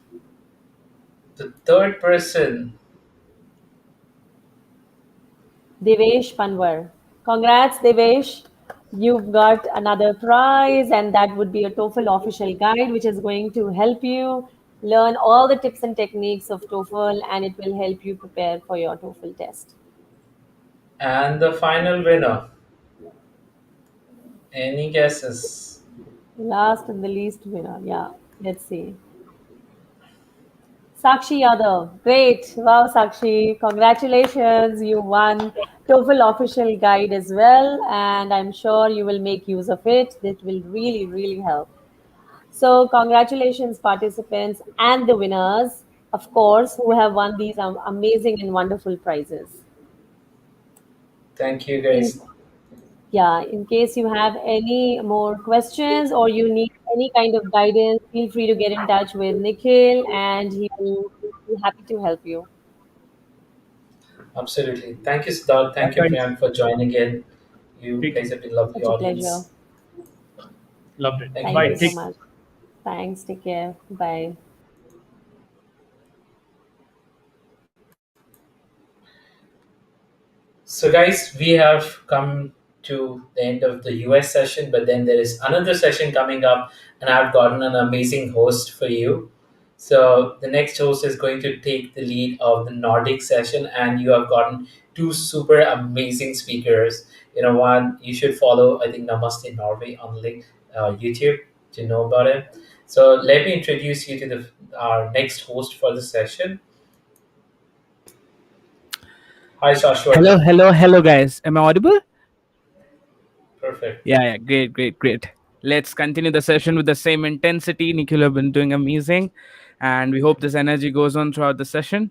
The third person, Devesh Panwar. Congrats, Devesh. You've got another prize, and that would be a TOEFL official guide, which is going to help you learn all the tips and techniques of TOEFL, and it will help you prepare for your TOEFL test. and the final winner. Any guesses? Last and the least winner. Yeah, let's see. Sakshi Yadav. Great. Wow, Sakshi. Congratulations. You won TOEFL official guide as well, and I'm sure you will make use of it. That will really, really help. So, congratulations, participants and the winners, of course, who have won these amazing and wonderful prizes. Thank you, In, guys. yeah, in case you have any more questions or you need any kind of guidance, feel free to get in touch with Nikhil and he will be happy to help you. Absolutely. Thank you, Siddharth. Bye, Thank you, guys. Priyank, for joining in. You Take guys care. have been lovely It's a pleasure. audience. Loved it. Thank you, Thank Bye. you so Take guys. much. Thanks. Take care. Bye. So, guys, we have come to the end of the US session, but then there is another session coming up, and I've gotten an amazing host for you. So, the next host is going to take the lead of the Nordic session, and you have gotten two super amazing speakers. One you should follow, I think, Namaste Norway on YouTube to know about it. So, let me introduce you to our next host for the session. Hi, Shashwat. Hello, guys. Am I audible? Perfect. Yeah, great. Let's continue the session with the same intensity. Nikhil have been doing amazing, and we hope this energy goes on throughout the session.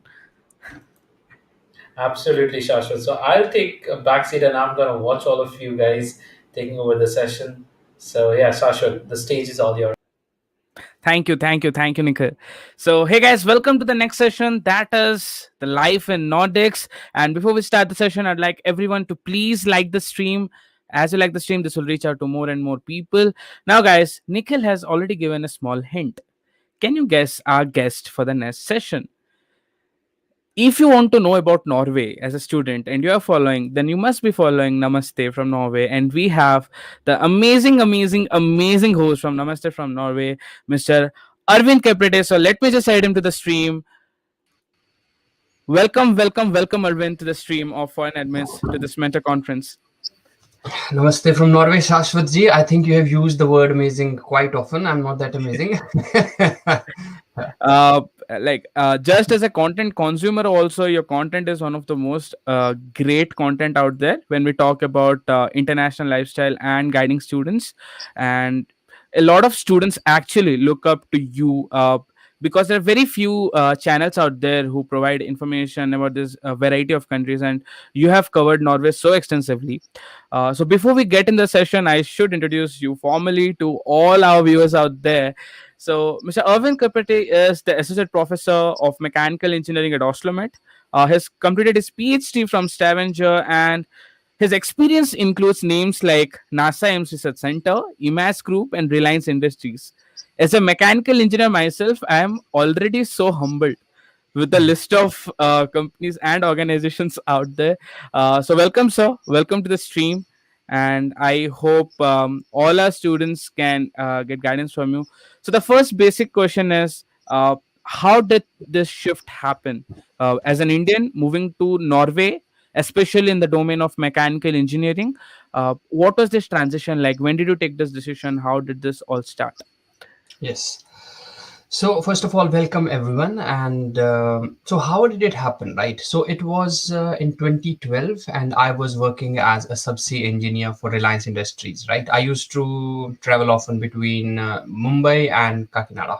Absolutely, Shashwat. So I'll take a backseat and I'm going to watch all of you guys taking over the session. So, yeah, Shashwat, the stage is all yours. Thank you, Nikhil. So, hey guys, welcome to the next session. That is the life in Nordics. And before we start the session, I'd like everyone to please like the stream. As you like the stream, this will reach out to more and more people. Now, guys, Nikhil has already given a small hint. Can you guess our guest for the next session? If you want to know about Norway as a student and you are following, then you must be following Namaste from Norway. And we have the amazing host from Namaste from Norway, Mr. Arvind Keprete. So let me just add him to the stream. Welcome, Arvind, to the stream of ForeignAdmits to this mentor conference. Namaste from Norway, Shashwatji. I think you have used the word amazing quite often. I'm not that amazing. Just as a content consumer, also your content is one of the most great content out there when we talk about international lifestyle and guiding students. And a lot of students actually look up to you because there are very few channels out there who provide information about this variety of countries, and you have covered Norway so extensively. So before we get in the session, I should introduce you formally to all our viewers out there. So Mr. Arvind Keprete is the Associate Professor of Mechanical Engineering at Oslo Met. Has completed his PhD from Stavanger, and his experience includes names like NASA Ames Research Center, IMAS Group, and Reliance Industries. As a mechanical engineer myself, I am already so humbled with the list of companies and organizations out there. So welcome, sir. Welcome to the stream. And I hope all our students can get guidance from you. So the first basic question is, how did this shift happen? As an Indian moving to Norway, especially in the domain of mechanical engineering, what was this transition like? When did you take this decision? How did this all start? Yes. So first of all, welcome everyone. And so how did it happen, right? So it was in 2012, and I was working as a subsea engineer for Reliance Industries, right? I used to travel often between Mumbai and Kakinada.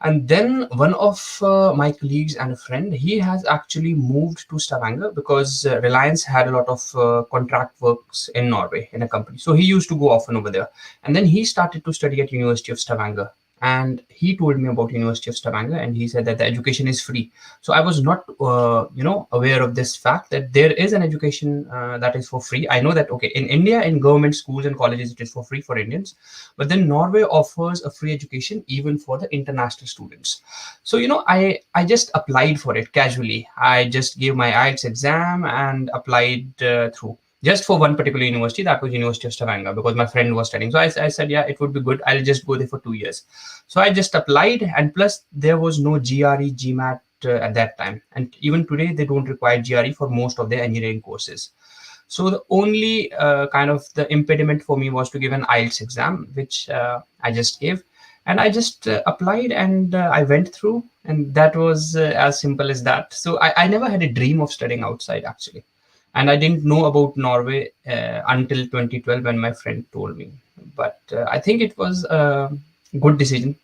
And then one of my colleagues and a friend, he has actually moved to Stavanger because Reliance had a lot of contract works in Norway in a company. So he used to go often over there. And then he started to study at University of Stavanger. And he told me about University of Stavanger, and he said that the education is free. So I was not, aware of this fact that there is an education that is for free. I know that, okay, in India, in government schools and colleges, it is for free for Indians. But then Norway offers a free education even for the international students. So, I just applied for it casually. I just gave my IELTS exam and applied through. Just for one particular university, that was University of Stavanger, because my friend was studying. So I said, yeah, it would be good. I'll just go there for 2 years. So I just applied, and plus there was no GRE, GMAT at that time. And even today, they don't require GRE for most of their engineering courses. So the only kind of the impediment for me was to give an IELTS exam, which I just gave. And I just applied, and I went through, and that was as simple as that. So I never had a dream of studying outside, actually. And I didn't know about Norway until 2012 when my friend told me. But I think it was a good decision.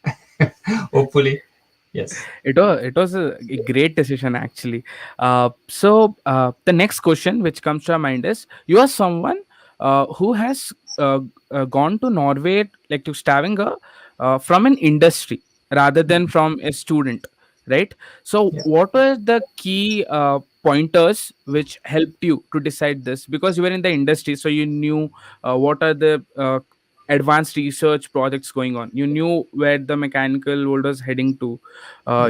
Hopefully, yes. It was a great decision, actually. So the next question which comes to our mind is, you are someone who has gone to Norway, like to Stavanger, from an industry rather than from a student, right? So what were the key pointers which helped you to decide this? Because you were in the industry, so you knew what are the advanced research projects going on. You knew where the mechanical world was heading to.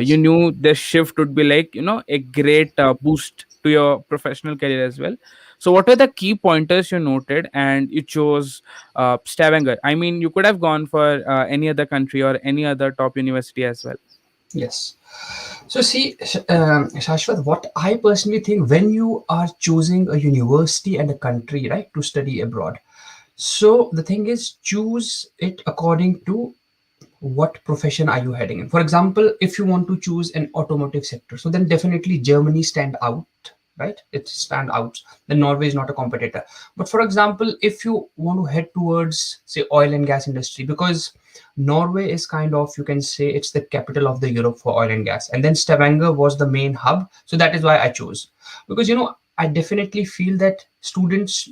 You knew the shift would be like, a great boost to your professional career as well. So what are the key pointers you noted and you chose Stavanger? I mean, you could have gone for any other country or any other top university as well. Yes. So see, Shashwat, what I personally think, when you are choosing a university and a country, right, to study abroad, so the thing is, choose it according to what profession are you heading in. For example, if you want to choose an automotive sector, so then definitely Germany stand out, right? It stand out. Then Norway is not a competitor. But for example, if you want to head towards, say, oil and gas industry, because Norway is kind of, you can say, it's the capital of the Europe for oil and gas. And then Stavanger was the main hub. So that is why I chose. Because, I definitely feel that students,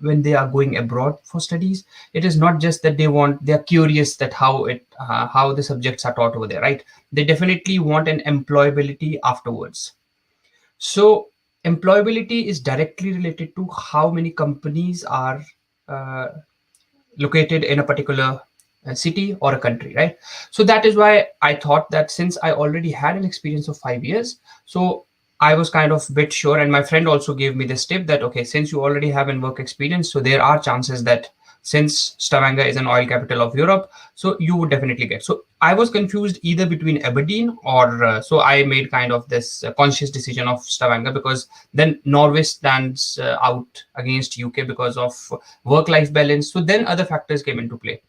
when they are going abroad for studies, it is not just that they are curious that how the subjects are taught over there, right? They definitely want an employability afterwards. So employability is directly related to how many companies are uh, located in a particular city or a country, right? So that is why I thought that since I already had an experience of 5 years, so I was kind of a bit sure, and my friend also gave me this tip that okay, since you already have an work experience, so there are chances that since Stavanger is an oil capital of Europe, so you would definitely get. So I was confused either between Aberdeen or so I made kind of this conscious decision of Stavanger, because then Norway stands out against UK because of work-life balance. So then other factors came into play.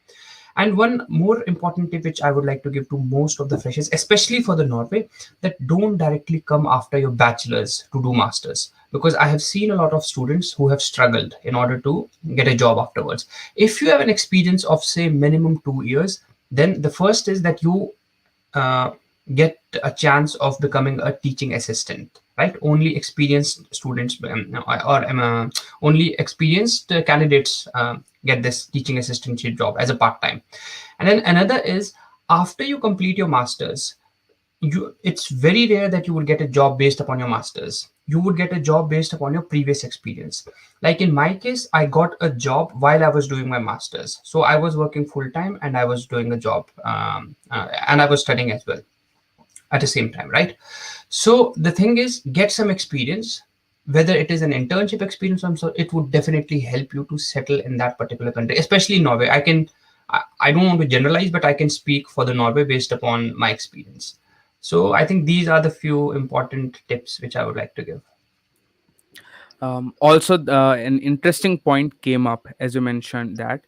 And one more important tip which I would like to give to most of the freshers, especially for the Norway, that don't directly come after your bachelor's to do masters, because I have seen a lot of students who have struggled in order to get a job afterwards. If you have an experience of say minimum 2 years, then the first is that you uh, get a chance of becoming a teaching assistant, right? Only experienced students or only experienced candidates get this teaching assistantship job as a part-time. And then another is, after you complete your masters, it's very rare that you will get a job based upon your masters. You would get a job based upon your previous experience. Like in my case, I got a job while I was doing my masters. So I was working full time and I was doing a job, and I was studying as well at the same time, right? So the thing is, get some experience, whether it is an internship experience or so, it would definitely help you to settle in that particular country, especially Norway. I don't want to generalize, but I can speak for the Norway based upon my experience. So I think these are the few important tips which I would like to give. Also, an interesting point came up as you mentioned that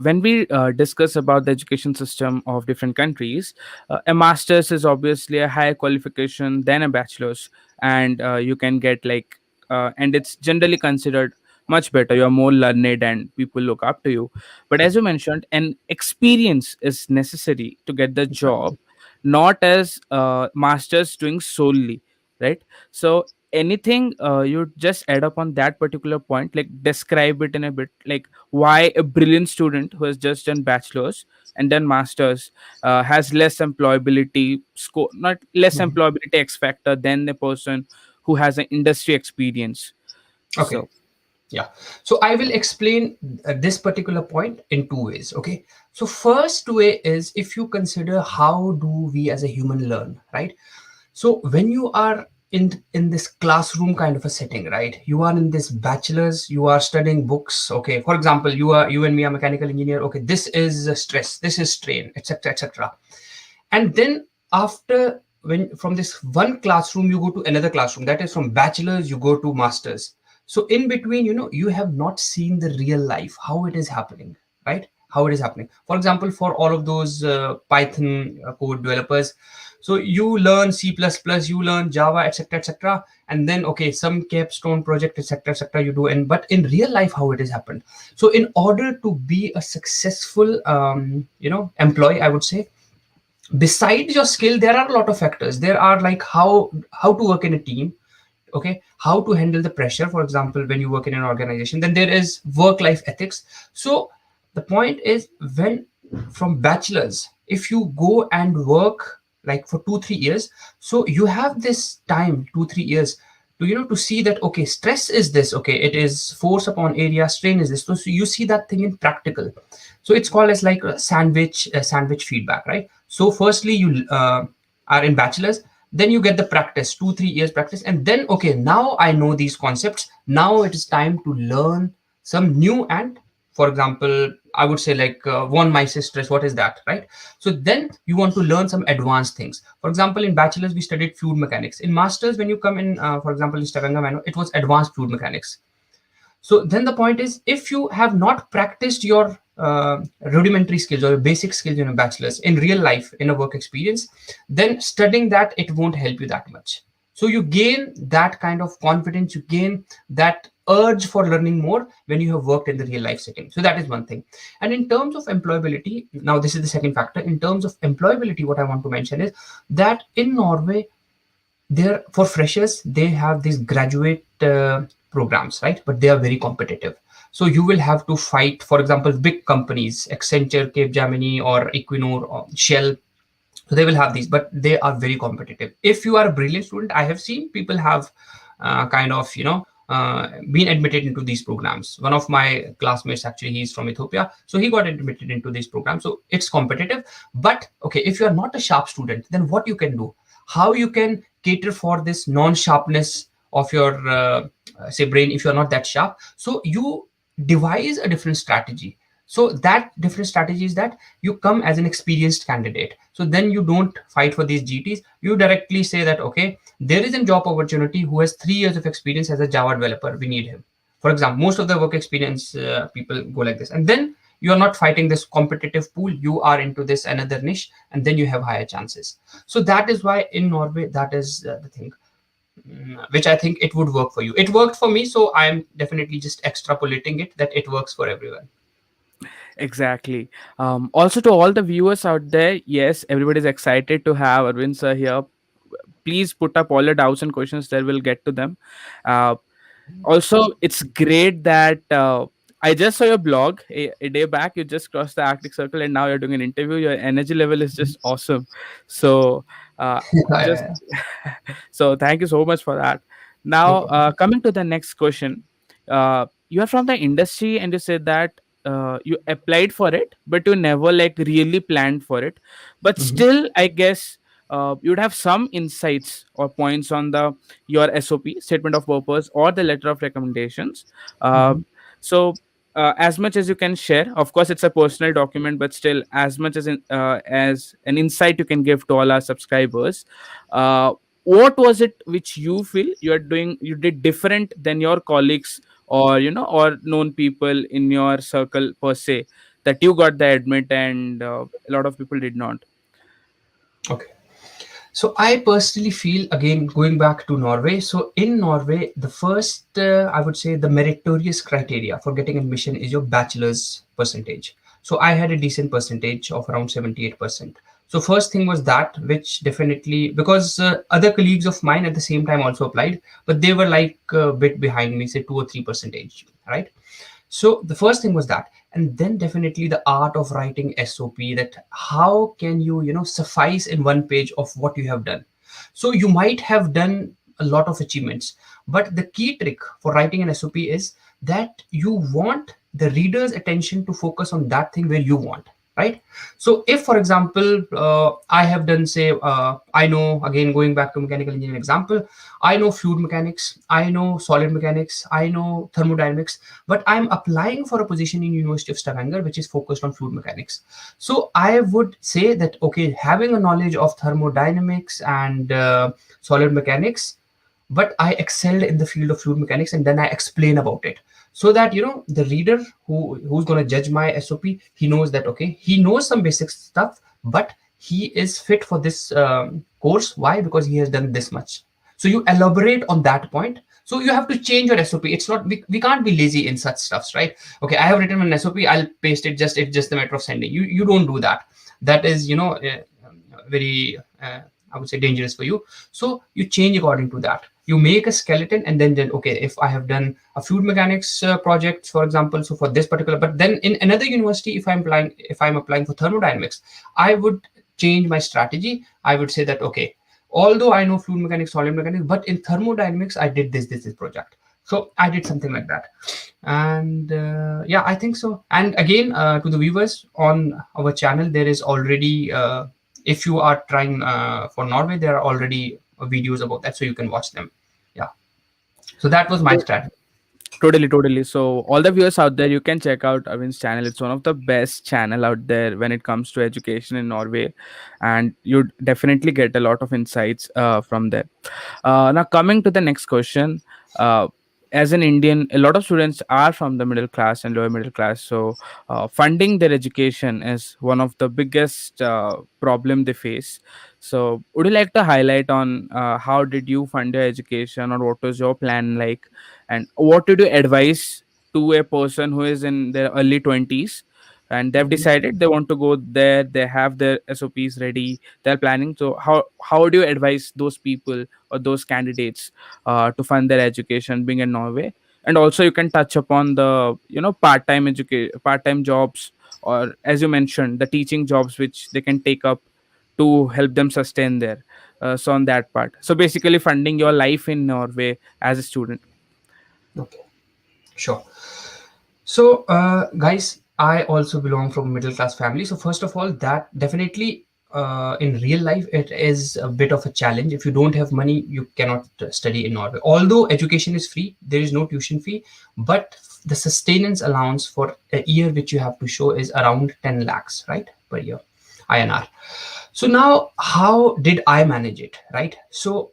when we discuss about the education system of different countries, a master's is obviously a higher qualification than a bachelor's, and you can get and it's generally considered much better. You are more learned and people look up to you. But as you mentioned, an experience is necessary to get the job, not as master's doing solely, right? So anything you just add up on that particular point, like describe it in a bit, like why a brilliant student who has just done bachelor's and then masters has less employability score, not less employability x factor than the person who has an industry experience. Okay. So yeah, so I will explain this particular point in two ways. Okay, so first way is, if you consider how do we as a human learn, right? So when you are in this classroom kind of a setting, right, you are in this bachelor's, you are studying books. Okay, for example, you and me are mechanical engineer. Okay, this is stress, this is strain, etc., etc. And then after, when from this one classroom you go to another classroom, that is from bachelor's you go to masters. So in between, you have not seen the real life, how it is happening, right? How it is happening. For example, for all of those Python code developers, so you learn C++, you learn Java, etc., etc., and then okay, some capstone project, etc., etc., you do. And but in real life, how it has happened. So in order to be a successful, employee, I would say, besides your skill, there are a lot of factors. There are like how to work in a team, okay, how to handle the pressure, for example, when you work in an organization. Then there is work life ethics. So the point is, when from bachelor's, if you go and work like for 2-3 years, so you have this time, 2-3 years, to see that okay, stress is this, okay, it is force upon area, strain is this. So you see that thing in practical. So it's called as like a sandwich feedback, right? So firstly you are in bachelor's, then you get the practice, 2-3 years practice, and then okay, now I know these concepts, now it is time to learn some new. And for example, I would say like von Mises stress, what is that, right? So then you want to learn some advanced things. For example, in bachelor's we studied fluid mechanics. In masters, when you come in, for example, in Stavanger, it was advanced fluid mechanics. So then the point is, if you have not practiced your rudimentary skills or basic skills in a bachelor's in real life, in a work experience, then studying that, it won't help you that much. So you gain that kind of confidence, you gain that urge for learning more when you have worked in the real life setting. So that is one thing. And in terms of employability, now this is the second factor. In terms of employability, what I want to mention is that in Norway, there for freshers, they have this graduate programs, right? But they are very competitive. So you will have to fight, for example, big companies, Accenture, Capgemini, or Equinor, or Shell. So they will have these, but they are very competitive. If you are a brilliant student, I have seen people have kind of, been admitted into these programs. One of my classmates, actually, he's from Ethiopia, so he got admitted into these programs. So it's competitive. But okay, if you are not a sharp student, then what you can do, how you can cater for this non-sharpness of your say brain if you're not that sharp. So you devise a different strategy. So that different strategy is that you come as an experienced candidate. So then you don't fight for these GTs. You directly say that, okay, there is a job opportunity who has 3 years of experience as a Java developer. We need him. For example, most of the work experience people go like this. And then you are not fighting this competitive pool. You are into this another niche, and then you have higher chances. So that is why in Norway, that is the thing, which I think it would work for you. It worked for me. So I'm definitely just extrapolating it that it works for everyone. Exactly. Also, to all the viewers out there, yes, everybody's excited to have Arvind sir here. Please put up all your doubts and questions there. We'll get to them. Also, it's great that I just saw your blog a day back. You just crossed the Arctic Circle and now you're doing an interview. Your energy level is just awesome. So, just so thank you so much for that. Now, coming to the next question, you are from the industry and you said that you applied for it, but you never like really planned for it. But still, I guess you'd have some insights or points on the your SOP, statement of purpose, or the letter of recommendations. So as much as you can share, of course it's a personal document, but still as much as an insight you can give to all our subscribers. What was it which you feel you did different than your colleagues, or or known people in your circle per se, that you got the admit and a lot of people did not? Okay. So I personally feel, again, going back to Norway. So in Norway, the first, I would say, the meritorious criteria for getting admission is your bachelor's percentage. So I had a decent percentage of around 78%. So first thing was that, which definitely, because other colleagues of mine at the same time also applied, but they were like a bit behind me, say 2 or 3%, right? So the first thing was that, and then definitely the art of writing SOP, that how can you, suffice in one page of what you have done. So you might have done a lot of achievements, but the key trick for writing an SOP is that you want the reader's attention to focus on that thing where you want, right? So if, for example, I have done, say, I know, again, going back to mechanical engineering example, I know fluid mechanics, I know solid mechanics, I know thermodynamics, but I'm applying for a position in University of Stavanger, which is focused on fluid mechanics. So I would say that, okay, having a knowledge of thermodynamics and solid mechanics, but I excelled in the field of fluid mechanics, and then I explain about it, so that the reader who's going to judge my SOP, he knows that, okay, he knows some basic stuff, but he is fit for this course. Why? Because he has done this much. So you elaborate on that point. So you have to change your SOP. It's not, we can't be lazy in such stuffs, right? Okay, I have written an SOP, I'll paste it, it's just a matter of sending. You don't do that. That is very I would say dangerous for you. So you change according to that. You make a skeleton, and then okay, if I have done a fluid mechanics project, for example, so for this particular, but then in another university, if I'm applying for thermodynamics, I would change my strategy. I would say that, okay, although I know fluid mechanics, solid mechanics, but in thermodynamics, I did this project. So I did something like that. And yeah, I think so. And again, to the viewers on our channel, there is already, if you are trying for Norway, there are already videos about that, so you can watch them. Yeah. So that was my strategy. Totally. So all the viewers out there, you can check out Arvind's channel. It's one of the best channel out there when it comes to education in Norway, and you'd definitely get a lot of insights from there. Now coming to the next question, as an Indian, a lot of students are from the middle class and lower middle class. So funding their education is one of the biggest problem they face. So would you like to highlight on how did you fund your education, or what was your plan like, and what did you advise to a person who is in their early 20s and they've decided they want to go there. They have their SOPs ready, they're planning. So how do you advise those people or those candidates to fund their education being in Norway? And also you can touch upon the part-time jobs, or as you mentioned, the teaching jobs which they can take up to help them sustain there. So on that part, so basically funding your life in Norway as a student. Okay, sure. So, guys, I also belong from a middle class family. So, first of all, that definitely in real life, it is a bit of a challenge. If you don't have money, you cannot study in Norway. Although education is free, there is no tuition fee, but the sustenance allowance for a year which you have to show is around 10 lakhs, right, per year, INR. So now, how did I manage it, right? So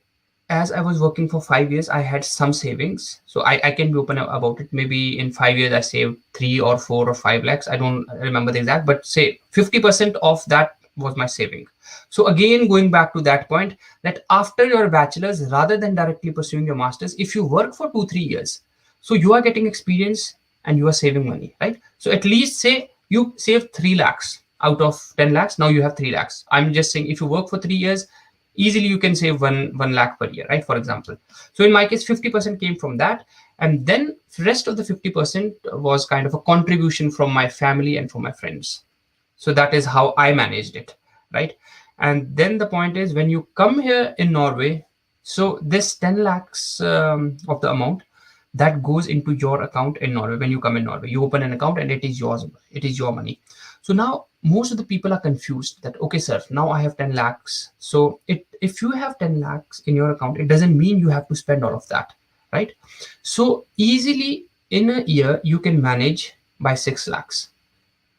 as I was working for 5 years, I had some savings. So I can be open about it. Maybe in 5 years, I saved 3 or 4 or 5 lakhs. I don't remember the exact, but say 50% of that was my saving. So again, going back to that point, that after your bachelor's, rather than directly pursuing your master's, if you work for 2, 3 years, so you are getting experience and you are saving money, right? So at least say you save 3 lakhs out of 10 lakhs. Now you have 3 lakhs. I'm just saying if you work for 3 years, easily you can save one lakh per year, right, for example. So in my case, 50% came from that, and then the rest of the 50% was kind of a contribution from my family and from my friends. So that is how I managed it, right? And then the point is, when you come here in Norway, so this 10 lakhs of the amount that goes into your account in Norway. When you come in Norway, you open an account and it is yours, it is your money. So now most of the people are confused that, okay, sir, now I have 10 lakhs. So if you have 10 lakhs in your account, it doesn't mean you have to spend all of that, right? So easily in a year, you can manage by 6 lakhs,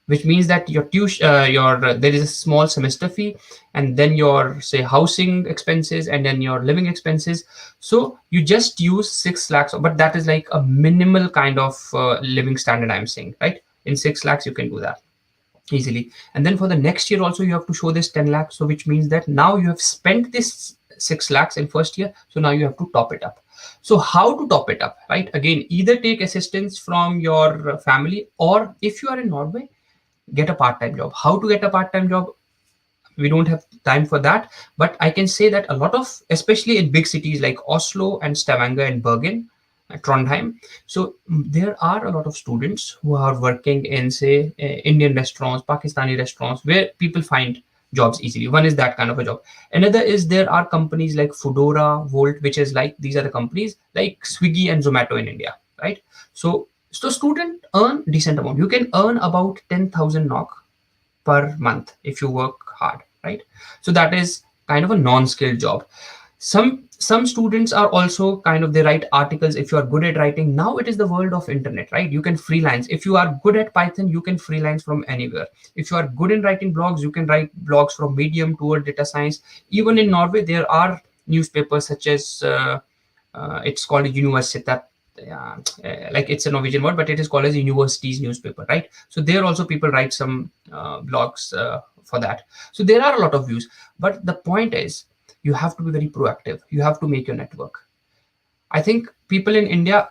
which means that your tuition, there is a small semester fee, and then your say housing expenses, and then your living expenses. So you just use 6 lakhs, but that is like a minimal kind of living standard, I'm saying, right? In 6 lakhs, you can do that easily. And then for the next year also, you have to show this 10 lakhs. So which means that now you have spent this 6 lakhs in first year. So now you have to top it up. So how to top it up, right? Again, either take assistance from your family, or if you are in Norway, get a part-time job. How to get a part-time job? We don't have time for that, but I can say that a lot of, especially in big cities like Oslo and Stavanger and Bergen, Trondheim, so there are a lot of students who are working in say Indian restaurants, Pakistani restaurants, where people find jobs easily. One is that kind of a job. Another is there are companies like Foodora, Volt, which is like, these are the companies like Swiggy and Zomato in India, right? So student earn decent amount. You can earn about 10,000 NOK per month if you work hard, right? So that is kind of a non-skilled job. Some students are also kind of, they write articles. If you are good at writing, now it is the world of internet, right? You can freelance. If you are good at Python, you can freelance from anywhere. If you are good in writing blogs, you can write blogs from Medium toward data science. Even in Norway, there are newspapers such as it's called Universitet. Like it's a Norwegian word, but it is called as university's newspaper, right? So there also people write some blogs for that. So there are a lot of views, but the point is, you have to be very proactive. You have to make your network. I think people in India,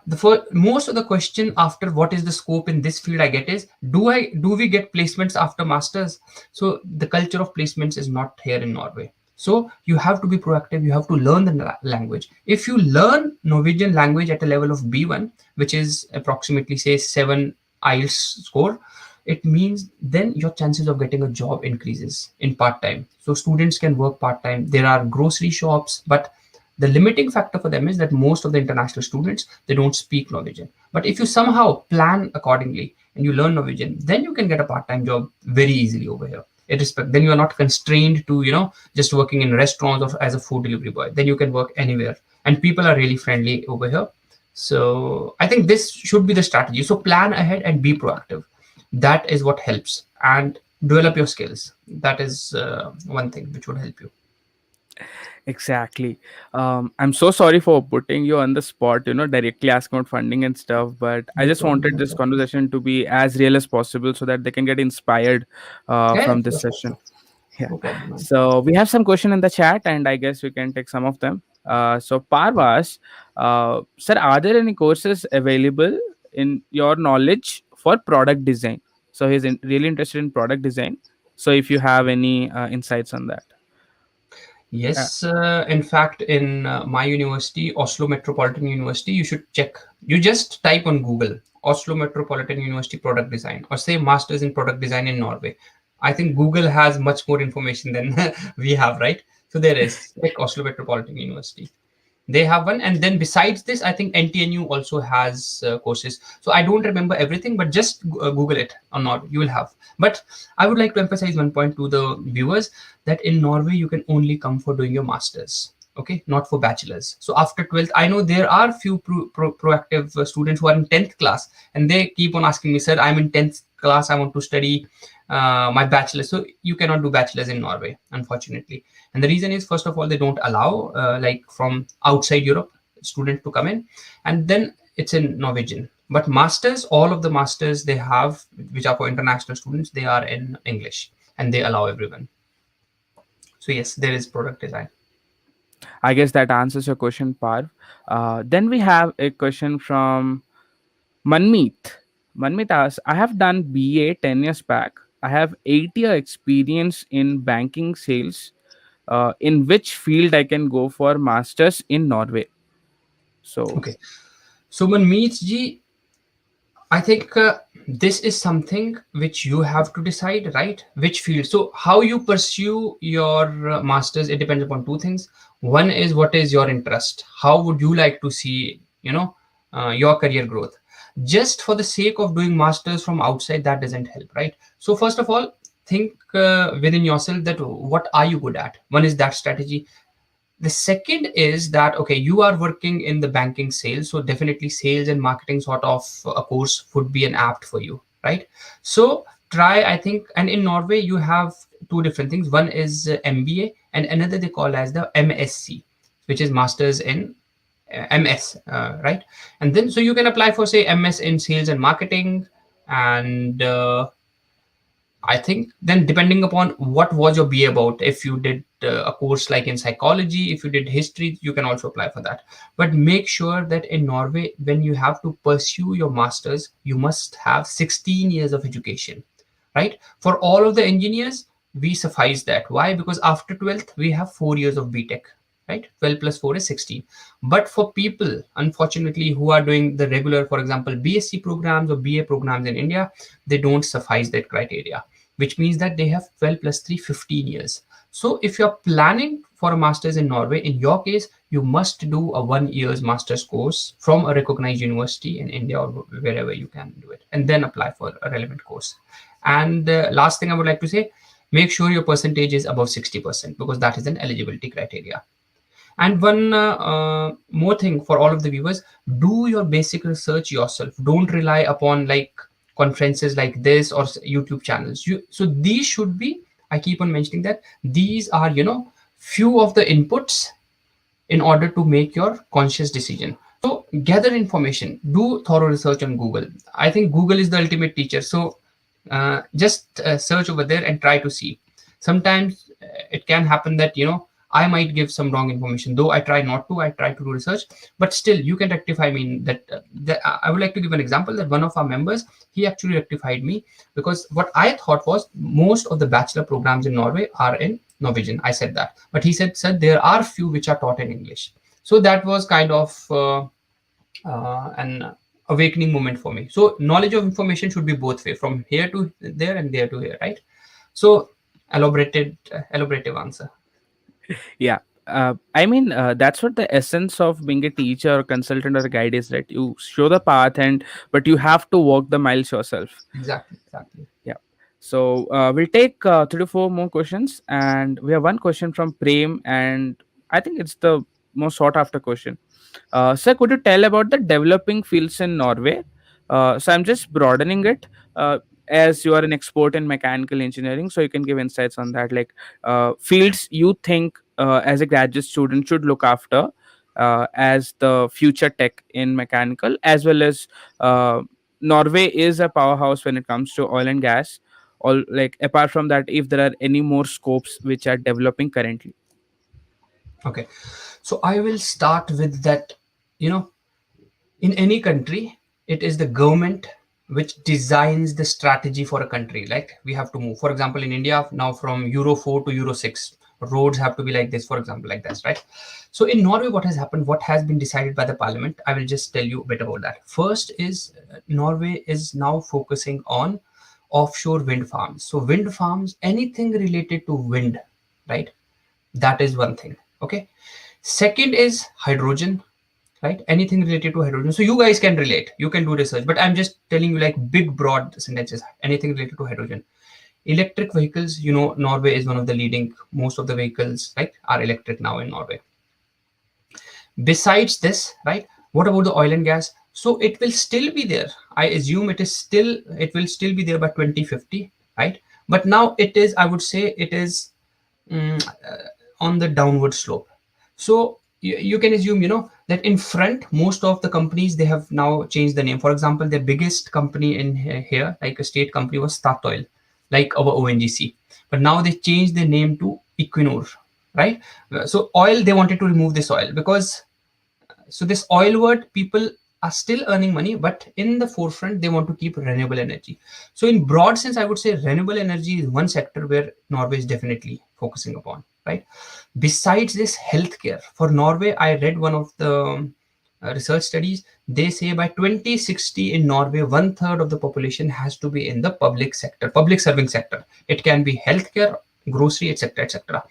most of the question after what is the scope in this field I get is, do we get placements after masters? So the culture of placements is not here in Norway. So you have to be proactive. You have to learn the language. If you learn Norwegian language at a level of B1, which is approximately say 7 IELTS score, it means then your chances of getting a job increases in part-time. So students can work part-time. There are grocery shops, but the limiting factor for them is that most of the international students, they don't speak Norwegian. But if you somehow plan accordingly and you learn Norwegian, then you can get a part-time job very easily over here. Then you are not constrained to, just working in restaurants or as a food delivery boy. Then you can work anywhere. And people are really friendly over here. So I think this should be the strategy. So plan ahead and be proactive. That is what helps. And develop your skills. That is one thing which would help you. Exactly. I'm so sorry for putting you on the spot, directly asking about funding and stuff, but I just wanted this conversation to be as real as possible so that they can get inspired from this session. Yeah. No problem, So we have some question in the chat, and I guess we can take some of them. So Parvas, sir, are there any courses available in your knowledge for product design? So he's really interested in product design. So if you have any insights on that. Yes, in fact, in my university, Oslo Metropolitan University, you should check. You just type on Google Oslo Metropolitan University product design, or say masters in product design in Norway. I think Google has much more information than we have, right? So there is, check Oslo Metropolitan University. They have one, and then besides this, I think NTNU also has courses. So I don't remember everything, but just Google it or not, you will have. But I would like to emphasize one point to the viewers, that in Norway you can only come for doing your masters, okay, not for bachelors. So after 12th, I know there are few proactive students who are in 10th class, and they keep on asking me, sir, I'm in 10th class, I want to study my bachelor's. So you cannot do bachelor's in Norway, unfortunately. And the reason is, first of all, they don't allow like from outside Europe students to come in, and then it's in Norwegian. But masters, all of the masters they have, which are for international students, they are in English, and they allow everyone. So yes, there is product design. I guess that answers your question, Parv. Then we have a question from Manmeet. Manmeet asks, I have done BA 10 years back. I have 8-year experience in banking sales. In which field I can go for masters in Norway? So okay, so Manmeet ji, I think this is something which you have to decide, right? Which field. So how you pursue your masters, it depends upon two things. One is, what is your interest? How would you like to see, your career growth? Just for the sake of doing masters from outside, that doesn't help, right? So first of all, think within yourself that what are you good at? One is that strategy. The second is that, okay, you are working in the banking sales, so definitely sales and marketing sort of a course would be an apt for you, right? So try, I think, and in Norway you have two different things. One is MBA, and another they call as the MSc, which is masters in MS, right? And then so you can apply for, say, MS in sales and marketing, and I think then depending upon what was your BA about, if you did a course like in psychology, if you did history, you can also apply for that. But make sure that in Norway, when you have to pursue your masters, you must have 16 years of education, right? For all of the engineers, we suffice that. Why? Because after 12th, we have 4 years of BTech, right? 12 plus 4 is 16. But for people, unfortunately, who are doing the regular, for example, BSc programs or BA programs in India, they don't suffice that criteria, which means that they have 12 plus 3, 15 years. So if you're planning for a master's in Norway, in your case, you must do a 1 year's master's course from a recognized university in India or wherever you can do it, and then apply for a relevant course. And last thing I would like to say, make sure your percentage is above 60%, because that is an eligibility criteria. And one more thing for all of the viewers, do your basic research yourself. Don't rely upon like conferences like this or YouTube channels. So these should be, I keep on mentioning that these are, few of the inputs in order to make your conscious decision. So gather information, do thorough research on Google. I think Google is the ultimate teacher. So just search over there and try to see. Sometimes it can happen that, I might give some wrong information, though I try not to. I try to do research, but still you can rectify me. That I would like to give an example that one of our members, he actually rectified me, because what I thought was most of the bachelor programs in Norway are in Norwegian. I said that, but he said, there are few which are taught in English. So that was kind of an awakening moment for me. So knowledge of information should be both way, from here to there and there to here, right? So elaborative answer. Yeah. I mean, that's what the essence of being a teacher or consultant or a guide is, right? You show the path, but you have to walk the miles yourself. Exactly. Yeah. So we'll take 3 to 4 more questions, and we have one question from Prem, and I think it's the most sought after question. Sir, could you tell about the developing fields in Norway? So I'm just broadening it. As you are an expert in mechanical engineering, so you can give insights on that, like fields you think as a graduate student should look after as the future tech in mechanical, as well as Norway is a powerhouse when it comes to oil and gas. All, like, apart from that, if there are any more scopes which are developing currently. Okay, so I will start with that. In any country, it is the government which designs the strategy for a country. Like we have to move, for example, in India now from Euro 4 to Euro 6, roads have to be like this, for example, like this, right? So in Norway, what has happened, what has been decided by the parliament, I will just tell you a bit about that. First is Norway is now focusing on offshore wind farms. So wind farms, anything related to wind, right? That is one thing. Okay. Second is hydrogen, right? Anything related to hydrogen. So you guys can relate, you can do research, but I'm just telling you like big broad sentences. Anything related to hydrogen. Electric vehicles, you know, Norway is one of the leading, most of the vehicles, right, are electric now in Norway. Besides this, right, what about the oil and gas? So it will still be there. I assume it will still be there by 2050, right? But now it is, I would say it is on the downward slope. So you can assume, you know, that in front, most of the companies, they have now changed the name. For example, the biggest company in here, like a state company, was Statoil, like our ONGC. But now they changed the name to Equinor, right? So oil, they wanted to remove this oil because, so this oil word, people are still earning money, but in the forefront, they want to keep renewable energy. So in broad sense, I would say renewable energy is one sector where Norway is definitely focusing upon, right? Besides this, healthcare. For Norway, I read one of the research studies. They say by 2060 in Norway, 1/3 of the population has to be in the public sector, public serving sector. It can be healthcare, grocery, etc., etc.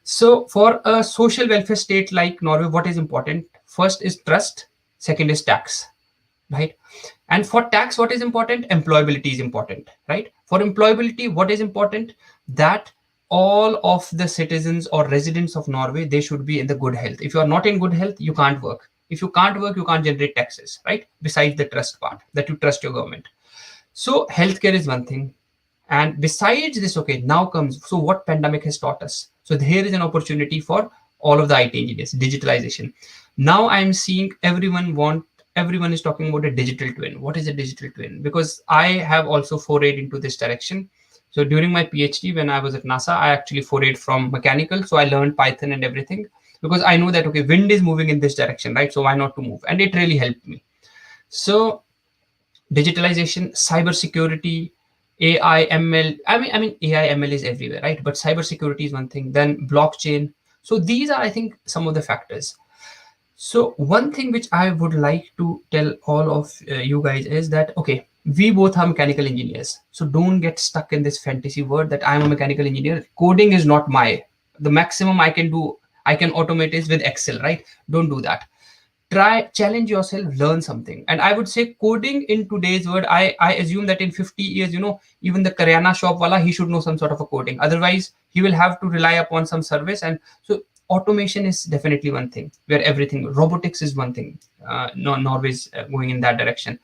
So for a social welfare state like Norway, what is important? First is trust, second is tax, right? And for tax, what is important? Employability is important, right? For employability, what is important? That all of the citizens or residents of Norway, they should be in the good health. If you are not in good health, you can't work. If you can't work, you can't generate taxes, right? Besides the trust part, that you trust your government. So healthcare is one thing. And besides this, okay, now comes, so what pandemic has taught us? So here is an opportunity for all of the IT engineers, digitalization. Now I'm seeing everyone is talking about a digital twin. What is a digital twin? Because I have also forayed into this direction. So during my PhD, when I was at NASA, I actually forayed from mechanical. So I learned Python and everything because I know that, okay, wind is moving in this direction, right? So why not to move? And it really helped me. So digitalization, cybersecurity, AI, ML. I mean, AI, ML is everywhere, right? But cybersecurity is one thing. Then blockchain. So these are, I think, some of the factors. So one thing which I would like to tell all of you guys is that, okay, we both are mechanical engineers. So don't get stuck in this fantasy word that I'm a mechanical engineer. Coding is not the maximum I can do. I can automate is with Excel, right? Don't do that. Try, challenge yourself, learn something. And I would say coding in today's world, I assume that in 50 years, you know, even the karyana shop wala, he should know some sort of a coding. Otherwise, he will have to rely upon some service. And so automation is definitely one thing where everything, robotics is one thing. Norway is going in that direction.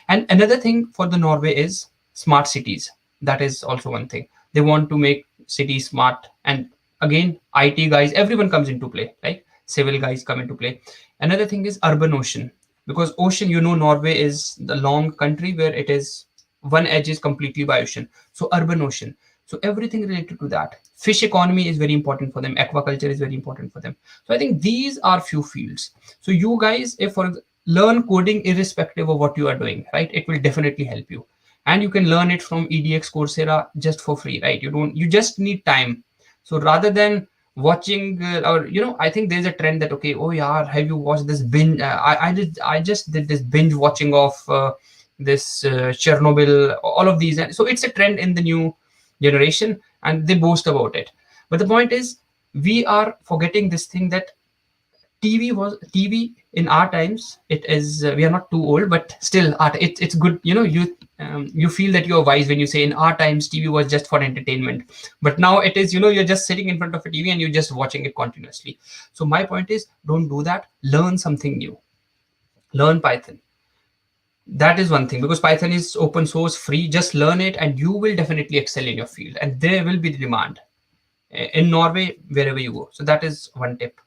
And another thing for the Norway is smart cities. That is also one thing. They want to make cities smart. And again, IT guys, everyone comes into play, right? Civil guys come into play. Another thing is urban ocean, because ocean, you know, Norway is the long country where it is one edge is completely by ocean. So urban ocean. So everything related to that. Fish economy is very important for them. Aquaculture is very important for them. So I think these are few fields. So you guys, if for learn coding irrespective of what you are doing, right? It will definitely help you. And you can learn it from EDX Coursera just for free, right? You just need time. So rather than watching or you know, I think there's a trend that, okay, oh yeah, have you watched this binge? I just did this binge watching of this Chernobyl, all of these, and so it's a trend in the new generation, and they boast about it. But the point is, we are forgetting this thing that TV in our times. It is we are not too old, but still, it's good. You know, you feel that you're wise when you say in our times TV was just for entertainment, but now it is, you know, you're just sitting in front of a TV and you're just watching it continuously. So my point is, don't do that. Learn something new. Learn Python. That is one thing, because Python is open source, free. Just learn it and you will definitely excel in your field, and there will be the demand in Norway wherever you go. So that is one tip.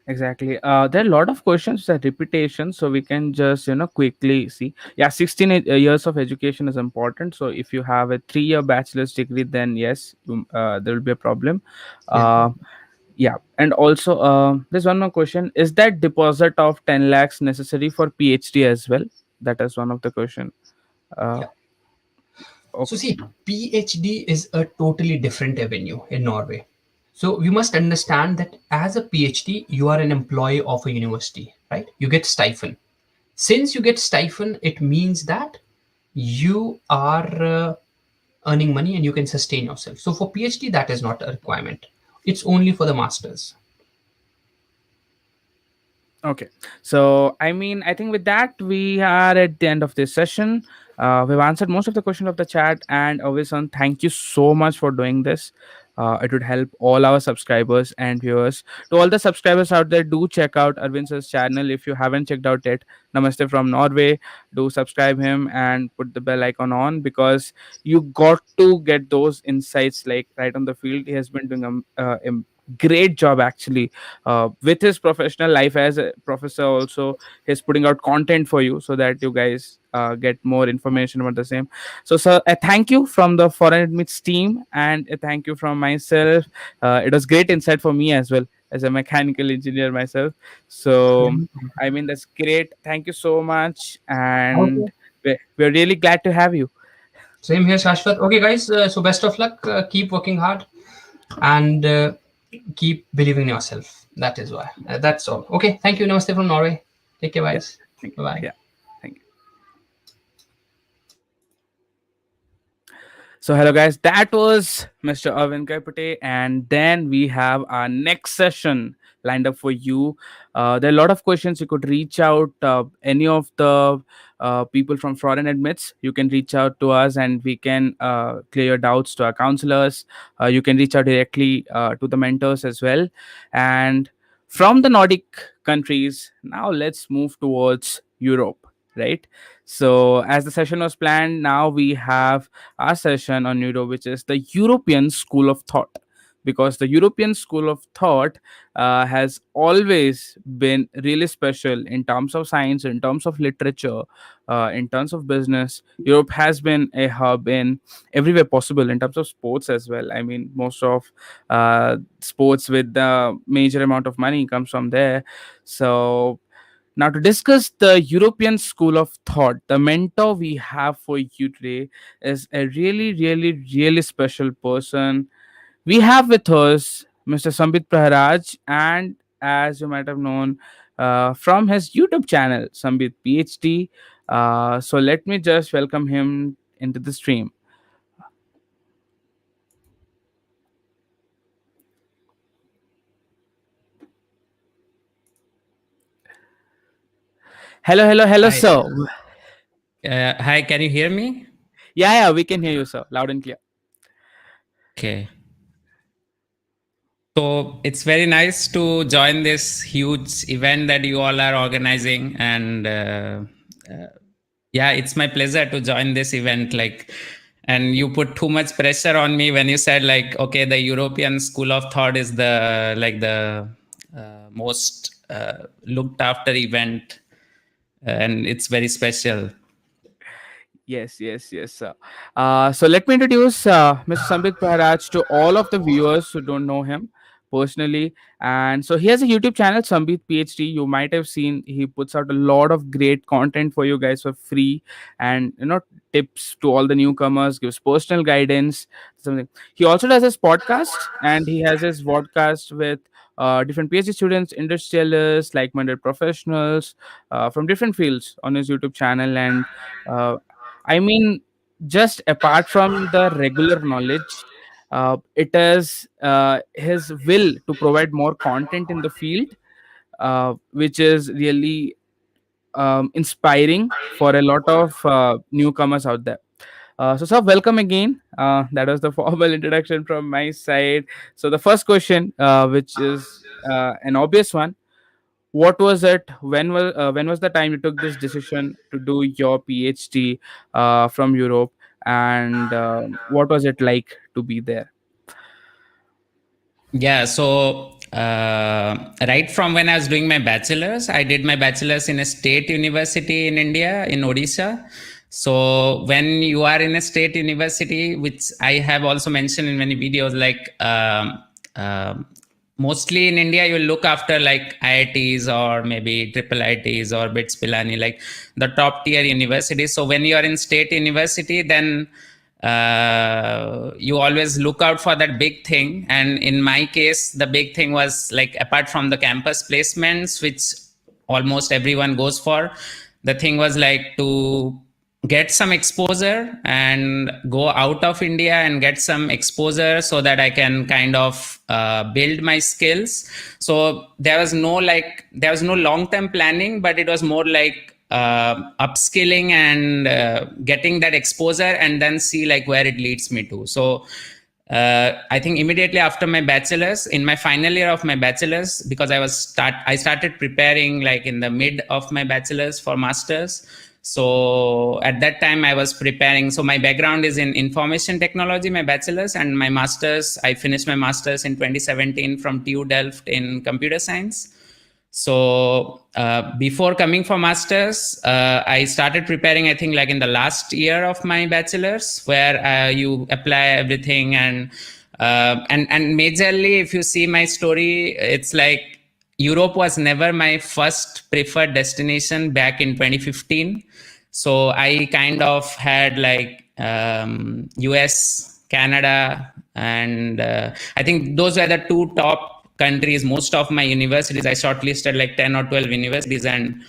Exactly. There are a lot of questions that repetition, so we can just quickly see. Yeah, 16 years of education is important. So if you have a 3-year bachelor's degree, then yes, there will be a problem. Yeah, and also there's one more question: is that deposit of 10 lakhs necessary for PhD as well? That is one of the question. Okay. So see, PhD is a totally different avenue in Norway. So we must understand that as a PhD, you are an employee of a university, right? You get stipend. Since you get stipend, it means that you are earning money and you can sustain yourself. So for PhD, that is not a requirement. It's only for the masters. Okay. So, I mean, I think with that, we are at the end of this session. We've answered most of the questions of the chat. And Ovisan, thank you so much for doing this. It would help all our subscribers and viewers. To all the subscribers out there, do check out Arvind's channel if you haven't checked out it. Namaste from Norway. Do subscribe him and put the bell icon on, because you got to get those insights like right on the field. He has been doing a great job actually with his professional life as a professor. Also, he's putting out content for you so that you guys get more information about the same. So sir, a thank you from the ForeignAdmits team, and a thank you from myself. It was great insight for me as well, as a mechanical engineer myself. So I mean, that's great. Thank you so much, and we're really glad to have you. Same here, Shashwat. Okay, guys. So best of luck. Keep working hard, and keep believing in yourself. That is why. That's all. Okay. Thank you. Namaste from Norway. Take care, guys. Bye-bye. Yeah. Thank you. So hello guys, that was Mr. Arvind Kaipate, and then we have our next session lined up for you. There are a lot of questions. You could reach out any of the people from ForeignAdmits. You can reach out to us and we can clear your doubts to our counselors. You can reach out directly to the mentors as well. And from the Nordic countries, now let's move towards Europe, right? So as the session was planned, now we have our session on Euro, which is the European School of Thought, because the European School of Thought has always been really special in terms of science, in terms of literature, in terms of business. Europe has been a hub in everywhere possible, in terms of sports as well. I mean, most of sports with the major amount of money comes from there. So now, to discuss the European School of Thought, the mentor we have for you today is a really, really, really special person. We have with us Mr. Sambit Praharaj, and as you might have known from his YouTube channel, Sambit PhD. So let me just welcome him into the stream. Hello, Hi. sir. Hi, can you hear me? Yeah, we can hear you, sir, loud and clear. Okay. So it's very nice to join this huge event that you all are organizing, and yeah, it's my pleasure to join this event. And you put too much pressure on me when you said okay, the European School of Thought is the most looked after event, and it's very special. Yes, sir. So let me introduce Mr. Sambit Praharaj to all of the viewers who don't know him personally. And so he has a YouTube channel, Sambit PhD. You might have seen he puts out a lot of great content for you guys for free, and tips to all the newcomers, gives personal guidance. Something. He also does his podcast, and he has his podcast with different PhD students, industrialists, like-minded professionals from different fields on his YouTube channel. And I mean, just apart from the regular knowledge, it is his will to provide more content in the field, which is really inspiring for a lot of newcomers out there. So, sir, welcome again. That was the formal introduction from my side. So, the first question, which is an obvious one: what was it? When was the time you took this decision to do your PhD from Europe, and what was it like to be there? Yeah, so right from when I was doing my bachelor's, I did my bachelor's in a state university in India, in Odisha. So when you are in a state university, which I have also mentioned in many videos, mostly in India, you look after like IITs or maybe triple IITs or BITS Pilani, like the top tier universities. So when you are in state university, then you always look out for that big thing. And in my case, the big thing was like, apart from the campus placements, which almost everyone goes for, the thing was like to get some exposure and go out of India and get some exposure so that I can kind of build my skills. So there was no long-term planning, but it was more like upskilling and getting that exposure and then see like where it leads me to. So I think immediately after my bachelor's, in my final year of my bachelor's, because I started preparing like in the mid of my bachelor's for master's. So at that time I was preparing. So my background is in information technology, my bachelor's, and my master's, I finished my master's in 2017 from TU Delft in computer science. So before coming for masters, I started preparing, I think like in the last year of my bachelor's, where you apply everything and majorly, if you see my story, it's like Europe was never my first preferred destination back in 2015. So I kind of had like US, Canada, and I think those were the two top countries. Most of my universities, I shortlisted like 10 or 12 universities, and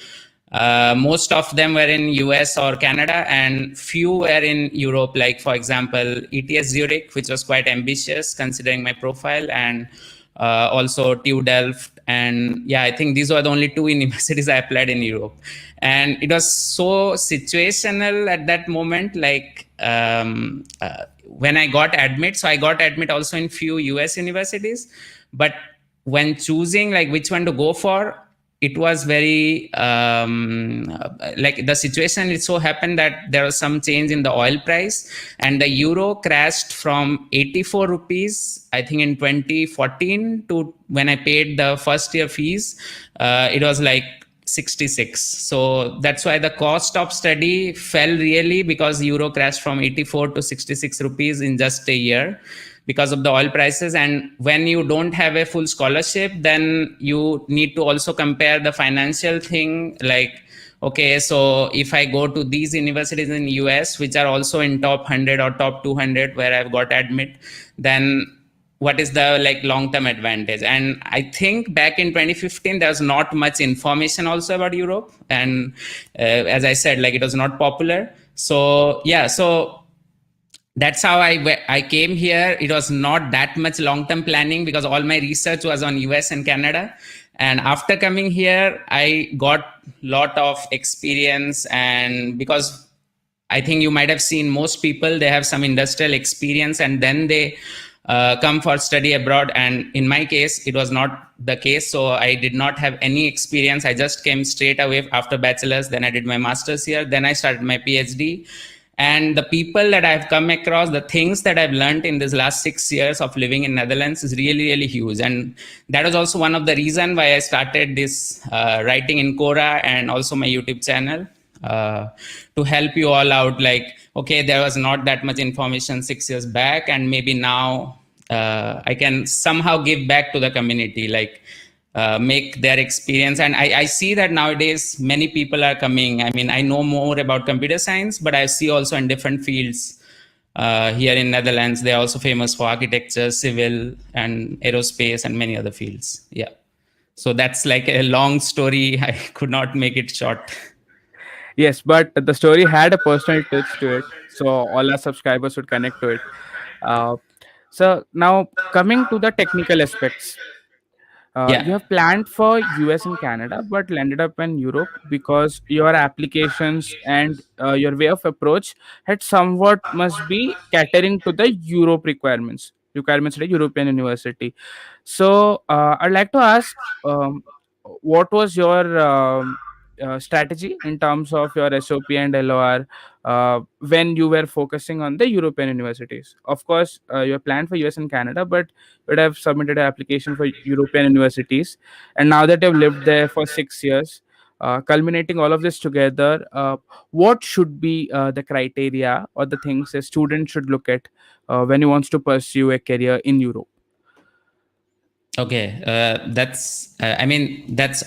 most of them were in US or Canada, and few were in Europe, like for example ETS Zurich, which was quite ambitious considering my profile, and also TU Delft. And yeah, I think these were the only two universities I applied in Europe. And it was so situational at that moment, like when I got admit, so I got admit also in few US universities, but when choosing like which one to go for, it was very like the situation, it so happened that there was some change in the oil price and the euro crashed from 84 rupees, I think in 2014, to when I paid the first year fees, it was like 66. So that's why the cost of study fell really, because euro crashed from 84 to 66 rupees in just a year because of the oil prices. And when you don't have a full scholarship, then you need to also compare the financial thing, like, okay, so if I go to these universities in US, which are also in top 100 or top 200 where I've got admit, then what is the like long-term advantage? And I think back in 2015, there was not much information also about Europe. And as I said, like it was not popular. So yeah, so that's how I came here. It was not that much long-term planning because all my research was on US and Canada. And after coming here, I got a lot of experience. And because I think you might have seen most people, they have some industrial experience and then they come for study abroad. And in my case, it was not the case. So I did not have any experience. I just came straight away after bachelor's. Then I did my master's here. Then I started my PhD. And the people that I've come across, the things that I've learned in this last 6 years of living in Netherlands is really, really huge. And that was also one of the reasons why I started this writing in Quora and also my YouTube channel to help you all out. Like, okay, there was not that much information 6 years back, and maybe now I can somehow give back to the community, like make their experience. And I see that nowadays many people are coming. I mean, I know more about computer science, but I see also in different fields here in Netherlands, they're also famous for architecture, civil, and aerospace, and many other fields. Yeah. So that's like a long story. I could not make it short. Yes, but the story had a personal touch to it, so all our subscribers would connect to it. So now coming to the technical aspects. You have planned for US and Canada, but landed up in Europe because your applications and your way of approach had somewhat must be catering to the Europe requirements at a European university. So I'd like to ask, what was your strategy in terms of your SOP and LOR when you were focusing on the European universities? Of course, you have planned for US and Canada, but you would have submitted an application for European universities. And now that you've lived there for 6 years, culminating all of this together, what should be the criteria or the things a student should look at when he wants to pursue a career in Europe? Okay, that's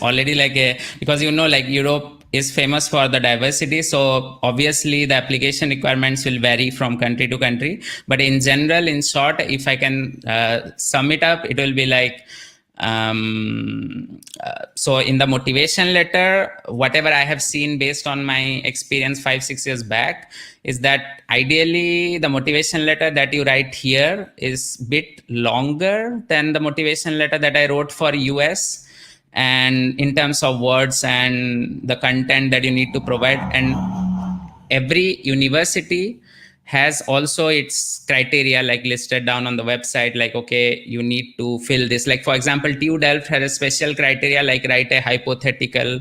already like because like Europe is famous for the diversity. So obviously the application requirements will vary from country to country. But in general, in short, if I can sum it up, it will be like, so in the motivation letter, whatever I have seen based on my experience 5-6 years back, is that ideally the motivation letter that you write here is a bit longer than the motivation letter that I wrote for US, and in terms of words and the content that you need to provide. And every university has also its criteria like listed down on the website, like, okay, you need to fill this. Like, for example, TU Delft has a special criteria, like write a hypothetical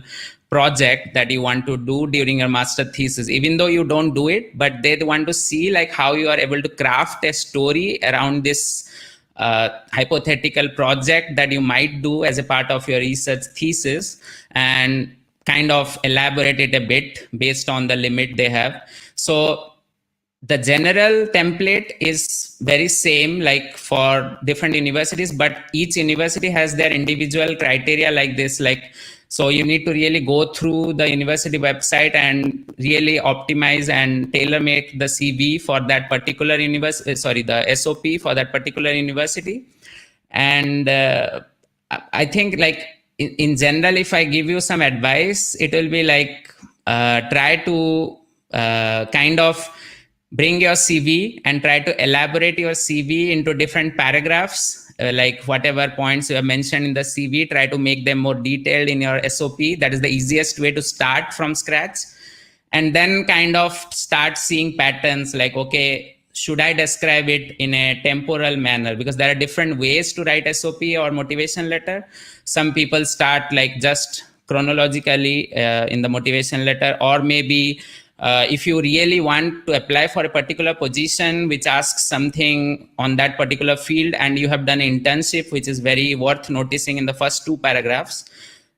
project that you want to do during your master thesis, even though you don't do it, but they want to see like how you are able to craft a story around this hypothetical project that you might do as a part of your research thesis, and kind of elaborate it a bit based on the limit they have. So the general template is very same like for different universities, but each university has their individual criteria like this. Like, so you need to really go through the university website and really optimize and tailor make the CV for that particular university, the SOP for that particular university. And I think like in general, if I give you some advice, it will be like, try to kind of bring your CV and try to elaborate your CV into different paragraphs. Like whatever points you have mentioned in the CV, try to make them more detailed in your SOP. That is the easiest way to start from scratch. And then kind of start seeing patterns like, okay, should I describe it in a temporal manner? Because there are different ways to write SOP or motivation letter. Some people start like just chronologically in the motivation letter, or maybe if you really want to apply for a particular position which asks something on that particular field and you have done an internship, which is very worth noticing in the first 2 paragraphs,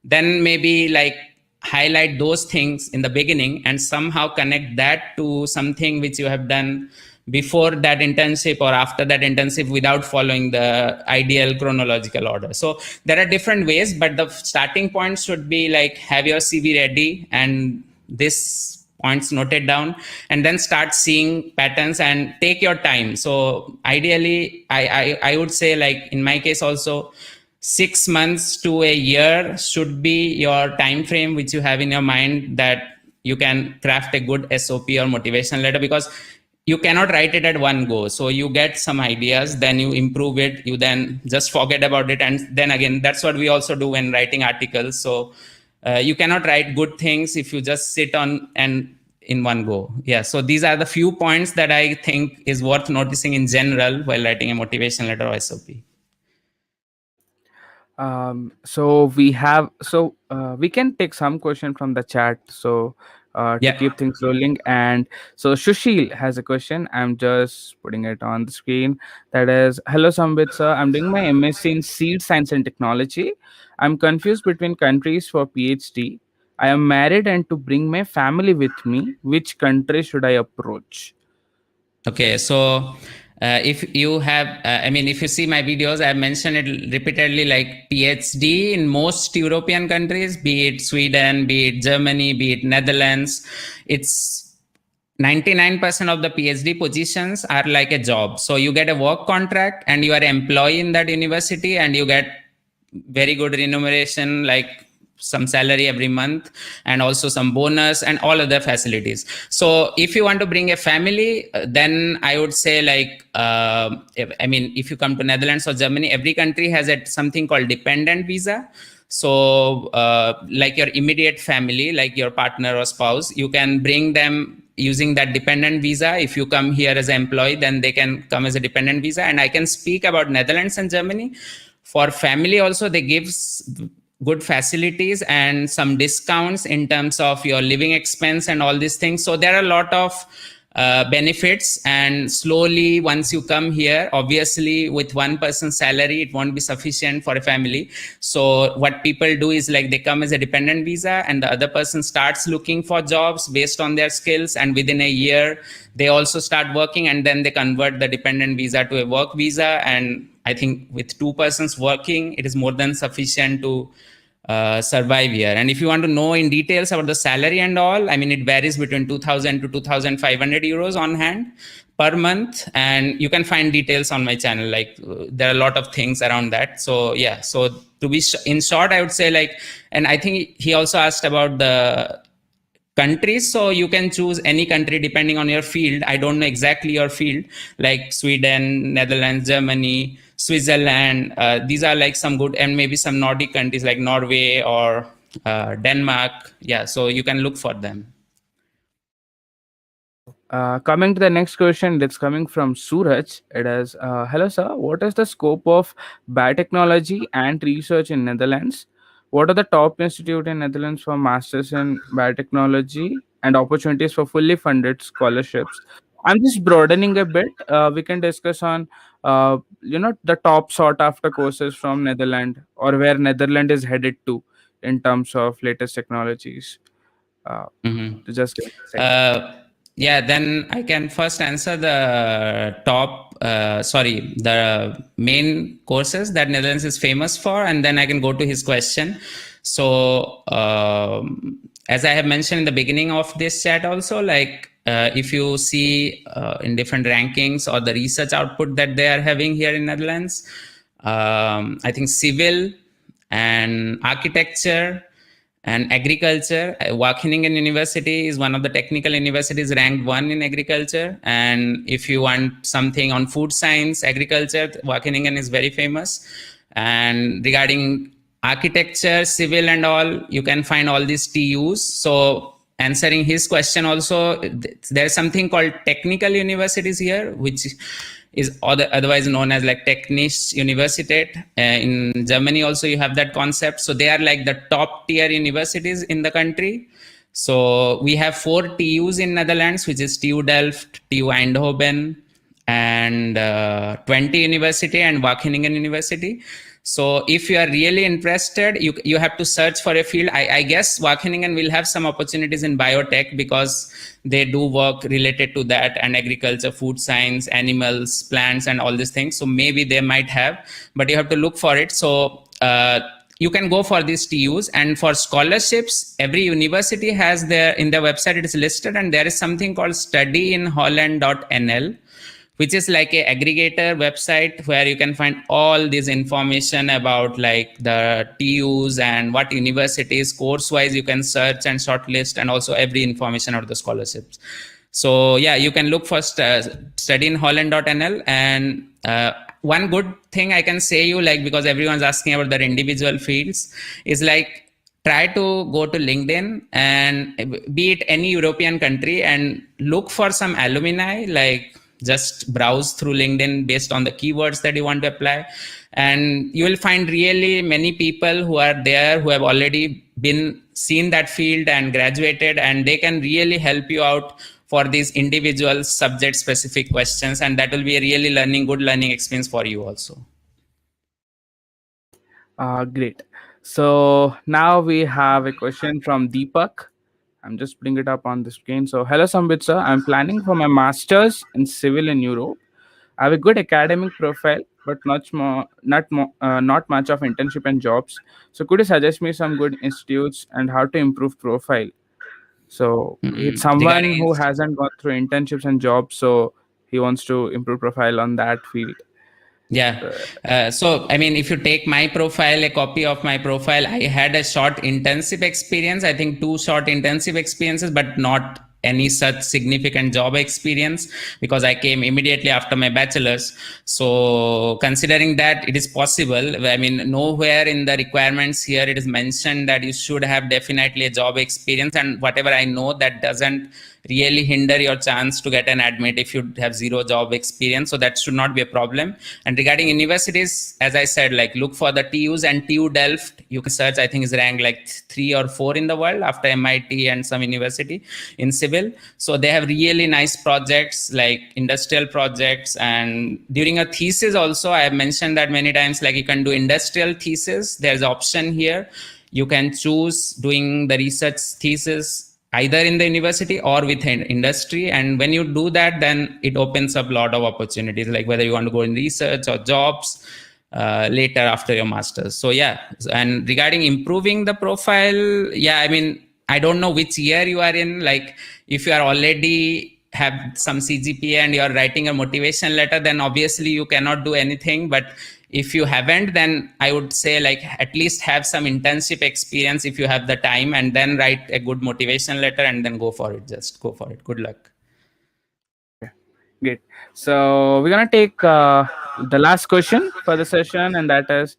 then maybe like highlight those things in the beginning and somehow connect that to something which you have done before that internship or after that internship without following the ideal chronological order. So there are different ways, but the starting point should be like have your CV ready and this points noted down, and then start seeing patterns and take your time. So ideally, I would say, like in my case also, 6 months to a year should be your time frame which you have in your mind that you can craft a good SOP or motivation letter, because you cannot write it at one go. So you get some ideas, then you improve it, you then just forget about it, and then again, that's what we also do when writing articles. So you cannot write good things if you just sit on and in one go. Yeah, so these are the few points that I think is worth noticing in general while writing a motivation letter or SOP. So we can take some question from the chat, so to keep things rolling. And so Shushil has a question. I'm just putting it on the screen. That is, hello Sambit sir, I'm doing my MSc in seed science and technology. I'm confused between countries for PhD. I am married and to bring my family with me, which country should I approach? Okay, so if you have, if you see my videos, I've mentioned it repeatedly, like PhD in most European countries, be it Sweden, be it Germany, be it Netherlands, it's 99% of the PhD positions are like a job. So you get a work contract and you are an employee in that university and you get very good remuneration, like some salary every month and also some bonus and all other facilities. So if you want to bring a family, then I would say, like, if you come to Netherlands or Germany, every country has something called dependent visa. So like your immediate family, like your partner or spouse, you can bring them using that dependent visa. If you come here as an employee, then they can come as a dependent visa. And I can speak about Netherlands and Germany. For family also, they give good facilities and some discounts in terms of your living expense and all these things. So there are a lot of benefits, and slowly once you come here, obviously with one person's salary, it won't be sufficient for a family. So what people do is, like, they come as a dependent visa and the other person starts looking for jobs based on their skills, and within a year they also start working, and then they convert the dependent visa to a work visa, and I think with 2 persons working, it is more than sufficient to survive here. And if you want to know in details about the salary and all, I mean, it varies between 2,000 to 2,500 euros on hand per month. And you can find details on my channel. Like there are a lot of things around that. So yeah, so to be in short, I would say like, and I think he also asked about the countries, so you can choose any country depending on your field. I don't know exactly your field, like Sweden, Netherlands, Germany, Switzerland. These are like some good, and maybe some Nordic countries like Norway or Denmark. Yeah, so you can look for them. Coming to the next question, that's coming from Suraj. It is, hello sir, what is the scope of biotechnology and research in Netherlands? What are the top institute in Netherlands for masters in biotechnology and opportunities for fully funded scholarships? I'm just broadening a bit. We can discuss on, the top sought after courses from Netherlands, or where Netherlands is headed to in terms of latest technologies. To just give a second. Yeah, then I can first answer the the main courses that Netherlands is famous for, and then I can go to his question. So, as I have mentioned in the beginning of this chat also, like if you see in different rankings or the research output that they are having here in Netherlands, I think civil and architecture and agriculture, Wageningen University is one of the technical universities ranked 1 in agriculture. And if you want something on food science, agriculture, Wageningen is very famous. And regarding architecture, civil and all, you can find all these TUs. So answering his question also, there's something called technical universities here, which is otherwise known as like Technische Universität. In Germany also you have that concept. So they are like the top tier universities in the country. So we have 4 TUs in Netherlands, which is TU Delft, TU Eindhoven, and Twente University and Wageningen University. So if you are really interested, you have to search for a field. I guess Wageningen will have some opportunities in biotech because they do work related to that, and agriculture, food science, animals, plants, and all these things. So maybe they might have, but you have to look for it. So you can go for these TUs, and for scholarships, every university has in their website, it is listed, and there is something called studyinholland.nl, which is like a aggregator website where you can find all this information about like the TUs and what universities course wise you can search and shortlist, and also every information about the scholarships. So yeah, you can look for studyinholland.nl. And one good thing I can say you, like, because everyone's asking about their individual fields, is like try to go to LinkedIn and be it any European country and look for some alumni, like just browse through LinkedIn based on the keywords that you want to apply. And you will find really many people who are there who have already seen that field and graduated, and they can really help you out for these individual subject specific questions. And that will be a really good learning experience for you also. Great. So now we have a question from Deepak. I'm just putting it up on the screen. So, hello Sambit sir, I'm planning for my master's in civil in Europe. I have a good academic profile, but not much of internship and jobs. So, could you suggest me some good institutes and how to improve profile? So, it's someone who hasn't gone through internships and jobs, so he wants to improve profile on that field. Yeah. So, I mean, if you take my profile, a copy of my profile, I had a short intensive experience, I think 2 short intensive experiences, but not any such significant job experience because I came immediately after my bachelor's. So considering that, it is possible. I mean, nowhere in the requirements here it is mentioned that you should have definitely a job experience, and whatever I know, that doesn't really hinder your chance to get an admit if you have 0 job experience. So that should not be a problem. And regarding universities, as I said, like look for the TUs, and TU Delft, you can search, I think is ranked like 3 or 4 in the world after MIT and some university in civil. So they have really nice projects like industrial projects. And during a thesis also, I have mentioned that many times, like you can do industrial thesis. There's an option here. You can choose doing the research thesis either in the university or with industry. And when you do that, then it opens up a lot of opportunities, like whether you want to go in research or jobs later after your master's. So yeah, and regarding improving the profile, yeah, I mean, I don't know which year you are in. Like if you are already have some CGPA and you're writing a motivation letter, then obviously you cannot do anything. But if you haven't, then I would say like at least have some internship experience if you have the time, and then write a good motivation letter and then go for it. Just go for it. Good luck. Great. So we're gonna take the last question for the session, and that is,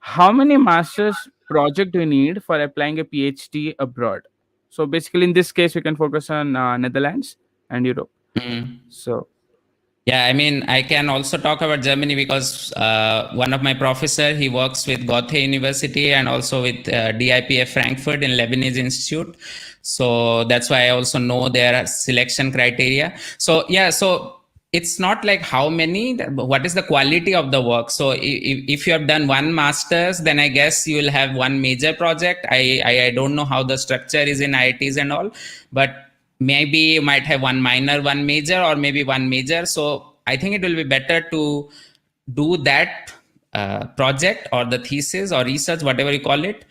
how many master's project do you need for applying a PhD abroad? So basically, in this case, we can focus on Netherlands and Europe. So yeah, I mean, I can also talk about Germany because one of my professor, he works with Goethe University and also with DIPF Frankfurt in Lebanese Institute. So that's why I also know their selection criteria. So yeah, so it's not like how many, what is the quality of the work. So if you have done one master's, then I guess you will have one major project. I don't know how the structure is in IITs and all, but maybe you might have one minor, one major, or maybe one major. So I think it will be better to do that project or the thesis or research, whatever you call it,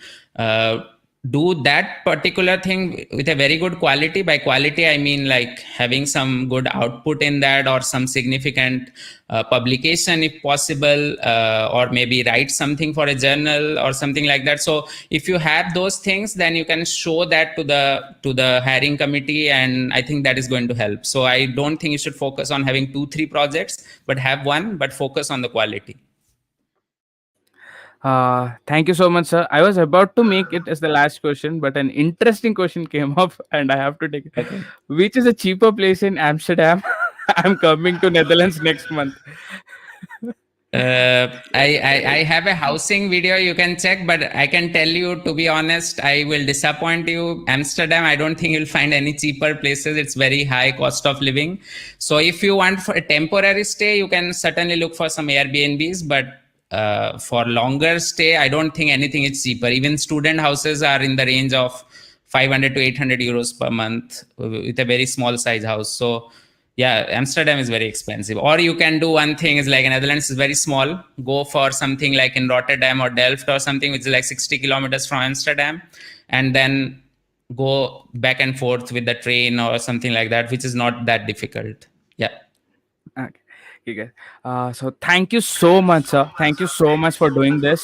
do that particular thing with a very good quality. By quality, I mean like having some good output in that, or some significant publication if possible, or maybe write something for a journal or something like that. So if you have those things, then you can show that to the hiring committee, and I think that is going to help. So I don't think you should focus on having 2-3 projects, but have one, but focus on the quality. Thank you so much, sir. I was about to make it as the last question, but an interesting question came up and I have to take it. Okay. Which is a cheaper place in Amsterdam? I'm coming to Netherlands next month. I have a housing video you can check, but I can tell you, to be honest, I will disappoint you. Amsterdam, I don't think you'll find any cheaper places. It's very high cost of living. So if you want for a temporary stay, you can certainly look for some Airbnbs, but for longer stay, I don't think anything is cheaper. Even student houses are in the range of 500 to 800 euros per month with a very small size house. So yeah, Amsterdam is very expensive. Or you can do one thing, is like Netherlands is very small. Go for something like in Rotterdam or Delft or something, which is like 60 kilometers from Amsterdam, and then go back and forth with the train or something like that, which is not that difficult. Yeah. Okay. So thank you so much, sir. Thank you so much for doing this.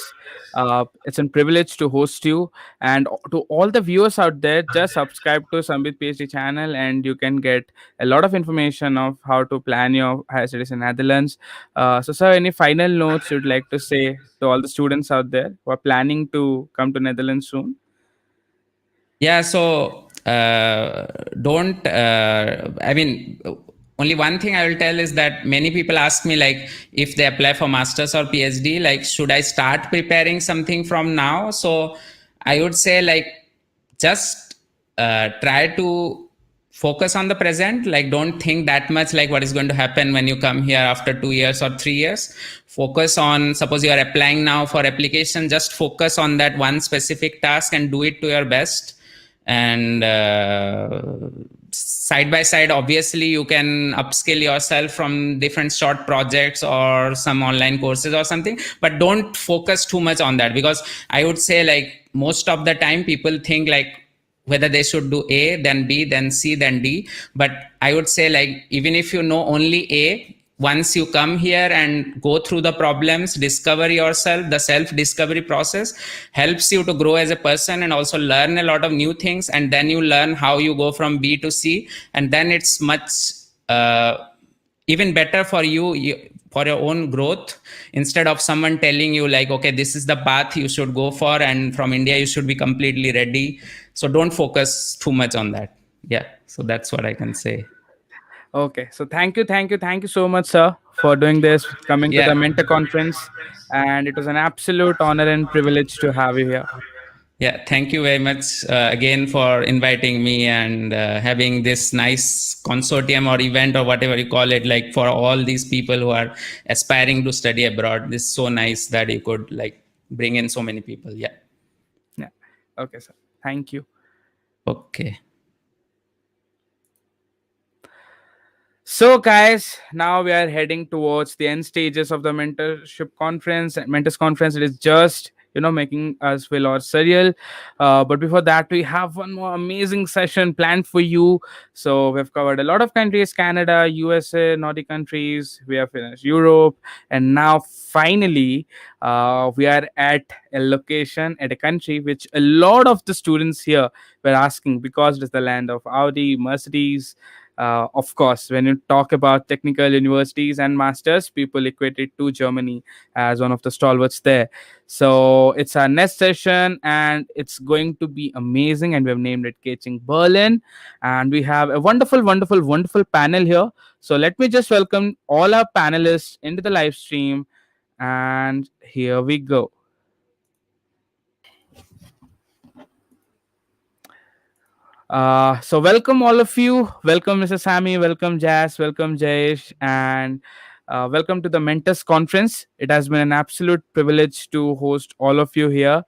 It's a privilege to host you, and to all the viewers out there, just subscribe to Sambit PhD channel and you can get a lot of information of how to plan your higher studies in Netherlands. So sir, any final notes you'd like to say to all the students out there who are planning to come to Netherlands soon? Yeah, so I mean, only one thing I will tell is that many people ask me, like, if they apply for master's or PhD, like, should I start preparing something from now? So I would say, like, just try to focus on the present. Like, don't think that much like what is going to happen when you come here after 2 years or 3 years. Focus on, suppose you are applying now for application, just focus on that one specific task and do it to your best. And side by side, obviously you can upskill yourself from different short projects or some online courses or something, but don't focus too much on that, because I would say, like, most of the time people think like whether they should do A, then B, then C, then D. But I would say, like, even if you know only A, once you come here and go through the problems, discover yourself, the self-discovery process helps you to grow as a person and also learn a lot of new things. And then you learn how you go from B to C. And then it's much even better for you for your own growth, instead of someone telling you like, okay, this is the path you should go for, and from India you should be completely ready. So don't focus too much on that. Yeah, so that's what I can say. Okay, so thank you so much, sir, for doing this, coming to the Mentor Conference, and it was an absolute honor and privilege to have you here. Yeah, thank you very much again for inviting me and having this nice consortium or event or whatever you call it, like, for all these people who are aspiring to study abroad. This is so nice that you could, like, bring in so many people. Yeah. Okay, sir. Thank you. Okay. So, guys, now we are heading towards the end stages of the mentors conference. It is just making us feel all surreal. But before that, we have one more amazing session planned for you. So we've covered a lot of countries: Canada, USA, Nordic countries. We have finished Europe, and now finally, we are at a location at a country which a lot of the students here were asking, because it is the land of Audi, Mercedes. Of course, when you talk about technical universities and masters, people equate it to Germany as one of the stalwarts there. So it's our next session, and it's going to be amazing. And we've named it Catching Berlin, and we have a wonderful, wonderful, wonderful panel here. So let me just welcome all our panelists into the live stream, and here we go. So welcome all of you. Welcome Mr. Sammy, welcome Jazz, welcome Jayesh, and welcome to the Mentors Conference. It has been an absolute privilege to host all of you here.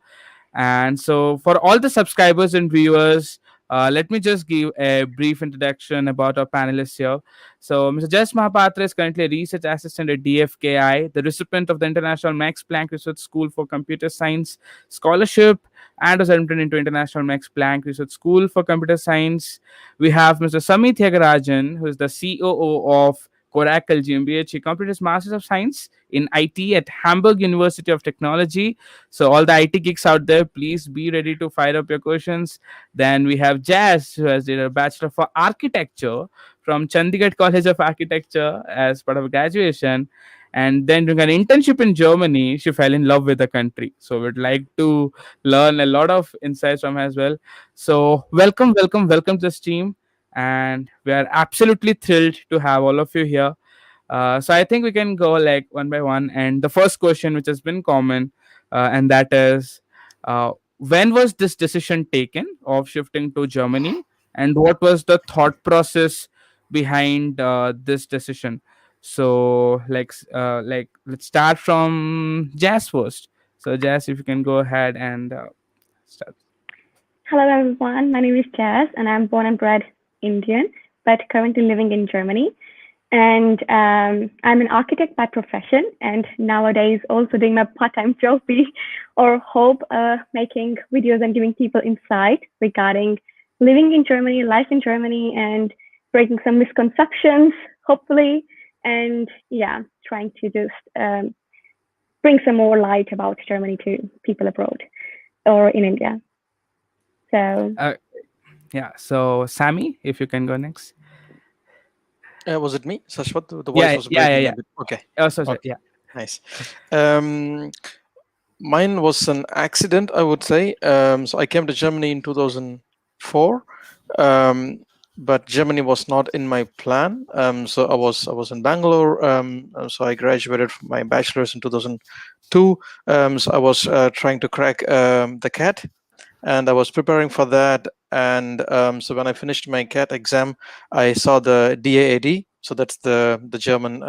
And so for all the subscribers and viewers, let me just give a brief introduction about our panelists here. So Mr. Jas Mahapatra is currently a research assistant at DFKI, the recipient of the International Max Planck Research School for Computer Science Scholarship, and was admitted into International Max Planck Research School for Computer Science. We have Mr. Samit Thiagarajan, who is the COO of Coracle GmbH. He completed his Masters of Science in IT at Hamburg University of Technology. So all the IT geeks out there, please be ready to fire up your questions. Then we have Jazz, who has did a Bachelor for Architecture from Chandigarh College of Architecture as part of graduation. And then doing an internship in Germany, she fell in love with the country. So we'd like to learn a lot of insights from her as well. So welcome, welcome, welcome to this team. And we are absolutely thrilled to have all of you here. So I think we can go like one by one. And the first question, which has been common, and that is, when was this decision taken of shifting to Germany, and what was the thought process behind this decision? So let's start from Jazz first. So Jazz, if you can go ahead and start. Hello everyone, my name is Jazz and I'm born and bred Indian, but currently living in Germany. And I'm an architect by profession, and nowadays also doing my part-time job or hope making videos and giving people insight regarding living in Germany, life in Germany, and breaking some misconceptions, hopefully, and yeah, trying to just bring some more light about Germany to people abroad or in India. So yeah, so Sammy, if you can go next. Was it me, Sashwat? The voice was breaking a bit. Okay. Oh, sorry. Okay. Yeah. Nice. Mine was an accident, I would say. So I came to Germany in 2004, but Germany was not in my plan. So I was in Bangalore. So I graduated from my bachelor's in 2002. So I was trying to crack the CAT, and I was preparing for that. And so when I finished my CAT exam, I saw the DAAD. So that's the German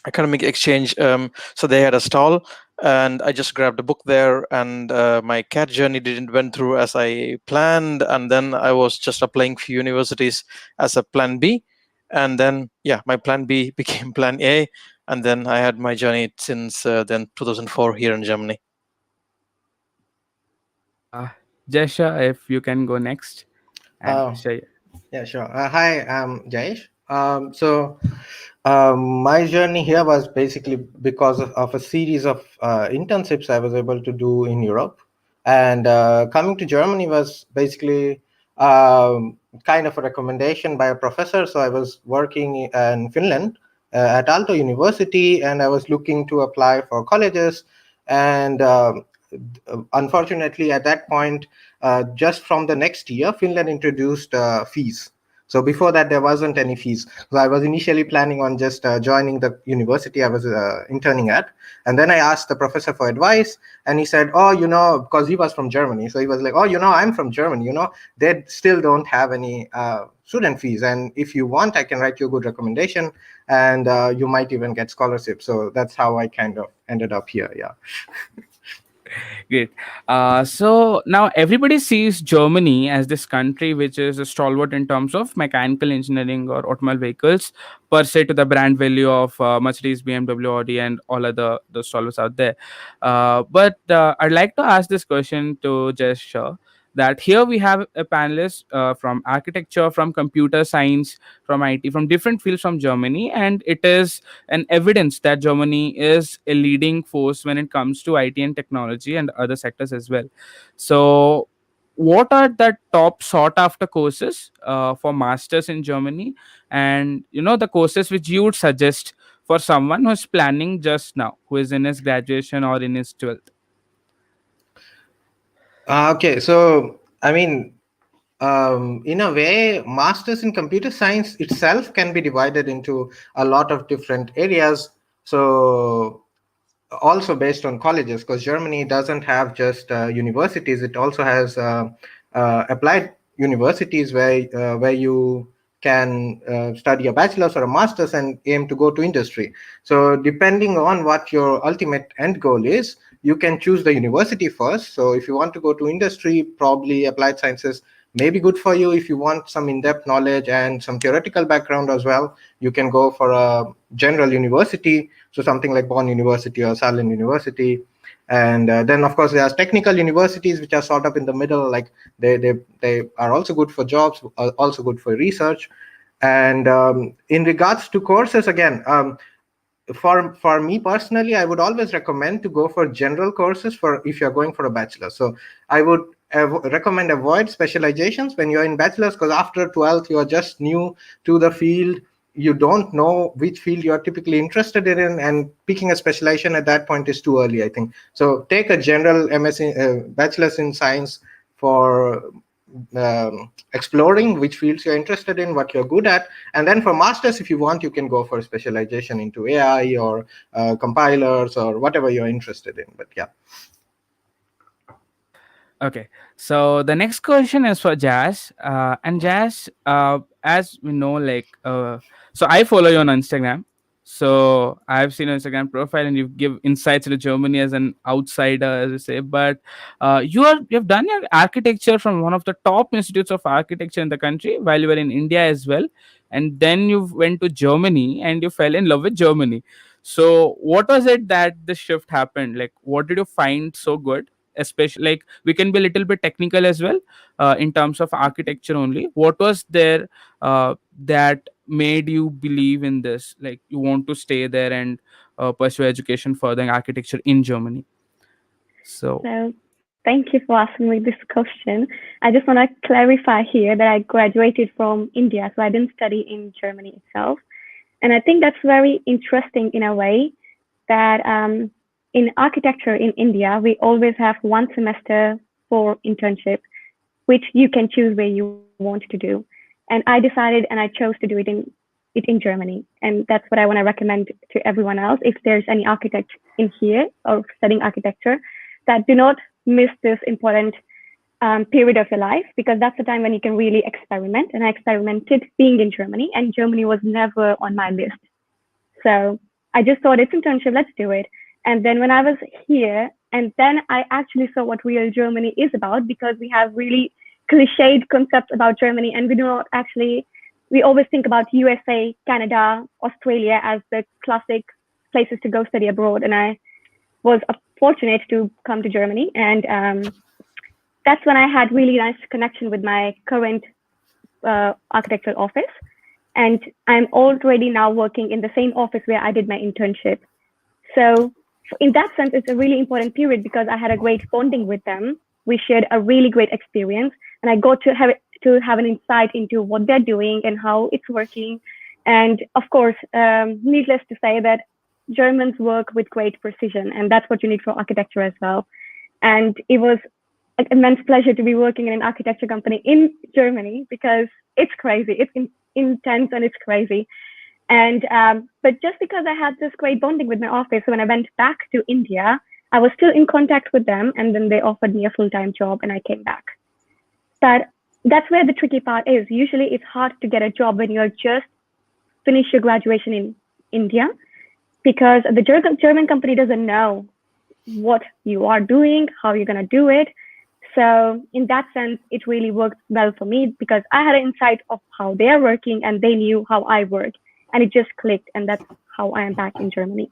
academic exchange. So they had a stall, and I just grabbed a book there. And my CAT journey didn't went through as I planned. And then I was just applying for universities as a plan B. And then my plan B became plan A. And then I had my journey since then 2004 here in Germany. Jesha, if you can go next. And yeah, sure. Hi, I'm Jayesh. My journey here was basically because of a series of internships I was able to do in Europe. And coming to Germany was basically kind of a recommendation by a professor. So I was working in Finland at Aalto University, and I was looking to apply for colleges. And unfortunately, at that point, just from the next year, Finland introduced fees. So before that, there wasn't any fees. So I was initially planning on just joining the university I was interning at. And then I asked the professor for advice, and he said, because he was from Germany. So he was like, I'm from Germany, they still don't have any student fees. And if you want, I can write you a good recommendation, and you might even get scholarship. So that's how I kind of ended up here. Yeah. Great. So now everybody sees Germany as this country which is a stalwart in terms of mechanical engineering or automobile vehicles, per se, to the brand value of Mercedes, BMW, Audi, and all other the stalwarts out there. But I'd like to ask this question to Jess Shah, that here we have a panelist from architecture, from computer science, from IT, from different fields from Germany, and it is an evidence that Germany is a leading force when it comes to IT and technology and other sectors as well. So, what are the top sought after courses for masters in Germany, and the courses which you would suggest for someone who's planning just now, who is in his graduation or in his 12th? Okay, so I mean, in a way, masters in computer science itself can be divided into a lot of different areas. So also based on colleges, because Germany doesn't have just universities; it also has applied universities where you can study a bachelor's or a master's and aim to go to industry. So depending on what your ultimate end goal is, you can choose the university first. So if you want to go to industry, probably applied sciences may be good for you. If you want some in-depth knowledge and some theoretical background as well, you can go for a general university, so something like Bonn University or Saarland University. And then of course there's technical universities which are sort of in the middle, like they are also good for jobs, also good for research. And in regards to courses, again, for me personally, I would always recommend to go for general courses for if you're going for a bachelor. So I would recommend avoid specializations when you're in bachelor's, because after 12th you're just new to the field. You don't know which field you're typically interested in, and picking a specialization at that point is too early, I think. So take a general MSc, bachelor's in science, for exploring which fields you're interested in, what you're good at. And then for masters, if you want, you can go for specialization into AI or compilers or whatever you're interested in. But yeah. Okay, so the next question is for Jazz. And Jazz, as we know, so I follow you on Instagram. So I've seen your Instagram profile, and you give insights into Germany as an outsider, as you say. But you've done your architecture from one of the top institutes of architecture in the country while you were in India as well, and then you went to Germany and you fell in love with Germany. So what was it that the shift happened? Like, what did you find so good? Especially, like, we can be a little bit technical as well in terms of architecture only. What was there that made you believe in this, like you want to stay there and pursue education further in architecture in Germany? So Thank you for asking me this question. I just want to clarify here that I graduated from India, so I didn't study in Germany itself. And I think that's very interesting in a way that in architecture in India, we always have one semester for internship, which you can choose where you want to do. And I decided and I chose to do it in Germany. And that's what I want to recommend to everyone else. If there's any architect in here or studying architecture, that do not miss this important period of your life, because that's the time when you can really experiment. And I experimented being in Germany, and Germany was never on my list. So I just thought, it's internship, let's do it. And then when I was here, and then I actually saw what real Germany is about, because we have really cliched concepts about Germany, and we do not actually, we always think about USA, Canada, Australia as the classic places to go study abroad. And I was fortunate to come to Germany, and that's when I had really nice connection with my current architectural office. And I'm already now working in the same office where I did my internship. So in that sense, it's a really important period, because I had a great bonding with them. We shared a really great experience, and I got to have an insight into what they're doing and how it's working. And of course, needless to say that Germans work with great precision, and that's what you need for architecture as well. And it was an immense pleasure to be working in an architecture company in Germany, because it's crazy, it's intense, and it's crazy. And but just because I had this great bonding with my office, when I went back to India, I was still in contact with them, and then they offered me a full-time job, and I came back. But that's where the tricky part is. Usually it's hard to get a job when you're just finished your graduation in India, because the German company doesn't know what you are doing, how you're going to do it. So in that sense, it really worked well for me because I had an insight of how they are working and they knew how I work, and it just clicked. And that's how I am back in Germany.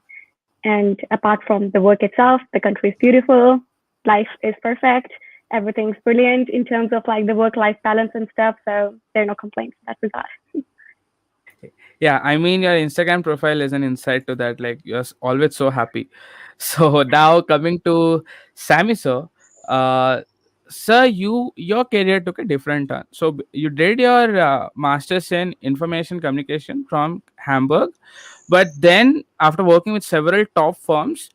And apart from the work itself, the country is beautiful, life is perfect, everything's brilliant in terms of like the work-life balance and stuff. So there are no complaints in that regard. Yeah, I mean, your Instagram profile is an insight to that. Like, you're always so happy. So now coming to Sammy, sir, uh, sir, your career took a different turn. So you did your master's in information communication from Hamburg, but then after working with several top firms,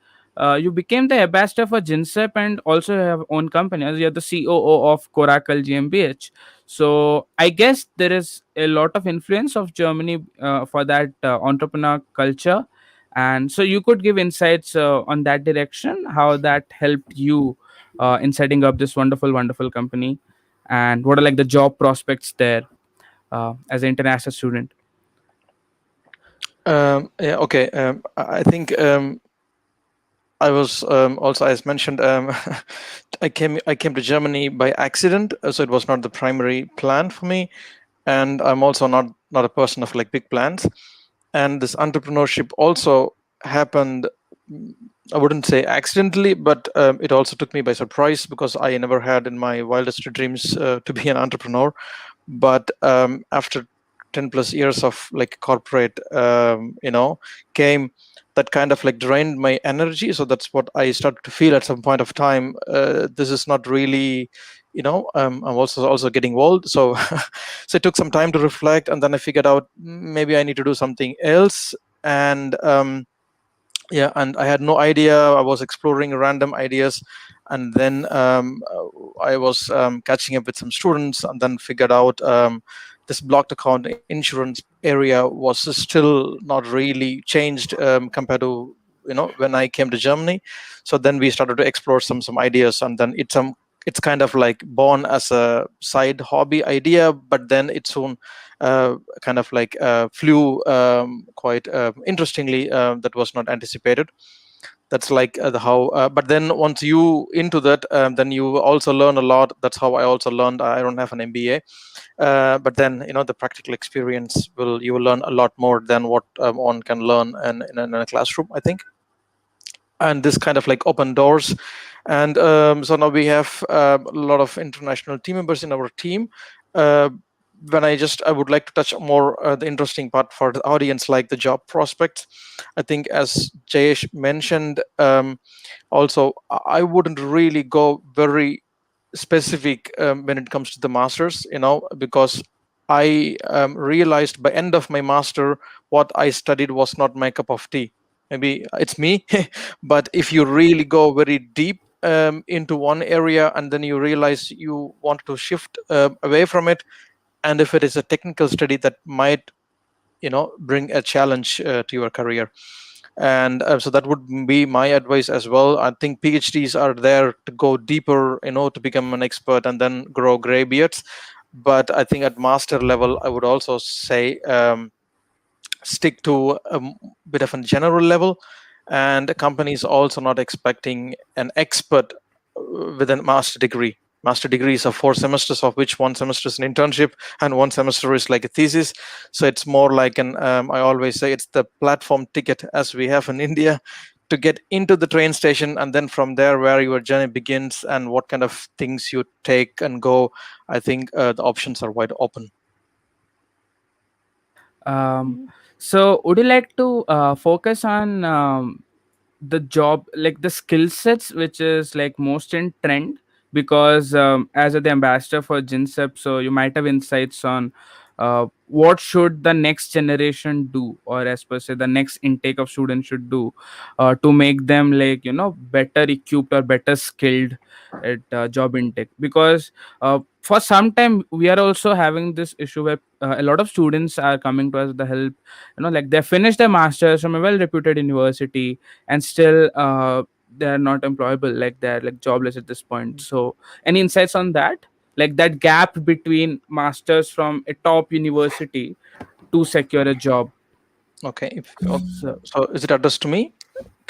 you became the ambassador for Ginsep and also have own company as you're the COO of Coracle GmbH. So I guess there is a lot of influence of Germany for that entrepreneur culture, and so you could give insights on that direction, how that helped you in setting up this wonderful company, and what are like the job prospects there as an international student. Yeah, okay. I think I was also, as mentioned, I came to Germany by accident, so it was not the primary plan for me, and I'm also not a person of like big plans. And this entrepreneurship also happened, I wouldn't say accidentally, but it also took me by surprise because I never had in my wildest dreams to be an entrepreneur. But after 10 plus years of like corporate, came that kind of like drained my energy. So that's what I started to feel at some point of time. This is not really, I'm also getting old. So, so it took some time to reflect, and then I figured out maybe I need to do something else. And yeah, and I had no idea. I was exploring random ideas, and then I was catching up with some students, and then figured out this blocked account insurance area was still not really changed compared to when I came to Germany. So then we started to explore some ideas, and then it's kind of like born as a side hobby idea, but then it soon kind of like flew quite interestingly. That was not anticipated. That's like but then once you into that, then you also learn a lot. That's how I also learned. I don't have an MBA, but then the practical experience you will learn a lot more than what one can learn in a classroom, I think. And this kind of like open doors. And so now we have a lot of international team members in our team. I would like to touch more the interesting part for the audience, like the job prospects. I think as Jayesh mentioned, also I wouldn't really go very specific when it comes to the masters, because I realized by end of my master what I studied was not my cup of tea. Maybe it's me, but if you really go very deep into one area and then you realize you want to shift away from it, and if it is a technical study that might bring a challenge to your career. And so that would be my advice as well. I think PhDs are there to go deeper, to become an expert and then grow gray beards. But I think at master level, I would also say stick to a bit of a general level. And the company is also not expecting an expert with a master degree. Master degrees are 4 semesters, of which 1 semester is an internship and 1 semester is like a thesis. So it's more like I always say it's the platform ticket as we have in India to get into the train station, and then from there where your journey begins and what kind of things you take and go. I think the options are wide open. So would you like to focus on the job, like the skill sets which is like most in trend? Because as the ambassador for Ginsep, so you might have insights on what should the next generation do, or as per se the next intake of students should do to make them like better equipped or better skilled at job intake. Because for some time we are also having this issue where a lot of students are coming to us with the help, like they finished their masters from a well reputed university and still they're not employable, like they're like jobless at this point. So any insights on that, like that gap between masters from a top university to secure a job? Okay, so is it addressed to me?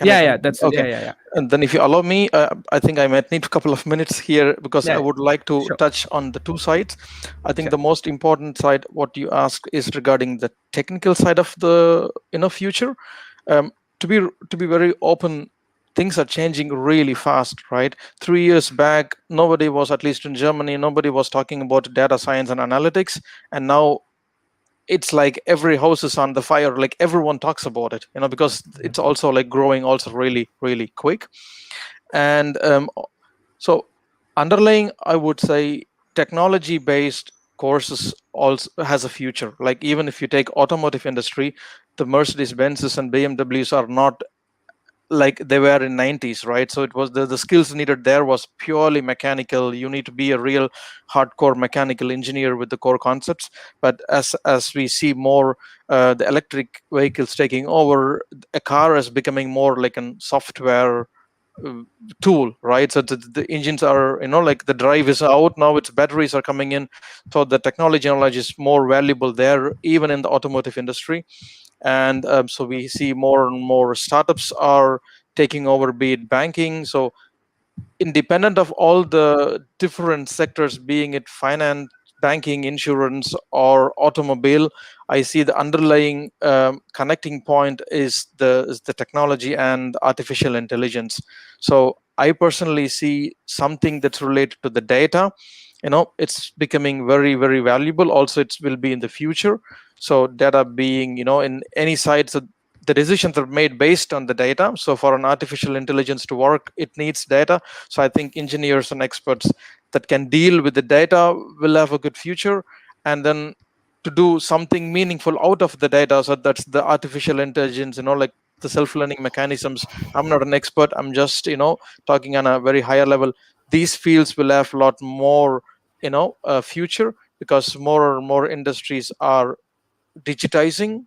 Yeah, that's okay. yeah. And then if you allow me, I think I might need a couple of minutes here because I would like to touch on the two sides. I think the most important side, what you ask, is regarding the technical side of the future. To be very open, things are changing really fast, right? 3 years back, nobody was, at least in Germany, nobody was talking about data science and analytics, and now it's like every house is on the fire, like everyone talks about it, because it's also like growing also really, really quick. And so underlying, I would say technology based courses also has a future. Like even if you take automotive industry, the Mercedes Benzes and BMWs are not like they were in 90s, right? So it was the skills needed there was purely mechanical. You need to be a real hardcore mechanical engineer with the core concepts. But as we see more the electric vehicles taking over, a car is becoming more like a software tool, right? So the engines are, like the drive is out, now its batteries are coming in. So the technology knowledge is more valuable there, even in the automotive industry. And so we see more and more startups are taking over, be it banking. So independent of all the different sectors, being it finance, banking, insurance, or automobile, I see the underlying connecting point is the technology and artificial intelligence. So I personally see something that's related to the data. It's becoming very, very valuable. Also, it will be in the future. So data being, in any side, so the decisions are made based on the data. So for an artificial intelligence to work, it needs data. So I think engineers and experts that can deal with the data will have a good future. And then to do something meaningful out of the data, so that's the artificial intelligence, like the self-learning mechanisms. I'm not an expert, I'm just talking on a very higher level. These fields will have a lot more future, because more and more industries are digitizing.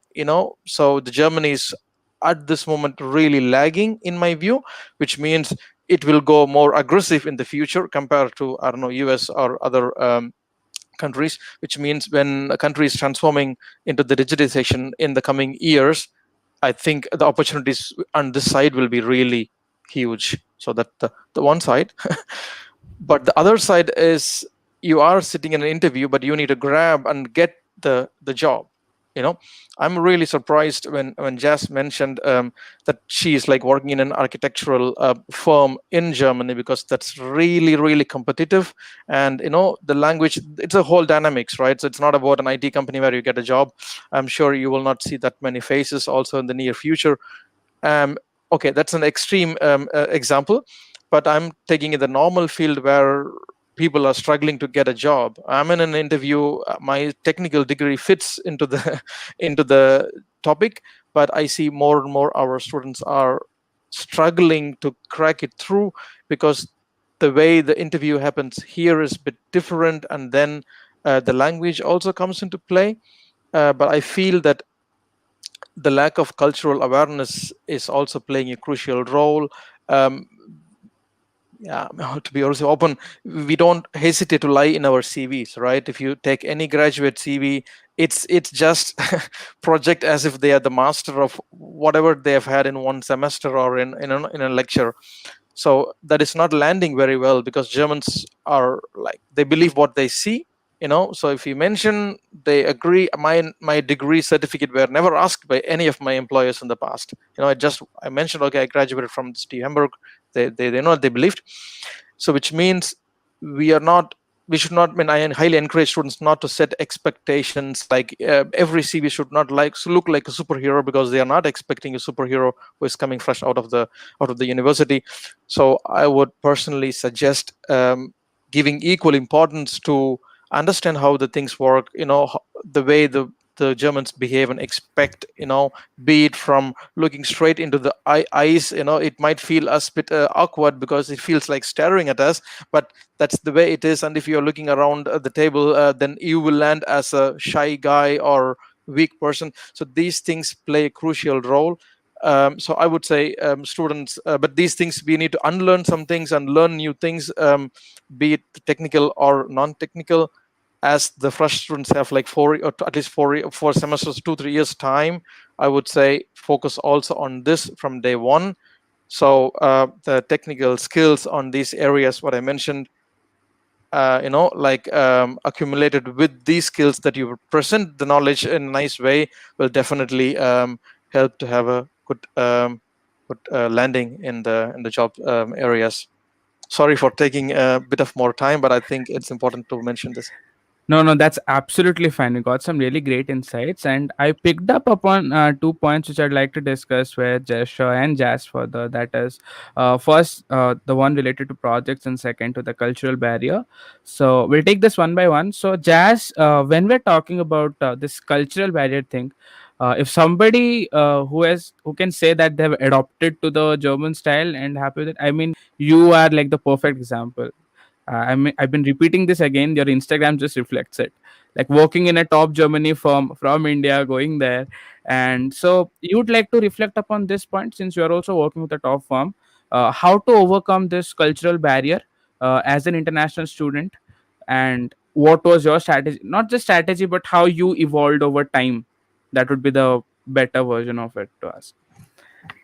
So the Germany is at this moment really lagging, in my view, which means it will go more aggressive in the future compared to, I don't know, US or other countries, which means when a country is transforming into the digitization in the coming years, I think the opportunities on this side will be really huge. So that the one side. But the other side is, you are sitting in an interview, but you need to grab and get the job. I'm really surprised when Jess mentioned that she is like working in an architectural firm in Germany, because that's really, really competitive. And the language, it's a whole dynamics, right? So it's not about an IT company where you get a job. I'm sure you will not see that many faces also in the near future. Okay, that's an extreme example, but I'm taking in the normal field where people are struggling to get a job. I'm in an interview, my technical degree fits into the into the topic, but I see more and more our students are struggling to crack it through, because the way the interview happens here is a bit different, and then the language also comes into play. But I feel that the lack of cultural awareness is also playing a crucial role. Yeah, to be also open, we don't hesitate to lie in our CVs, right? If you take any graduate CV, it's just project as if they are the master of whatever they have had in one semester or in a lecture. So that is not landing very well, because Germans are like, they believe what they see. So if you mention, they agree. My degree certificate were never asked by any of my employers in the past. I mentioned, okay, I graduated from Hamburg. They know what they believed. So which means we should not. I mean, I highly encourage students not to set expectations like every CV should not look like a superhero, because they are not expecting a superhero who is coming fresh out of the university. So I would personally suggest giving equal importance to understand how the things work, the way the Germans behave and expect, be it from looking straight into the eyes, it might feel a bit awkward because it feels like staring at us, but that's the way it is. And if you're looking around the table, then you will land as a shy guy or weak person. So these things play a crucial role. So I would say students, but these things, we need to unlearn some things and learn new things, be it technical or non-technical. As the fresh students have like at least four semesters, 2-3 years time, I would say focus also on this from day one. So the technical skills on these areas, what I mentioned, accumulated with these skills that you present the knowledge in a nice way, will definitely help to have a good landing in the job areas. Sorry for taking a bit of more time, but I think it's important to mention this. No, that's absolutely fine. We got some really great insights, and I picked up upon 2 points which I'd like to discuss with Jasha and Jazz further. That is, first, the one related to projects, and second, to the cultural barrier. So we'll take this one by one. So, Jazz, when we're talking about this cultural barrier thing, if somebody who can say that they've adopted to the German style and happy with it, I mean, you are like the perfect example. I've been repeating this again. Your Instagram just reflects it. Like working in a top Germany firm from India, going there, and so you'd like to reflect upon this point since you are also working with a top firm. How to overcome this cultural barrier as an international student, and what was your strategy? Not just strategy, but how you evolved over time. That would be the better version of it to us.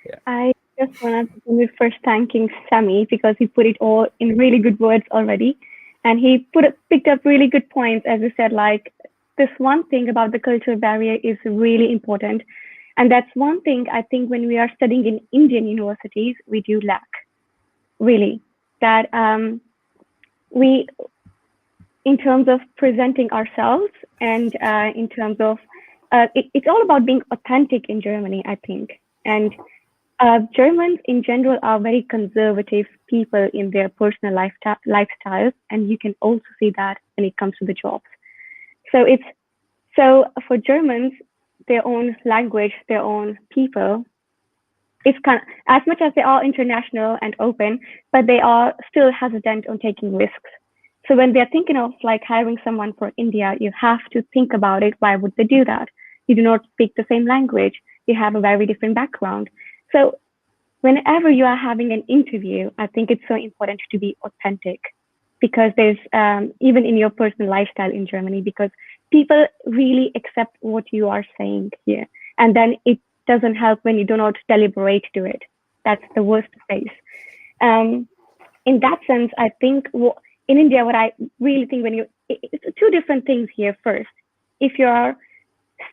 Yeah. I just want to begin with first thanking Sammy because he put it all in really good words already. And he picked up really good points, as you said, like this one thing about the cultural barrier is really important. And that's one thing I think when we are studying in Indian universities, we do lack, really. That we, in terms of presenting ourselves and in terms of, it's all about being authentic in Germany, I think. And Germans in general are very conservative people in their personal lifestyles, and you can also see that when it comes to the jobs. So for Germans, their own language, their own people, it's kind of, as much as they are international and open, but they are still hesitant on taking risks. So when they're thinking of like hiring someone for India, you have to think about it. Why would they do that? You do not speak the same language. You have a very different background. So whenever you are having an interview, I think it's so important to be authentic, because there's even in your personal lifestyle in Germany, because people really accept what you are saying here. And then it doesn't help when you do not deliberate to it. That's the worst phase. In that sense, I think in India, what I really think it's two different things here. First, if you're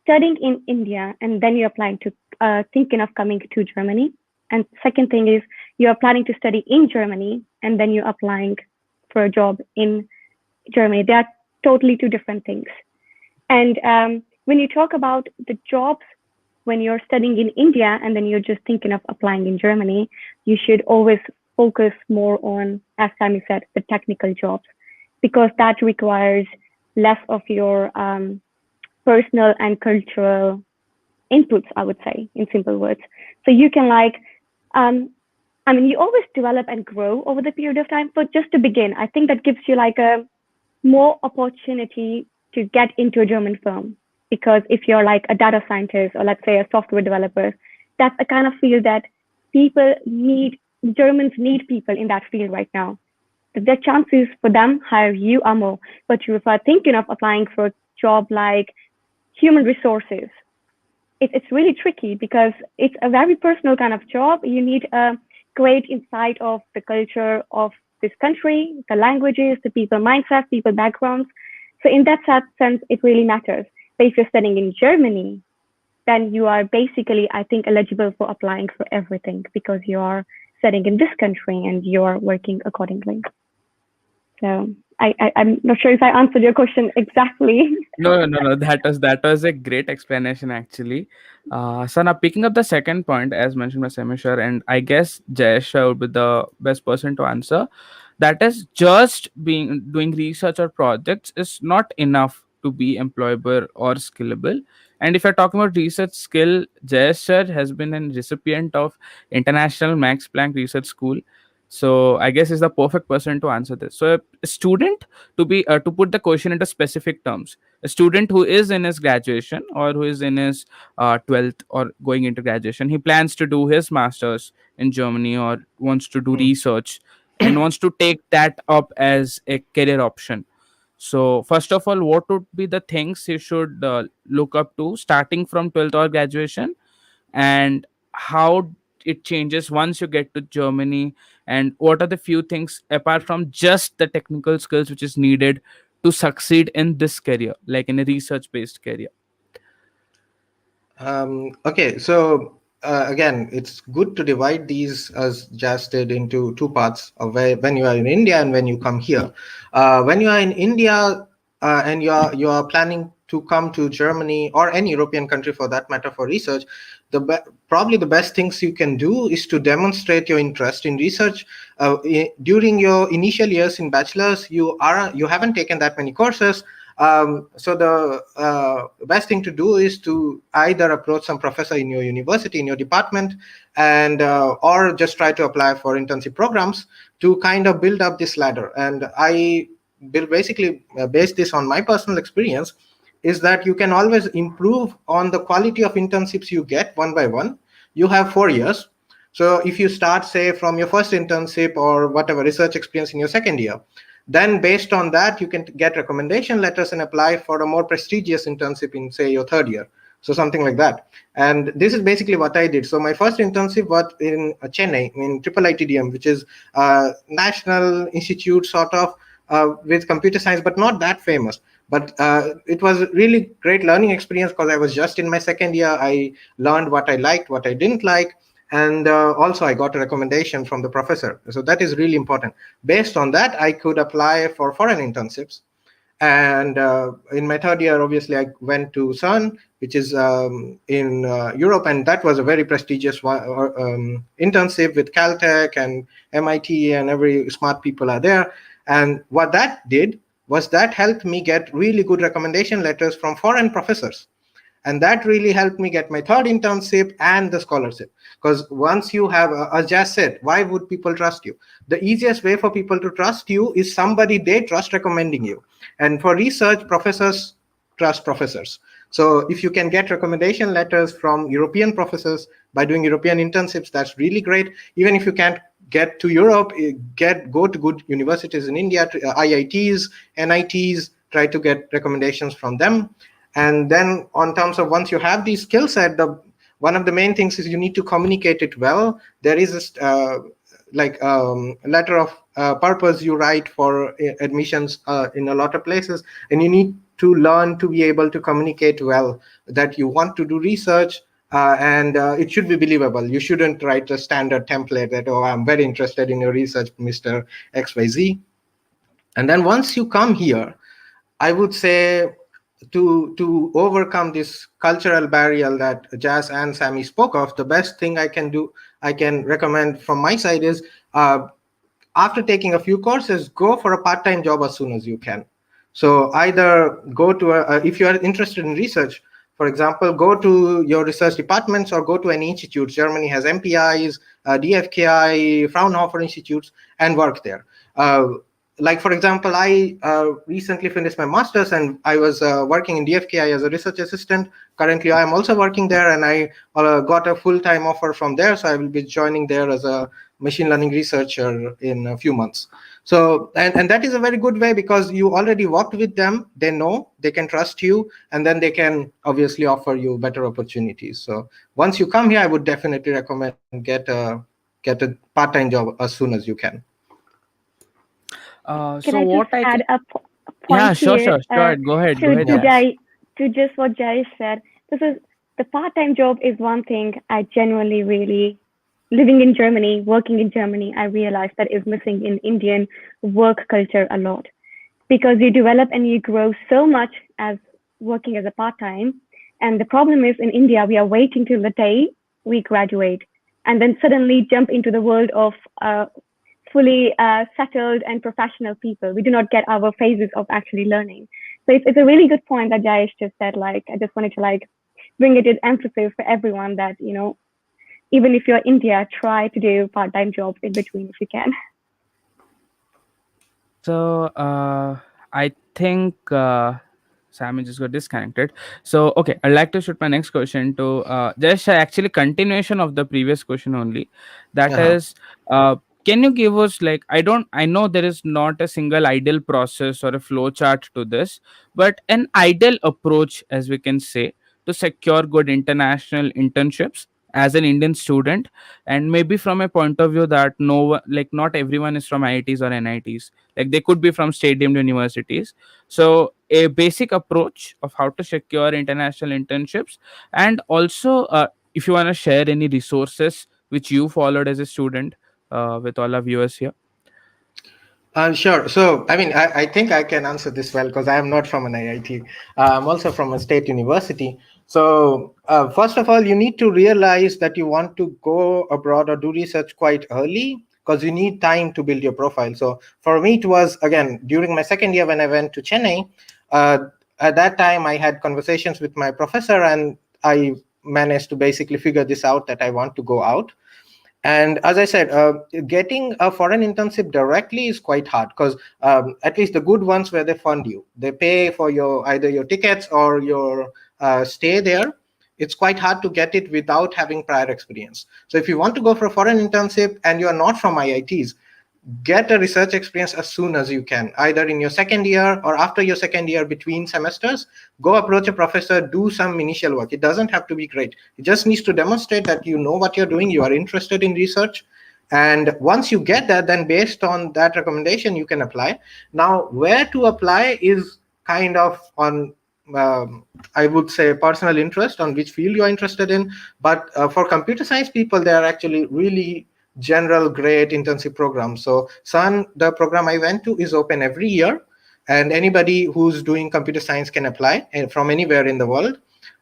studying in India and then you're applying to thinking of coming to Germany. And second thing is you're planning to study in Germany and then you're applying for a job in Germany. They are totally two different things. And when you talk about the jobs, when you're studying in India and then you're just thinking of applying in Germany, you should always focus more on, as Sammy said, the technical jobs, because that requires less of your personal and cultural inputs, I would say, in simple words. So you can you always develop and grow over the period of time, but just to begin, I think that gives you like a more opportunity to get into a German firm. Because if you're like a data scientist or let's say a software developer, that's a kind of field that Germans need people in that field right now. The chances for them hire you are more. But if you are thinking of applying for a job like human resources, it's really tricky because it's a very personal kind of job. You need a great insight of the culture of this country, the languages, the people mindset, people backgrounds. So in that sense, it really matters. But if you're studying in Germany, then you are basically, I think, eligible for applying for everything because you are studying in this country and you're working accordingly. So I'm not sure if I answered your question exactly. No. That was a great explanation, actually. So now picking up the second point, as mentioned by Semishwar, and I guess Jayesh would be the best person to answer. That is, just doing research or projects is not enough to be employable or skillable. And if you're talking about research skill, Jayesh has been a recipient of International Max Planck Research School. So I guess is the perfect person to answer this. So a student, to put the question into specific terms, a student who is in his graduation or who is in his 12th or going into graduation, he plans to do his masters in Germany or wants to do research and wants to take that up as a career option. So first of all, what would be the things he should look up to starting from 12th or graduation, and how it changes once you get to Germany, and what are the few things apart from just the technical skills which is needed to succeed in this career, like in a research based career? Okay, so again, it's good to divide these, as Jas did, into two parts of when you are in India and when you come here. When you are in India and you are planning to come to Germany or any European country for that matter for research, probably the best things you can do is to demonstrate your interest in research. During your initial years in bachelor's, you haven't taken that many courses. So the best thing to do is to either approach some professor in your university, in your department, and or just try to apply for internship programs to kind of build up this ladder. And I basically base this on my personal experience, is that you can always improve on the quality of internships you get one by one. You have 4 years. So if you start, say, from your first internship or whatever research experience in your second year, then based on that, you can get recommendation letters and apply for a more prestigious internship in, say, your third year. So something like that. And this is basically what I did. So my first internship was in Chennai, in IIITDM, which is a national institute sort of with computer science, but not that famous. But it was a really great learning experience because I was just in my second year. I learned what I liked, what I didn't like. And also I got a recommendation from the professor. So that is really important. Based on that, I could apply for foreign internships. And in my third year, obviously, I went to CERN, which is in Europe. And that was a very prestigious internship with Caltech and MIT, and every smart people are there. And what that did was that helped me get really good recommendation letters from foreign professors. And that really helped me get my third internship and the scholarship. Because once you have, as Jas said, why would people trust you? The easiest way for people to trust you is somebody they trust recommending you. And for research, professors trust professors. So if you can get recommendation letters from European professors by doing European internships, that's really great. Even if you can't get to Europe, go to good universities in India, to IITs, NITs, try to get recommendations from them. And then on terms of once you have these skill set, one of the main things is you need to communicate it well. There is a letter of purpose you write for admissions in a lot of places, and you need to learn to be able to communicate well that you want to do research, and it should be believable. You shouldn't write a standard template that, oh, I'm very interested in your research, Mr. XYZ. And then once you come here, I would say, to overcome this cultural barrier that Jas and Sammy spoke of, the best thing I can recommend from my side is after taking a few courses, go for a part-time job as soon as you can. So either go to if you are interested in research, for example, go to your research departments or go to any institutes. Germany has MPIs, DFKI, Fraunhofer institutes, and work there. Like, for example, I recently finished my master's and I was working in DFKI as a research assistant. Currently, I am also working there, and I got a full-time offer from there. So I will be joining there as a machine learning researcher in a few months. So, and that is a very good way because you already worked with them. They know, they can trust you, and then they can obviously offer you better opportunities. So once you come here, I would definitely recommend get a part-time job as soon as you can. Can I just add a point yeah, sure, here? Sure. Go ahead. To just what Jai said, this is the part-time job is one thing I genuinely really, living in Germany, working in Germany, I realized that is missing in Indian work culture a lot, because you develop and you grow so much as working as a part-time. And the problem is in India, we are waiting till the day we graduate and then suddenly jump into the world of fully settled and professional people. We do not get our phases of actually learning. So it's a really good point that Jayesh just said. Like, I just wanted to bring it as emphasis for everyone that, even if you're India, try to do part-time jobs in between if you can. So I think Sammy just got disconnected. So okay, I'd like to shoot my next question to just actually continuation of the previous question only. That is, can you give us I know there is not a single ideal process or a flow chart to this, but an ideal approach, as we can say, to secure good international internships as an Indian student, and maybe from a point of view that not everyone is from IITs or NITs, like they could be from state deemed universities. So a basic approach of how to secure international internships, and also if you want to share any resources which you followed as a student with all our viewers here. Sure. So, I mean, I think I can answer this well because I am not from an IIT. I'm also from a state university. So, first of all, you need to realize that you want to go abroad or do research quite early because you need time to build your profile. So, for me, it was, again, during my second year when I went to Chennai. At that time, I had conversations with my professor and I managed to basically figure this out that I want to go out. And as I said, getting a foreign internship directly is quite hard because at least the good ones where they fund you, they pay for either your tickets or your stay there. It's quite hard to get it without having prior experience. So if you want to go for a foreign internship and you are not from IITs, get a research experience as soon as you can, either in your second year or after your second year between semesters. Go approach a professor, do some initial work. It doesn't have to be great. It just needs to demonstrate that you know what you're doing, you are interested in research. And once you get that, then based on that recommendation, you can apply. Now, where to apply is kind of on, I would say, personal interest on which field you're interested in. But for computer science people, they are actually really general great internship program. So SUN, the program I went to, is open every year, and anybody who's doing computer science can apply from anywhere in the world.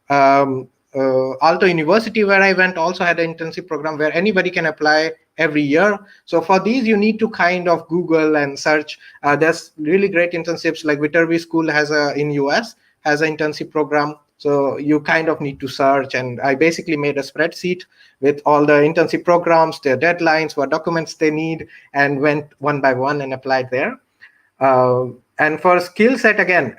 Aalto University, where I went, also had an internship program where anybody can apply every year. So for these, you need to kind of Google and search. There's really great internships, like Viterbi School in US has an internship program. So you kind of need to search, and I basically made a spreadsheet with all the internship programs, their deadlines, what documents they need, and went one by one and applied there. And for skill set, again,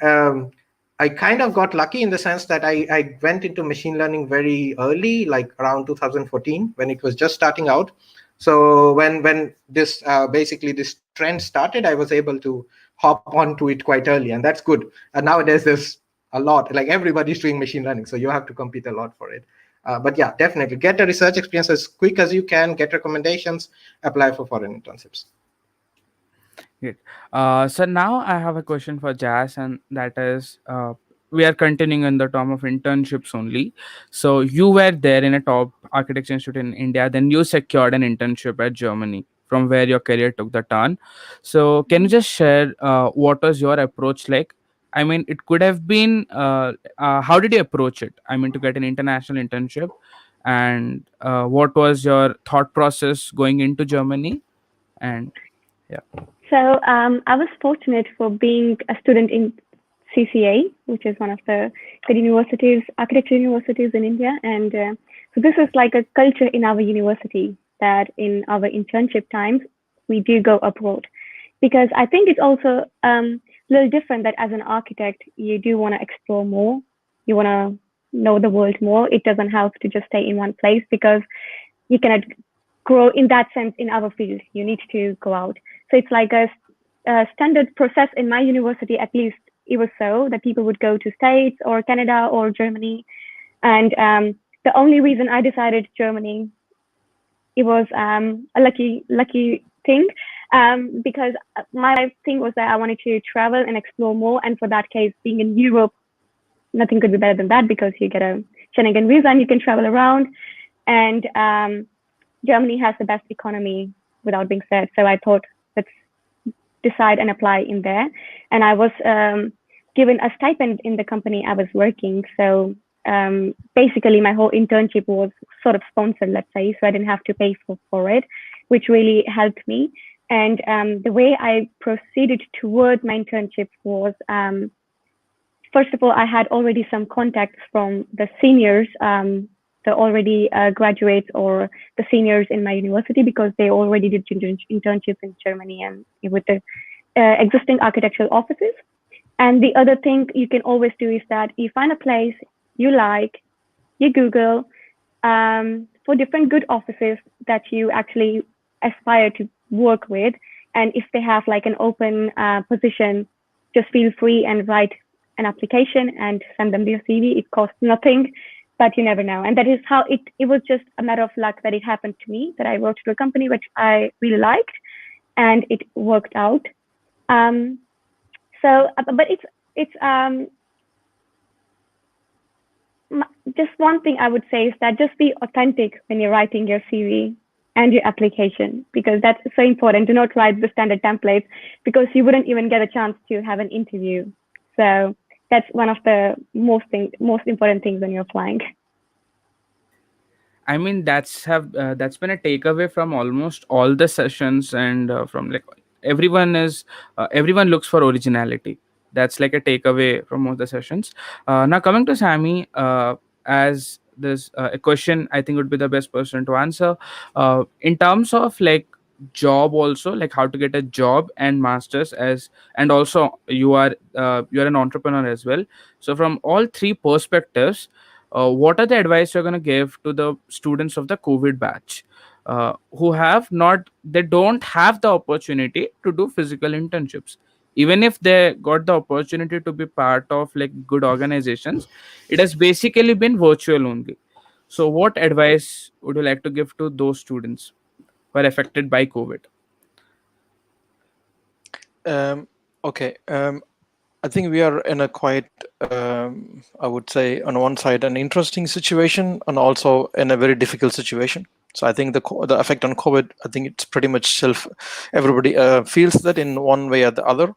I kind of got lucky in the sense that I went into machine learning very early, like around 2014, when it was just starting out. So when this basically this trend started, I was able to hop onto it quite early, and that's good. And nowadays there's a lot, like everybody's doing machine learning, so you have to compete a lot for it. But yeah, definitely get a research experience as quick as you can, get recommendations, apply for foreign internships. Great. So now I have a question for Jazz, and that is, we are continuing in the term of internships only. So you were there in a top architecture institute in India, then you secured an internship at Germany, from where your career took the turn. So can you just share what was your approach like? I mean, it could have been, how did you approach it? I mean, to get an international internship, and what was your thought process going into Germany? And yeah. So I was fortunate for being a student in CCA, which is one of the good universities, architecture universities in India. And so this is like a culture in our university that in our internship times, we do go abroad. Because I think it's also a little different that as an architect, you do want to explore more. You want to know the world more. It doesn't help to just stay in one place because you cannot grow in that sense in our field. You need to go out. So it's like a standard process in my university, at least it was so, that people would go to States or Canada or Germany. And the only reason I decided Germany, it was a lucky thing, because my thing was that I wanted to travel and explore more. And for that case, being in Europe, nothing could be better than that because you get a Schengen visa and you can travel around. And Germany has the best economy without being said. So I thought, let's decide and apply in there. And I was given a stipend in the company I was working. So basically my whole internship was sort of sponsored, let's say, so I didn't have to pay for it, which really helped me. And the way I proceeded toward my internship was, first of all, I had already some contacts from the seniors, the already graduates or the seniors in my university, because they already did internships in Germany and with the existing architectural offices. And the other thing you can always do is that you find a place you like, you Google for different good offices that you actually aspire to work with. And if they have like an open position, just feel free and write an application and send them your CV. It costs nothing. but you never know. And that is how it was just a matter of luck that it happened to me, that I worked for a company which I really liked, and it worked out. But it's just one thing I would say is that just be authentic when you're writing your CV and your application, because that's so important. Do not write the standard templates, because you wouldn't even get a chance to have an interview. So that's one of the most important things when you're applying. I mean, that's been a takeaway from almost all the sessions, and from like everyone looks for originality. That's like a takeaway from most of the sessions. Now coming to Sammy, as this a question I think would be the best person to answer. In terms of like job, also like how to get a job and masters, and also you're an entrepreneur as well. So from all three perspectives, what are the advice you're going to give to the students of the COVID batch, they don't have the opportunity to do physical internships? Even if they got the opportunity to be part of like good organizations, it has basically been virtual only. So what advice would you like to give to those students who are affected by COVID? Okay. I think we are in a quite, I would say, on one side, an interesting situation, and also in a very difficult situation. So I think the effect on COVID, I think it's pretty much everybody feels that in one way or the other.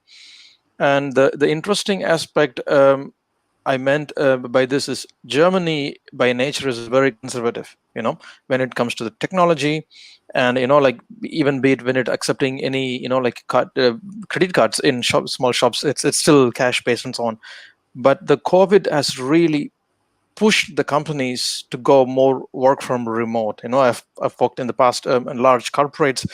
And the interesting aspect I meant by this is Germany by nature is very conservative, when it comes to the technology, and like even be it when it accepting any like credit cards in small shops, it's still cash based and so on. But the COVID has really pushed the companies to go more work from remote. I've worked in the past in large corporates,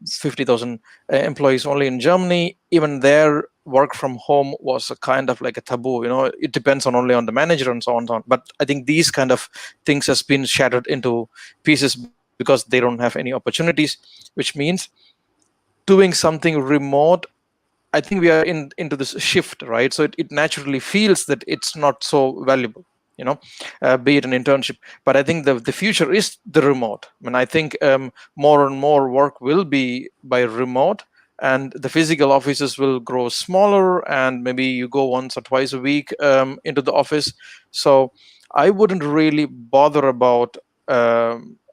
50,000 employees only in Germany. Even their work from home was a kind of like a taboo. It depends only on the manager and so on and so on. But I think these kind of things has been shattered into pieces because they don't have any opportunities, which means doing something remote. I think we are into this shift, right? So it naturally feels that it's not so valuable, be it an internship. But I think the future is the remote. I mean, I think more and more work will be by remote, and the physical offices will grow smaller, and maybe you go once or twice a week into the office. So I wouldn't really bother about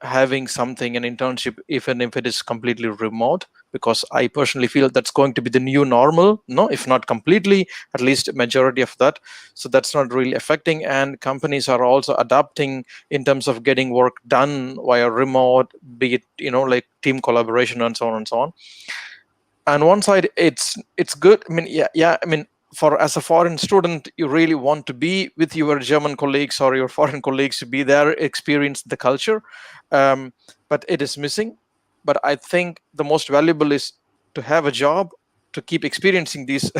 having something, an internship, even if it is completely remote, because I personally feel that's going to be the new normal. No, if not completely, at least a majority of that. So that's not really affecting, and companies are also adapting in terms of getting work done via remote, be it like team collaboration and so on and so on. On one side, it's good. I mean, yeah. I mean, as a foreign student, you really want to be with your German colleagues or your foreign colleagues, to be there, experience the culture, but it is missing. But I think the most valuable is to have a job, to keep experiencing these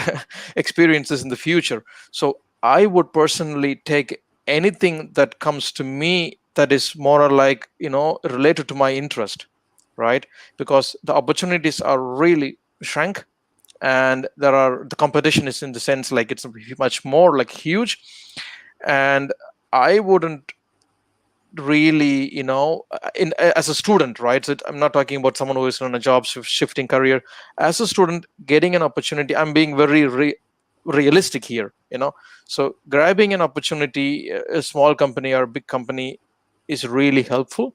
experiences in the future. So I would personally take anything that comes to me that is more like related to my interest, right? Because the opportunities are really shrank, and the competition is in the sense like it's much more like huge. And I wouldn't really as a student, right? So I'm not talking about someone who is on a job shifting career. As a student getting an opportunity, I'm being very realistic here. So grabbing an opportunity, a small company or a big company, is really helpful,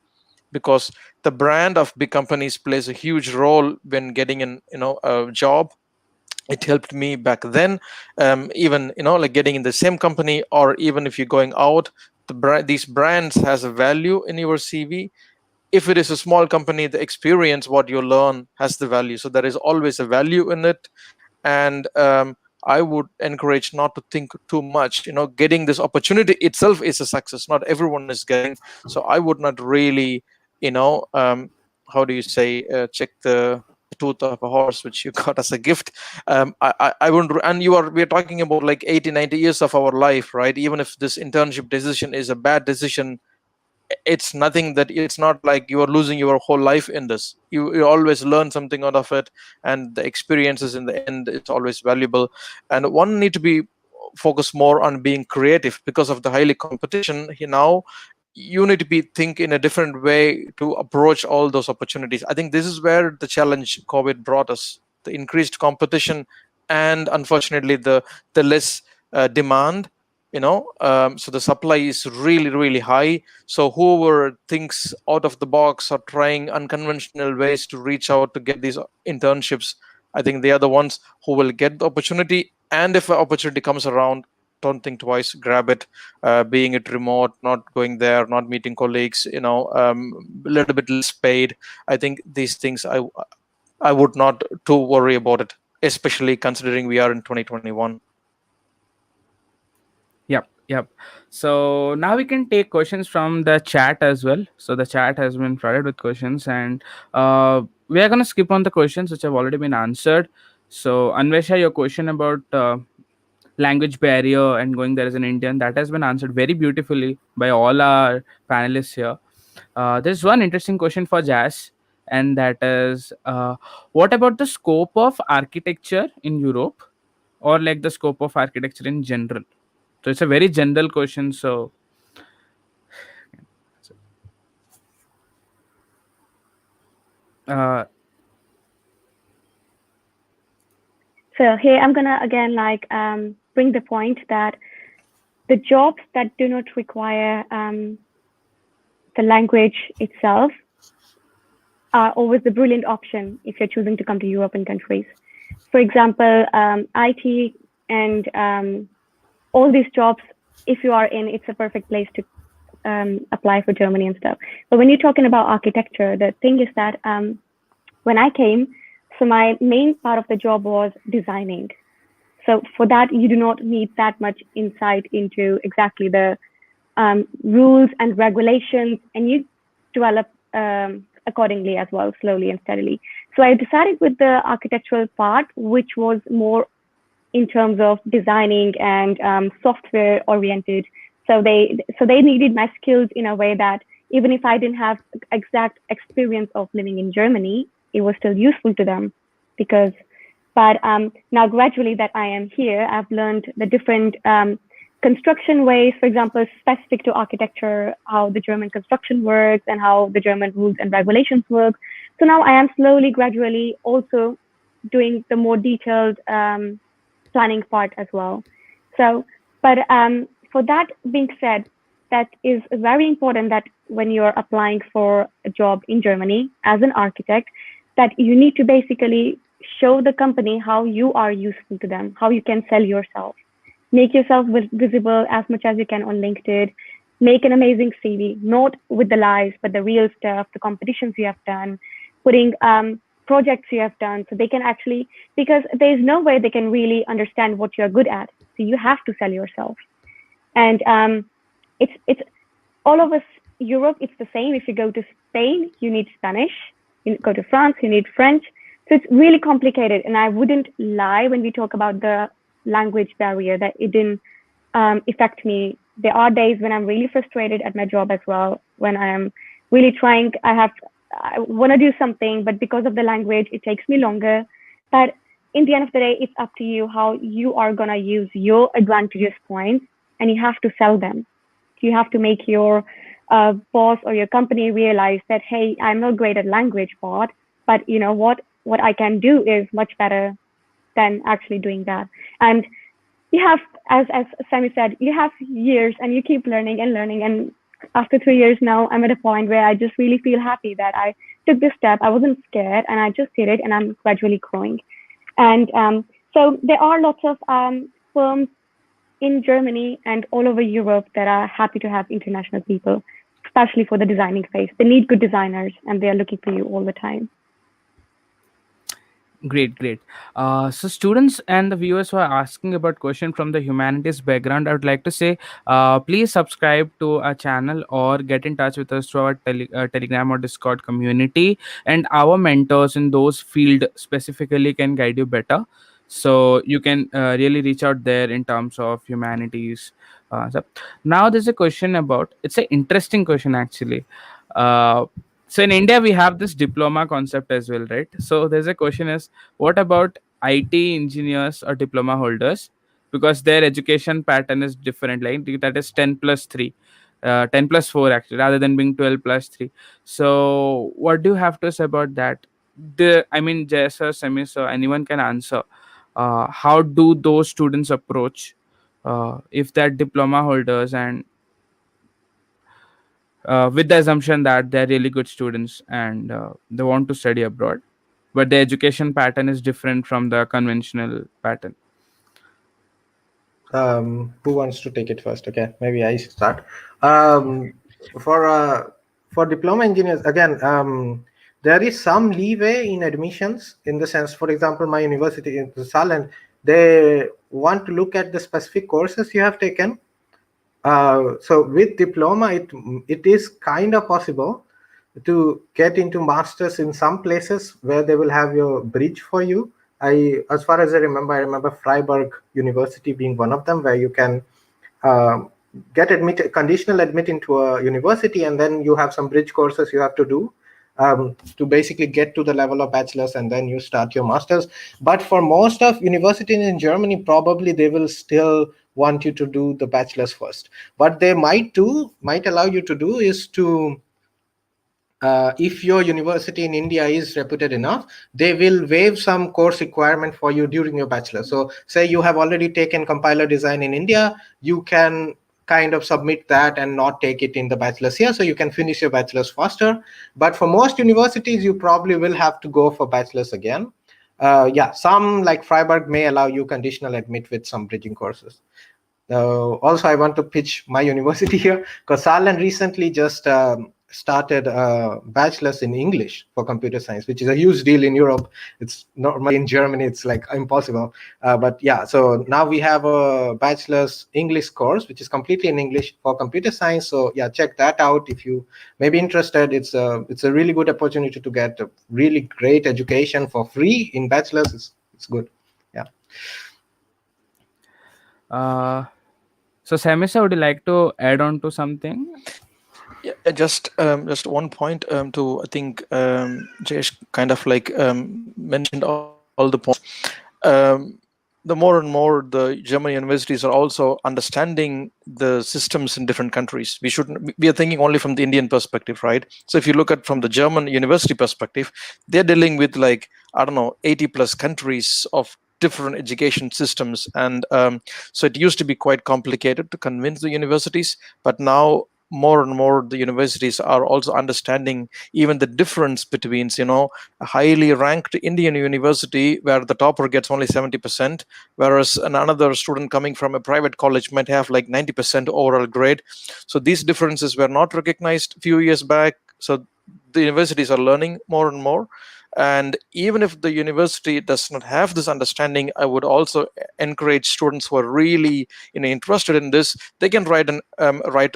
because the brand of big companies plays a huge role when getting a job. It helped me back then, even like getting in the same company, or even if you're going out, these brands has a value in your CV. If it is a small company, the experience, what you learn, has the value. So there is always a value in it. And I would encourage not to think too much. Getting this opportunity itself is a success. Not everyone is getting. So I would not really how do you say, check the tooth of a horse which you got as a gift. I wouldn't. And we're talking about like 80-90 years of our life, right? Even if this internship decision is a bad decision, it's not like you are losing your whole life in this. You always learn something out of it, and the experiences in the end, it's always valuable. And one need to be focus more on being creative because of the highly competition. Now you need to think in a different way to approach all those opportunities. I think this is where the challenge COVID brought us: the increased competition, and unfortunately the less demand. So the supply is really, really high. So whoever thinks out of the box or trying unconventional ways to reach out to get these internships, I think they are the ones who will get the opportunity. And if an opportunity comes around, don't think twice, grab it. Being it remote, not going there, not meeting colleagues, a little bit less paid. I think these things I would not too worry about it, especially considering we are in 2021. Yep. So now we can take questions from the chat as well. So the chat has been flooded with questions, and we are gonna skip on the questions which have already been answered. So Anvesha, your question about language barrier and going there as an Indian, that has been answered very beautifully by all our panelists here. There's one interesting question for Jazz, and that is, what about the scope of architecture in Europe, or like the scope of architecture in general? So it's a very general question. So So here I'm gonna again bring the point that the jobs that do not require the language itself are always the brilliant option if you're choosing to come to European countries. For example, IT and all these jobs, if you are in, it's a perfect place to apply for Germany and stuff. But when you're talking about architecture, the thing is that when I came, so my main part of the job was designing. So for that, you do not need that much insight into exactly the rules and regulations, and you develop accordingly as well, slowly and steadily. So I decided with the architectural part, which was more in terms of designing and software oriented. So they needed my skills in a way that even if I didn't have exact experience of living in Germany, it was still useful to them. But now gradually that I am here, I've learned the different construction ways, for example, specific to architecture, how the German construction works and how the German rules and regulations work. So now I am slowly, gradually also doing the more detailed planning part as well. So, but for that being said, that is very important that when you're applying for a job in Germany as an architect, that you need to basically show the company how you are useful to them, how you can sell yourself. Make yourself visible as much as you can on LinkedIn. Make an amazing CV, not with the lies, but the real stuff, the competitions you have done, putting projects you have done, so they can actually, because there's no way they can really understand what you're good at. So you have to sell yourself. And it's all of us, Europe, it's the same. If you go to Spain, you need Spanish. You go to France, you need French. So it's really complicated. And I wouldn't lie when we talk about the language barrier, that it didn't affect me. There are days when I'm really frustrated at my job as well, when I'm really trying, I want to do something, but because of the language, it takes me longer. But in the end of the day, it's up to you how you are going to use your advantageous points, and you have to sell them. You have to make your boss or your company realize that, hey, I'm not great at language part, but you know what I can do is much better than actually doing that. And you have, as Sammy said, you have years and you keep learning and learning. And after 3 years now, I'm at a point where I just really feel happy that I took this step. I wasn't scared and I just did it, and I'm gradually growing. And so there are lots of firms in Germany and all over Europe that are happy to have international people, especially for the designing phase. They need good designers and they are looking for you all the time. Great. So students and the viewers who are asking about question from the humanities background, I would like to say, please subscribe to our channel or get in touch with us through our Telegram or Discord community, and our mentors in those field specifically can guide you better. So you can really reach out there in terms of humanities. So now there's a question about, it's an interesting question actually. So in India, we have this diploma concept as well, right? So there's a question is, what about IT engineers or diploma holders? because their education pattern is different. Like that is 10 plus 3, 10 plus 4 actually, rather than being 12 plus 3. So what do you have to say about that? I mean, Jess or Semi, so anyone can answer. How do those students approach if they're diploma holders and with the assumption that they're really good students and they want to study abroad, but the education pattern is different from the conventional pattern? Who wants to take it first? Okay, maybe I start. For diploma engineers, again, there is some leeway in admissions, in the sense, for example, my university in Salland, they want to look at the specific courses you have taken. So with diploma, it is kind of possible to get into masters in some places where they will have your bridge for you. As far as I remember Freiburg University being one of them, where you can get conditional admit into a university, and then you have some bridge courses you have to do to basically get to the level of bachelor's, and then you start your master's. But for most of universities in Germany, probably they will still want you to do the bachelor's first. What they might allow you to do is to if your university in India is reputed enough, they will waive some course requirement for you during your bachelor. So say you have already taken compiler design in India, you can kind of submit that and not take it in the bachelor's here, so you can finish your bachelor's faster. But for most universities, you probably will have to go for bachelor's again. Some like Freiburg may allow you conditional admit with some bridging courses. Also, I want to pitch my university here, because Salland recently just started a bachelor's in English for computer science, which is a huge deal in Europe. It's normally in Germany, it's like impossible. But yeah, so now we have a bachelor's English course, which is completely in English for computer science. So yeah, check that out if you may be interested. It's a really good opportunity to get a really great education for free in bachelor's. It's good. Yeah. So Samisa, would you like to add on to something? Yeah, just one point to, I think Jayesh kind of like mentioned all the points. The more and more the German universities are also understanding the systems in different countries. We are thinking only from the Indian perspective, right? So if you look at from the German university perspective, they're dealing with like, I don't know, 80 plus countries of different education systems. And so it used to be quite complicated to convince the universities, but now more and more the universities are also understanding even the difference between, a highly ranked Indian university where the topper gets only 70%, whereas another student coming from a private college might have like 90% overall grade. So these differences were not recognized a few years back. So the universities are learning more and more. And even if the university does not have this understanding, I would also encourage students who are really interested in this, they can write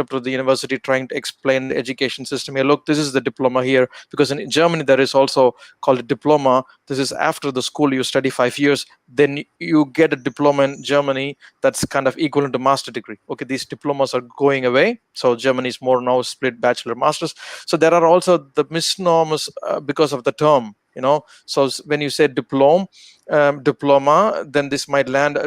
up to the university trying to explain the education system here. Look, this is the diploma here, because in Germany there is also called a diploma. This is after the school you study 5 years, then you get a diploma in Germany that's kind of equivalent to master degree. Okay, these diplomas are going away, so Germany is more now split bachelor masters. So there are also the misnomers because of the term. So when you say diploma, then this might land.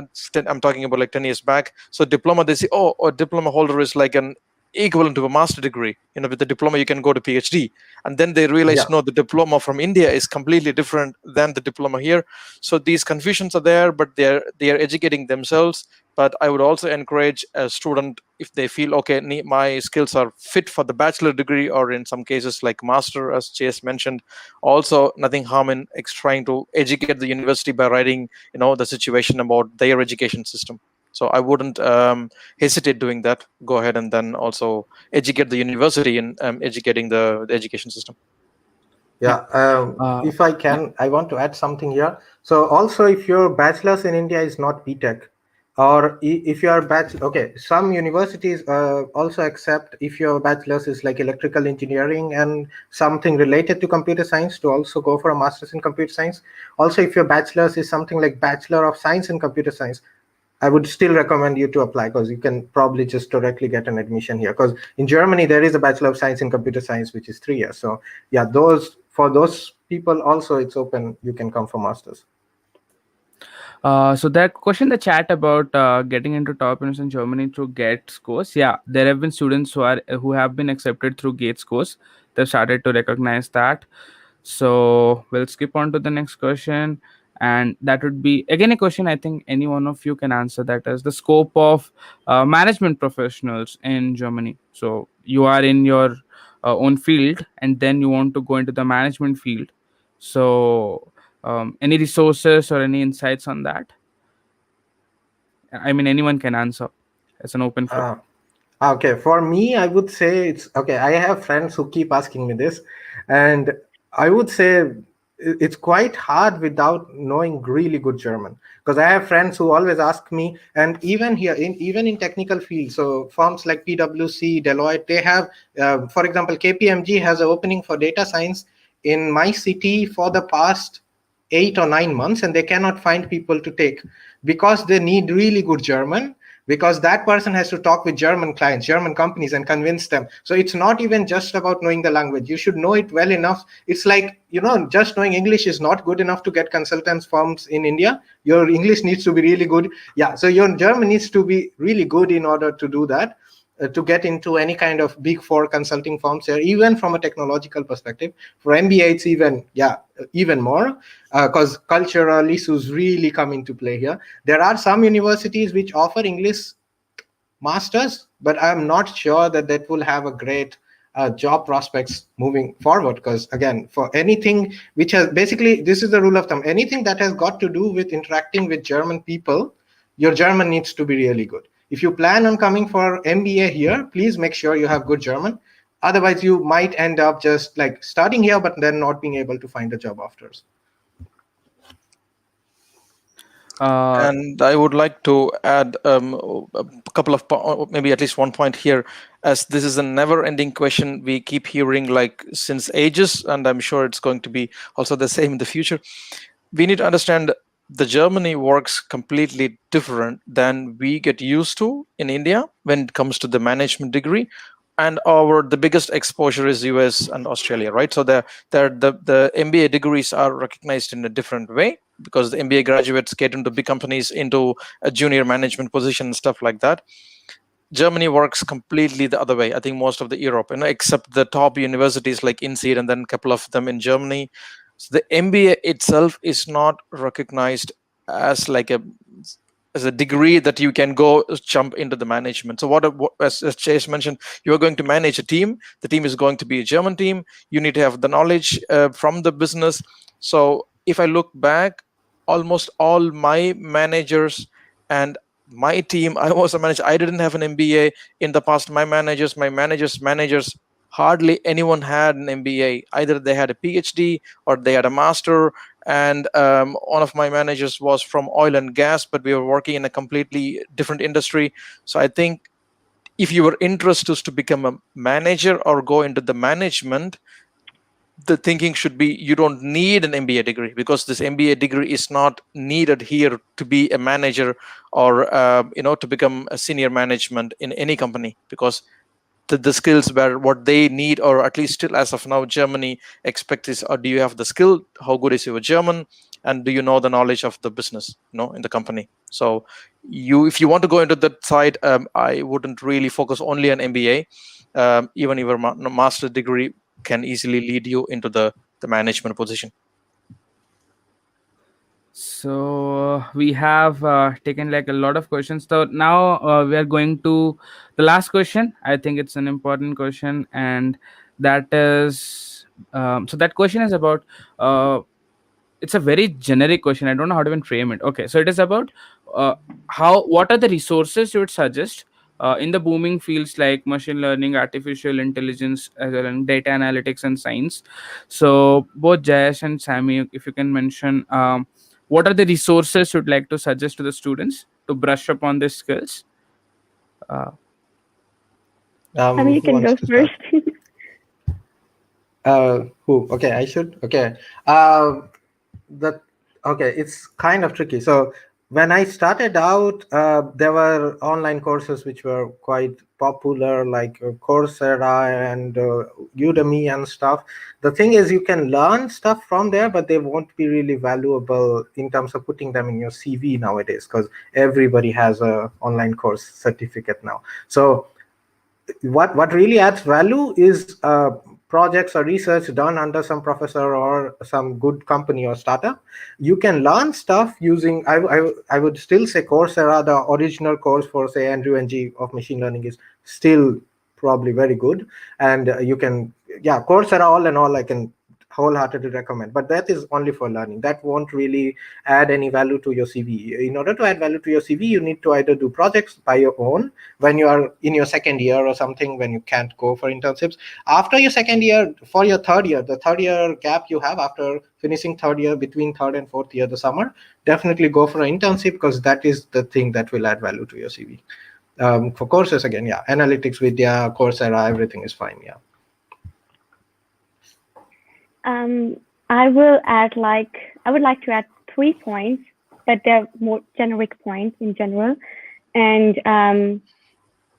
I'm talking about like 10 years back. So diploma, they say, oh, a diploma holder is like an equivalent to a master degree. With the diploma you can go to PhD, and then they realize no, the diploma from India is completely different than the diploma here. So these confusions are there, but they are educating themselves. But I would also encourage a student, if they feel okay, my skills are fit for the bachelor degree, or in some cases like master, as Chase mentioned, also nothing harm in trying to educate the university by writing the situation about their education system. So I wouldn't hesitate doing that. Go ahead and then also educate the university in educating the education system. Yeah, if I can, I want to add something here. So also, if your bachelor's in India is not BTech, or if your some universities also accept if your bachelor's is like electrical engineering and something related to computer science, to also go for a master's in computer science. Also, if your bachelor's is something like Bachelor of Science in Computer Science, I would still recommend you to apply, because you can probably just directly get an admission here. Because in Germany, there is a Bachelor of Science in Computer Science, which is 3 years. So yeah, for those people also, it's open. You can come for masters. So that question in the chat about getting into top university in Germany through GATE scores. Yeah, there have been students who have been accepted through GATE scores. They've started to recognize that. So we'll skip on to the next question, and that would be again a question I think any one of you can answer. That is the scope of management professionals in Germany. So you are in your own field, and then you want to go into the management field. So any resources or any insights on that? I mean, anyone can answer. It's an open floor. Okay, for me, I would say it's okay. I have friends who keep asking me this, and I would say it's quite hard without knowing really good German. Because I have friends who always ask me, and even here, even in technical fields, so firms like PwC, Deloitte, they have, for example, KPMG has an opening for data science in my city for the past 8 or 9 months, and they cannot find people to take because they need really good German, because that person has to talk with German clients, German companies, and convince them. So it's not even just about knowing the language. You should know it well enough. It's like, just knowing English is not good enough to get consultants firms in India. Your English needs to be really good. Yeah, so your German needs to be really good in order to do that. To get into any kind of big four consulting firms here, even from a technological perspective. For MBA, it's even more, because cultural issues really come into play here. There are some universities which offer English masters, but I'm not sure that will have a great job prospects moving forward, because again, for anything which has, basically, this is the rule of thumb, anything that has got to do with interacting with German people, your German needs to be really good. If you plan on coming for MBA here, please make sure you have good German. Otherwise, you might end up just like starting here, but then not being able to find a job afterwards. And I would like to add a couple of, maybe at least one point here, as this is a never-ending question we keep hearing like since ages, and I'm sure it's going to be also the same in the future. We need to understand the Germany works completely different than we get used to in India when it comes to the management degree. And the biggest exposure is US and Australia, right? So the MBA degrees are recognized in a different way, because the MBA graduates get into big companies, into a junior management position and stuff like that. Germany works completely the other way. I think most of the Europe, except the top universities like INSEAD and then a couple of them in Germany. So the MBA itself is not recognized as as a degree that you can go jump into the management. So as Chase mentioned, you are going to manage a team. The team is going to be a German team. You need to have the knowledge from the business. So if I look back, almost all my managers and my team, I was a manager. I didn't have an MBA in the past. My managers, hardly anyone had an MBA. Either they had a PhD or they had a master. And one of my managers was from oil and gas, but we were working in a completely different industry. So I think if your interest is to become a manager or go into the management, the thinking should be you don't need an MBA degree, because this MBA degree is not needed here to be a manager or to become a senior management in any company, because the skills were what they need, or at least still as of now Germany expects is, do you have the skill, how good is your German, and do you know the knowledge of the business in the company. So if you want to go into that side, I wouldn't really focus only on MBA. Even your master degree can easily lead you into the management position. So we have taken like a lot of questions. So now we are going to the last question. I think it's an important question, and that is so that question is about it's a very generic question. I don't know how to even frame it. Okay, so it is about what are the resources you would suggest in the booming fields like machine learning, artificial intelligence, as well as data analytics and science. So both Jayesh and Sammy, if you can mention what are the resources you'd like to suggest to the students to brush up on these skills? Sammy, you can go first. Who? Okay, I should. Okay. It's kind of tricky. So when I started out, there were online courses which were quite popular like Coursera and Udemy and stuff. The thing is, you can learn stuff from there, but they won't be really valuable in terms of putting them in your CV nowadays, because everybody has a online course certificate now. So what really adds value is projects or research done under some professor or some good company or startup. You can learn stuff using, I would still say Coursera, the original course for say Andrew Ng of machine learning, is still probably very good. And you can, yeah, Coursera all in all I can wholeheartedly recommend, but that is only for learning. That won't really add any value to your CV. In order to add value to your CV, you need to either do projects by your own when you are in your second year or something, when you can't go for internships. After your second year, for your third year, the third year gap you have after finishing third year, between third and fourth year, the summer, definitely go for an internship, because that is the thing that will add value to your CV. For courses, again, yeah, Analytics, Vidya, Coursera, everything is fine, yeah. I would like to add 3 points, but they're more generic points in general. And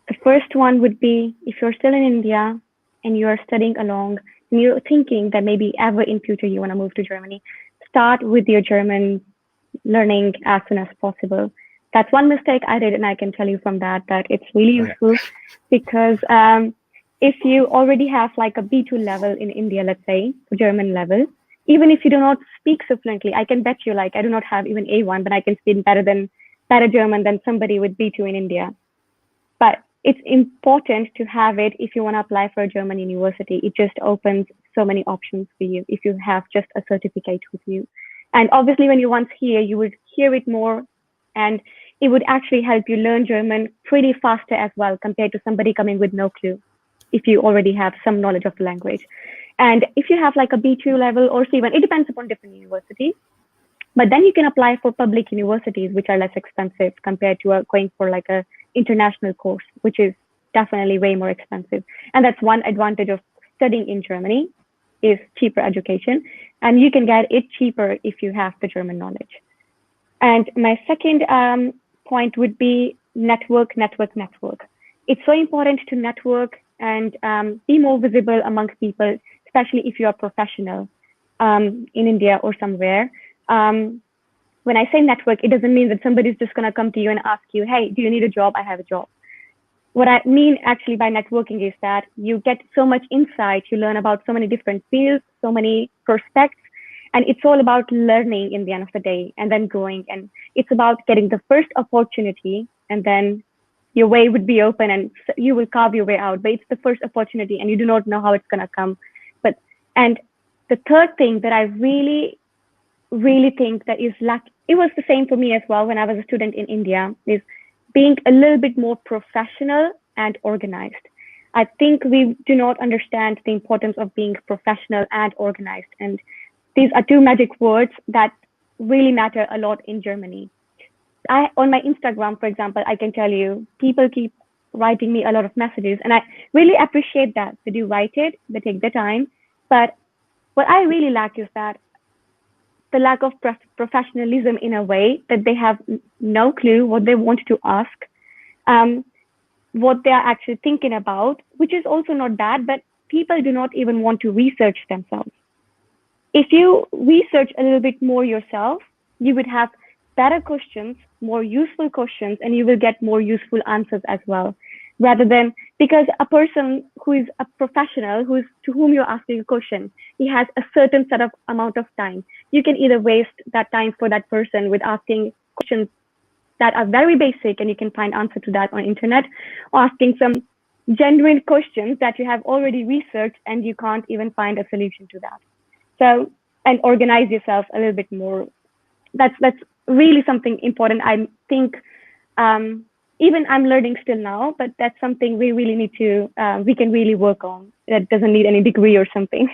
the first one would be, if you're still in India and you're studying along and you're thinking that maybe ever in future you want to move to Germany, start with your German learning as soon as possible. That's one mistake I did, and I can tell you from that it's really useful, because if you already have like a B2 level in India, let's say, German level, even if you do not speak so fluently, I can bet you, like, I do not have even A1, but I can speak better German than somebody with B2 in India. But it's important to have it if you want to apply for a German university. It just opens so many options for you if you have just a certificate with you. And obviously, when you're once here, you would hear it more, and it would actually help you learn German pretty faster as well, compared to somebody coming with no clue, if you already have some knowledge of the language. And if you have like a B2 level or C1, it depends upon different universities. But then you can apply for public universities, which are less expensive compared to going for like a international course, which is definitely way more expensive. And that's one advantage of studying in Germany, is cheaper education. And you can get it cheaper if you have the German knowledge. And my second point would be network. It's so important to network and be more visible amongst people, especially if you are professional in India or somewhere. When I say network, it doesn't mean that somebody's just going to come to you and ask you, hey, do you need a job? I have a job. What I mean actually by networking is that you get so much insight, you learn about so many different fields, so many perspectives, and it's all about learning in the end of the day and then growing. And it's about getting the first opportunity, and then your way would be open and you will carve your way out. But it's the first opportunity and you do not know how it's going to come. And the third thing that I really think that is it was the same for me as well when I was a student in India, is being a little bit more professional and organized. I think we do not understand the importance of being professional and organized. And these are two magic words that really matter a lot in Germany. On my Instagram, for example, I can tell you, people keep writing me a lot of messages, and I really appreciate that. They do write it, they take the time. But what I really lack is that the lack of professionalism, in a way that they have no clue what they want to ask, what they are actually thinking about, which is also not bad, but people do not even want to research themselves. If you research a little bit more yourself, you would have better questions, more useful questions, and you will get more useful answers as well. Rather than, because a person who is a professional, to whom you're asking a question, he has a certain set of amount of time. You can either waste that time for that person with asking questions that are very basic and you can find answer to that on internet, or asking some genuine questions that you have already researched and you can't even find a solution to that. So, and organize yourself a little bit more. That's really something important. I think even I'm learning still now, but that's something we really need to, we can really work on. That doesn't need any degree or something.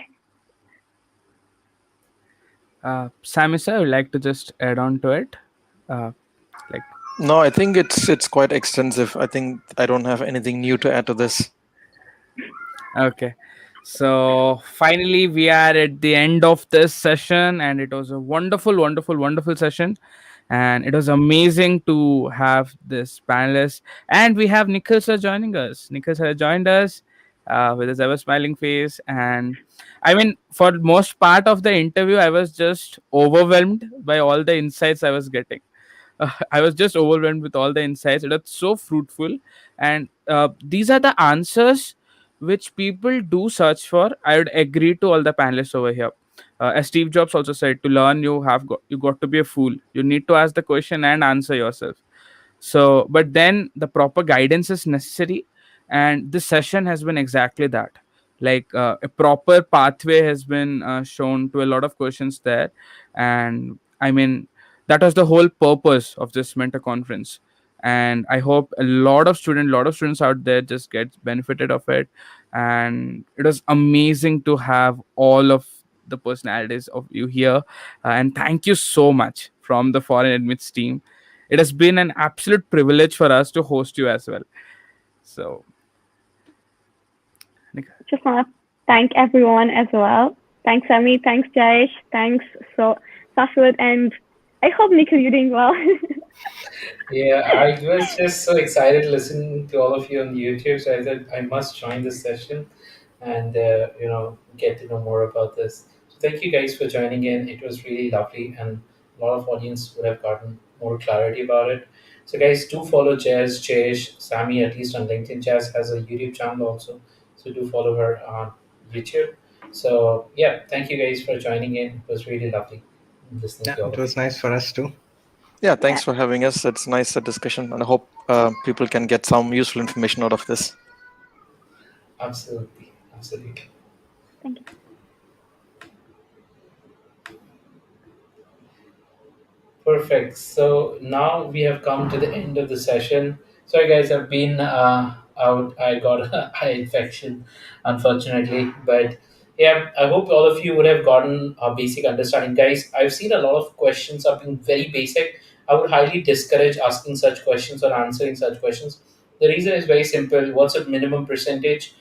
Samisa, I would like to just add on to it. No, I think it's quite extensive. I think I don't have anything new to add to this. Okay. So finally, we are at the end of this session, and it was a wonderful session. And it was amazing to have this panelist. And we have Nikhil sir joining us. Nikhil sir joined us with his ever smiling face. And I mean, for most part of the interview, I was just overwhelmed by all the insights I was getting. I was just overwhelmed with all the insights. It was so fruitful, and these are the answers which people do search for. I would agree to all the panelists over here. As Steve Jobs also said, to learn you got to be a fool. You need to ask the question and answer yourself. So, but then the proper guidance is necessary, and this session has been exactly that. Like a proper pathway has been shown to a lot of questions there, and I mean that was the whole purpose of this mentor conference. And I hope lot of students out there just get benefited of it. And it was amazing to have all of the personalities of you here, and thank you so much from the Foreign Admits team. It has been an absolute privilege for us to host you as well. So, Just want to thank everyone as well. Thanks, Ami. Thanks, Jayesh. Thanks, Sashwat. And I hope, Nikhil, you're doing well. Yeah, I was just so excited listening to all of you on YouTube. So I thought I must join this session and get to know more about this. So thank you guys for joining in. It was really lovely, and a lot of audience would have gotten more clarity about it. So guys, do follow Jazz, Jayesh, Sammy at least on LinkedIn. Jazz has a YouTube channel also, so do follow her on YouTube. So yeah, thank you guys for joining in. It was really lovely listening Yeah, to all it of was you. nice for us too. Yeah, thanks for having us. It's nice discussion, and I hope people can get some useful information out of this. Absolutely, absolutely. Thank you. Perfect. So now we have come to the end of the session. Sorry, guys, I've been out. I got a eye infection, unfortunately. But yeah, I hope all of you would have gotten a basic understanding. Guys, I've seen a lot of questions are being very basic. I would highly discourage asking such questions or answering such questions. The reason is very simple. What's a minimum percentage?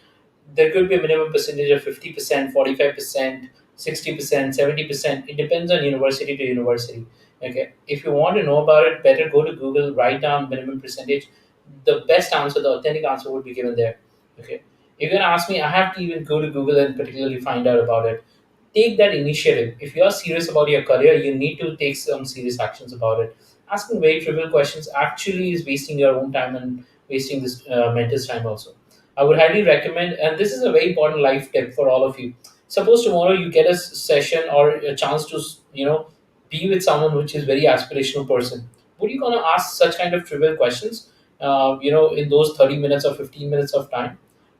There could be a minimum percentage of 50%, 45%, 60%, 70%. It depends on university to university. Okay. If you want to know about it, better go to Google, write down minimum percentage. The best answer, the authentic answer would be given there. Okay. You're gonna ask me, I have to even go to Google and particularly find out about it. Take that initiative. If you're serious about your career, you need to take some serious actions about it. Asking very trivial questions actually is wasting your own time and wasting this mentor's time also. I would highly recommend, and this is a very important life tip for all of you. Suppose tomorrow you get a session or a chance to, be with someone which is very aspirational person. Would you gonna ask such kind of trivial questions? In those 30 minutes or 15 minutes of time,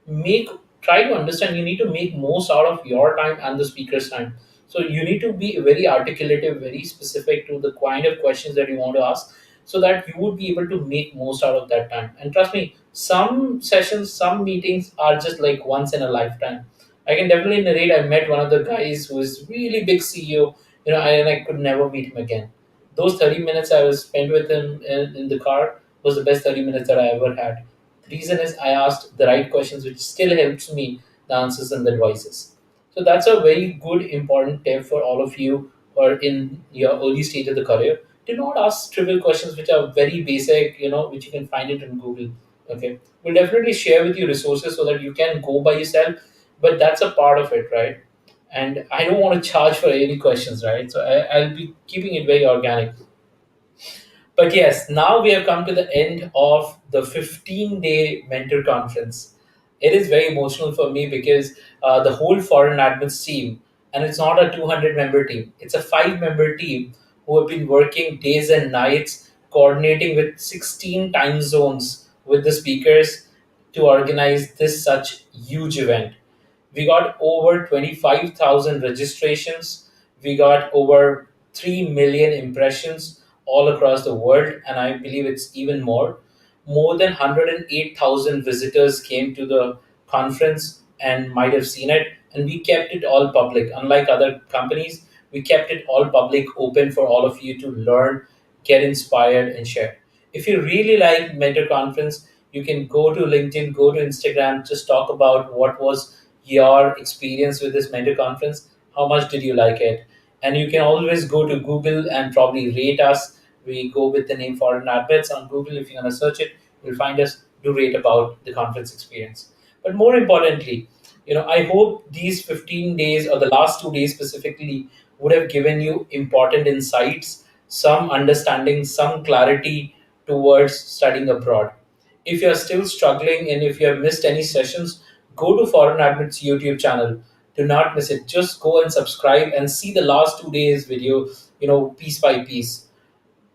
make try to understand. You need to make most out of your time and the speaker's time. So you need to be very articulative, very specific to the kind of questions that you want to ask, so that you would be able to make most out of that time. And trust me, some sessions, some meetings are just like once in a lifetime. I can definitely narrate. I met one of the guys who is really big CEO, and I could never meet him again. Those 30 minutes I was spent with him in the car was the best 30 minutes that I ever had. The reason is I asked the right questions, which still helps me the answers and the advices. So that's a very good, important tip for all of you who are in your early stage of the career. Do not ask trivial questions which are very basic, which you can find it in Google. Okay, we'll definitely share with you resources so that you can go by yourself, but that's a part of it, right? And I don't want to charge for any questions, right? So I'll be keeping it very organic. But yes, now we have come to the end of the 15-day mentor conference. It is very emotional for me because the whole foreign admins team, and it's not a 200-member team, it's a 5-member team who have been working days and nights, coordinating with 16 time zones with the speakers to organize this such huge event. We got over 25,000 registrations. We got over 3 million impressions all across the world, and I believe it's even more. More than 108,000 visitors came to the conference and might have seen it, and we kept it all public. Unlike other companies, we kept it all public, open for all of you to learn, get inspired, and share. If you really like Mentor Conference, you can go to LinkedIn, go to Instagram, just talk about what was your experience with this mentor conference. How much did you like it? And you can always go to Google and probably rate us. We go with the name Foreign Admits on Google. If you're going to search it, you'll find us. Do rate about the conference experience. But more importantly, I hope these 15 days or the last 2 days specifically would have given you important insights, some understanding, some clarity towards studying abroad. If you're still struggling and if you have missed any sessions, go to Foreign Admits YouTube channel. Do not miss it. Just go and subscribe and see the last 2 days video, piece by piece.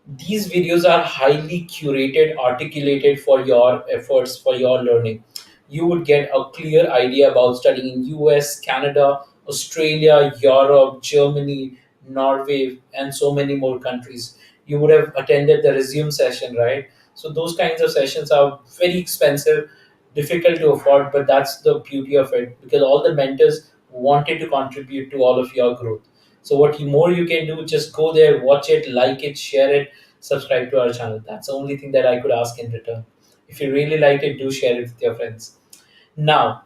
These videos are highly curated, articulated for your efforts, for your learning. You would get a clear idea about studying in US, Canada, Australia, Europe, Germany, Norway, and so many more countries. You would have attended the resume session, right? So those kinds of sessions are very expensive, difficult to afford, but that's the beauty of it, because all the mentors wanted to contribute to all of your growth. So more you can do, just go there, watch it, like it, share it, subscribe to our channel. That's the only thing that I could ask in return. If you really liked it, do share it with your friends. Now,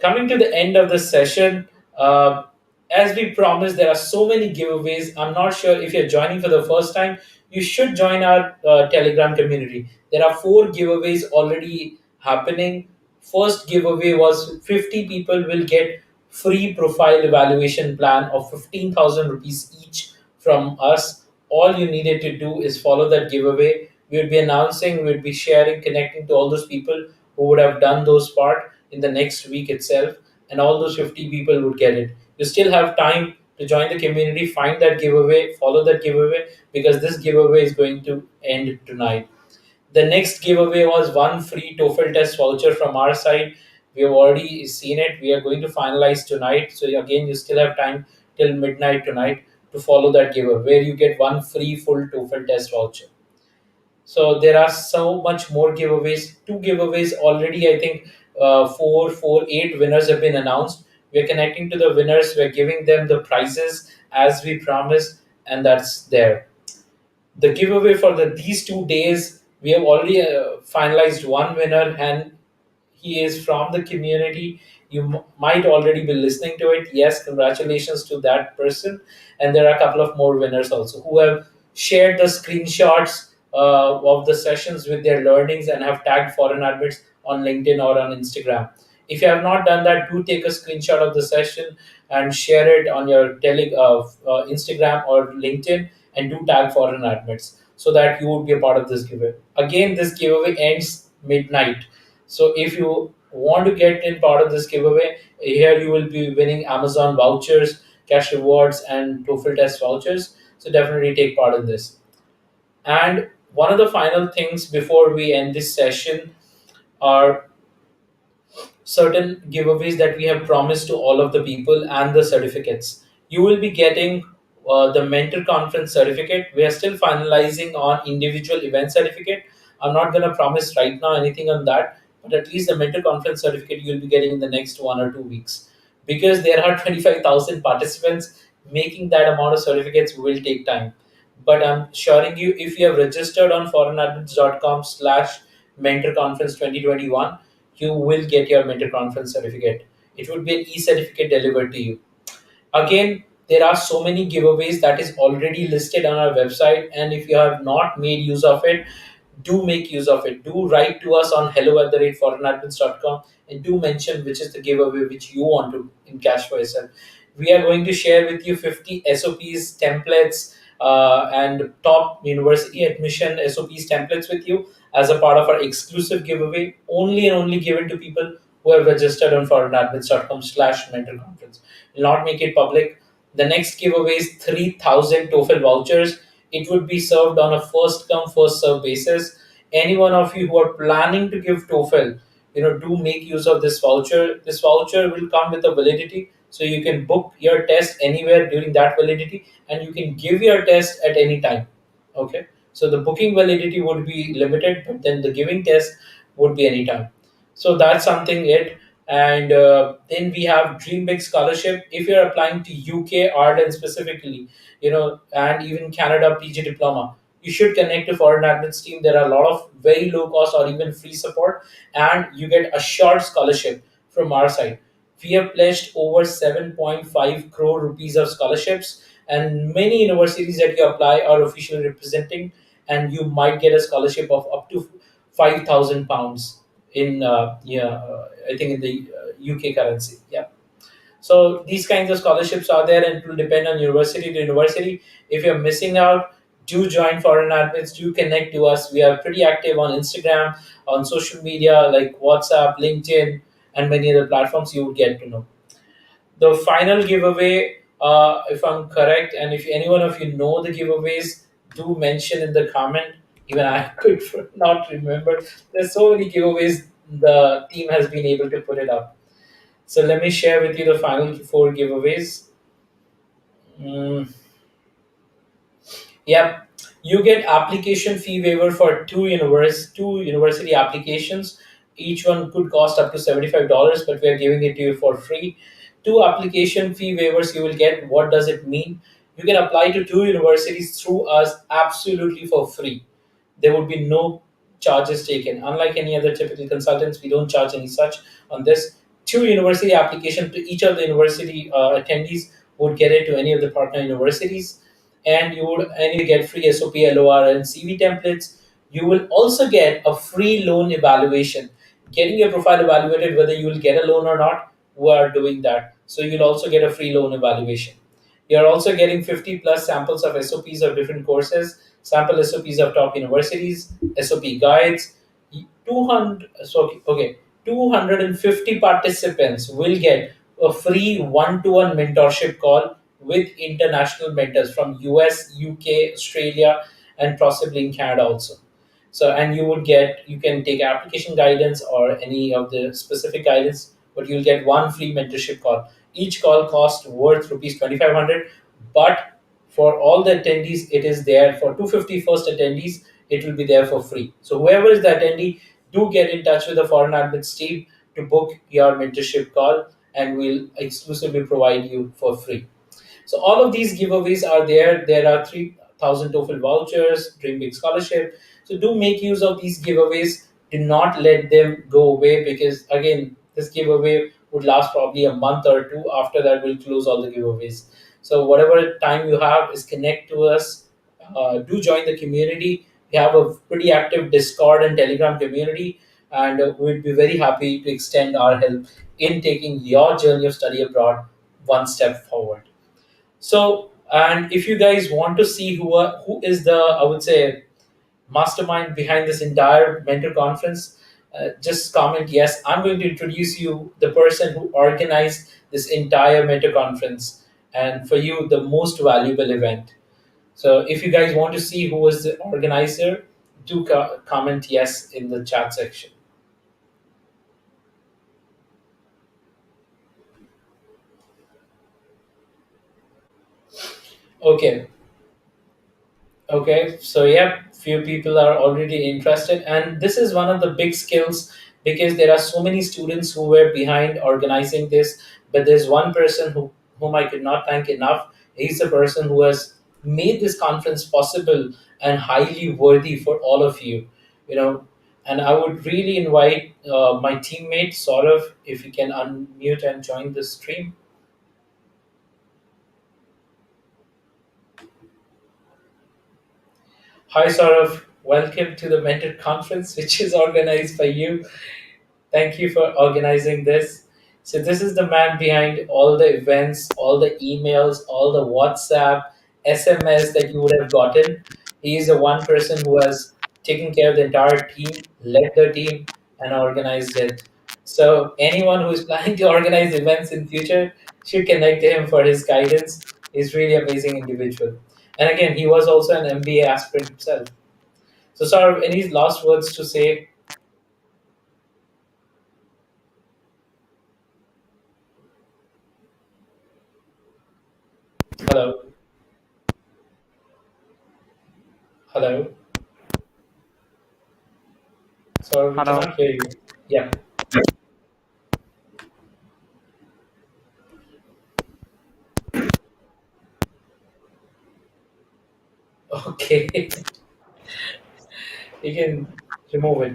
coming to the end of the session, as we promised, there are so many giveaways. I'm not sure if you're joining for the first time, you should join our Telegram community. There are 4 giveaways already happening. First giveaway was 50 people will get free profile evaluation plan of 15,000 rupees each from us. All you needed to do is follow that giveaway. We would be announcing, we would be sharing, connecting to all those people who would have done those part in the next week itself, and all those 50 people would get it. You still have time to join the community, find that giveaway, follow that giveaway, because this giveaway is going to end tonight. The next giveaway was 1 free TOEFL test voucher from our side. We have already seen it. We are going to finalize tonight. So again, you still have time till midnight tonight to follow that giveaway, where you get 1 free full TOEFL test voucher. So there are so much more giveaways. 2 giveaways already. I think 8 winners have been announced. We are connecting to the winners. We are giving them the prizes as we promised, and that's there. The giveaway for these 2 days, we have already finalized one winner, and he is from the community. You might already be listening to it. Yes, congratulations to that person. And there are a couple of more winners also who have shared the screenshots of the sessions with their learnings and have tagged ForeignAdmits on LinkedIn or on Instagram. If you have not done that, do take a screenshot of the session and share it on your Instagram or LinkedIn, and do tag ForeignAdmits so that you would be a part of this giveaway. Again, this giveaway ends midnight. So if you want to get in part of this giveaway, here you will be winning Amazon vouchers, cash rewards, and TOEFL test vouchers. So definitely take part in this. And one of the final things before we end this session are certain giveaways that we have promised to all of the people and the certificates. You will be getting the mentor conference certificate. We are still finalizing on individual event certificate. I'm not going to promise right now anything on that, but at least the mentor conference certificate you'll be getting in the next 1 or 2 weeks. Because there are 25,000 participants, making that amount of certificates will take time. But I'm assuring you, if you have registered on foreignadmits.com/mentor conference 2021, you will get your mentor conference certificate. It would be an e-certificate delivered to you. Again, there are so many giveaways that is already listed on our website, and if you have not made use of it, do make use of it. Do write to us on hello@foreignadmits.com and do mention which is the giveaway which you want to encash for yourself. We are going to share with you 50 SOPs, templates, and top university admission SOPs templates with you as a part of our exclusive giveaway, only and only given to people who have registered on foreignadmits.com/mentor conference. Will not make it public. The next giveaway is 3,000 TOEFL vouchers. It would be served on a first come, first serve basis. Any one of you who are planning to give TOEFL, do make use of this voucher. This voucher will come with a validity, so you can book your test anywhere during that validity, and you can give your test at any time. Okay, so the booking validity would be limited, but then the giving test would be anytime. So that's something it. And then we have Dream Big Scholarship. If you're applying to UK, Ireland specifically, and even Canada PG diploma, you should connect to Foreign Admits team. There are a lot of very low cost or even free support, and you get a short scholarship from our side. We have pledged over 7.5 crore rupees of scholarships, and many universities that you apply are officially representing, and you might get a scholarship of up to £5,000 in I think in the UK currency. Yeah. So these kinds of scholarships are there, and it will depend on university to university. If you're missing out, do join Foreign Admits. Do connect to us. We are pretty active on Instagram, on social media like WhatsApp, LinkedIn, and many other platforms. You will get to know. The final giveaway, if I'm correct, and if any one of you know the giveaways, do mention in the comment. Even I could not remember. There's so many giveaways. The team has been able to put it up. So let me share with you the final 4 giveaways. Yep, you get application fee waiver for two university applications. Each one could cost up to $75, but we are giving it to you for free. 2 application fee waivers you will get. What does it mean? You can apply to 2 universities through us absolutely for free. There would be no charges taken. Unlike any other typical consultants, we don't charge any such on this. 2 university application to each of the university attendees would get it to any of the partner universities, and you would anyway get free SOP, LOR, and CV templates. You will also get a free loan evaluation, getting your profile evaluated whether you will get a loan or not. We are doing that, so you'll also get a free loan evaluation. You're also getting 50 plus samples of SOPs of different courses, sample SOPs of top universities, SOP guides. 250 participants will get a free one-to-one mentorship call with international mentors from US, UK, Australia, and possibly in Canada also. So, and you can take application guidance or any of the specific guidance, but you'll get one free mentorship call. Each call costs worth rupees 2,500, but for all the attendees, it is there. For 250 first attendees, it will be there for free. So whoever is the attendee, do get in touch with the Foreign Admits team to book your mentorship call, and we'll exclusively provide you for free. So all of these giveaways are there. There are 3,000 TOEFL vouchers, Dream Big Scholarship. So do make use of these giveaways. Do not let them go away, because again, this giveaway would last probably a month or 2. After that, we'll close all the giveaways. So whatever time you have is connect to us. Do join the community. We have a pretty active Discord and Telegram community, and we'd be very happy to extend our help in taking your journey of study abroad one step forward. So, and if you guys want to see who is the, I would say, mastermind behind this entire mentor conference, just comment yes. I'm going to introduce you the person who organized this entire mentor conference, and for you the most valuable event. So, if you guys want to see who was the organizer, do comment yes in the chat section. Okay. Okay, so yeah, few people are already interested, and this is one of the big skills, because there are so many students who were behind organizing this. But there's one person whom I could not thank enough. He's the person who has made this conference possible and highly worthy for all of you. You know, and I would really invite my teammate Saurav, if you can unmute and join the stream. Hi, Saurav. Welcome to the Mentor Conference, which is organized by you. Thank you for organizing this. So, this is the man behind all the events, all the emails, all the WhatsApp, SMS that you would have gotten. He is the one person who has taken care of the entire team, led the team, and organized it. So, anyone who is planning to organize events in future should connect to him for his guidance. He's really amazing individual. And again, he was also an MBA aspirant himself. So, Saurav, any last words to say? Hello. Hello. Saurav, we Hello. cannot hear you. Yeah. Okay. You can remove it.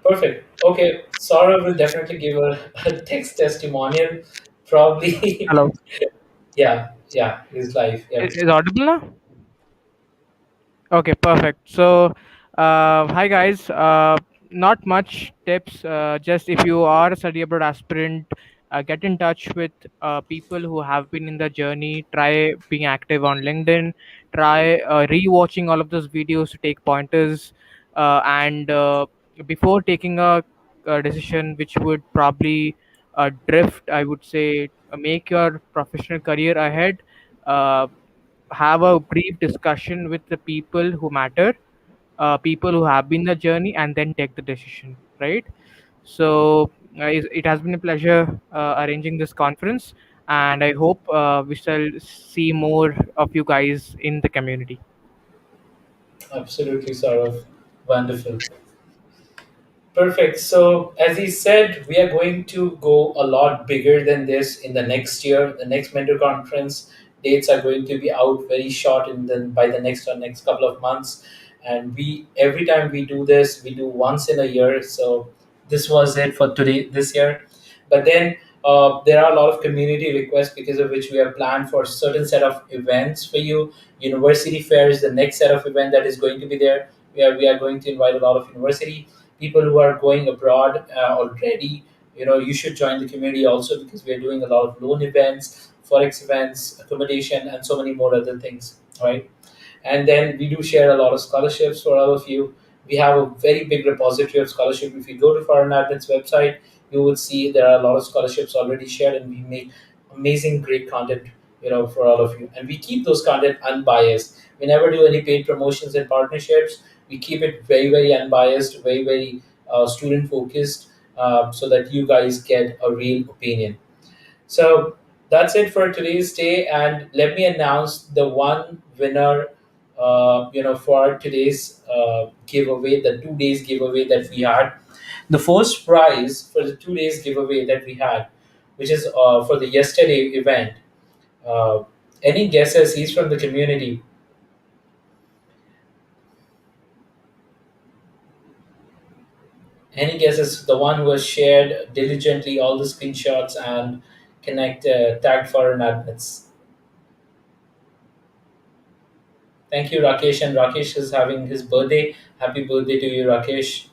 Perfect. Okay. Saurav will definitely give a text testimonial. Probably. Hello. Yeah. Yeah. He's live. Yeah. Is audible now? Okay, perfect. So, hi guys. Not much tips. Just if you are a study abroad aspirant, get in touch with people who have been in the journey. Try being active on LinkedIn. Try rewatching all of those videos to take pointers. And before taking a decision, which would probably drift, I would say, make your professional career ahead. Have a brief discussion with the people who matter, people who have been the journey, and then take the decision, right? So it has been a pleasure arranging this conference, and I hope we shall see more of you guys in the community. Absolutely, Saurav. Wonderful. Perfect. So, as he said, we are going to go a lot bigger than this in the next year. The next mentor conference dates are going to be out very short, and then by the next couple of months. And we every time we do this, we do once in a year. So this was it for today this year. But then there are a lot of community requests because of which we have planned for certain set of events for you. University fair is the next set of event that is going to be there. We are going to invite a lot of university people who are going abroad already. You should join the community also because we are doing a lot of loan events, forex events, accommodation, and so many more other things, right? And then we do share a lot of scholarships for all of you. We have a very big repository of scholarship. If you go to ForeignAdmits website, you will see there are a lot of scholarships already shared, and we make amazing, great content, for all of you. And we keep those content unbiased. We never do any paid promotions and partnerships. We keep it very, very unbiased, very, very student focused, so that you guys get a real opinion. So that's it for today's day, and let me announce the one winner. For today's giveaway, the 2 days giveaway that we had. The first prize for the 2 days giveaway that we had, which is for the yesterday event. Uh, any guesses? He's from the community. Any guesses? The one who has shared diligently all the screenshots and tagged foreign admits. Thank you, Rakesh. And Rakesh is having his birthday. Happy birthday to you, Rakesh.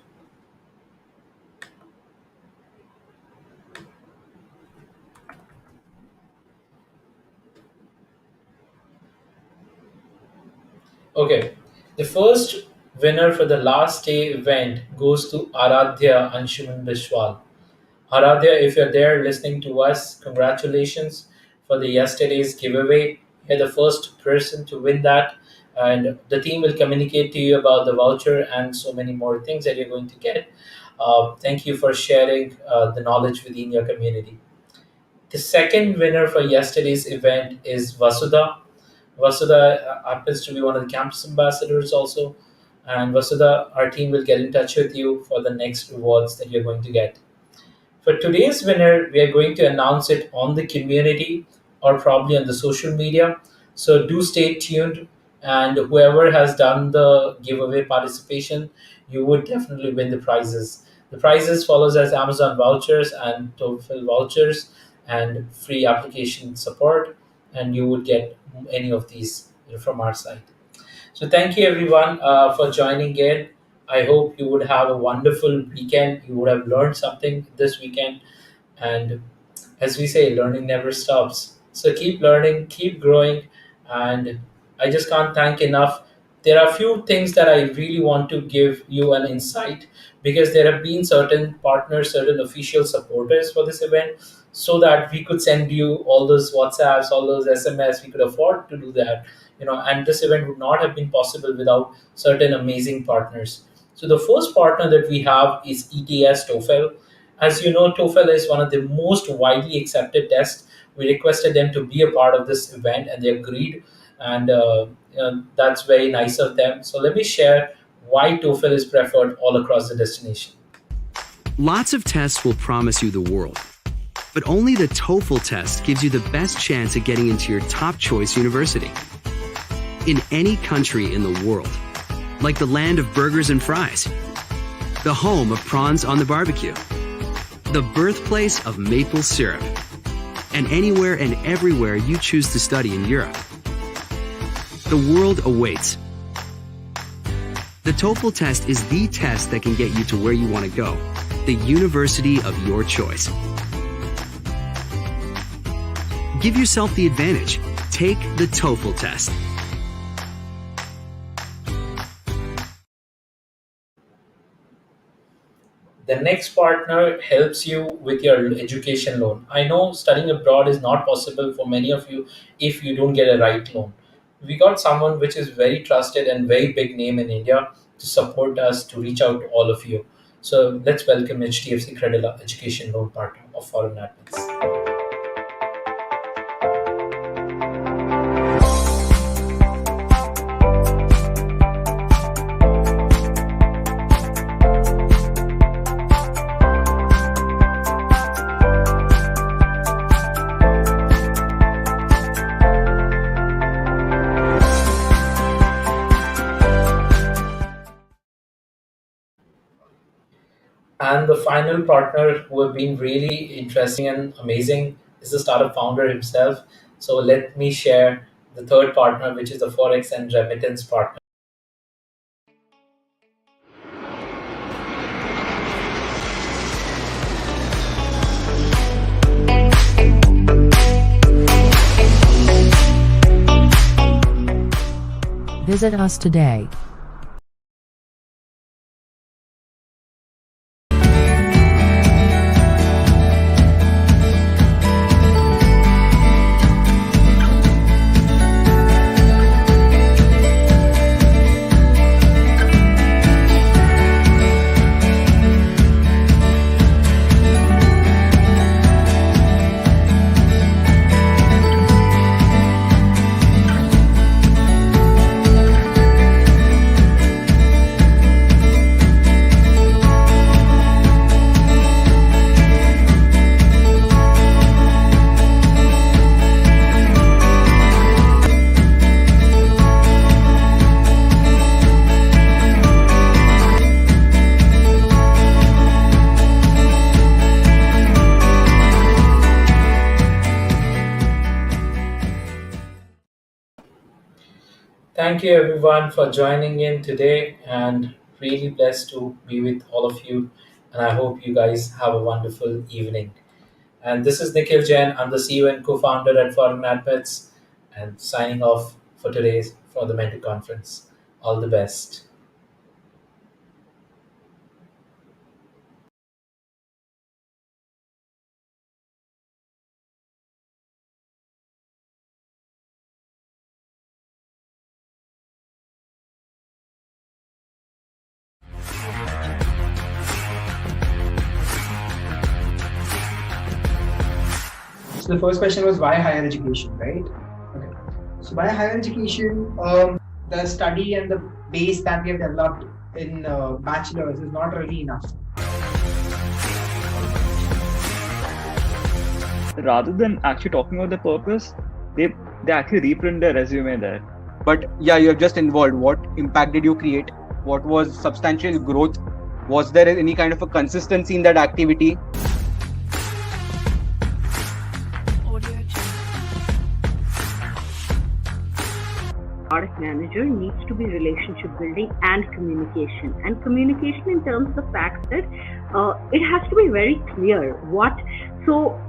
Okay. The first winner for the last day event goes to Aradhya Anshuman Bishwal. Aradhya, if you're there listening to us, congratulations for the yesterday's giveaway. You're the first person to win that, and the team will communicate to you about the voucher and so many more things that you're going to get. Thank you for sharing the knowledge within your community. The second winner for yesterday's event is Vasudha. Vasudha happens to be one of the campus ambassadors also. And Vasudha, our team will get in touch with you for the next rewards that you're going to get. For today's winner, we are going to announce it on the community or probably on the social media. So do stay tuned, and whoever has done the giveaway participation, you would definitely win the prizes. The prizes follows as Amazon vouchers and TOEFL vouchers and free application support, and you would get any of these from our side. So thank you everyone for joining in. I hope you would have a wonderful weekend. You would have learned something this weekend. And as we say, learning never stops. So keep learning, keep growing. And I just can't thank enough. There are a few things that I really want to give you an insight, because there have been certain partners, certain official supporters for this event, so that we could send you all those WhatsApps, all those SMS. We could afford to do that, and this event would not have been possible without certain amazing partners. So the first partner that we have is ETS TOEFL. As you know, TOEFL is one of the most widely accepted tests. We requested them to be a part of this event, and they agreed, and that's very nice of them. So let me share why TOEFL is preferred all across the destination. Lots of tests will promise you the world, but only the TOEFL test gives you the best chance at getting into your top choice university. In any country in the world, like the land of burgers and fries, the home of prawns on the barbecue, the birthplace of maple syrup, and anywhere and everywhere you choose to study in Europe. The world awaits. The TOEFL test is the test that can get you to where you want to go, the university of your choice. Give yourself the advantage. Take the TOEFL test. The next partner helps you with your education loan. I know studying abroad is not possible for many of you if you don't get a right loan. We got someone which is very trusted and very big name in India to support us to reach out to all of you. So let's welcome HDFC Credila Education Loan Partner of ForeignAdmits. And the final partner who have been really interesting and amazing is the startup founder himself. So let me share the third partner, which is the Forex and Remittance partner. Visit us today. Thank you everyone for joining in today, and really blessed to be with all of you. And I hope you guys have a wonderful evening. And this is Nikhil Jain. I'm the CEO and co-founder at ForeignAdmits, and signing off for today's for the Mentor Conference. All the best. So the first question was why higher education, right? Okay. So why higher education? The study and the base that we have developed in bachelor's is not really enough. Rather than actually talking about the purpose, they actually reprint their resume there. But yeah, you're just involved. What impact did you create? What was substantial growth? Was there any kind of a consistency in that activity? Product manager needs to be relationship building and communication. And communication in terms of the fact that it has to be very clear what. So